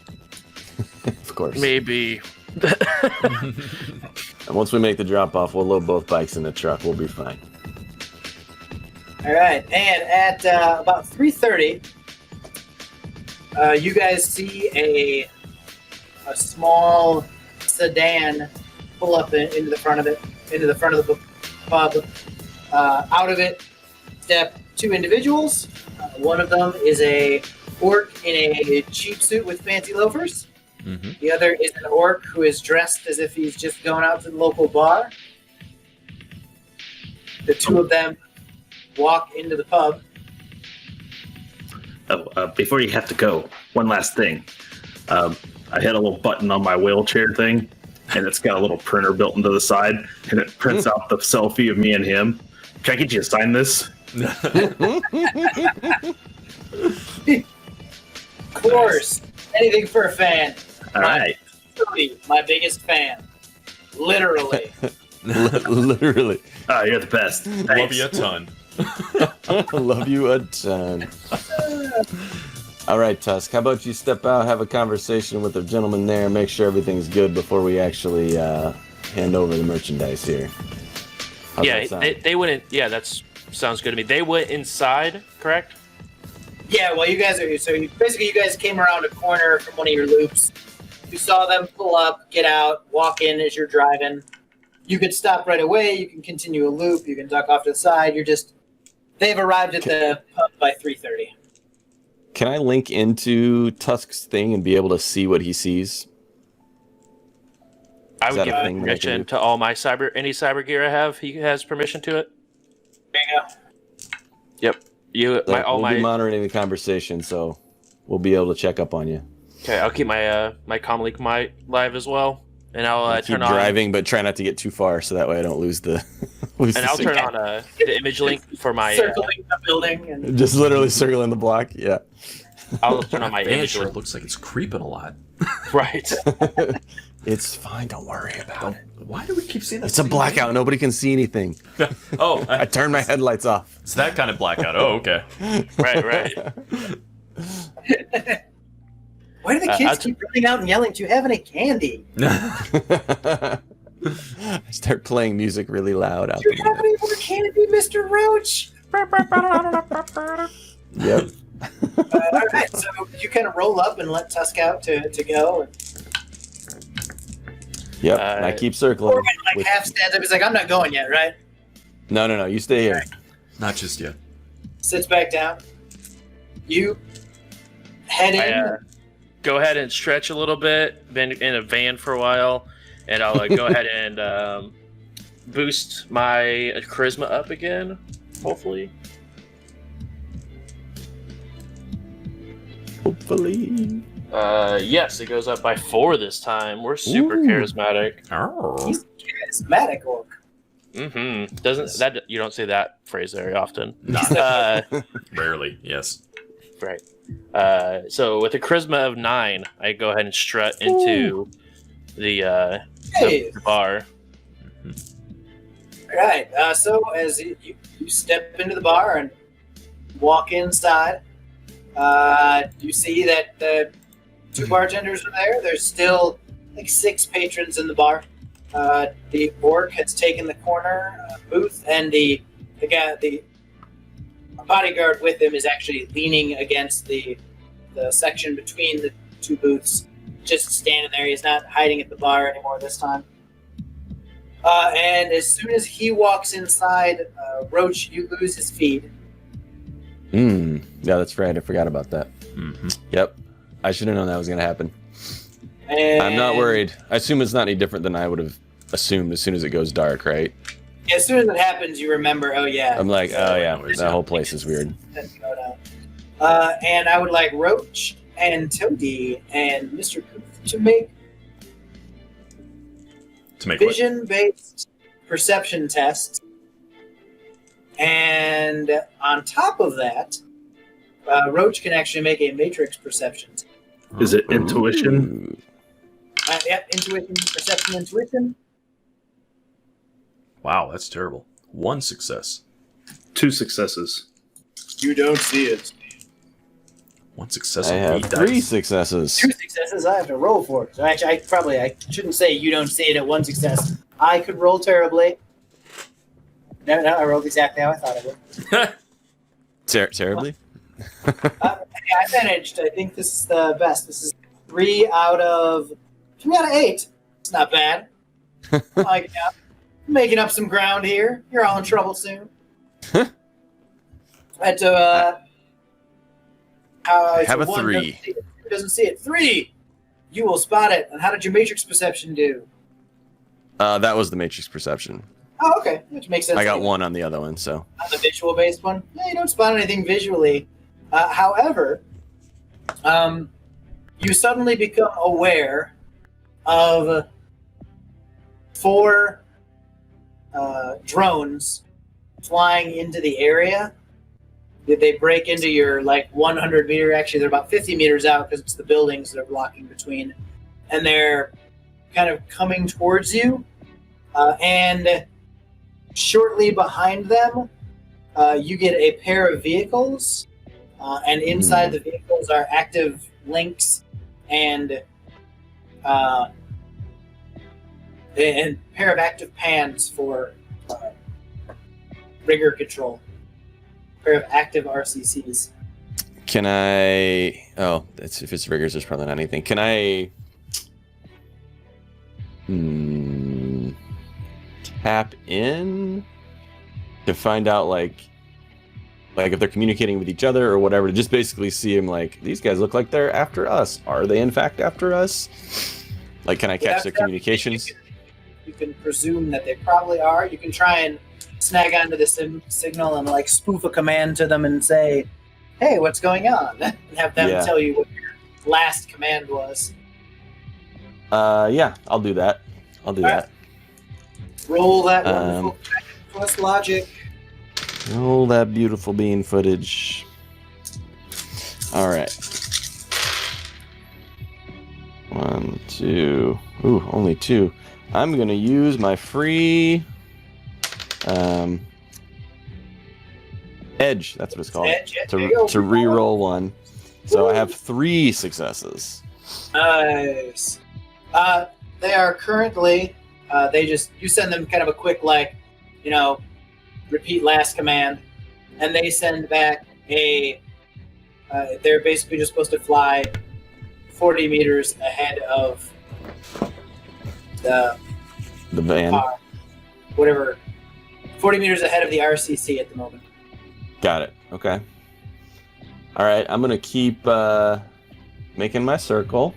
Of course. Maybe. And once we make the drop off, we'll load both bikes in the truck. We'll be fine. All right, and at about 3:30, you guys see a small sedan pull up into the front of the pub. Out of it step two individuals. One of them is a orc in a cheap suit with fancy loafers. Mm-hmm. The other is an orc who is dressed as if he's just going out to the local bar. The two of them walk into the pub. Before you have to go, one last thing. I had a little button on my wheelchair thing, and it's got a little printer built into the side, and it prints out the selfie of me and him. Can I get you to sign this? Of course, anything for a fan. All right. Literally, my biggest fan. Literally. Literally. Oh, you're the best. Thanks. Love you a ton. Love you a ton. All right, Tusk. How about you step out, have a conversation with the gentleman there, make sure everything's good before we actually hand over the merchandise here. How's that sound? They went in. Yeah, sounds good to me. They went inside, correct? Yeah, well, you guys are. So basically, you guys came around a corner from one of your loops. You saw them pull up, get out, walk in as you're driving. You could stop right away. You can continue a loop. You can duck off to the side. They've arrived at the pub by 3:30. Can I link into Tusk's thing and be able to see what he sees? I Is would that give a thing that I can permission do? to all my any cyber gear I have. He has permission to it. There you go. Yep. We'll be monitoring the conversation, so we'll be able to check up on you. Okay, I'll keep my my comlink live as well, and I'll Keep turn on driving, but try not to get too far, so that way I don't lose the. and I'll turn on the image link for my. Circling the building. And Just literally circling the block. Yeah. I'll turn on my Van image sure link. looks like it's creeping a lot. Right. It's fine. Don't worry about it. Why do we keep seeing that? It's a blackout. Nobody can see anything. Oh, I turned my headlights off. it's that kind of blackout. Oh, okay. Right. why do the kids keep running out and yelling, "Do you have any candy? I start playing music really loud out Do you the have any more candy, Mr. Roach?" Yep. All right, so you kind of roll up and let Tusk out to go. Yep. And I keep circling. Morgan with- half stands up. He's like, "I'm not going yet, right?" No. You stay here. Not just yet. Sits back down. You head in. I go ahead and stretch a little bit. Been in a van for a while, and I'll go ahead and boost my charisma up again. Hopefully. Hopefully. Yes, it goes up by 4 this time. We're super Ooh. charismatic. Oh. He's charismatic orc. Mm-hmm. Doesn't that you don't say that phrase very often? Not rarely. Yes. Right. So with a charisma of 9, I go ahead and strut into the Hey. bar. All right. So as you step into the bar and walk inside, you see that the 2 bartenders are there. There's still like 6 patrons in the bar. The orc has taken the corner. Booth and the bodyguard with him is actually leaning against the section between the two booths, just standing there. He's not hiding at the bar anymore this time. And as soon as he walks inside, Roach, you lose his feed. Yeah, that's right. I forgot about that. Mm-hmm. Yep. I should have known that was going to happen. And I'm not worried. I assume it's not any different than I would have assumed as soon as it goes dark, right? As soon as it happens, you remember, oh yeah. I'm like, oh yeah, that whole place is weird. And I would like Roach and Toady and Mr. Kuth to make vision-based perception tests. And on top of that, Roach can actually make a matrix perception test. Is it intuition? Yep, intuition, perception, intuition. Wow, that's terrible. 1 success. 2 successes. You don't see it. 1 success I on have 8 3 dice. successes. 2 successes, I have to roll for it. So actually, I shouldn't say you don't see it at 1 success. I could roll terribly. No, I rolled exactly how I thought I would. Terribly? I managed. I think this is the best. This is 3 out of 8. It's not bad. Like, making up some ground here. You're all in trouble soon. But have a 3. Doesn't see it. 3. You will spot it. And how did your matrix perception do? That was the matrix perception. Oh, okay, which makes sense. I got 1 on the other one, so. On the visual-based one, yeah, you don't spot anything visually. However, you suddenly become aware of 4 drones flying into the area. They break into your 100 meter. Actually, they're about 50 meters out because it's the buildings that are blocking between, and they're kind of coming towards you. And shortly behind them, you get a pair of vehicles, and inside the vehicles are active links and a pair of active pans for rigor control. A pair of active RCCs. Can I... Oh, if it's riggers, there's probably not anything. Can I... tap in to find out like if they're communicating with each other or whatever, to just basically see them these guys look like they're after us. Are they in fact after us? Can I catch their communications? You can presume that they probably are. You can try and snag onto the signal and spoof a command to them and say, hey, what's going on? And have them tell you what your last command was. Yeah, I'll do that. That. Roll that wonderful plus logic. Roll that beautiful bean footage. All right. 1, 2. Ooh, only 2. I'm gonna use my free edge. That's what it's called. Edge, yeah, to re-roll 1. So I have 3 successes. Nice. They are currently. You send them kind of a quick repeat last command, and they send back they're basically just supposed to fly 40 meters ahead of the van. Whatever, 40 meters ahead of the RCC at the moment. Got it. Okay. All right, I'm gonna keep making my circle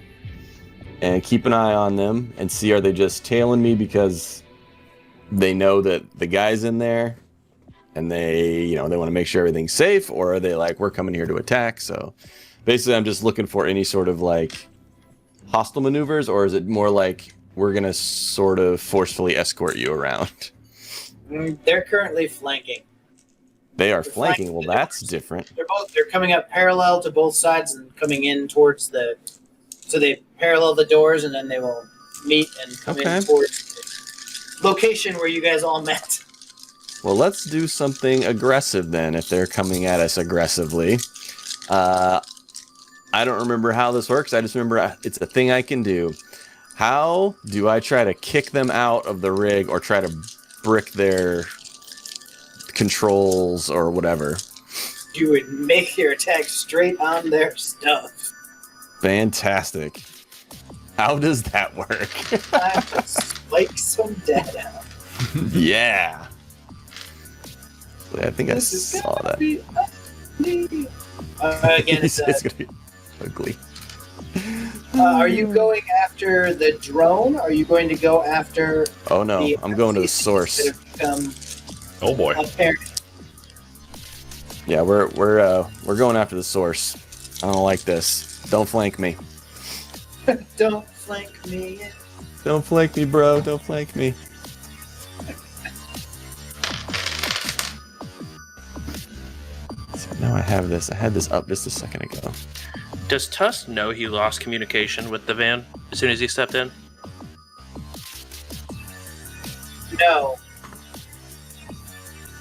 and keep an eye on them and see, are they just tailing me because they know that the guy's in there and they want to make sure everything's safe, or are they we're coming here to attack? So basically I'm just looking for any sort of hostile maneuvers, or is it more we're going to sort of forcefully escort you around? They're currently flanking. They are flanking. Well, that's different. They're coming up parallel to both sides and coming in towards so they parallel the doors, and then they will meet and come in towards the location where you guys all met. Well, let's do something aggressive then, if they're coming at us aggressively. I don't remember how this works. I just remember it's a thing I can do. How do I try to kick them out of the rig or try to brick their controls or whatever? You would make your attack straight on their stuff. Fantastic. How does that work? Time to spike some data. Yeah. I think This I is saw gonna that. be ugly. Again, It's gonna be ugly. are you going after the drone? Or are you going to go after Oh no, the I'm going to the NPCs source. that have become Oh boy. apparent? Yeah, we're going after the source. I don't like this. Don't flank me. Don't flank me. Don't flank me, bro. Don't flank me. So now I have this. I had this up just a second ago. Does Tusk know he lost communication with the van as soon as he stepped in? No.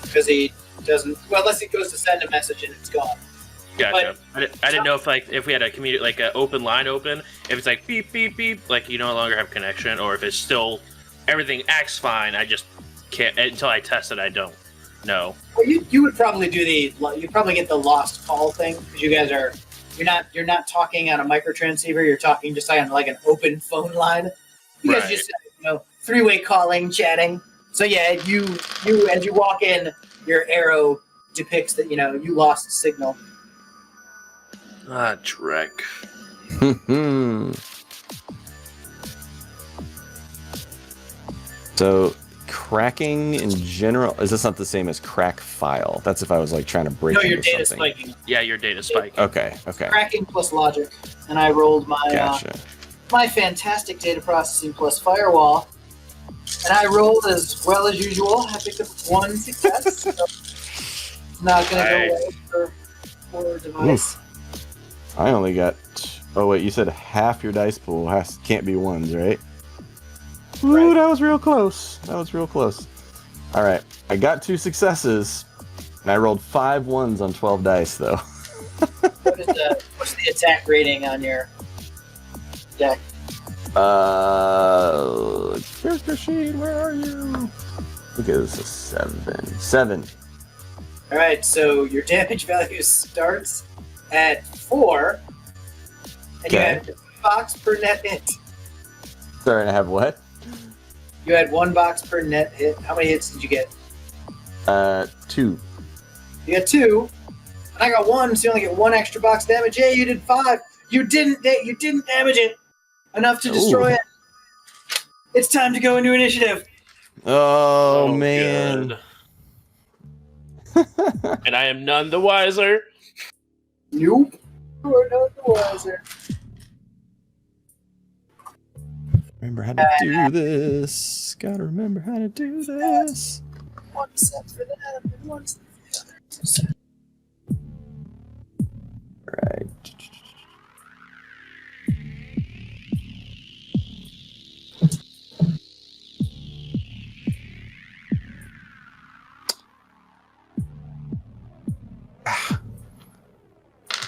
Because he doesn't. Well, unless he goes to send a message and it's gone. Gotcha. I didn't know if we had an open line open, if it's like beep beep beep, like you no longer have connection, or if it's still everything acts fine. I just can't until I test it. I don't know. Well, you would probably do you'd probably get the lost call thing because you guys are you're not talking on a micro transceiver. You're talking just on like an open phone line. You guys Right. just three-way calling, chatting. So yeah, you as you walk in, your arrow depicts that you lost signal. Ah, Drek. So, cracking in general, is this not the same as crack file? That's if I was like trying to break No, into your data something. spiking. Yeah, your data spike. Okay. Cracking plus logic, and I rolled my Gotcha. my fantastic data processing plus firewall, and I rolled as well as usual. I picked up one success. So not going to go away for device. Oof. I only got. Oh wait, you said half your dice pool can't be ones, right? Ooh, Right. that was real close. All right, I got 2 successes, and I rolled 5 ones on 12 dice, though. What's the attack rating on your deck? Character sheet, where are you? Look at this, a 7. All right, so your damage value starts at 4, and you Okay. had 1 box per net hit. Sorry, and I have what? You had 1 box per net hit. How many hits did you get? 2. You got 2, and I got 1, so you only get 1 extra box damage. Yeah, you did 5. You didn't damage it enough to destroy it. It's time to go into initiative. Oh man. Good. And I am none the wiser. Nope. You are not the wiser. Remember how to do this. Gotta remember how to do this. 1 set for that, and 1 set for the other. Right.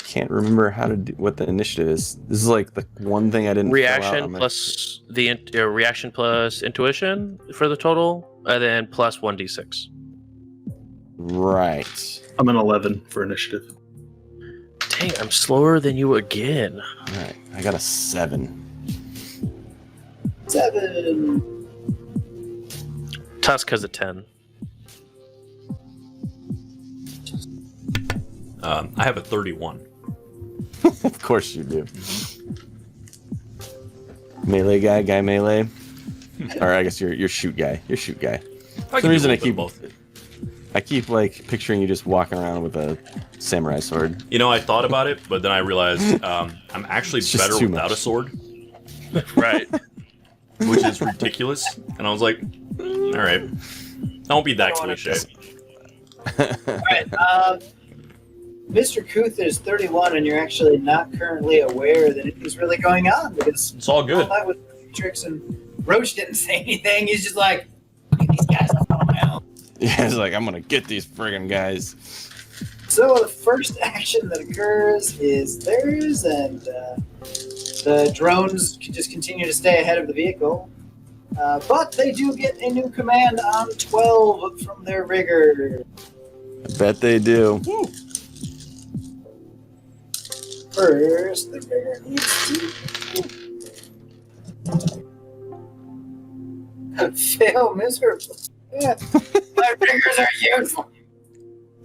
Can't remember how to do what the initiative is. This is like the one thing I didn't fill out Reaction on my- plus reaction plus intuition for the total, and then plus 1d6. Right. I'm an 11 for initiative. Dang, I'm slower than you again. Right. I got a 7. 7. Tusk has a 10. I have a 31. Of course you do. Melee guy melee. Or I guess you're shoot guy. You're shoot guy. I The reason I keep keep both. I keep like picturing you just walking around with a samurai sword. I thought about it, but then I realized I'm actually It's just better too without much. a sword, Right. which is ridiculous. And I was like, all right, don't be that I don't wanna cliche. All right. Mr. Kuth is 31, and you're actually not currently aware that anything's really going on because It's all all good. that was Matrix, and Roach didn't say anything. He's just like, look at these guys. I'm on my own. Yeah, it's like I'm gonna get these friggin' guys. So the first action that occurs is theirs, and The drones can just continue to stay ahead of the vehicle. But they do get a new command on 12 from their rigger. I bet they do. First, the rigger needs to fail miserably. Yeah. My riggers are useful.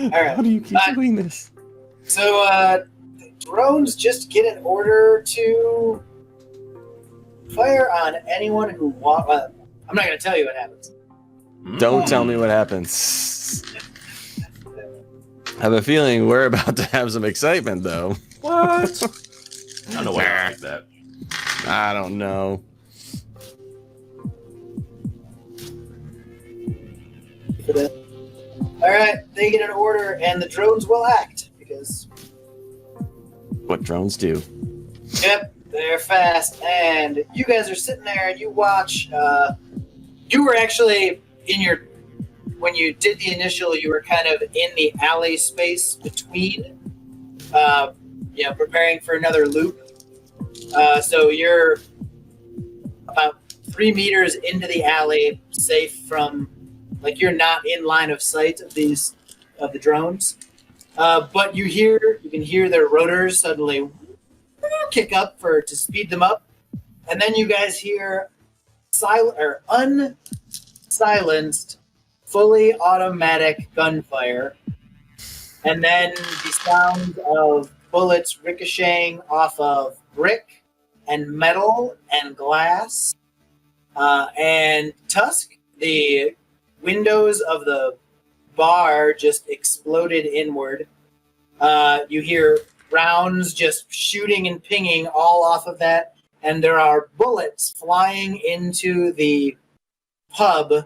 All right. How do you keep doing this? So, the drones just get an order to fire on anyone who walks. I'm not going to tell you what happens. Don't tell me what happens. I have a feeling we're about to have some excitement, though. What? I don't know why I like that. I don't know. All right, they get an order, and the drones will act because. What drones do. Yep, they're fast, and you guys are sitting there and you watch. You were actually when you did the initial, you were kind of in the alley space between, preparing for another loop. So you're about 3 meters into the alley, safe from, you're not in line of sight of the drones. But you can hear their rotors suddenly kick up to speed them up, and then you guys hear unsilenced, fully automatic gunfire, and then the sound of bullets ricocheting off of brick and metal and glass, and Tusk. The windows of the bar just exploded inward. You hear rounds just shooting and pinging all off of that, and there are bullets flying into the pub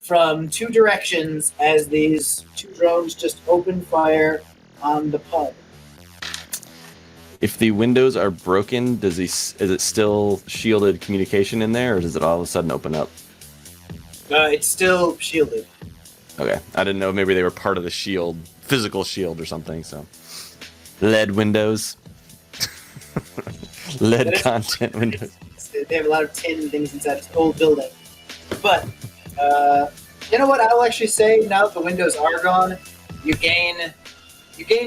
from 2 directions as these 2 drones just open fire on the pub. If the windows are broken, is it still shielded communication in there, or does it all of a sudden open up? It's still shielded. Okay, I didn't know. Maybe they were part of the shield, physical shield or something. So, lead windows, lead content windows. They have a lot of tin and things inside this old building. But you know what? I will actually say now that the windows are gone, you gain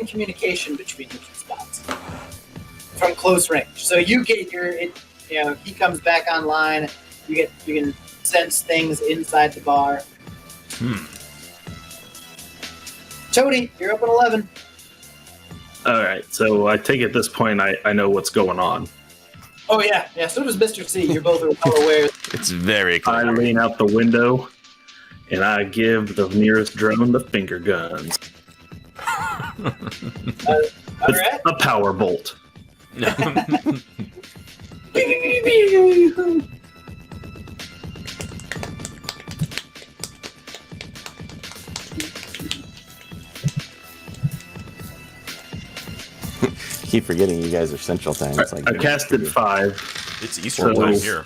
communication between the 2 spots from close range. So you get he comes back online. You can sense things inside the bar. Tony, you're up at 11. All right, so I take it at this point I know what's going on. Oh yeah. So does Mr. C. You're both well aware. It's very I clear. lean out the window and I give the nearest drone the finger guns. All right. A power bolt. Keep forgetting you guys are Central Time. It's I casted 5. It's Eastern time here.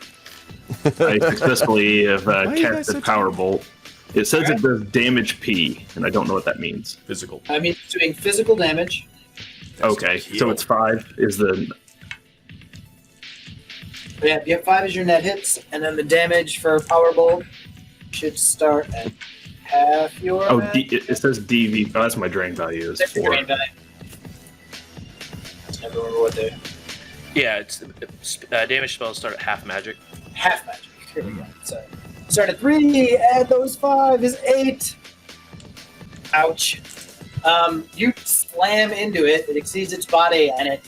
I successfully have are you guys casted so power bolt. It says it does damage P, and I don't know what that means. Physical. I mean, it's doing physical damage. Okay, so it's 5 is the... Yeah, you have 5 as your net hits, and then the damage for Powerbolt should start at half your. Oh, it says DV. Oh, that's my drain value. Is That's your 4. drain value. I never remember what they. Yeah, it's damage spells start at half magic. Half magic. Here we go. So start at 3. Add those 5 is 8. Ouch. You slam into it. It exceeds its body, and it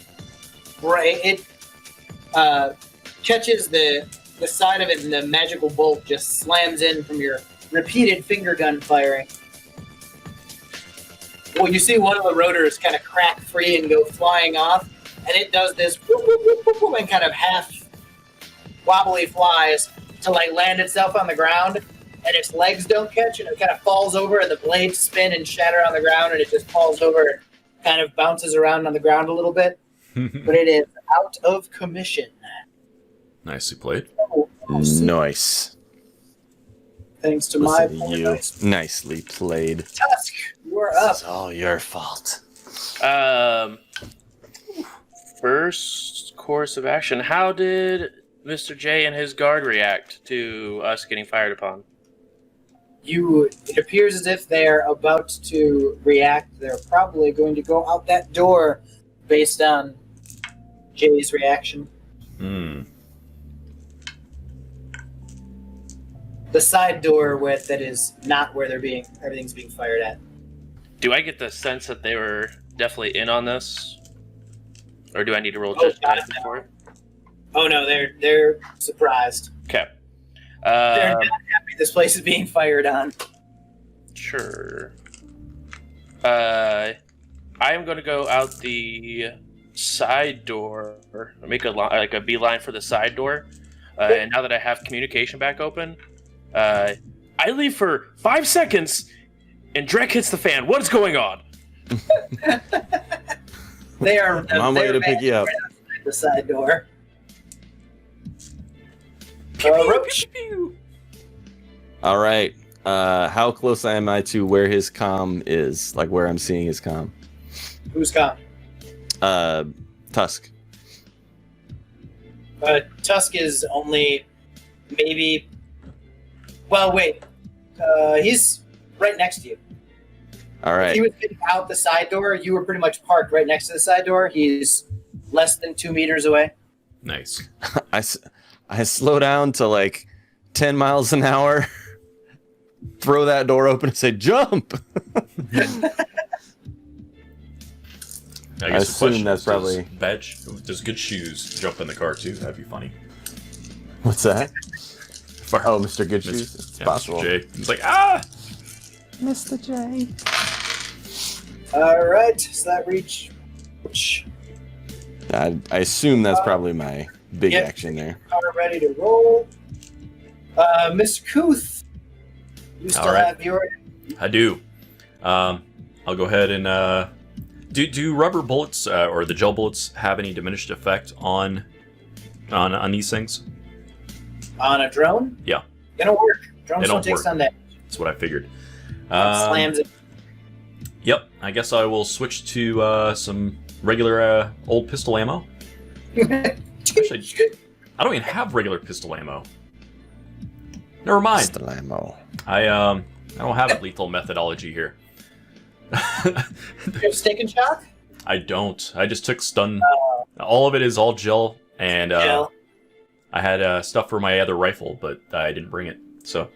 catches the side of it, and the magical bolt just slams in from your repeated finger gun firing. Well, you see one of the rotors kind of crack free and go flying off, and it does this whoop, whoop, whoop, whoop, whoop, and kind of half wobbly flies to land itself on the ground, and its legs don't catch, and it kind of falls over, and the blades spin and shatter on the ground, and it just falls over and kind of bounces around on the ground a little bit. But it is out of commission. Nicely played. Nice. Thanks to Listen my to you. dice. Nicely played. Tusk, you are up. It's all your fault. first course of action, how did Mr. J and his guard react to us getting fired upon? It appears as if they're about to react. They're probably going to go out that door based on Jay's reaction. Hmm. The side door that is not where everything's being fired at. Do I get the sense that they were definitely in on this? Or do I need to roll Oh, judgment for it? Oh no, they're surprised. Okay. They're not happy this place is being fired on. Sure. I am going to go out the side door, or make a beeline for the side door. And now that I have communication back open, I leave for 5 seconds, and Drek hits the fan. What is going on? They are I'm on way to pick you up. right outside the side door. Roach. All right. How close am I to where his comm is? Like where I'm seeing his comm? Who's come? Tusk. Tusk is only maybe. Well, wait. He's right next to you. All If right. he was getting out the side door, you were pretty much parked right next to the side door. He's less than 2 meters away. Nice. I slow down to like 10 miles an hour, throw that door open and say, jump! I I guess the assume question that's is, probably- does good shoes jump in the car too? That'd be funny. What's that? Fire. Oh, Mr. Good Shoes? It's Yeah, possible. Mr. J. He's like, ah! Mr. J. All right, so that reach. I assume that's probably my big Yep. action there. Car ready to roll. Mr. Kuth, you still All right. have your. I do. I'll go ahead and do rubber bullets or the gel bullets have any diminished effect on these things? On a drone? Yeah. Gonna work. Drone They still don't takes work. some damage. That's what I figured. Slams it. Yep. I guess I will switch to some regular old pistol ammo. Actually, I don't even have regular pistol ammo. Never mind. Pistol ammo. I don't have a lethal methodology here. You have Steak and Shock? I don't. I just took stun. All of it is all gel, and Gel. I had stuff for my other rifle, but I didn't bring it. So,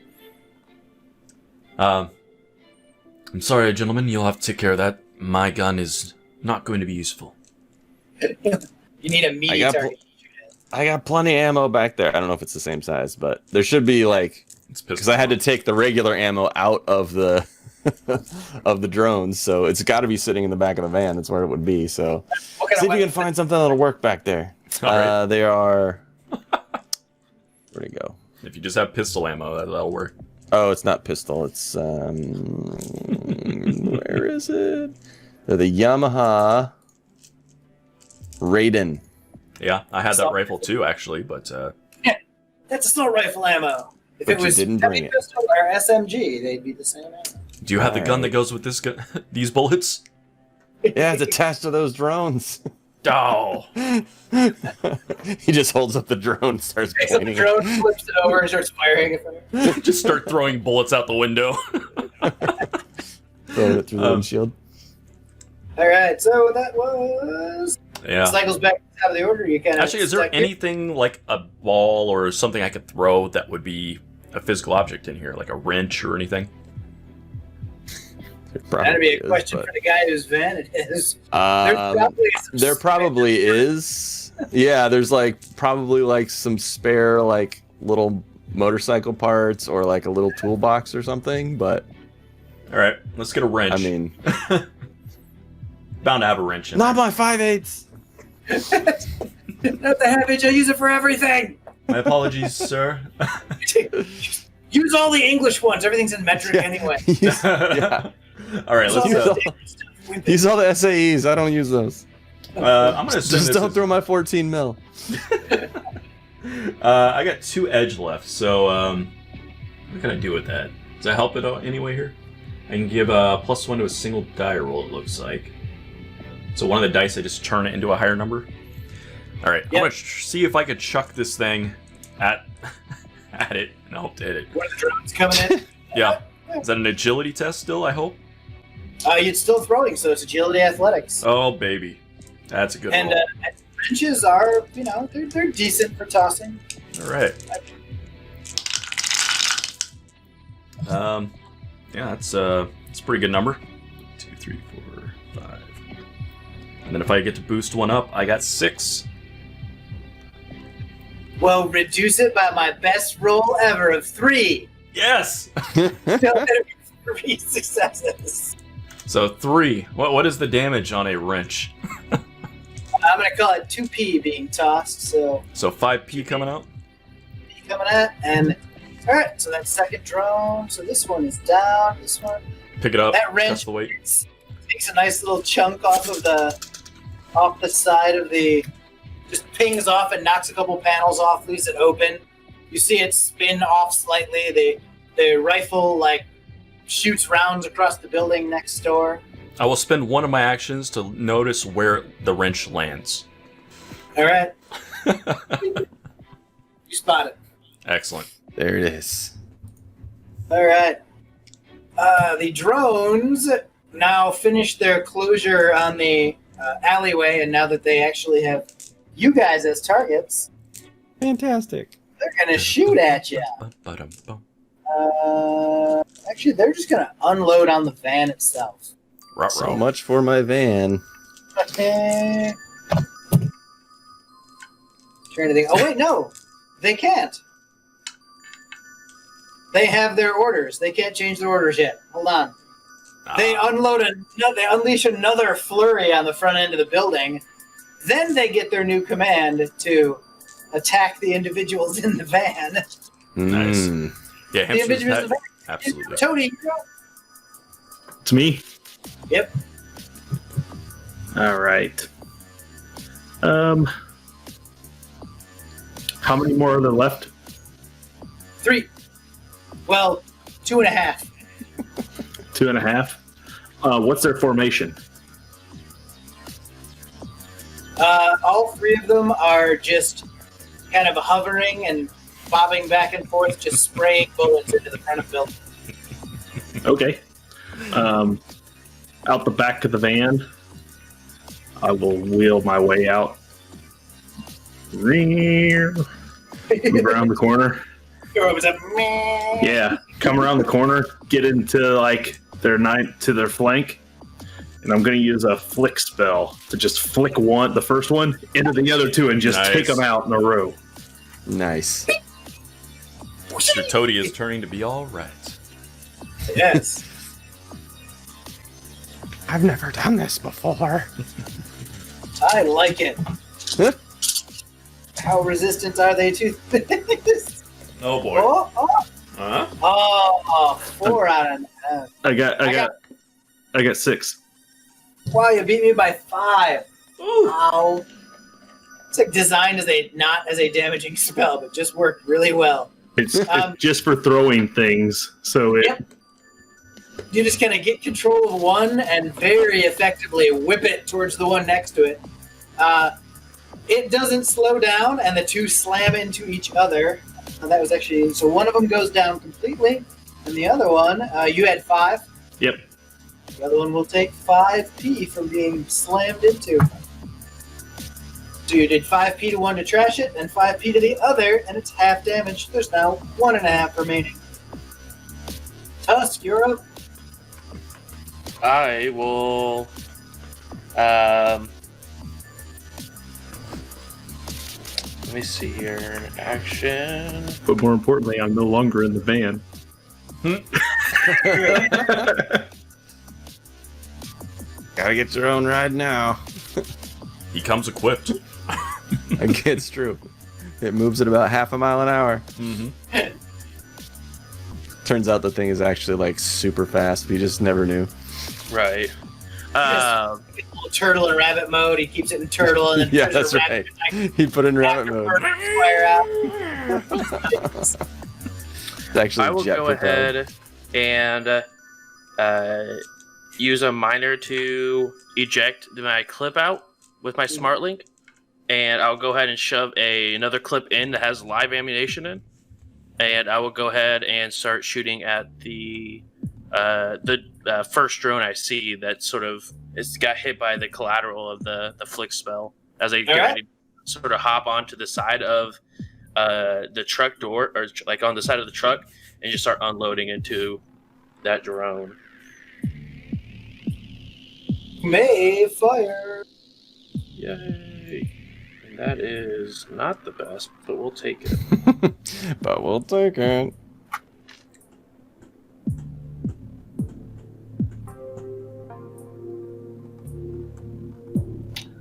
I'm sorry, gentlemen. You'll have to take care of that. My gun is not going to be useful. You need a meaty target. I got plenty of ammo back there. I don't know if it's the same size, but there should be like, It's because I had to take the regular ammo out of the of the drones, so it's got to be sitting in the back of the van. That's where it would be. So What kind see of if you can weapon? find something that'll work back there. All right. They are. Where'd it go? If you just have pistol ammo, that'll work. Oh, it's not pistol. It's where is it? They're the Yamaha Raiden. Yeah, I had that Assault rifle too, actually, but That's assault rifle ammo. If But it you was didn't heavy bring it. pistol or SMG, they'd be the same ammo. do you have the gun Alright. that goes with this gun? These bullets? Yeah, it's attached to those drones. Oh, He just holds up the drone and starts Picks up the pointing. drone, flips it over, and starts firing it. just start throwing bullets out the window. Throwing it through the windshield. All right, so that was Yeah. cycles back to the top of the order. You kind of Actually, is there anything like a ball or something I could throw that would be a physical object in here, like a wrench or anything? That'd be a Probably question is, for the guy whose van it is. but, there probably is. Yeah, there's like probably like some spare like little motorcycle parts or like a little toolbox or something. But All right, let's get a wrench. I mean, bound to have a wrench in not there. my 5/8. Not the habit. I use it for everything. My apologies, sir. Use all the English ones. Everything's in metric anyway. Yeah. All right, let's. Use all the SAEs. I don't use those. I'm gonna assume Just this don't is- throw my 14 mil. I got 2 edge left, so what can I do with that? Does that help it anyway here? I can give a +1 to a single die roll. It looks like. So one of the dice, I just turn it into a higher number. All right, Yep. I'm gonna see if I could chuck this thing at at it. No, hit it. Where the drone's coming in. Yeah. Is that an agility test still? I hope. You're still throwing, so it's agility athletics. Oh baby, that's a good And roll. wrenches are, they're decent for tossing. All right. Yeah, that's a pretty good number. 2, 3, 4, 5. And then if I get to boost one up, I got 6. Well, reduce it by my best roll ever of 3. Yes. So that'd be 3 successes. So 3. What is the damage on a wrench? I'm gonna call it 2p being tossed. So 5p coming out. P coming at, and all right. So that's second drone. So this one is down. This one. Pick it up. That wrench Test the weight. takes a nice little chunk off the side of the, just pings off and knocks a couple panels off, leaves it open. You see it spin off slightly. The rifle shoots rounds across the building next door. I will spend one of my actions to notice where the wrench lands. All right. You spot it. Excellent. There it is. All right. The drones now finish their closure on the alleyway, and now that they actually have you guys as targets, Fantastic. they're gonna shoot at you. Actually, they're just gonna unload on the van itself. So much for my van. Trying to think. Oh wait, no, they can't. They have their orders. They can't change their orders yet. Hold on. They they unleash another flurry on the front end of the building. Then they get their new command to attack the individuals in the van. Nice. Yeah, The hamsters individuals in pet. the van. Absolutely. Tony, you're up. It's me. Yep. All right. How many more are there left? 3. Well, 2.5. 2.5. What's their formation? All 3 of them are just kind of hovering and bobbing back and forth, just spraying bullets into the front of the building. Okay. Out the back of the van, I will wheel my way out. Move around the corner. It was a meh. Yeah, come around the corner, get into their flank, and I'm going to use a flick spell to just flick the first one, into the other 2, and just Nice. take them out in a row. Nice. Mr. Toady is turning to be all right. Yes. I've never done this before. I like it. How resistant are they to this? Oh boy. Oh, Huh? 4 out of 9. I got 6. Wow, you beat me by 5. Ooh. Ow. It's designed not as a damaging spell, but just worked really well. It's just for throwing things, so it. Yep. You just kind of get control of one and very effectively whip it towards the one next to it. It doesn't slow down, and the 2 slam into each other. And that was actually so. One of them goes down completely, and the other one, you had 5. Yep. The other one will take 5p from being slammed into. So you did 5p to one to trash it, and 5p to the other, and it's half damage. There's now 1.5 remaining. Tusk, you're up. I will. Let me see here. Action. But more importantly, I'm no longer in the van. Gotta get your own ride now. He comes equipped. I guess it's true. It moves at about half a mile an hour. Mm-hmm. Turns out the thing is actually super fast. We just never knew. Right. Turtle in rabbit mode. He keeps it in turtle, and then Yeah, turns that's the right. rabbit He put it in rabbit mode. fire out. It's actually I will jet go propelled. ahead and use a miner to eject my clip out with my smart link, and I'll go ahead and shove another clip in that has live ammunition in, and I will go ahead and start shooting at the first drone I see that sort of got hit by the collateral of the flick spell as I get ready to sort of hop onto the side of the truck door, or like on the side of the truck, and just start unloading into that drone. May fire. Yay. And that is not the best, but we'll take it. But we'll take it.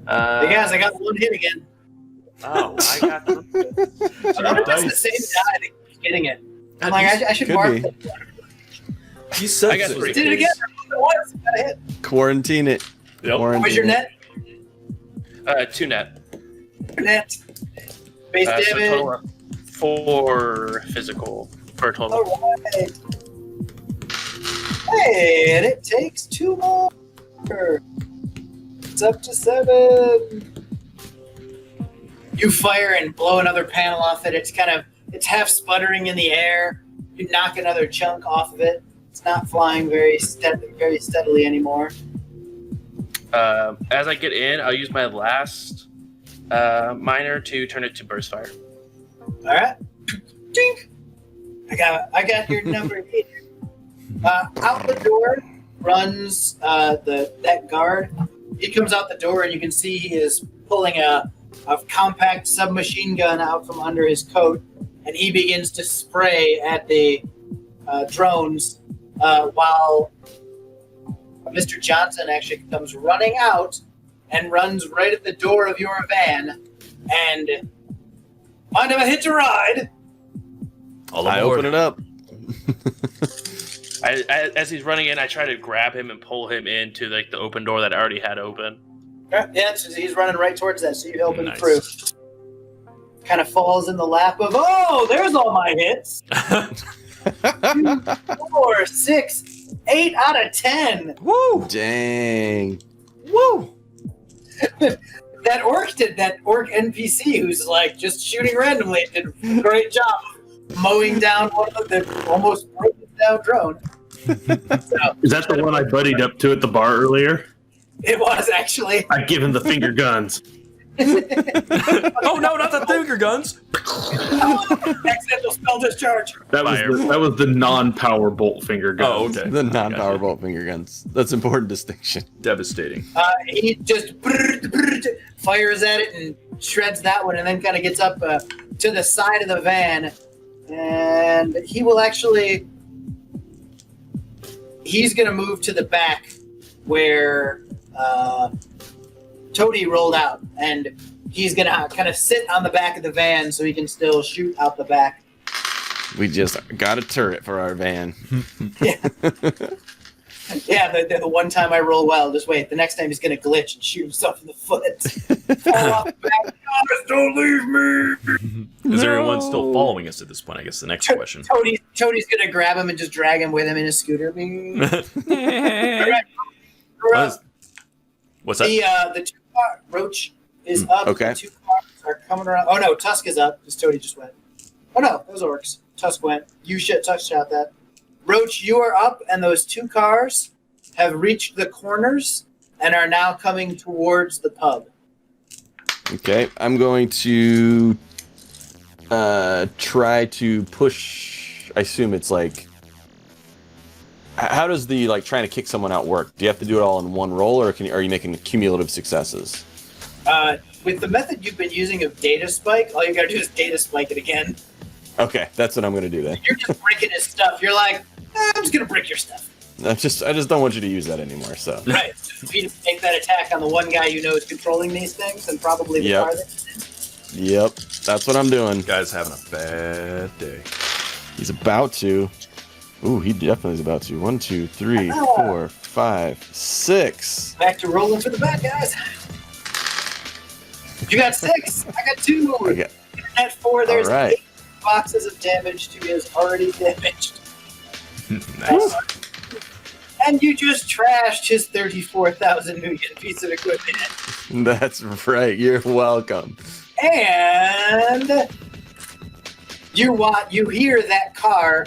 Hey guys, I got one hit again. Oh, I got the... I wonder if it's the same guy that keeps getting it. I'm like, I should Could mark be. that. You said I got so. three. Did it again. Once, got a hit. Quarantine it. Yep. Quarantine Where's your it. net? 2 net. Net. Base So damage. total of 4 physical for a total. All right. Hey, and it takes 2 more. It's up to 7. You fire and blow another panel off it. It's half sputtering in the air. You knock another chunk off of it. It's not flying very steadily anymore. As I get in, I'll use my last miner to turn it to burst fire. All right. Dink. I got your number here. Out the door runs that guard. He comes out the door, and you can see he is pulling a compact submachine gun out from under his coat, and he begins to spray at the drones while Mr. Johnson actually comes running out and runs right at the door of your van and mind if I hitch a ride? I open it up. As he's running in, I try to grab him and pull him into like the open door that I already had open. Yeah, so he's running right towards that, so you help him Nice. through. Kind of falls in the lap of, oh, there's all my hits. 2, 4, 6, 8 out of 10. Woo! Dang. Woo! That orc NPC who's like just shooting randomly did a great job mowing down one of the almost broken down drone. Is that the one I buddied up to at the bar earlier? It was actually. I'd given the finger guns. Oh no, not the finger guns! Accidental spell discharge. That was the non-power bolt finger gun. Oh, okay. The non-power Gotcha. bolt finger guns. That's important distinction. Devastating. He just fires at it and shreds that one, and then kind of gets up to the side of the van, and he will actually. He's going to move to the back where Toady rolled out, and he's going to kind of sit on the back of the van so he can still shoot out the back. We just got a turret for our van. Yeah, the one time I roll well, just wait. The next time he's going to glitch and shoot himself in the foot. Fall off the back. Guys, don't leave me! Is everyone still following us at this point? I guess the next question. Toadie's going to grab him and just drag him with him in his scooter. What's that? The 2-car Roach is up. Okay. The 2 cars are coming around. Oh no, Tusk is up because Toadie just went. Oh no, those orcs. Tusk went. Tusk shot that. Roach, you are up, and those 2 cars have reached the corners and are now coming towards the pub. Okay, I'm going to try to push. I assume it's like. How does the trying to kick someone out work? Do you have to do it all in one roll, or are you making cumulative successes? With the method you've been using of data spike, all you gotta do is data spike it again. Okay, that's what I'm going to do then. You're just breaking his stuff. You're like, I'm just gonna break your stuff. I just don't want you to use that anymore. So. Right. For you to make that attack on the one guy you know is controlling these things, and probably the Yep. car that. Yep, that's what I'm doing. Guy's having a bad day. He's about to. Ooh, he definitely is about to. 1, 2, 3, 4, 5, 6. Back to rolling for the bad guys. You got 6. I got 2. Okay. At 4, there's All right. 8 boxes of damage to his already damaged. Nice. And you just trashed his 34,000 million piece of equipment. That's right. You're welcome. And you hear that car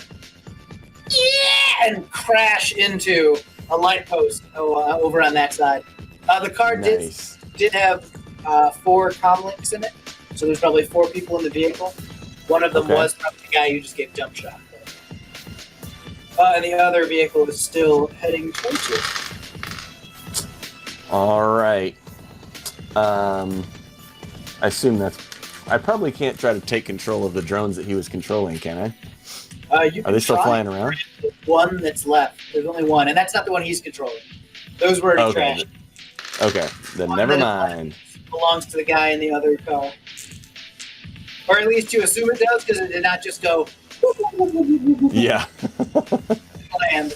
and crash into a light post over on that side. The car Nice. did have 4 comlinks in it, so there's probably 4 people in the vehicle. One of them Okay. was probably the guy you just gave jump shot. And the other vehicle is still heading towards you. All right. I assume that's. I probably can't try to take control of the drones that he was controlling, can I? You Are can they still try. flying around? There's one that's left. There's only one, and that's not the one he's controlling. Those were already Okay. trashed. Okay. Then One never that mind. belongs to the guy in the other car. Or at least you assume it does, because it did not just go Yeah. land.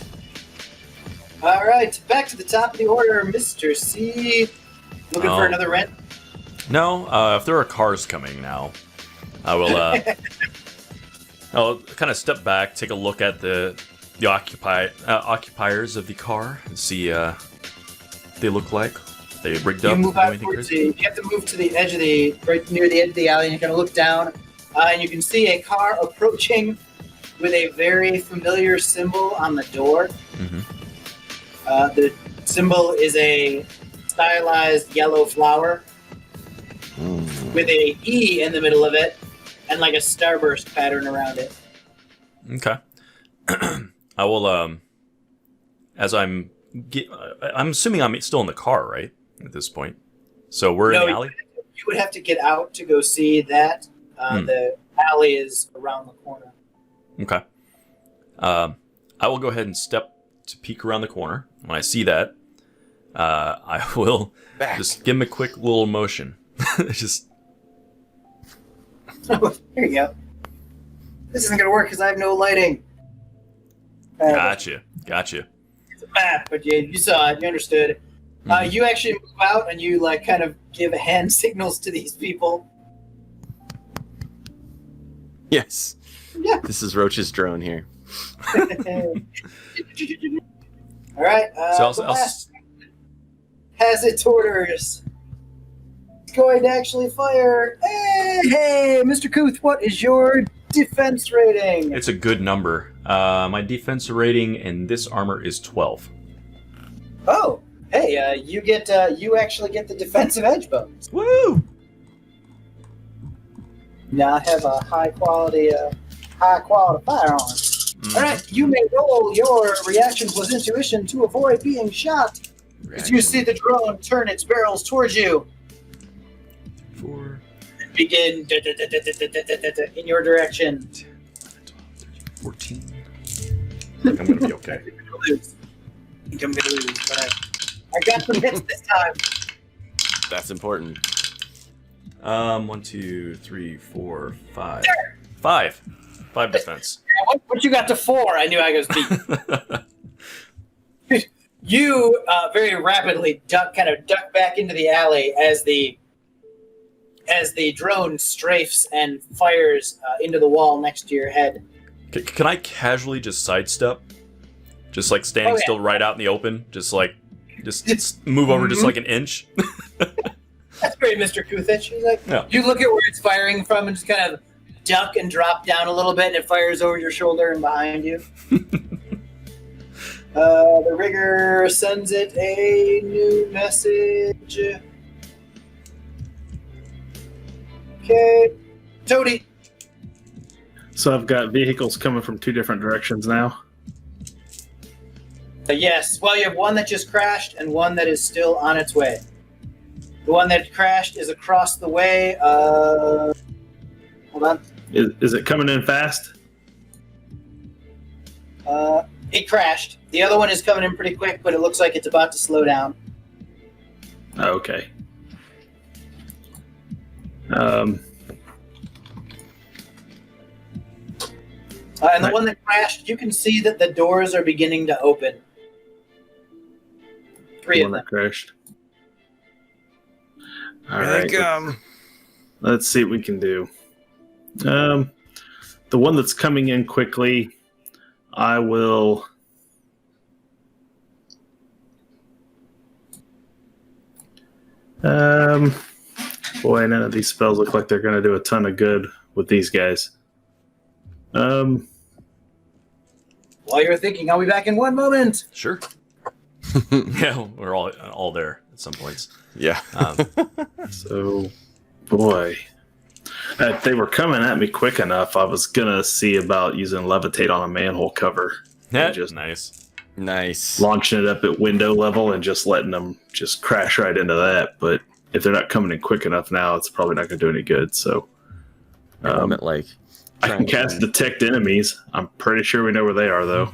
All right, back to the top of the order, Mr. C. Looking for Oh. another rent? No, if there are cars coming now, I will. I'll kind of step back, take a look at the occupiers of the car, and see what they look like. They rigged You up. move do out anything towards crazy? you have to move to the edge of right near the edge of the alley, and you kind of look down, and you can see a car approaching with a very familiar symbol on the door. Mhm. The symbol is a stylized yellow flower with a E in the middle of it, and like a starburst pattern around it. Okay. I will. As I'm assuming I'm still in the car, right? At this point, so we're in the alley. You would have to get out to go see that. The alley is around the corner. Okay. I will go ahead and step to peek around the corner. When I see that, I will just give him a quick little motion. Just Here you go. This isn't going to work because I have no lighting. gotcha. It's a map, but you saw it. You understood. You actually move out and you like kind of give hand signals to these people. Yes. Yeah. This is Roach's drone here. All right. So the last has its orders. It's going to actually fire. Hey, Mr. Kuth, what is your defense rating? it's a good number. My defense rating in this armor is 12. Oh, hey, you actually get the defensive edge bonus. Woo! Now I have a high quality firearm. All right, you may roll your reaction plus intuition to avoid being shot. As you see the drone turn its barrels towards you, 4, begin in your direction. 14. I think I'm gonna be okay. I think I'm gonna lose, but I got the hits this time. That's important. 1, 2, 3, 4, 5. 5 defense. Once you got to 4, I knew I was beat. You very rapidly duck back into the alley as the drone strafes and fires into the wall next to your head. Can I casually just sidestep? Just like standing still right out in the open? Just move over just like an inch? That's great, Mr. Kuthich. He's like, Yeah. You look at where it's firing from and just kind of duck and drop down a little bit, and it fires over your shoulder and behind you. The rigger sends it a new message. Okay. Toady. So I've got vehicles coming from 2 different directions now. Yes. Well, you have one that just crashed and one that is still on its way. The one that crashed is across the way. Hold on. Is it coming in fast? It crashed. The other one is coming in pretty quick, but it looks like it's about to slow down. Okay. And the one that crashed, you can see that the doors are beginning to open. 3 of One them. that crashed. All Here they right. come. Let's see what we can do. The one that's coming in quickly, I will. Boy, none of these spells look like they're going to do a ton of good with these guys. While you're thinking, I'll be back in one moment. Sure. Yeah, we're all there at some points. Yeah. So, boy, if they were coming at me quick enough, I was gonna see about using levitate on a manhole cover. Yeah, And just nice. Nice. launching it up at window level and just letting them just crash right into that. But if they're not coming in quick enough now, it's probably not going to do any good. So I meant like I can cast detect enemies. I'm pretty sure we know where they are, though.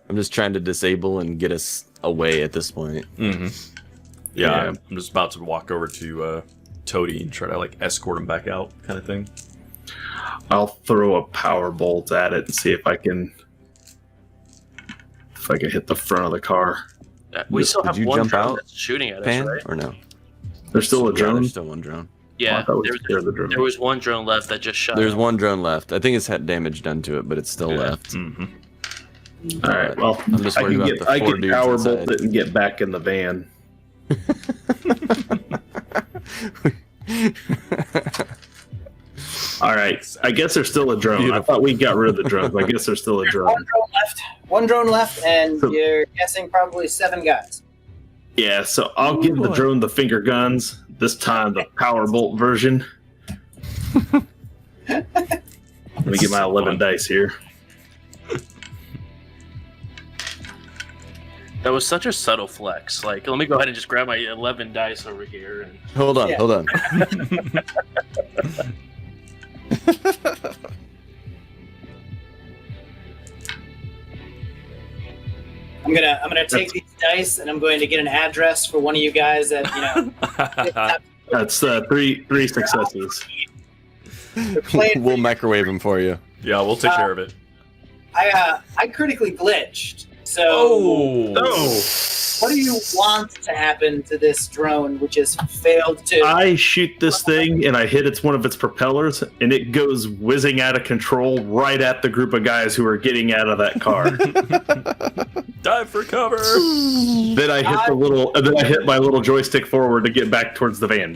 I'm just trying to disable and get us away at this point. Yeah, Yeah. I'm just about to walk over to Toady and try to like escort him back out, kind of thing. I'll throw a power bolt at it and see if I can hit the front of the car. We still Did have you one jump drone out, that's shooting at us, Pan, right? or no? There's still a Yeah, drone. there's still one drone. Yeah, I thought we scared the drone. there was one drone left that just shot. There's him. one drone left. I think it's had damage done to it, but it's still left. Mm-hmm. All right. Well, I'm just I worried can about get the I four can dudes power inside. bolt it and get back in the van. All right. I guess there's still a drone. I thought we got rid of the drones. I guess there's still a drone. One drone left, and So- you're guessing probably 7 guys. Yeah, so I'll give the drone the finger guns. This time the power bolt version. Let me get my 11 dice here. That was such a subtle flex. Like, let me go ahead and just grab my 11 dice over here. And Hold on, Yeah. hold on. I'm gonna take these dice, and I'm going to get an address for one of you guys that That's three successes. they're playing. We'll microwave them for you. Yeah, we'll take care of it. I critically glitched. So Oh, what do you want to happen to this drone, which has failed to? I shoot this thing and I hit one of its propellers and it goes whizzing out of control right at the group of guys who are getting out of that car. Dive for cover. Then I hit my little joystick forward to get back towards the van.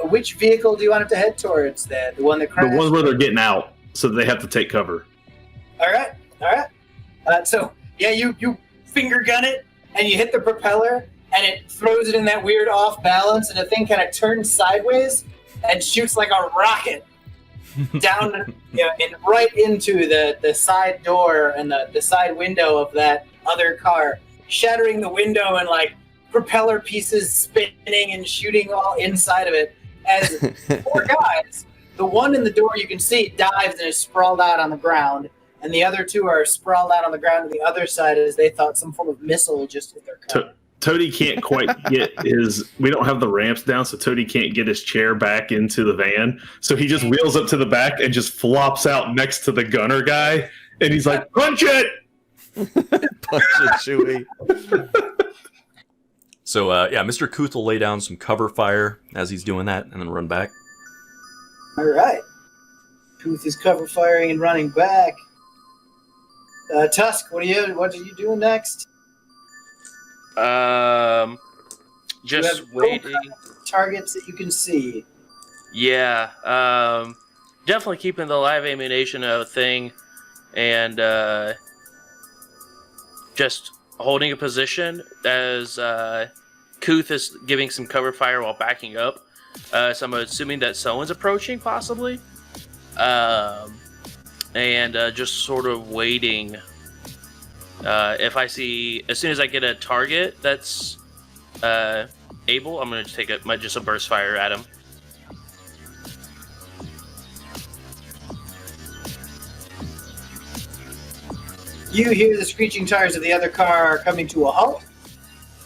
Which vehicle do you want it to head towards? The one that The crashed? ones where they're getting out, so they have to take cover. All right. So yeah, you finger gun it and you hit the propeller and it throws it in that weird off balance and the thing kind of turns sideways and shoots like a rocket down and right into the side door and the side window of that other car, shattering the window and like propeller pieces spinning and shooting all inside of it. As 4 guys, the one in the door you can see dives and is sprawled out on the ground. And the other 2 are sprawled out on the ground on the other side as they thought some form of missile just hit their car. Toady can't quite get we don't have the ramps down, so Toady can't get his chair back into the van. So he just wheels up to the back and just flops out next to the gunner guy. And he's like, punch it! Punch it, Chewie. So yeah, Mr. Kuth will lay down some cover fire as he's doing that, and then run back. All right. Booth is cover firing and running back. Tusk, what are you doing next? Just You have no waiting. Targets that you can see. Yeah, definitely keeping the live ammunition a thing, and just holding a position as Kuth is giving some cover fire while backing up. So I'm assuming that someone's approaching, possibly, and just sort of waiting. If I see, as soon as I get a target that's able, I'm going to take just a burst fire at him. You hear the screeching tires of the other car coming to a halt.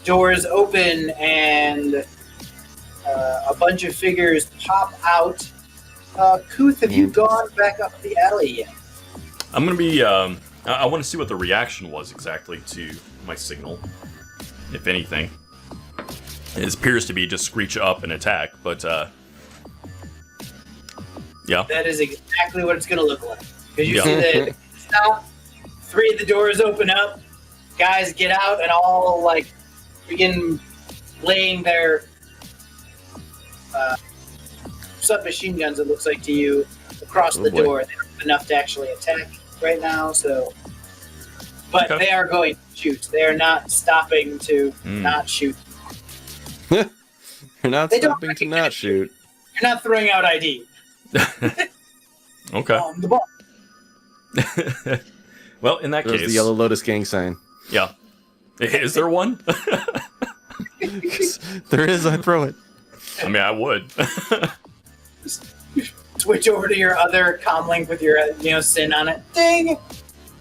Doors open and a bunch of figures pop out. Kuth, have you gone back up the alley yet? I'm gonna be. I want to see what the reaction was exactly to my signal, if anything. It appears to be just screech up and attack, but yeah. That is exactly what it's going to look like. Because you see the stop, 3 of the doors open up, guys get out and all like begin laying their submachine guns, it looks like to you, across the door. They don't have enough to actually attack right now, so. But they are going to shoot. They are not stopping to not shoot. You're not stopping to not shoot. You're not throwing out ID. Okay. On the ball. Well, in that There's case, the Yellow Lotus gang sign. yeah. Is there one? There is. I throw it. I mean, I would. Switch over to your other comlink with your sin on it. Ding!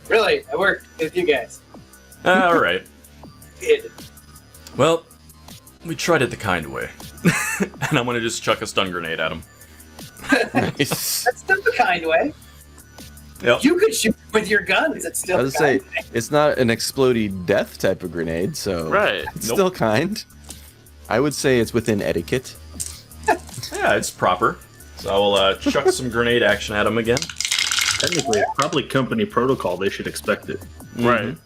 Really, I worked with you guys. All right. Good. Well, we tried it the kind way, and I'm gonna just chuck a stun grenade at him. Nice. That's still the kind way. Yep. You could shoot with your guns. It's still I the was say kind way. it's not an explodey death type of grenade, so Right. it's still kind. I would say it's within etiquette. Yeah, it's proper. So I will chuck some grenade action at him again. Technically, it's probably company protocol. They should expect it. Right.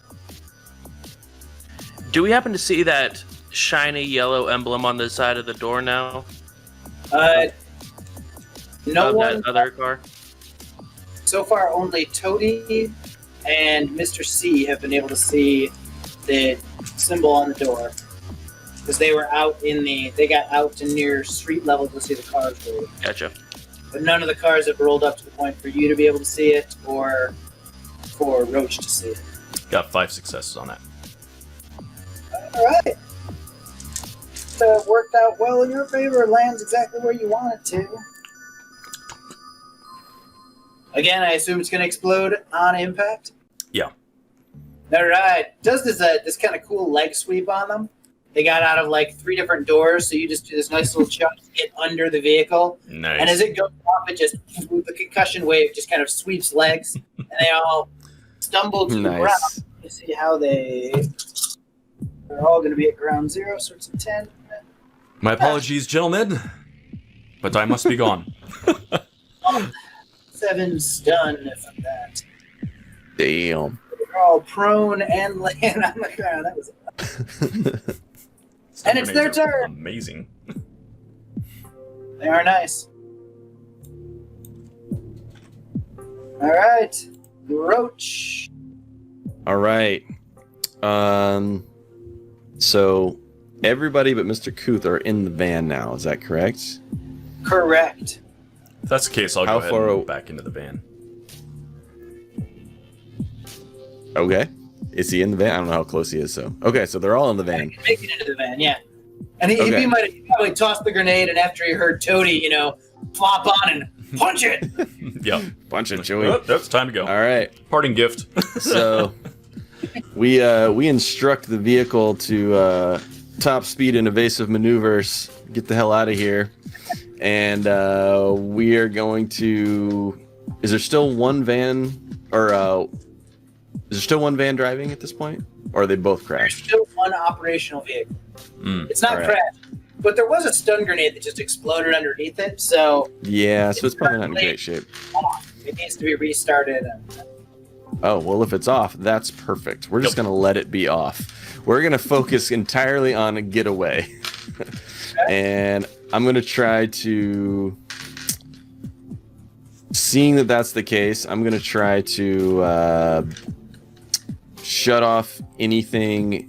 Do we happen to see that shiny yellow emblem on the side of the door now? No of one. that other car? So far, only Toady and Mr. C have been able to see the symbol on the door. Because they were out they got out to near street level to see the cars roll. Gotcha. But none of the cars have rolled up to the point for you to be able to see it or for Roach to see it. Got 5 successes on that. Alright. Worked out well in your favor. Lands exactly where you want it to. Again, I assume it's going to explode on impact? Yeah. Alright. Does this kind of cool leg sweep on them. They got out of like 3 different doors, so you just do this nice little jump to get under the vehicle. Nice. And as it goes off, it just, the concussion wave just kind of sweeps legs, and they all stumble to the ground. Nice. You see how they're all going to be at ground 0, so it's a 10. My apologies, gentlemen, but I must be gone. 7 stun from that. Damn. They're all prone and laying on the ground. That was And it's their Grenades are turn. Amazing. They are nice. All right, Roach. All right. So everybody but Mr. Kuth are in the van now. Is that correct? Correct. If that's the case, I'll How go ahead far and move back into the van. Okay. Is he in the van? I don't know how close he is. So okay. So they're all in the van. Make it into the van, yeah. And he Okay. might have probably tossed the grenade, and after he heard Toady, flop on and punch it. Yep. Bunch of Joey. Oh, that's time to go. All right. Parting gift. So we instruct the vehicle to top speed and evasive maneuvers. Get the hell out of here. And we are going to. Is there still one van, or is there still one van driving at this point, or are they both There's crashed? still one operational vehicle. It's not All right. crashed, but there was a stun grenade that just exploded underneath it, so Yeah, so it's probably not in great shape. it needs to be restarted. Oh, well, if it's off, that's perfect. We're just going to let it be off. We're going to focus entirely on a getaway. And I'm going to try to... Seeing that that's the case, I'm going to try to shut off anything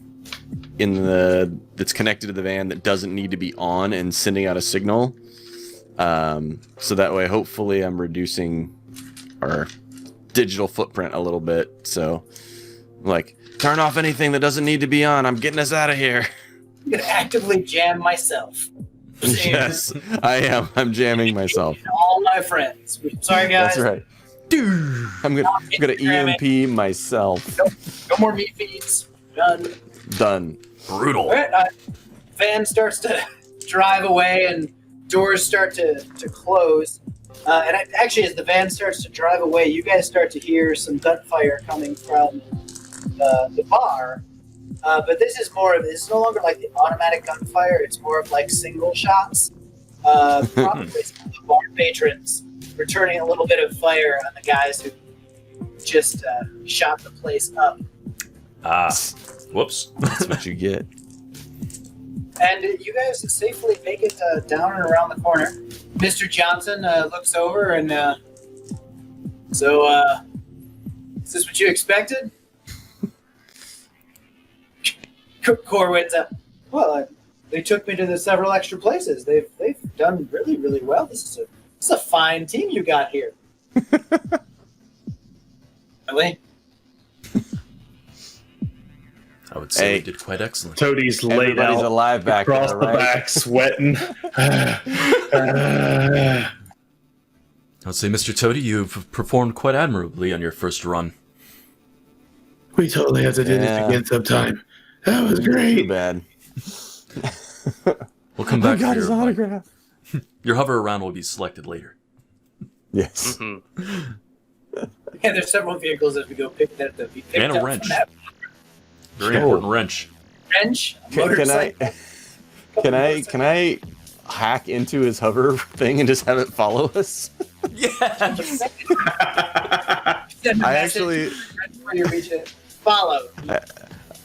that's connected to the van that doesn't need to be on and sending out a signal. So that way, hopefully, I'm reducing our digital footprint a little bit. So, like, turn off anything that doesn't need to be on. I'm getting us out of here. I'm gonna actively jam myself. Yes, I am. I'm jamming myself. All my friends. Sorry, guys. That's right. I'm gonna EMP myself. No more meat feeds. Done. Done. Brutal. All right, van starts to drive away and doors start to close. Actually, as the van starts to drive away, you guys start to hear some gunfire coming from the bar. But this is no longer like the automatic gunfire. It's more of like single shots. Probably some of the bar patrons returning a little bit of fire on the guys who just shot the place up. Whoops. That's what you get. And you guys safely make it down and around the corner. Mr. Johnson looks over and so is this what you expected? Corwin's well, they took me to the several extra places. They've done really, really well. This is a fine team you got here. Really? I would say we did quite excellent. Toadie's laid Everybody's out alive back across there, the right? back, sweating. I would say, Mr. Toady, you've performed quite admirably on your first run. We totally have to do this again sometime. That was Too great. bad. We'll come back I got for his your autograph. Your hover around will be selected later. Yes. Mhm. Yeah, there's several vehicles that we go pick that be picked And a up wrench. from that Very important wrench. wrench. Can I hack into his hover thing and just have it follow us? Yes. I actually Where you reach it, follow.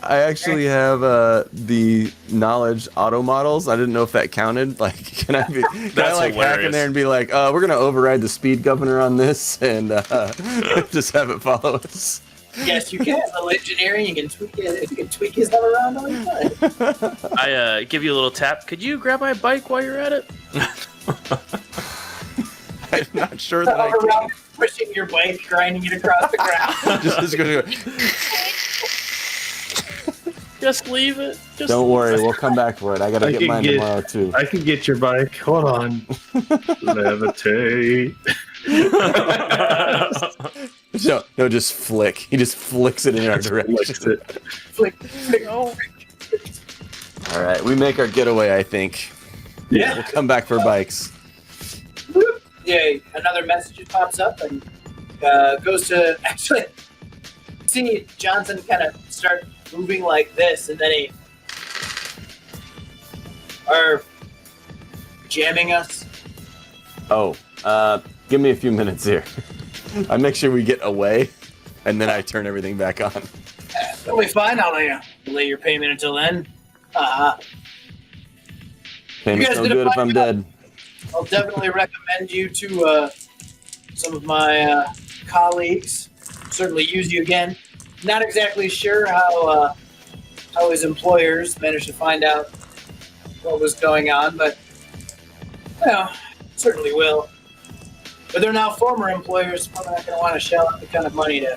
I actually have the knowledge auto models. I didn't know if that counted. Like, can I That's hack in hilarious. there and be like, we're gonna override the speed governor on this and just have it follow us? Yes, you can. Little engineering, you can tweak it. You can tweak his head around all the time. I give you a little tap. Could you grab my bike while you're at it? I'm not sure that I All can. around, pushing your bike, grinding it across the ground. Just gonna go. Just leave it. Just Don't worry, we'll come back for it. I gotta I get can mine get- tomorrow too. I can get your bike. Hold on. Levitate. No, just flick. He just flicks it in our direction. Flicks it. Flick, flick. Oh. All right, we make our getaway. I think Yeah. we'll come back for bikes. Yeah, another message pops up and goes to actually see Johnson kind of start moving like this, and then he are jamming us. Oh, give me a few minutes here. I make sure we get away, and then I turn everything back on. That'll be fine. I'll delay your payment until then. Payment's guys no did a good if fine I'm job. dead. I'll definitely recommend you to some of my colleagues. Certainly use you again. Not exactly sure how his employers managed to find out what was going on, but certainly will. But they're now former employers. Probably not going to want to shell out the kind of money to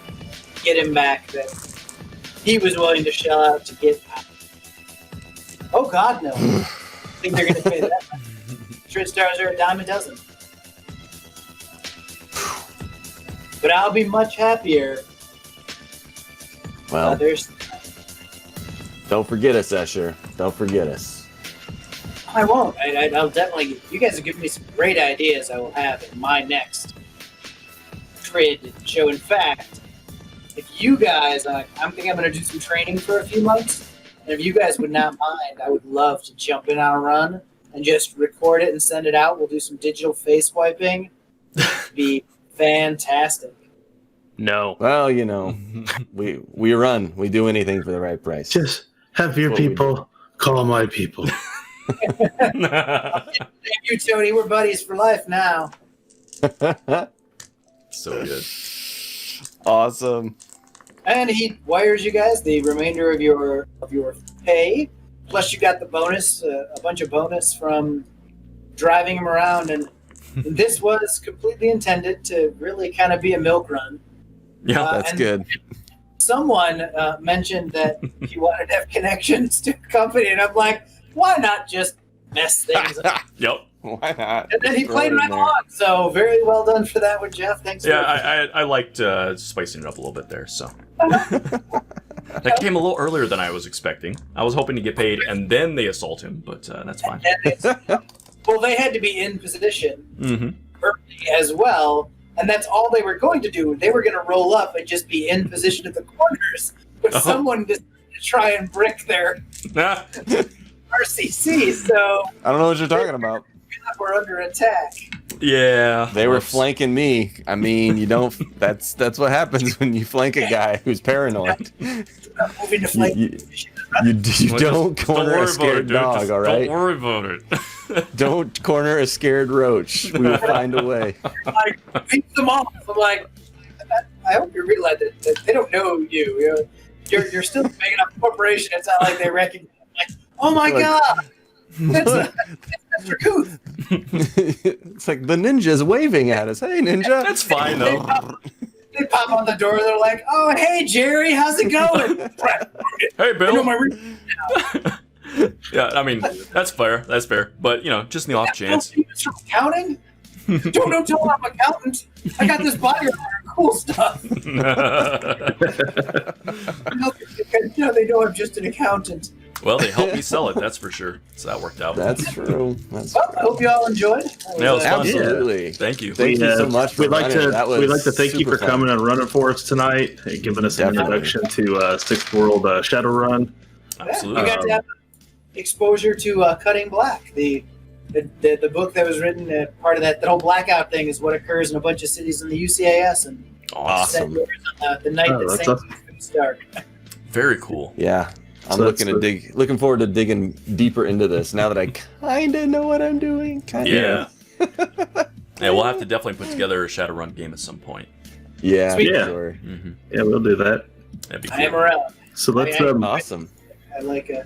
get him back that he was willing to shell out to get. Oh God, no! I think they're going to pay that much. TridStars are a dime a dozen. But I'll be much happier. Well, There's. don't forget us, Escher. Don't forget us. I won't. I'll definitely. You guys have given me some great ideas. I will have in my next Trid show. In fact, if you guys, I'm thinking I'm going to do some training for a few months. And if you guys would not mind, I would love to jump in on a run and just record it and send it out. We'll do some digital face wiping. It'd be fantastic. No. Well, you know, we run. We do anything for the right price. Just have your What we people call my people. Thank you, Tony. We're buddies for life now. So good. Awesome. And he wires you guys the remainder of your pay. Plus, you got the bonus, a bunch of bonus from driving him around. And this was completely intended to really kind of be a milk run. Yeah. That's and good. Someone mentioned that he wanted to have connections to a company, and I'm like, why not just mess things up? Yep. Why not? And then he Throw played it in right there. along. So very well done for that one, Jeff. Thanks. Yeah, I liked spicing it up a little bit there. So that came a little earlier than I was expecting. I was hoping to get paid and then they assault him, but that's fine. Well, they had to be in position Mm-hmm. early as well, and that's all they were going to do. They were going to roll up and just be in position at the corners, but Oh. someone decided to try and brick their RCC. So I don't know what you're talking about. we're under attack. Yeah. They were whoops. flanking me. I mean, you don't. That's what happens when you flank a guy who's paranoid. Moving to flank. You Well, don't just corner worry a about scared it, dude. dog, Just all right? Don't worry about it. Don't corner a scared roach. We will find a way. Like, beat them off. I'm like, I hope you realize that they don't know you. You're still a big enough corporation. It's not like they recognize. Like, oh my Like- god, that's Mr. Kuth. It's like the ninja's waving at us. Hey, ninja. That's fine though. They pop on the door. They're like, "Oh, hey, Jerry, how's it going?" Hey, I know Bill. my re- Yeah, I mean that's fair. That's fair. But you know, just in the off chance. It's from accounting. Don't tell them I'm an accountant. I got this body of cool stuff. They know I'm just an accountant. Well, they helped me sell it. That's for sure. So that worked out. That's true. That's Well, I hope you all enjoyed. Yeah, it was fun. absolutely. Thank you. Thank you so much for We'd like running. That was we'd like to thank you super for fun. coming and running for us tonight and giving us an Definitely. introduction to Sixth World Shadowrun. Absolutely. You got to have exposure to Cutting Black, the book that was written. Part of that whole blackout thing is what occurs in a bunch of cities in the UCAS, and Awesome. set yours on the night Oh, that that's St. Louis goes dark. Very cool. Yeah. I'm So that's looking forward to digging deeper into this now that I kind of know what I'm doing. Yeah. Yeah, we'll have to definitely put together a Shadowrun game at some point. Yeah. Sweet. Yeah. Sure. Mm-hmm. Yeah, we'll do that. That'd be I am cool. around. So let's Awesome. I like it.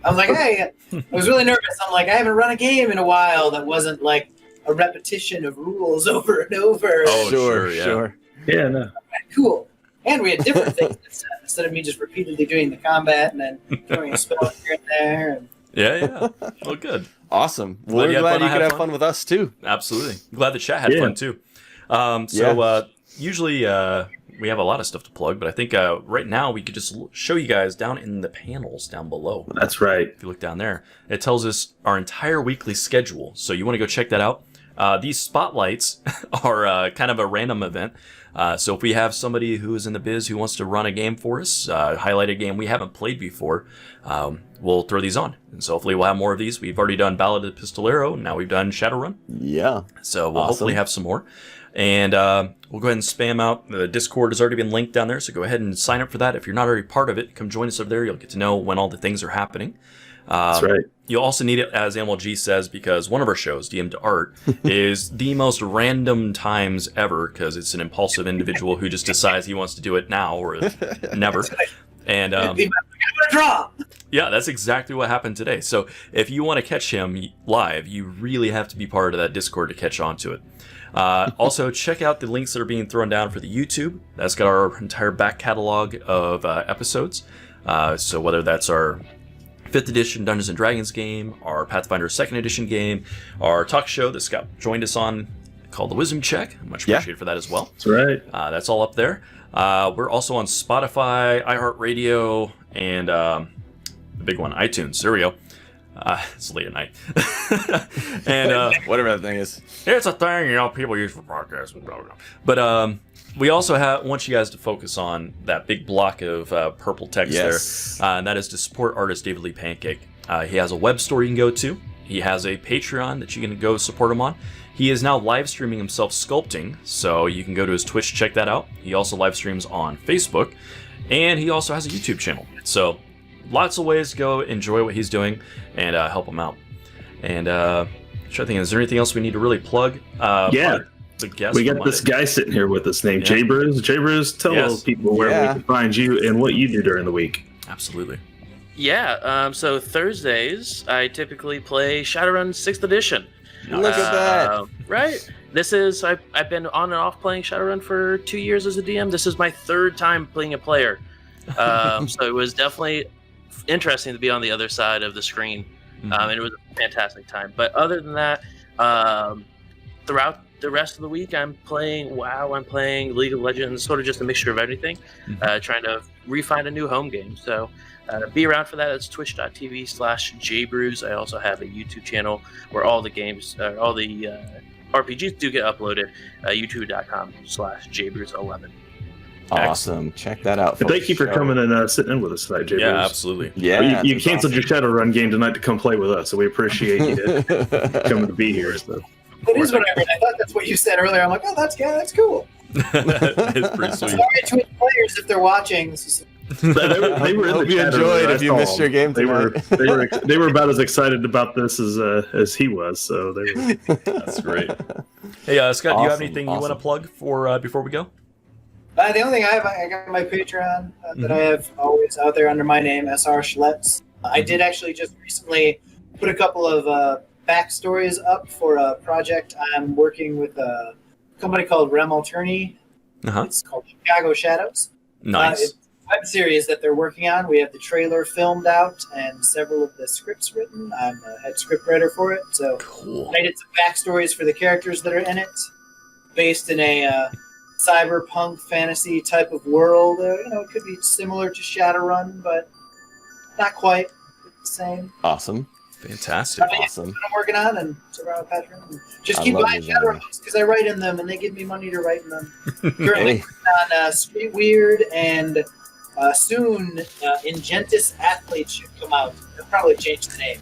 I was like, hey, I was really nervous. I'm like, I haven't run a game in a while that wasn't like a repetition of rules over and over. Oh, sure, yeah. yeah, no. Cool. And we had different things instead of me just repeatedly doing the combat and then throwing a spell here and there. And Yeah. Well, good. Awesome. Glad Well, you we're had glad fun. you I could had have fun with us too. Absolutely. Glad the chat had Yeah. fun too. Usually we have a lot of stuff to plug, but I think right now we could just show you guys down in the panels down below. That's right. If you look down there, it tells us our entire weekly schedule. So you want to go check that out. These spotlights are kind of a random event. So if we have somebody who is in the biz who wants to run a game for us, highlight a game we haven't played before, we'll throw these on. And so hopefully we'll have more of these. We've already done Ballad of the Pistolero. Now we've done Shadowrun. Yeah. So we'll Awesome. hopefully have some more. And we'll go ahead and spam out. The Discord has already been linked down there. So go ahead and sign up for that. If you're not already part of it, come join us over there. You'll get to know when all the things are happening. That's right. You'll also need it, as Animal G says, because one of our shows, DM to Art, is the most random times ever because it's an impulsive individual who just decides he wants to do it now or never. And I'm going to draw. yeah, that's exactly what happened today. So if you want to catch him live, you really have to be part of that Discord to catch on to it. Also, check out the links that are being thrown down for the YouTube. That's got our entire back catalog of episodes. So whether that's our 5th edition Dungeons & Dragons game, our Pathfinder 2nd edition game, our talk show that Scott joined us on called The Wisdom Check. Much Yeah. appreciated for that as well. That's right. That's all up there. We're also on Spotify, iHeartRadio, and the big one, iTunes. There we go. It's late at night. And Whatever that thing is. it's a thing, people use for podcasts. Blah, blah, blah. But we also want you guys to focus on that big block of purple text Yes. there, and that is to support artist David Lee Pancake. He has a web store you can go to. He has a Patreon that you can go support him on. He is now live streaming himself sculpting, so you can go to his Twitch, check that out. He also live streams on Facebook, and he also has a YouTube channel. So lots of ways to go enjoy what he's doing and help him out. And trying to think, is there anything else we need to really plug? Yeah. The guest We for got this Monday. guy sitting here with us named Yeah. Jay Bruce. Jay Bruce, tell Yes. people where Yeah. we can find you and what you do during the week. Absolutely. Yeah, so Thursdays, I typically play Shadowrun 6th edition. Look at that. Right? This is, I've been on and off playing Shadowrun for 2 years as a DM. This is my 3rd time playing a player. So it was definitely interesting to be on the other side of the screen. And it was a fantastic time. But other than that, throughout the rest of the week, I'm playing WoW, I'm playing League of Legends, sort of just a mixture of everything, trying to refine a new home game. So be around for that. It's twitch.tv/jbrews. I also have a YouTube channel where all the games, all the RPGs do get uploaded, youtube.com/jbrews11. Awesome. Check that out. And thank you for folks. coming and sitting in with us tonight, Jay Yeah, Bruce. absolutely. Yeah. Well, you that's canceled awesome. your Shadowrun game tonight to come play with us, so we appreciate you coming to be here. So. They That is what I read. I thought that's what you said earlier. I'm like, oh, that's cool. It's pretty sweet. Sorry to its players if they're watching. This is They were in Hope the you chat enjoyed earlier, if you I missed saw your them. game They were about as excited about this as he was. So they were. That's great. Hey, Scott, do you have anything you want to plug for before we go? the only thing I got my Patreon that I have always out there under my name, SR Schletz. I did actually just recently put a couple of backstories up for a project I'm working with a company called Rem Alterney. Uh-huh. It's called Chicago Shadows. Nice. It's a web series that they're working on. We have the trailer filmed out and several of the scripts written. I'm the head script writer for it. So Cool. I did some backstories for the characters that are in it, based in a cyberpunk fantasy type of world. It could be similar to Shadowrun, but not quite the same. Awesome. Fantastic. Awesome. What I'm working on, and it's around Patreon. And just I keep love buying the genre. Shadowruns because I write in them, and they give me money to write in them. Currently Hey. working on Street Weird, and soon Ingentis Athlete should come out. They'll probably change the name.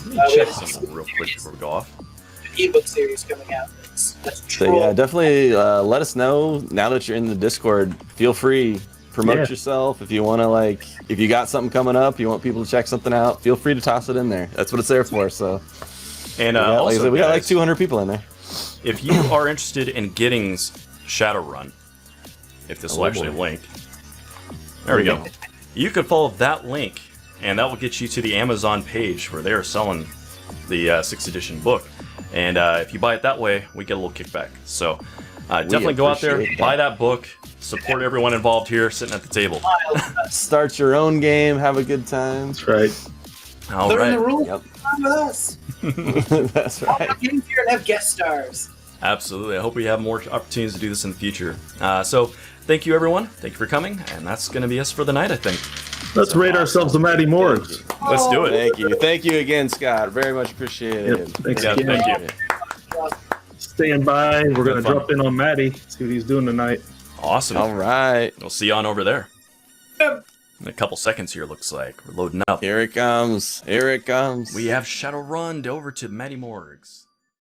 Let me we check have something real quick before we go off. An ebook series coming out. That's So yeah, definitely let us know now that you're in the Discord. Feel free, promote yourself if you want to. If you got something coming up, you want people to check something out. Feel free to toss it in there. That's what it's there for. So, And like I also, said, we got like guys, 200 people in there. if you are interested in getting Shadowrun, if this will actually link, there we go. You could follow that link, and that will get you to the Amazon page where they are selling the 6th edition book. And if you buy it that way, we get a little kickback. So definitely go out there, appreciate buy that book, support everyone involved here sitting at the table. Start your own game, have a good time. That's right. All Learn the right. rules. Yep. Come with us. That's I'll right. get in here and have guest stars. Absolutely. I hope we have more opportunities to do this in the future. So thank you, everyone. Thank you for coming. And that's going to be us for the night, I think. Let's rate ourselves the Matty Morgs. Let's do it. Thank you. Thank you again, Scott. Very much appreciated. Yep. Thanks Yeah, again. thank you. Stand by. We're going to fun. drop in on Matty, see what he's doing tonight. Awesome. All right. We'll see you on over there. In a couple seconds here, looks like. We're loading up. Here it comes. Here it comes. We have Shadowrun over to Matty Morgs.